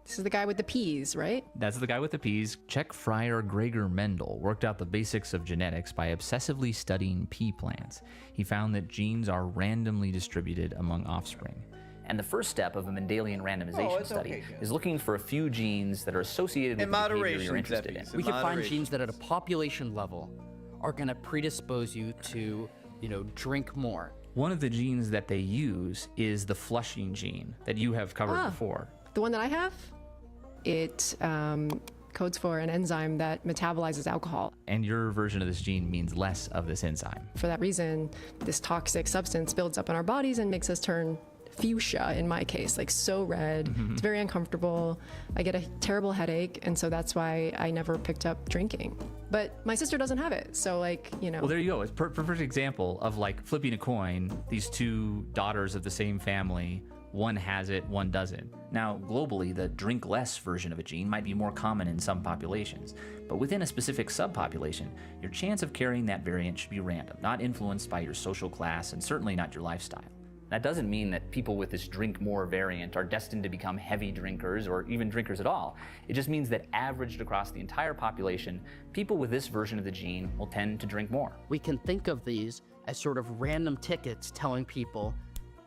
This is the guy with the peas, right? That's the guy with the peas. Czech friar Gregor Mendel worked out the basics of genetics by obsessively studying pea plants. He found that genes are randomly distributed among offspring. And the first step of a Mendelian randomization study is looking for a few genes that are associated with the behavior you're interested in. We can find genes that at a population level are going to predispose you to, drink more. One of the genes that they use is the flushing gene that you have covered before. The one that I have, it codes for an enzyme that metabolizes alcohol. And your version of this gene means less of this enzyme. For that reason, this toxic substance builds up in our bodies and makes us turn fuchsia, in my case, like so red. It's very uncomfortable. I get a terrible headache, and so that's why I never picked up drinking. But my sister doesn't have it, so Well, there you go. It's a perfect example of flipping a coin. These 2 daughters of the same family, one has it, one doesn't. Now, globally, the drink less version of a gene might be more common in some populations, but within a specific subpopulation, your chance of carrying that variant should be random, not influenced by your social class, and certainly not your lifestyle. That doesn't mean that people with this drink more variant are destined to become heavy drinkers or even drinkers at all. It just means that averaged across the entire population, people with this version of the gene will tend to drink more. We can think of these as sort of random tickets telling people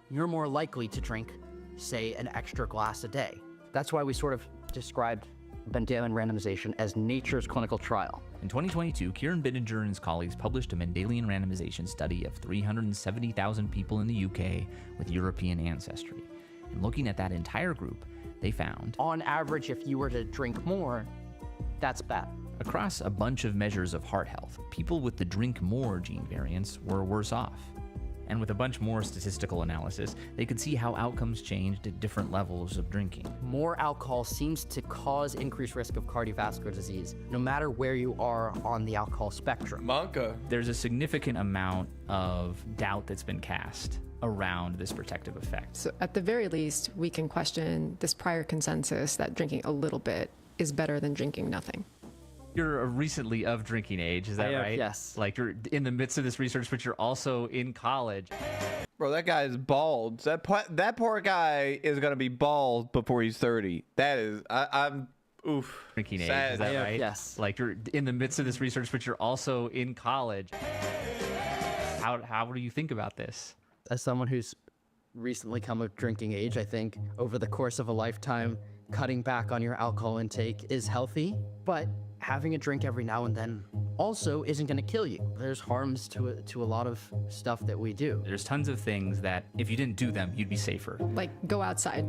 you're more likely to drink, say, an extra glass a day. That's why we sort of described Mendelian randomization as nature's clinical trial. In 2022, Kieran Bittinger and his colleagues published a Mendelian randomization study of 370,000 people in the UK with European ancestry. And looking at that entire group, they found, on average, if you were to drink more, that's bad. Across a bunch of measures of heart health, people with the drink more gene variants were worse off. And with a bunch more statistical analysis, they could see how outcomes changed at different levels of drinking. More alcohol seems to cause increased risk of cardiovascular disease, no matter where you are on the alcohol spectrum. There's a significant amount of doubt that's been cast around this protective effect. So at the very least, we can question this prior consensus that drinking a little bit is better than drinking nothing. You're recently of drinking age, is that right? Yes. Like you're in the midst of this research, but you're also in college. Bro, that guy is bald. That poor guy is gonna be bald before he's 30. That is, I'm oof. Drinking age, sad. is that right? Yes. Like you're in the midst of this research, but you're also in college. How do you think about this? As someone who's recently come of drinking age, I think over the course of a lifetime, cutting back on your alcohol intake is healthy, but having a drink every now and then also isn't going to kill you. There's harms to a lot of stuff that we do. There's tons of things that if you didn't do them, you'd be safer. Like go outside.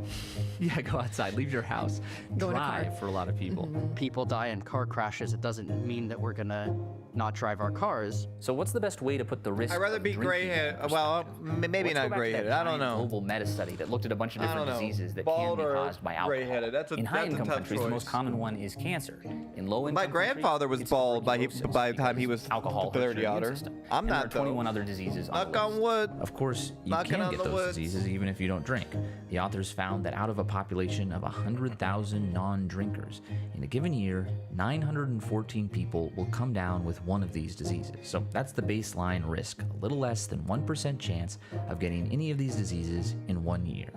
Yeah, go outside, leave your house, Go in a car. drive for a lot of people. People die in car crashes. It doesn't mean that we're going to not drive our cars. So what's the best way to put the risk? I'd rather of be drinking gray-headed. into Well, perspective? maybe Let's go not back to that gray-headed. I don't giant know. global meta study that looked at a bunch of I different don't know. diseases that Bald can be or caused by alcohol. gray-headed. That's a In high-income tough countries, the choice. most common one is cancer. In low-income My countries, grandfather was it's bald by the tuberculosis time he was because alcohol 30 hurts your immune outer. system. I'm And there not, are 21 other diseases on Knock the on list. wood. Of course, you Knocking can on get the those wood. diseases even if you don't drink. The authors found that out of a population of 100,000 non-drinkers, in a given year, 914 people will come down with one of these diseases. So that's the baseline risk, a little less than 1% chance of getting any of these diseases in 1 year.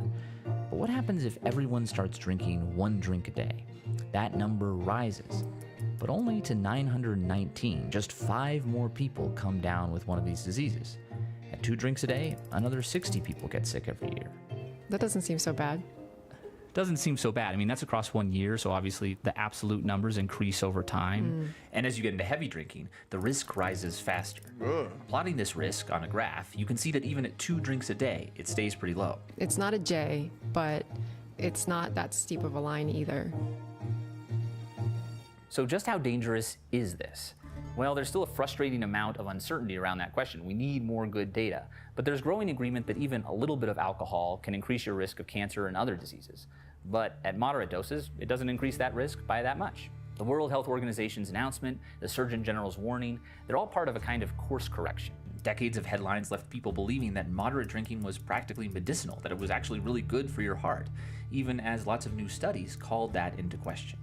But what happens if everyone starts drinking 1 drink a day? That number rises, but only to 919. Just 5 more people come down with one of these diseases. At 2 drinks a day, another 60 people get sick every year. That doesn't seem so bad. Doesn't seem so bad. I mean, that's across 1 year, so obviously the absolute numbers increase over time. And as you get into heavy drinking, the risk rises faster. Plotting this risk on a graph, you can see that even at 2 drinks a day, it stays pretty low. It's not a J, but it's not that steep of a line either. So just how dangerous is this? Well, there's still a frustrating amount of uncertainty around that question. We need more good data. But there's growing agreement that even a little bit of alcohol can increase your risk of cancer and other diseases. But at moderate doses, it doesn't increase that risk by that much. The World Health Organization's announcement, the Surgeon General's warning, they're all part of a kind of course correction. Decades of headlines left people believing that moderate drinking was practically medicinal, that it was actually really good for your heart, even as lots of new studies called that into question.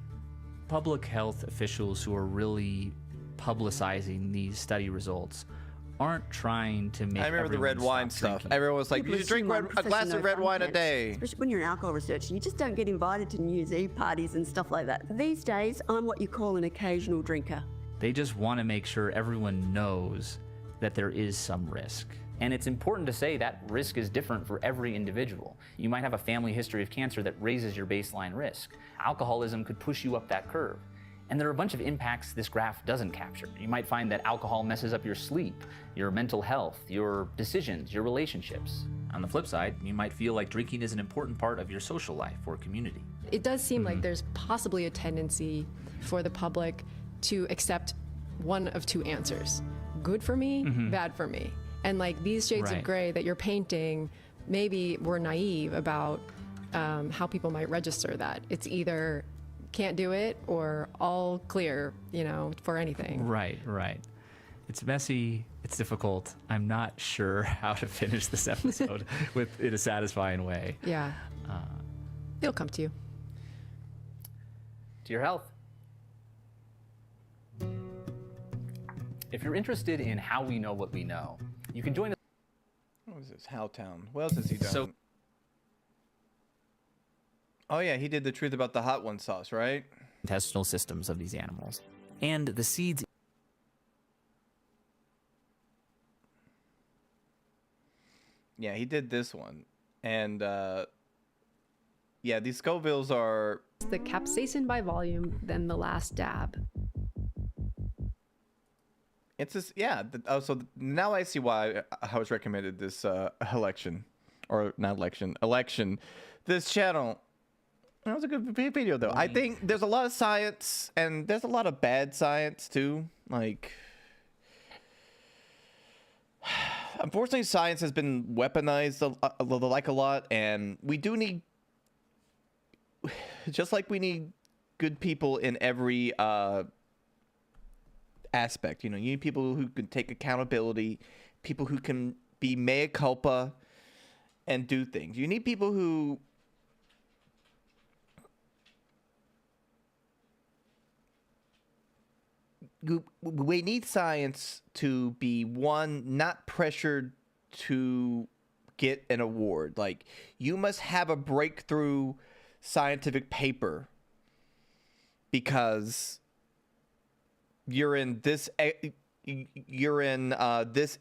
Public health officials who are really publicizing these study results aren't trying to make I remember the red everyone wine stop stuff. drinking. Everyone was like, People you should drink assume I'm a Professor glass No of red Fun wine a Pants, day. Especially when you're an alcohol researcher, you just don't get invited to New Year's Eve parties and stuff like that. These days, I'm what you call an occasional drinker. They just want to make sure everyone knows that there is some risk. And it's important to say that risk is different for every individual. You might have a family history of cancer that raises your baseline risk. Alcoholism could push you up that curve. And there are a bunch of impacts this graph doesn't capture. You might find that alcohol messes up your sleep, your mental health, your decisions, your relationships. On the flip side, you might feel like drinking is an important part of your social life or community. It does seem like there's possibly a tendency for the public to accept one of 2 answers. Good for me, bad for me. And like these shades Right. of gray that you're painting, maybe we're naive about how people might register that. It's either can't do it or all clear, you know, for anything. Right. It's messy, it's difficult. I'm not sure how to finish this episode in a satisfying way. Yeah. It'll come to you. To your health. If you're interested in how we know what we know, you can join us. What was this? Howtown. What else has he done? So- Oh yeah, he did the truth about the hot one sauce, right? Intestinal systems of these animals. And the seeds. Yeah, he did this one. And yeah, these Scovilles are The capsaicin by volume, then the last dab. It's just, yeah. So now I see why I was recommended this election. This channel. That was a good video, though. I think there's a lot of science, and there's a lot of bad science, too. Like, unfortunately, science has been weaponized a lot, and we do need, just like we need good people in every aspect. You know, you need people who can take accountability, people who can be mea culpa and do things. You need people who we need science to be, one, not pressured to get an award. Like, you must have a breakthrough scientific paper because you're in this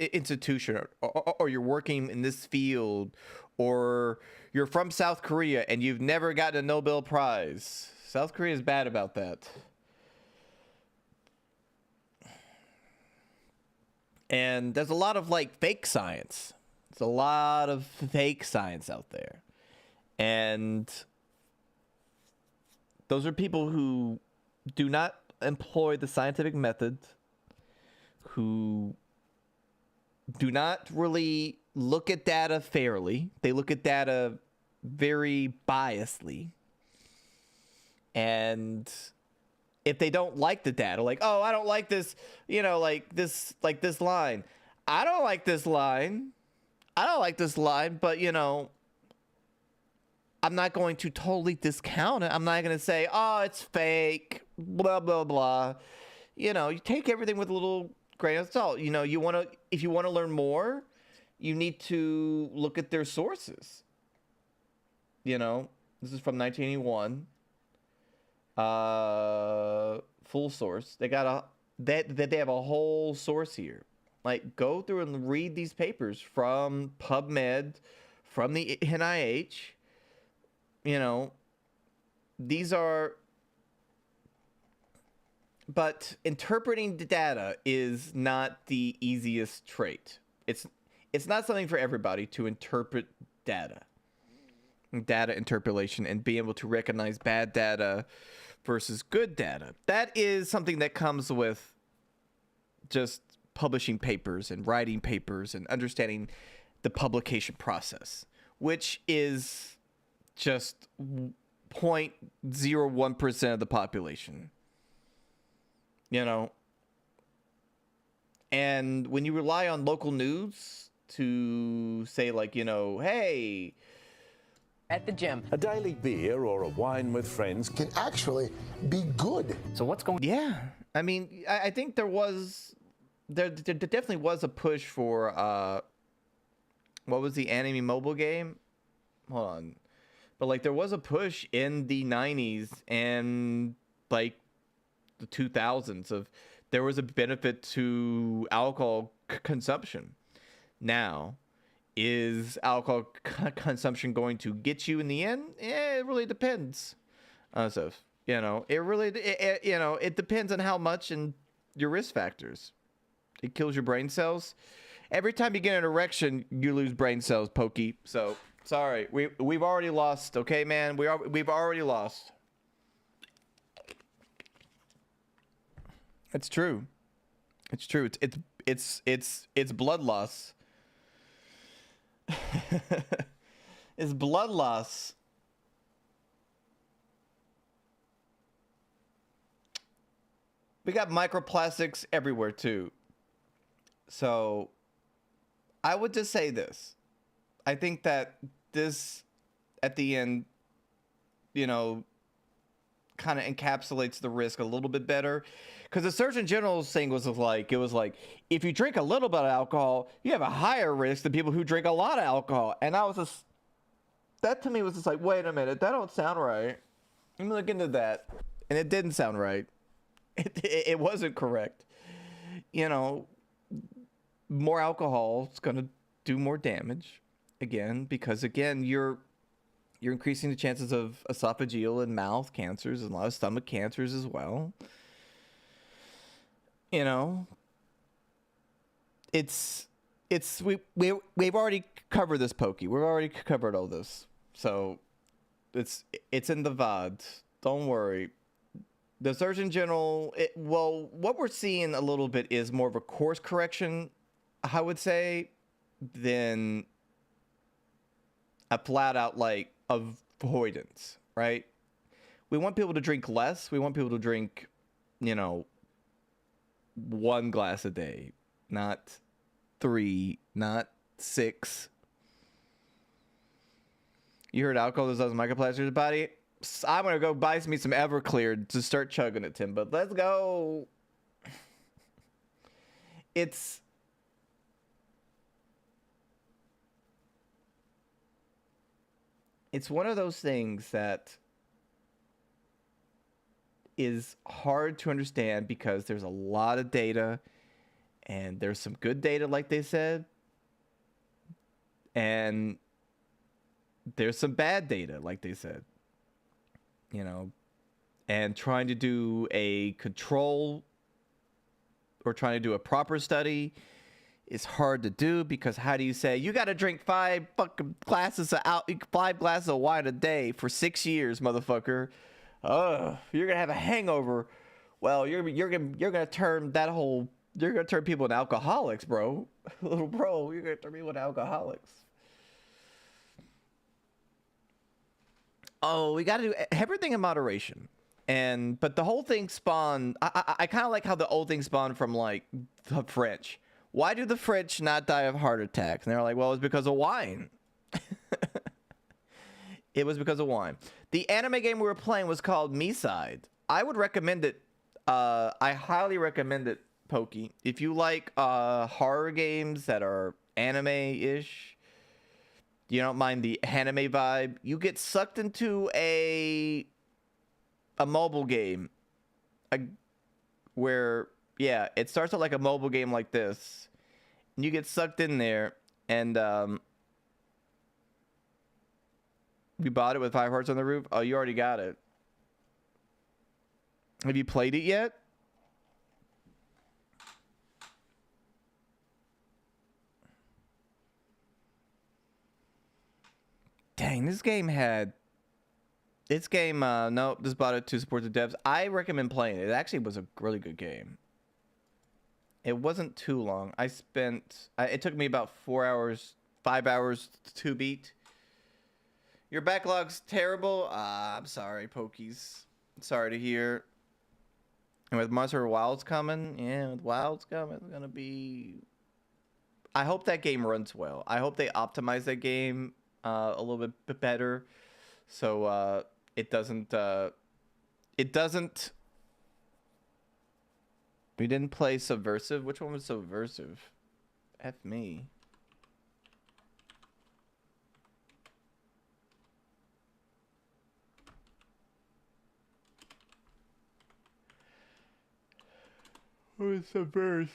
institution, or you're working in this field, or you're from South Korea and you've never gotten a Nobel Prize. South Korea is bad about that. And there's a lot of like fake science. There's a lot of fake science out there. And those are people who do not employ the scientific method, who do not really look at data fairly. They look at data very biasedly. And if they don't like the data, like, oh, I don't like this, you know, like this line. I don't like this line. I don't like this line, but, you know, I'm not going to totally discount it. I'm not going to say, oh, it's fake, blah, blah, blah. You know, you take everything with a little grain of salt. You know, if you want to learn more, you need to look at their sources. You know, this is from 1981. Full source. They got they have a whole source here. Like, go through and read these papers from PubMed, from the NIH. You know, these are, but interpreting the data is not the easiest trait. It's not something for everybody to interpret data interpolation and be able to recognize bad data versus good data. That is something that comes with just publishing papers and writing papers and understanding the publication process, which is just 0.01% of the population. You know? And when you rely on local news to say, like, you know, hey, at the gym, a daily beer or a wine with friends can actually be good. So what's going? Yeah, I mean, I think there definitely was a push for what was the anime mobile game? Hold on, but like there was a push in the 90s and like the 2000s of there was a benefit to alcohol consumption. Now, is alcohol consumption going to get you in the end? It really depends. So, you know, it depends on how much and your risk factors. It kills your brain cells. Every time you get an erection, you lose brain cells, Pokey. So, sorry. We've already lost, okay, man? We've already lost. It's true. It's true. It's blood loss. It's blood loss. We got microplastics everywhere too. So I would just say this. I think that this at the end, you know, kind of encapsulates the risk a little bit better, because the Surgeon General's thing was like, it was like, if you drink a little bit of alcohol, you have a higher risk than people who drink a lot of alcohol. And I was just, that to me was just like, wait a minute, that don't sound right. Let me look into that. And it didn't sound right. It wasn't correct. You know, more alcohol is going to do more damage again, because again, you're increasing the chances of esophageal and mouth cancers and a lot of stomach cancers as well. You know, we've already covered this, Pokey. We've already covered all this. So it's in the VOD. Don't worry. The Surgeon General, well, what we're seeing a little bit is more of a course correction, I would say, than a flat out like avoidance, right? We want people to drink less. We want people to drink, you know, 1 glass a day, not 3, not 6. You heard alcohol does microplastics in the body? I'm gonna go buy me some Everclear to start chugging it, Tim. But let's go. It's one of those things that is hard to understand because there's a lot of data, and there's some good data, like they said, and there's some bad data, like they said. You know, and trying to do a control or trying to do a proper study is hard to do because how do you say you got to drink 5 glasses of wine a day for 6 years, motherfucker? You're gonna have a hangover. Well, you're gonna turn people into alcoholics, bro. Little bro, you're gonna turn people into alcoholics. Oh, we got to do everything in moderation. But the whole thing spawned. I kind of like how the old thing spawned from like the French. Why do the French not die of heart attacks? And they're like, well, it's because of wine. It was because of wine. The anime game we were playing was called Me-Side. I would recommend it. I highly recommend it, Pokey. If you like horror games that are anime-ish, you don't mind the anime vibe, you get sucked into a mobile game where, yeah, it starts out like a mobile game like this. And you get sucked in there, and you bought it with 5 hearts on the roof? Oh, you already got it. Have you played it yet? Dang, this game, nope, just bought it to support the devs. I recommend playing it. It actually was a really good game. It wasn't too long. It took me about 5 hours to beat. Your backlog's terrible? I'm sorry, Pokies. Sorry to hear. And with Monster Wilds coming, it's gonna be... I hope that game runs well. I hope they optimize that game a little bit better, so it doesn't. We didn't play Subversive. Which one was Subversive? F me. What is Subversive?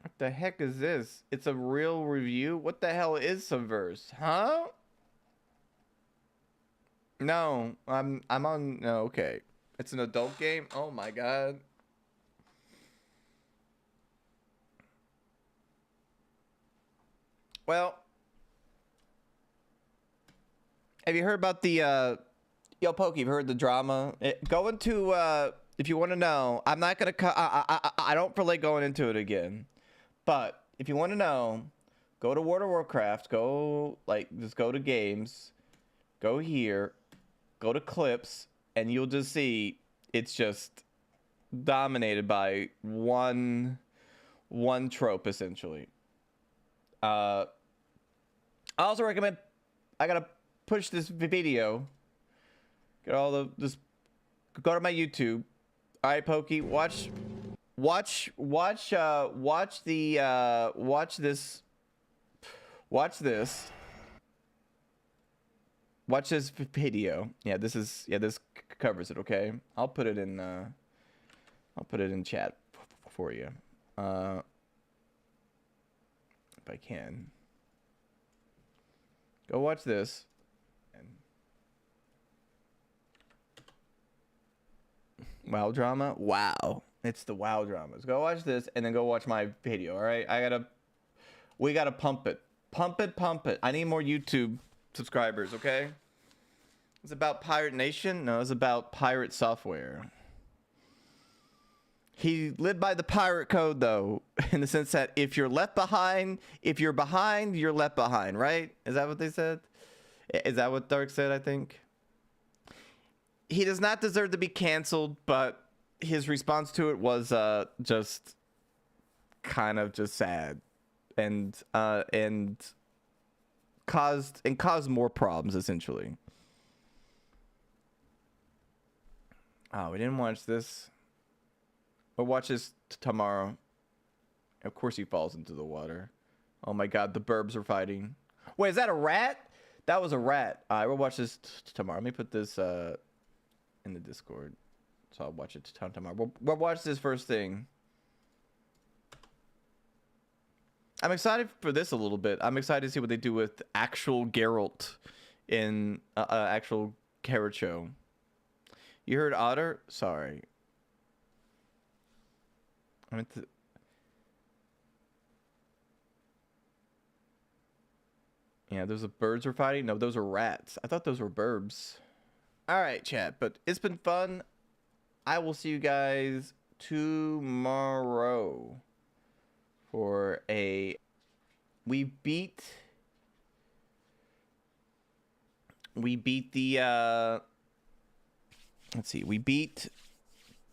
What the heck is this? It's a real review? What the hell is Subverse? Huh? No, I'm on. No, okay. It's an adult game? Oh my god. Well, have you heard about the Yo, Pokey, you've heard the drama? Go into if you want to know, I'm not gonna I don't feel like going into it again. But if you want to know, go to World of Warcraft, just go to games, go here, go to clips, and you'll just see it's just dominated by one trope, essentially. I also recommend, I gotta push this video. Get all just go to my YouTube. All right, Pokey, watch this video. Yeah, this covers it, okay? I'll put it in chat for you. If I can. Go watch this. WoW drama? Wow. It's the WoW dramas. Go watch this and then go watch my video, all right? We gotta pump it. Pump it. I need more YouTube subscribers, okay? It's about Pirate Nation? No, it's about pirate software. He lived by the pirate code, though, in the sense that if you're behind, you're left behind, right? Is that what they said? Is that what Dark said, I think? He does not deserve to be canceled, but his response to it was just kind of just sad and caused more problems, essentially. Oh, we didn't watch this. We'll watch this tomorrow. Of course he falls into the water. Oh my god, the burbs are fighting. Wait, is that a rat? That was a rat. All right, we'll watch this tomorrow. Let me put this in the Discord, so I'll watch it tomorrow. We'll watch this first thing. I'm excited for this a little bit. I'm excited to see what they do with actual Geralt in actual Carrot Show. You heard Otter? Sorry. Yeah, those are birds we're fighting. No, those are rats. I thought those were burbs. All right, chat. But it's been fun. I will see you guys tomorrow for a... We beat the... Let's see. We beat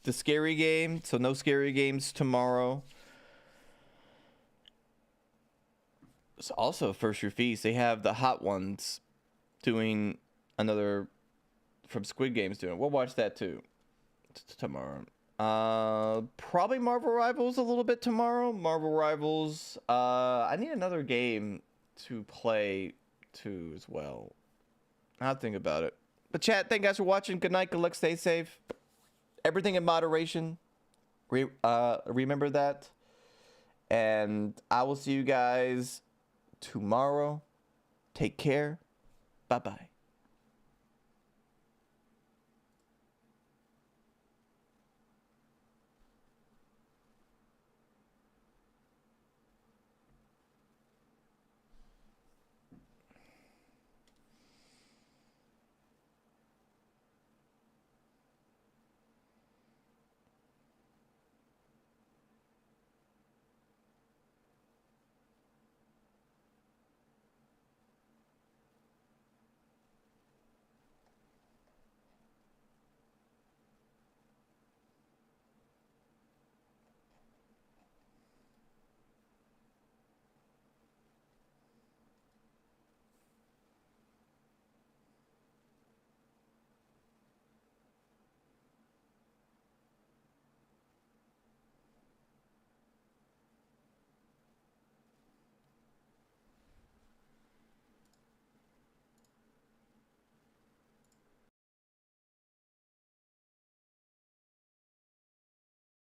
the scary game. So no scary games tomorrow. It's also First Year Feast. They have the Hot Ones doing another from Squid Games doing. We'll watch that too tomorrow. Probably MarvelRivals a little bit tomorrow. MarvelRivals. I need another game to play too as well. I'll think about it. But chat, thank you guys for watching. Good night. Good luck. Stay safe. Everything in moderation. Remember that. And I will see you guys tomorrow. Take care. Bye-bye.